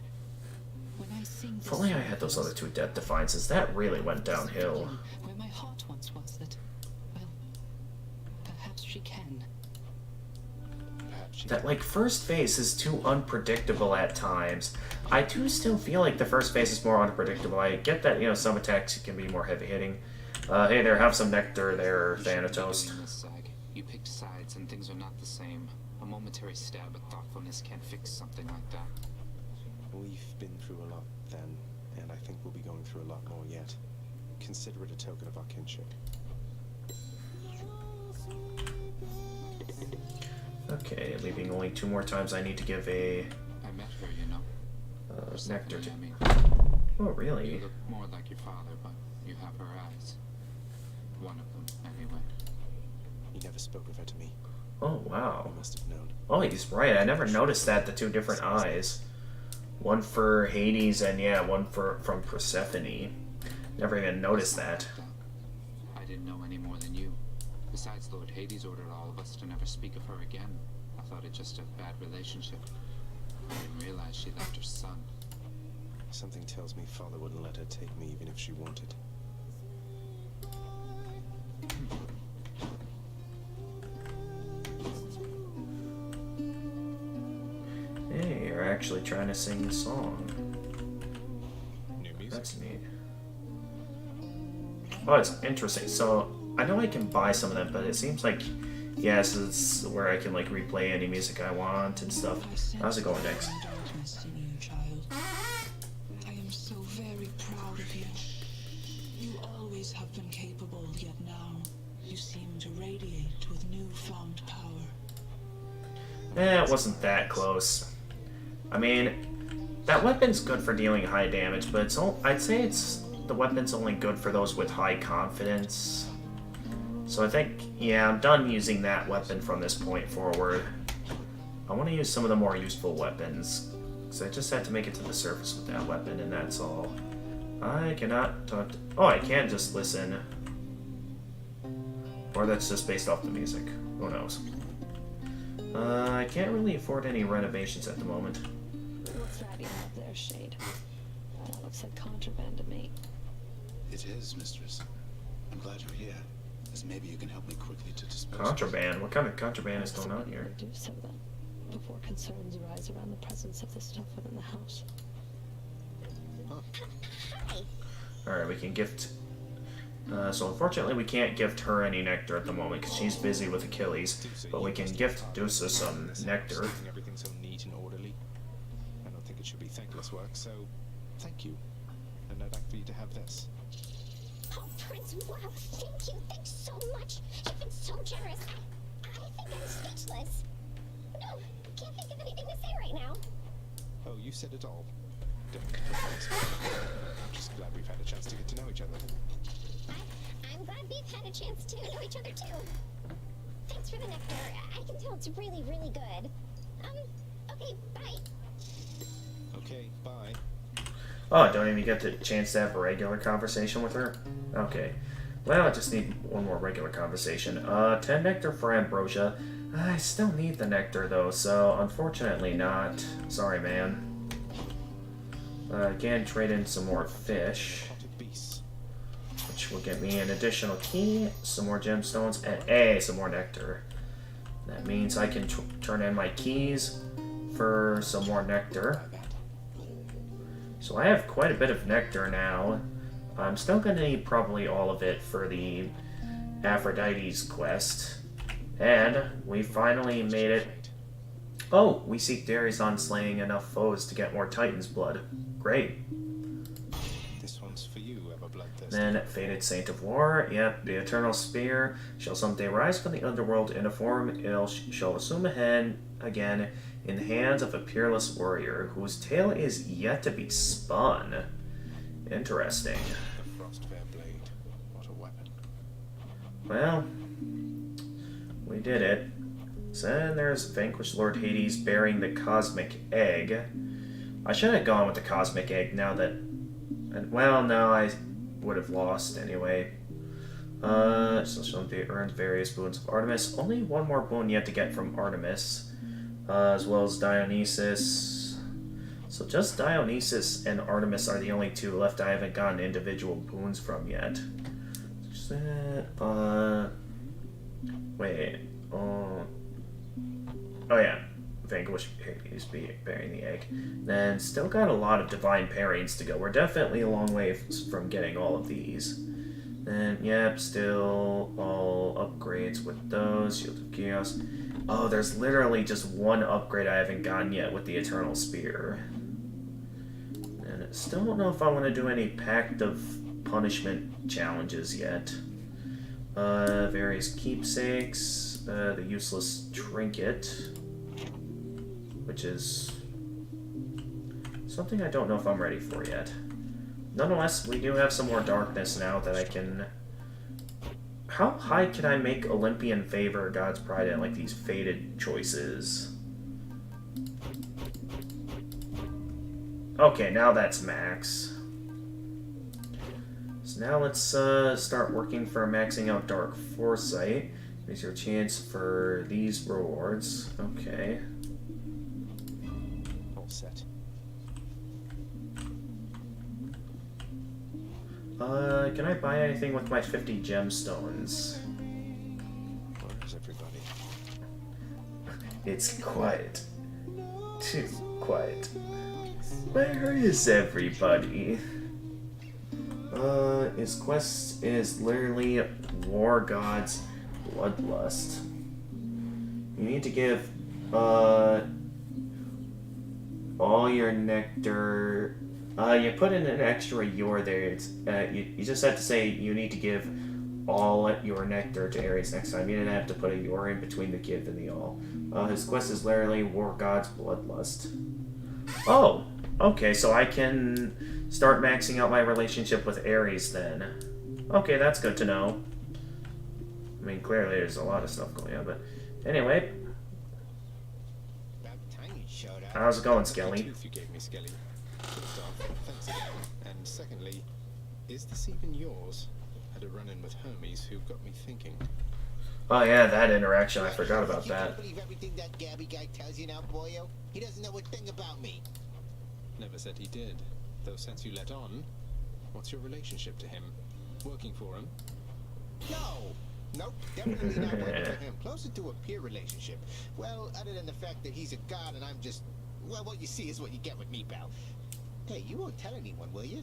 when I sing this If only I had those other two death defiances, that really went downhill. where my heart once was, that, well, perhaps she can. That, like, first phase is too unpredictable at times. I do still feel like the first phase is more unpredictable. I get that, you know, some attacks can be more heavy-hitting. Hey there, have some nectar there, Thanatos. You picked sides and things are not the same. A momentary stab at thoughtfulness can't fix something like that. We've been through a lot then, and I think we'll be going through a lot more yet. Consider it a token of our kinship. Okay, leaving only 2 more times I need to give a... I met her, you know. nectar to... I mean, oh, really? you look more like your father, but you have her eyes. One of them, anyway. He never spoke of her to me. Oh, wow. I must have known. Oh, he's right. I never noticed that, the 2 different eyes. One for Hades and, yeah, one from Persephone. Never even noticed that. I didn't know any more than you. Besides, Lord Hades ordered all of us to never speak of her again. I thought it just a bad relationship. I didn't realize she left her son. Something tells me father wouldn't let her take me even if she wanted. Hey, you're actually trying to sing the song. New music. That's neat. Oh, it's interesting. So, I know I can buy some of them, but it seems like, yes, it's where I can, like, replay any music I want and stuff. How's it going next? I am so very proud of you. You always have been capable, yet now you seem to radiate with newfound power. It wasn't that close. I mean, that weapon's good for dealing high damage, but I'd say the weapon's only good for those with high confidence. So I think, yeah, I'm done using that weapon from this point forward. I want to use some of the more useful weapons, because I just had to make it to the surface with that weapon, and that's all. I cannot talk to... Oh, I can just listen. Or that's just based off the music. Who knows? I can't really afford any renovations at the moment. What's that you have there, Shade? That looks like contraband to me. It is, mistress. I'm glad you're here, as maybe you can help me quickly to dispose Contraband? What kind of contraband is going on here? Do so then, before concerns arise around the presence of this stuff within the house. Alright, we can gift So unfortunately we can't gift her any nectar at the moment because she's busy with Achilles, but we can gift Dusa some nectar. Keeping everything so neat and orderly. I don't think it should be thankless work, so thank you. And I'd like for you to have this. Oh, Prince, wow, thank you. Thanks so much. You've been so generous. I think I'm speechless. No, can't think of anything to say right now. Oh, you said it all. Don't need to put I'm just glad we've had a chance to get to know each other. I'm glad we've had a chance to know each other too. Thanks for the nectar. I can tell it's really, really good. Okay, bye. Okay, bye. Oh, I don't even get the chance to have a regular conversation with her? Okay. Well, I just need one more regular conversation. 10 nectar for Ambrosia. I still need the nectar, though, so unfortunately not. Sorry, man. Again, trade in some more fish. Which will get me an additional key, some more gemstones, and some more nectar. That means I can turn in my keys for some more nectar. So I have quite a bit of nectar now. I'm still going to need probably all of it for the Aphrodite's quest. And we finally made it. Oh, we seek Darius on slaying enough foes to get more Titan's blood. Great. This one's for you, ever bloodthirsty. Then Fated Saint of War. Yep, the Eternal Spear shall someday rise from the underworld in a form it shall assume again in the hands of a peerless warrior whose tale is yet to be spun. Interesting. The Frostfair blade. What a weapon. Well, we did it. So then there's Vanquished Lord Hades bearing the Cosmic Egg. I should have gone with the Cosmic Egg now that... Well, no, I would have lost anyway. So somebody earned various boons of Artemis. Only one more boon yet to get from Artemis. As well as Dionysus. So just Dionysus and Artemis are the only two left I haven't gotten individual boons from yet. Wait. Oh yeah. Vanquish Hades bearing the egg. Then still got a lot of divine pairings to go. We're definitely a long way from getting all of these. Then, yep, still all upgrades with those. Shield of Chaos. Oh, there's literally just one upgrade I haven't gotten yet with the Eternal Spear. And I still don't know if I want to do any Pact of Punishment challenges yet. Various keepsakes. The useless trinket. Which is something I don't know if I'm ready for yet. Nonetheless, we do have some more darkness now that I can... How high can I make Olympian favor, God's Pride, and like these fated choices? Okay, now that's max. So now let's start working for maxing out Dark Foresight. Here's your chance for these rewards. Okay. All set. Can I buy anything with my 50 gemstones? Where is everybody? It's quiet. Too quiet. Where is everybody? His quest is literally War God's Bloodlust. You need to give, all your nectar... you put in an extra "your" there. It's you just have to say you need to give all your nectar to Ares next time. You didn't have to put a "your" in between the give and the all. His quest is literally War God's Bloodlust. Oh, okay, so I can start maxing out my relationship with Ares then. Okay, that's good to know. I mean, clearly there's a lot of stuff going on, but anyway. How's it going, Skelly? You gave me, Skelly. First off, thanks again. And secondly, is this even yours? Had a run-in with Hermes who got me thinking. Oh yeah, that interaction, I forgot about You that. don't believe everything that Gabby guy tells you now, boyo? He doesn't know a thing about me. Never said he did. Though since you let on, what's your relationship to him? Working for him? No! Nope, definitely not working for him. Closer to a peer relationship. Well, other than the fact that he's a god and I'm just... Well, what you see is what you get with me, pal. Hey, you won't tell anyone, will you?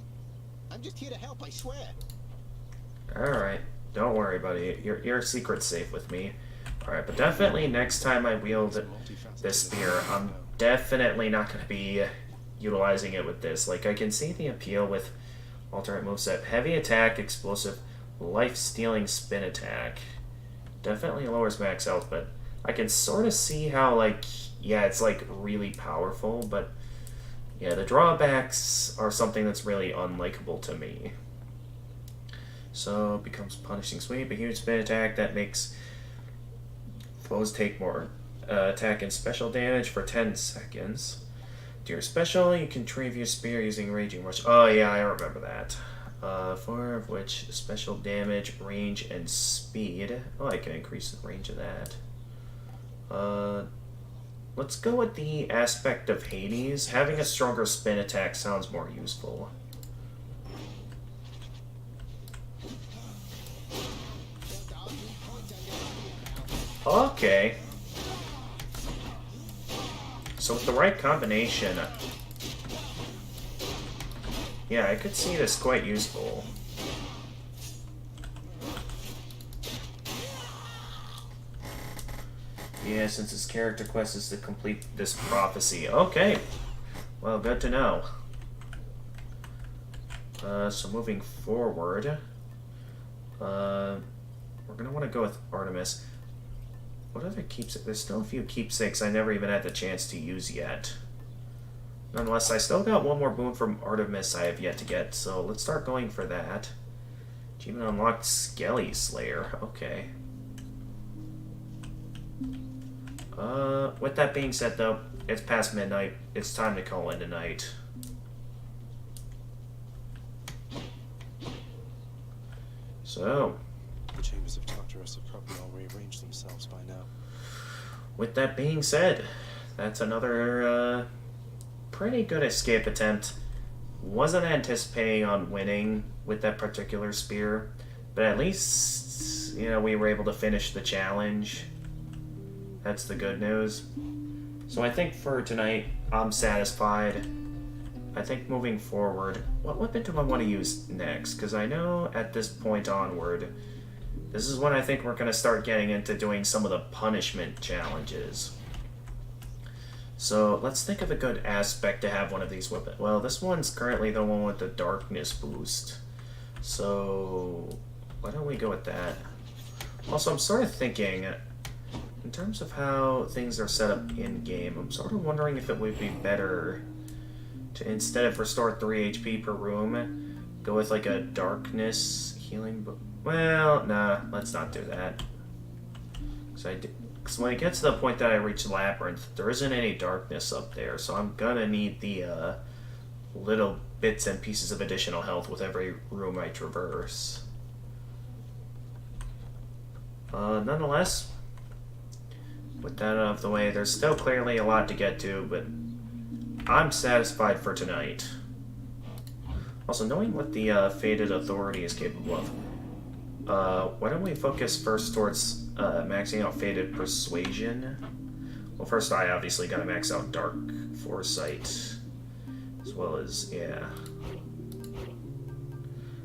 I'm just here to help, I swear. Alright. Don't worry, buddy. Your secret's safe with me. Alright, but definitely next time I wield this spear, I'm definitely not going to be utilizing it with this. Like, I can see the appeal with alternate moveset. Heavy attack, explosive, life-stealing spin attack. Definitely lowers max health, but I can sort of see how, like, yeah, it's, like, really powerful, but yeah, the drawbacks are something that's really unlikable to me. So, it becomes punishing sweep, a huge spin attack that makes foes take more attack and special damage for 10 seconds. To your special, you can retrieve your spear using Raging Rush. Oh yeah, I remember that. 4 of which special damage, range, and speed. Oh, I can increase the range of that. Let's go with the aspect of Hades. Having a stronger spin attack sounds more useful. Okay. So with the right combination, yeah, I could see this quite useful. Yeah, since his character quest is to complete this prophecy. Okay. Well, good to know. So moving forward, we're gonna want to go with Artemis. What other keepsakes? There's still a few keepsakes I never even had the chance to use yet. Nonetheless, I still got one more boon from Artemis I have yet to get, so let's start going for that. Achievement unlocked Skelly Slayer. Okay. With that being said, though, it's past midnight. It's time to call in tonight. So, The chambers of Tartarus have probably all rearranged themselves by now. with that being said, that's another pretty good escape attempt. Wasn't anticipating on winning with that particular spear, but at least, you know, we were able to finish the challenge. That's the good news. So I think for tonight, I'm satisfied. I think moving forward, what weapon do I want to use next? Because I know at this point onward, this is when I think we're going to start getting into doing some of the punishment challenges. So let's think of a good aspect to have one of these weapons. Well, this one's currently the one with the darkness boost. So why don't we go with that? Also, I'm sort of thinking, in terms of how things are set up in-game, I'm sort of wondering if it would be better to, instead of restore 3 HP per room, go with like a darkness healing book. Well, nah, let's not do that. Because when it gets to the point that I reach Labyrinth, there isn't any darkness up there, so I'm gonna need the little bits and pieces of additional health with every room I traverse. Nonetheless, with that out of the way, there's still clearly a lot to get to, but I'm satisfied for tonight. Also, knowing what the Fated Authority is capable of, why don't we focus first towards maxing out Fated Persuasion? Well, first I obviously gotta max out Dark Foresight, as well as, yeah.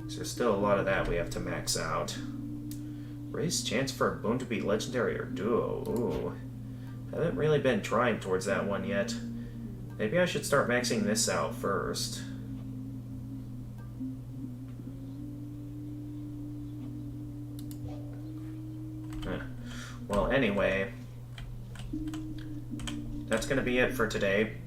So there's still a lot of that we have to max out. Raise chance for a boon to be legendary or duo. Ooh. Haven't really been trying towards that one yet. Maybe I should start maxing this out first. Well, anyway, that's gonna be it for today.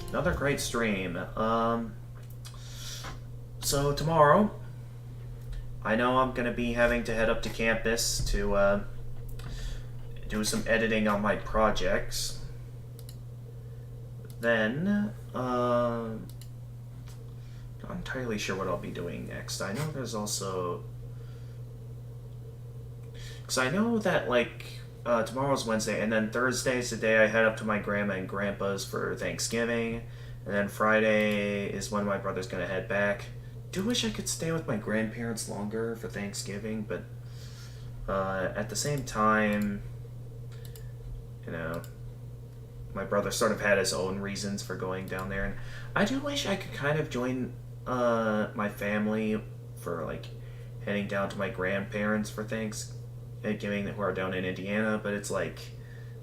Another great stream. So tomorrow, I know I'm gonna be having to head up to campus to do some editing on my projects. Then, not entirely sure what I'll be doing next. I know there's also, because I know that like tomorrow's Wednesday, and then Thursday's the day I head up to my grandma and grandpa's for Thanksgiving, and then Friday is when my brother's gonna head back. Do wish I could stay with my grandparents longer for Thanksgiving, but at the same time, you know, my brother sort of had his own reasons for going down there, and I do wish I could kind of join my family for like heading down to my grandparents for Thanksgiving who are down in Indiana, but it's like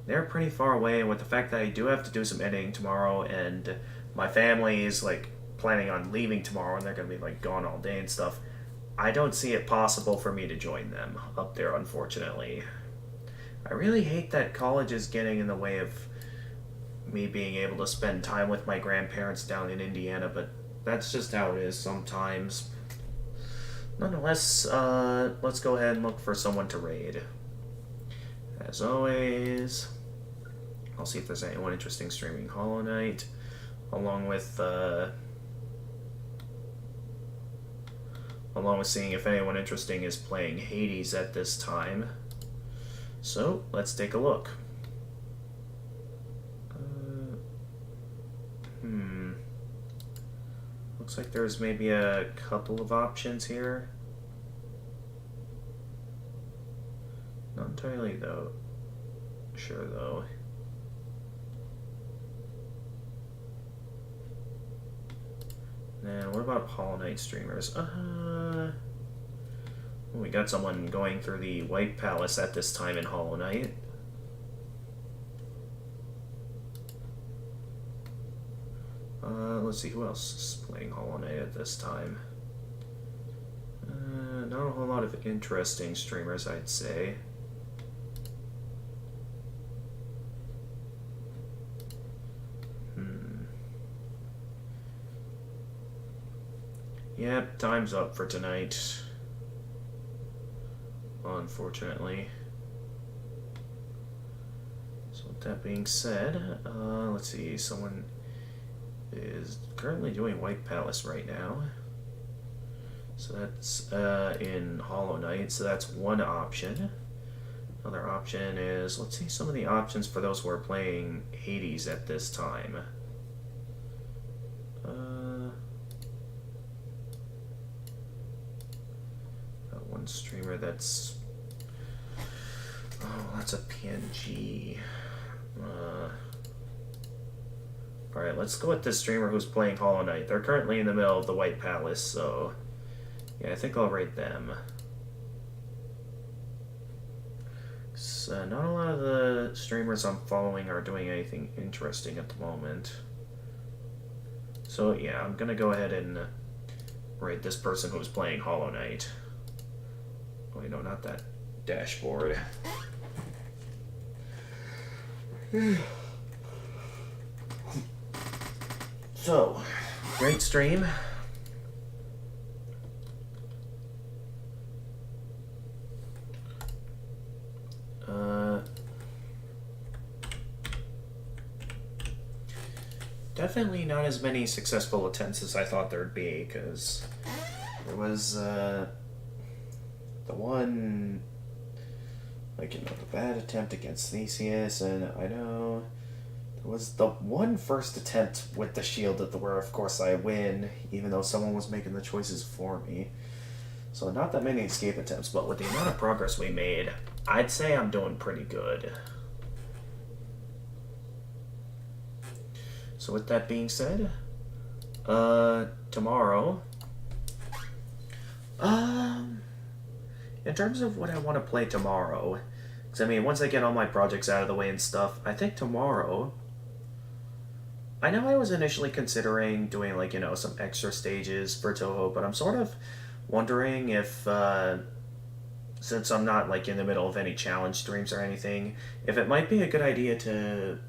they're pretty far away, and with the fact that I do have to do some editing tomorrow, and my family is like planning on leaving tomorrow, and they're gonna be like gone all day and stuff, I don't see it possible for me to join them up there, unfortunately. I really hate that college is getting in the way of me being able to spend time with my grandparents down in Indiana, but that's just how it is sometimes. Nonetheless, let's go ahead and look for someone to raid. As always, I'll see if there's anyone interesting streaming Hollow Knight, along with seeing if anyone interesting is playing Hades at this time. So, let's take a look. Looks like there's maybe a couple of options here. Not entirely though. Sure though. Now, what about Hollow Knight streamers? We got someone going through the White Palace at this time in Hollow Knight. Let's see who else is playing Hollow Knight at this time. Not a whole lot of interesting streamers, I'd say. Yep, time's up for tonight. Unfortunately. So with that being said, let's see, someone is currently doing White Palace right now. So that's in Hollow Knight, so that's one option. Another option is, let's see some of the options for those who are playing Hades at this time. One streamer that's a PNG. Alright, let's go with this streamer who's playing Hollow Knight. They're currently in the middle of the White Palace, so yeah, I think I'll rate them. So not a lot of the streamers I'm following are doing anything interesting at the moment. So yeah, I'm gonna go ahead and rate this person who's playing Hollow Knight. Wait, no, not that dashboard. So, great stream. Definitely not as many successful attempts as I thought there'd be, because there was, the one, like, you know, the bad attempt against Theseus, and I know there was the one first attempt with the shield where, of course, I win, even though someone was making the choices for me. So not that many escape attempts, but with the amount of progress we made, I'd say I'm doing pretty good. So with that being said, tomorrow, in terms of what I want to play tomorrow, because I mean, once I get all my projects out of the way and stuff, I think tomorrow, I know I was initially considering doing, like, you know, some extra stages for Toho, but I'm sort of wondering if, since I'm not, like, in the middle of any challenge streams or anything, if it might be a good idea to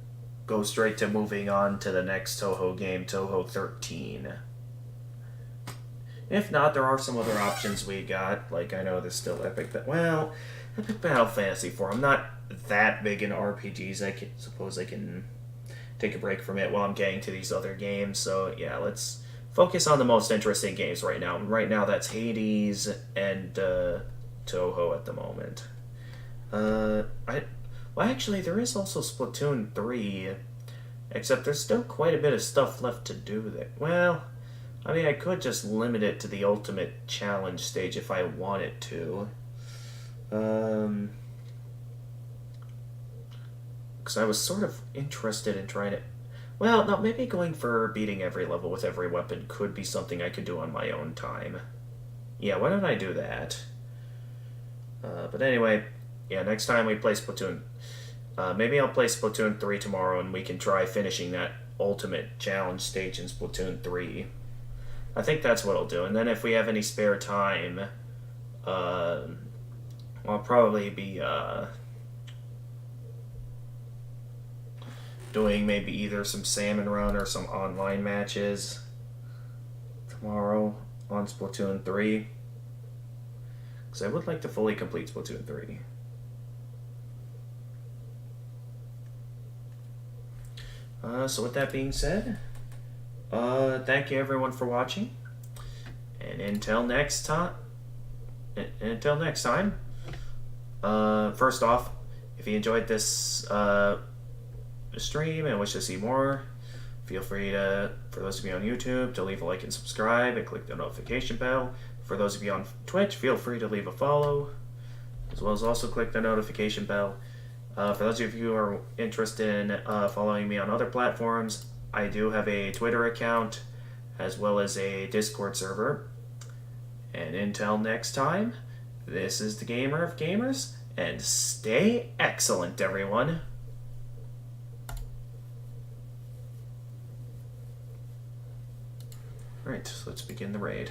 go straight to moving on to the next Toho game, Toho 13. If not, there are some other options we got. Like, I know there's still Epic Battle Fantasy 4. I'm not that big in RPGs. I suppose I can take a break from it while I'm getting to these other games. So, yeah, let's focus on the most interesting games right now. Right now, that's Hades and Toho at the moment. Well, actually, there is also Splatoon 3, except there's still quite a bit of stuff left to do there. Well, I mean, I could just limit it to the ultimate challenge stage if I wanted to. Because because I was sort of interested in trying it. Well, no, maybe going for beating every level with every weapon could be something I could do on my own time. Yeah, why don't I do that? But anyway, yeah, next time we play Splatoon, maybe I'll play Splatoon 3 tomorrow and we can try finishing that ultimate challenge stage in Splatoon 3. I think that's what I'll do. And then if we have any spare time, I'll probably be doing maybe either some Salmon Run or some online matches tomorrow on Splatoon 3. Because I would like to fully complete Splatoon 3. So with that being said, thank you everyone for watching. And until next time, first off, if you enjoyed this stream and wish to see more, feel free to, for those of you on YouTube, to leave a like and subscribe and click the notification bell. For those of you on Twitch, feel free to leave a follow, as well as also click the notification bell. For those of you who are interested in following me on other platforms, I do have a Twitter account, as well as a Discord server. And until next time, this is the Gamer of Gamers, and stay excellent, everyone. Alright, so let's begin the raid.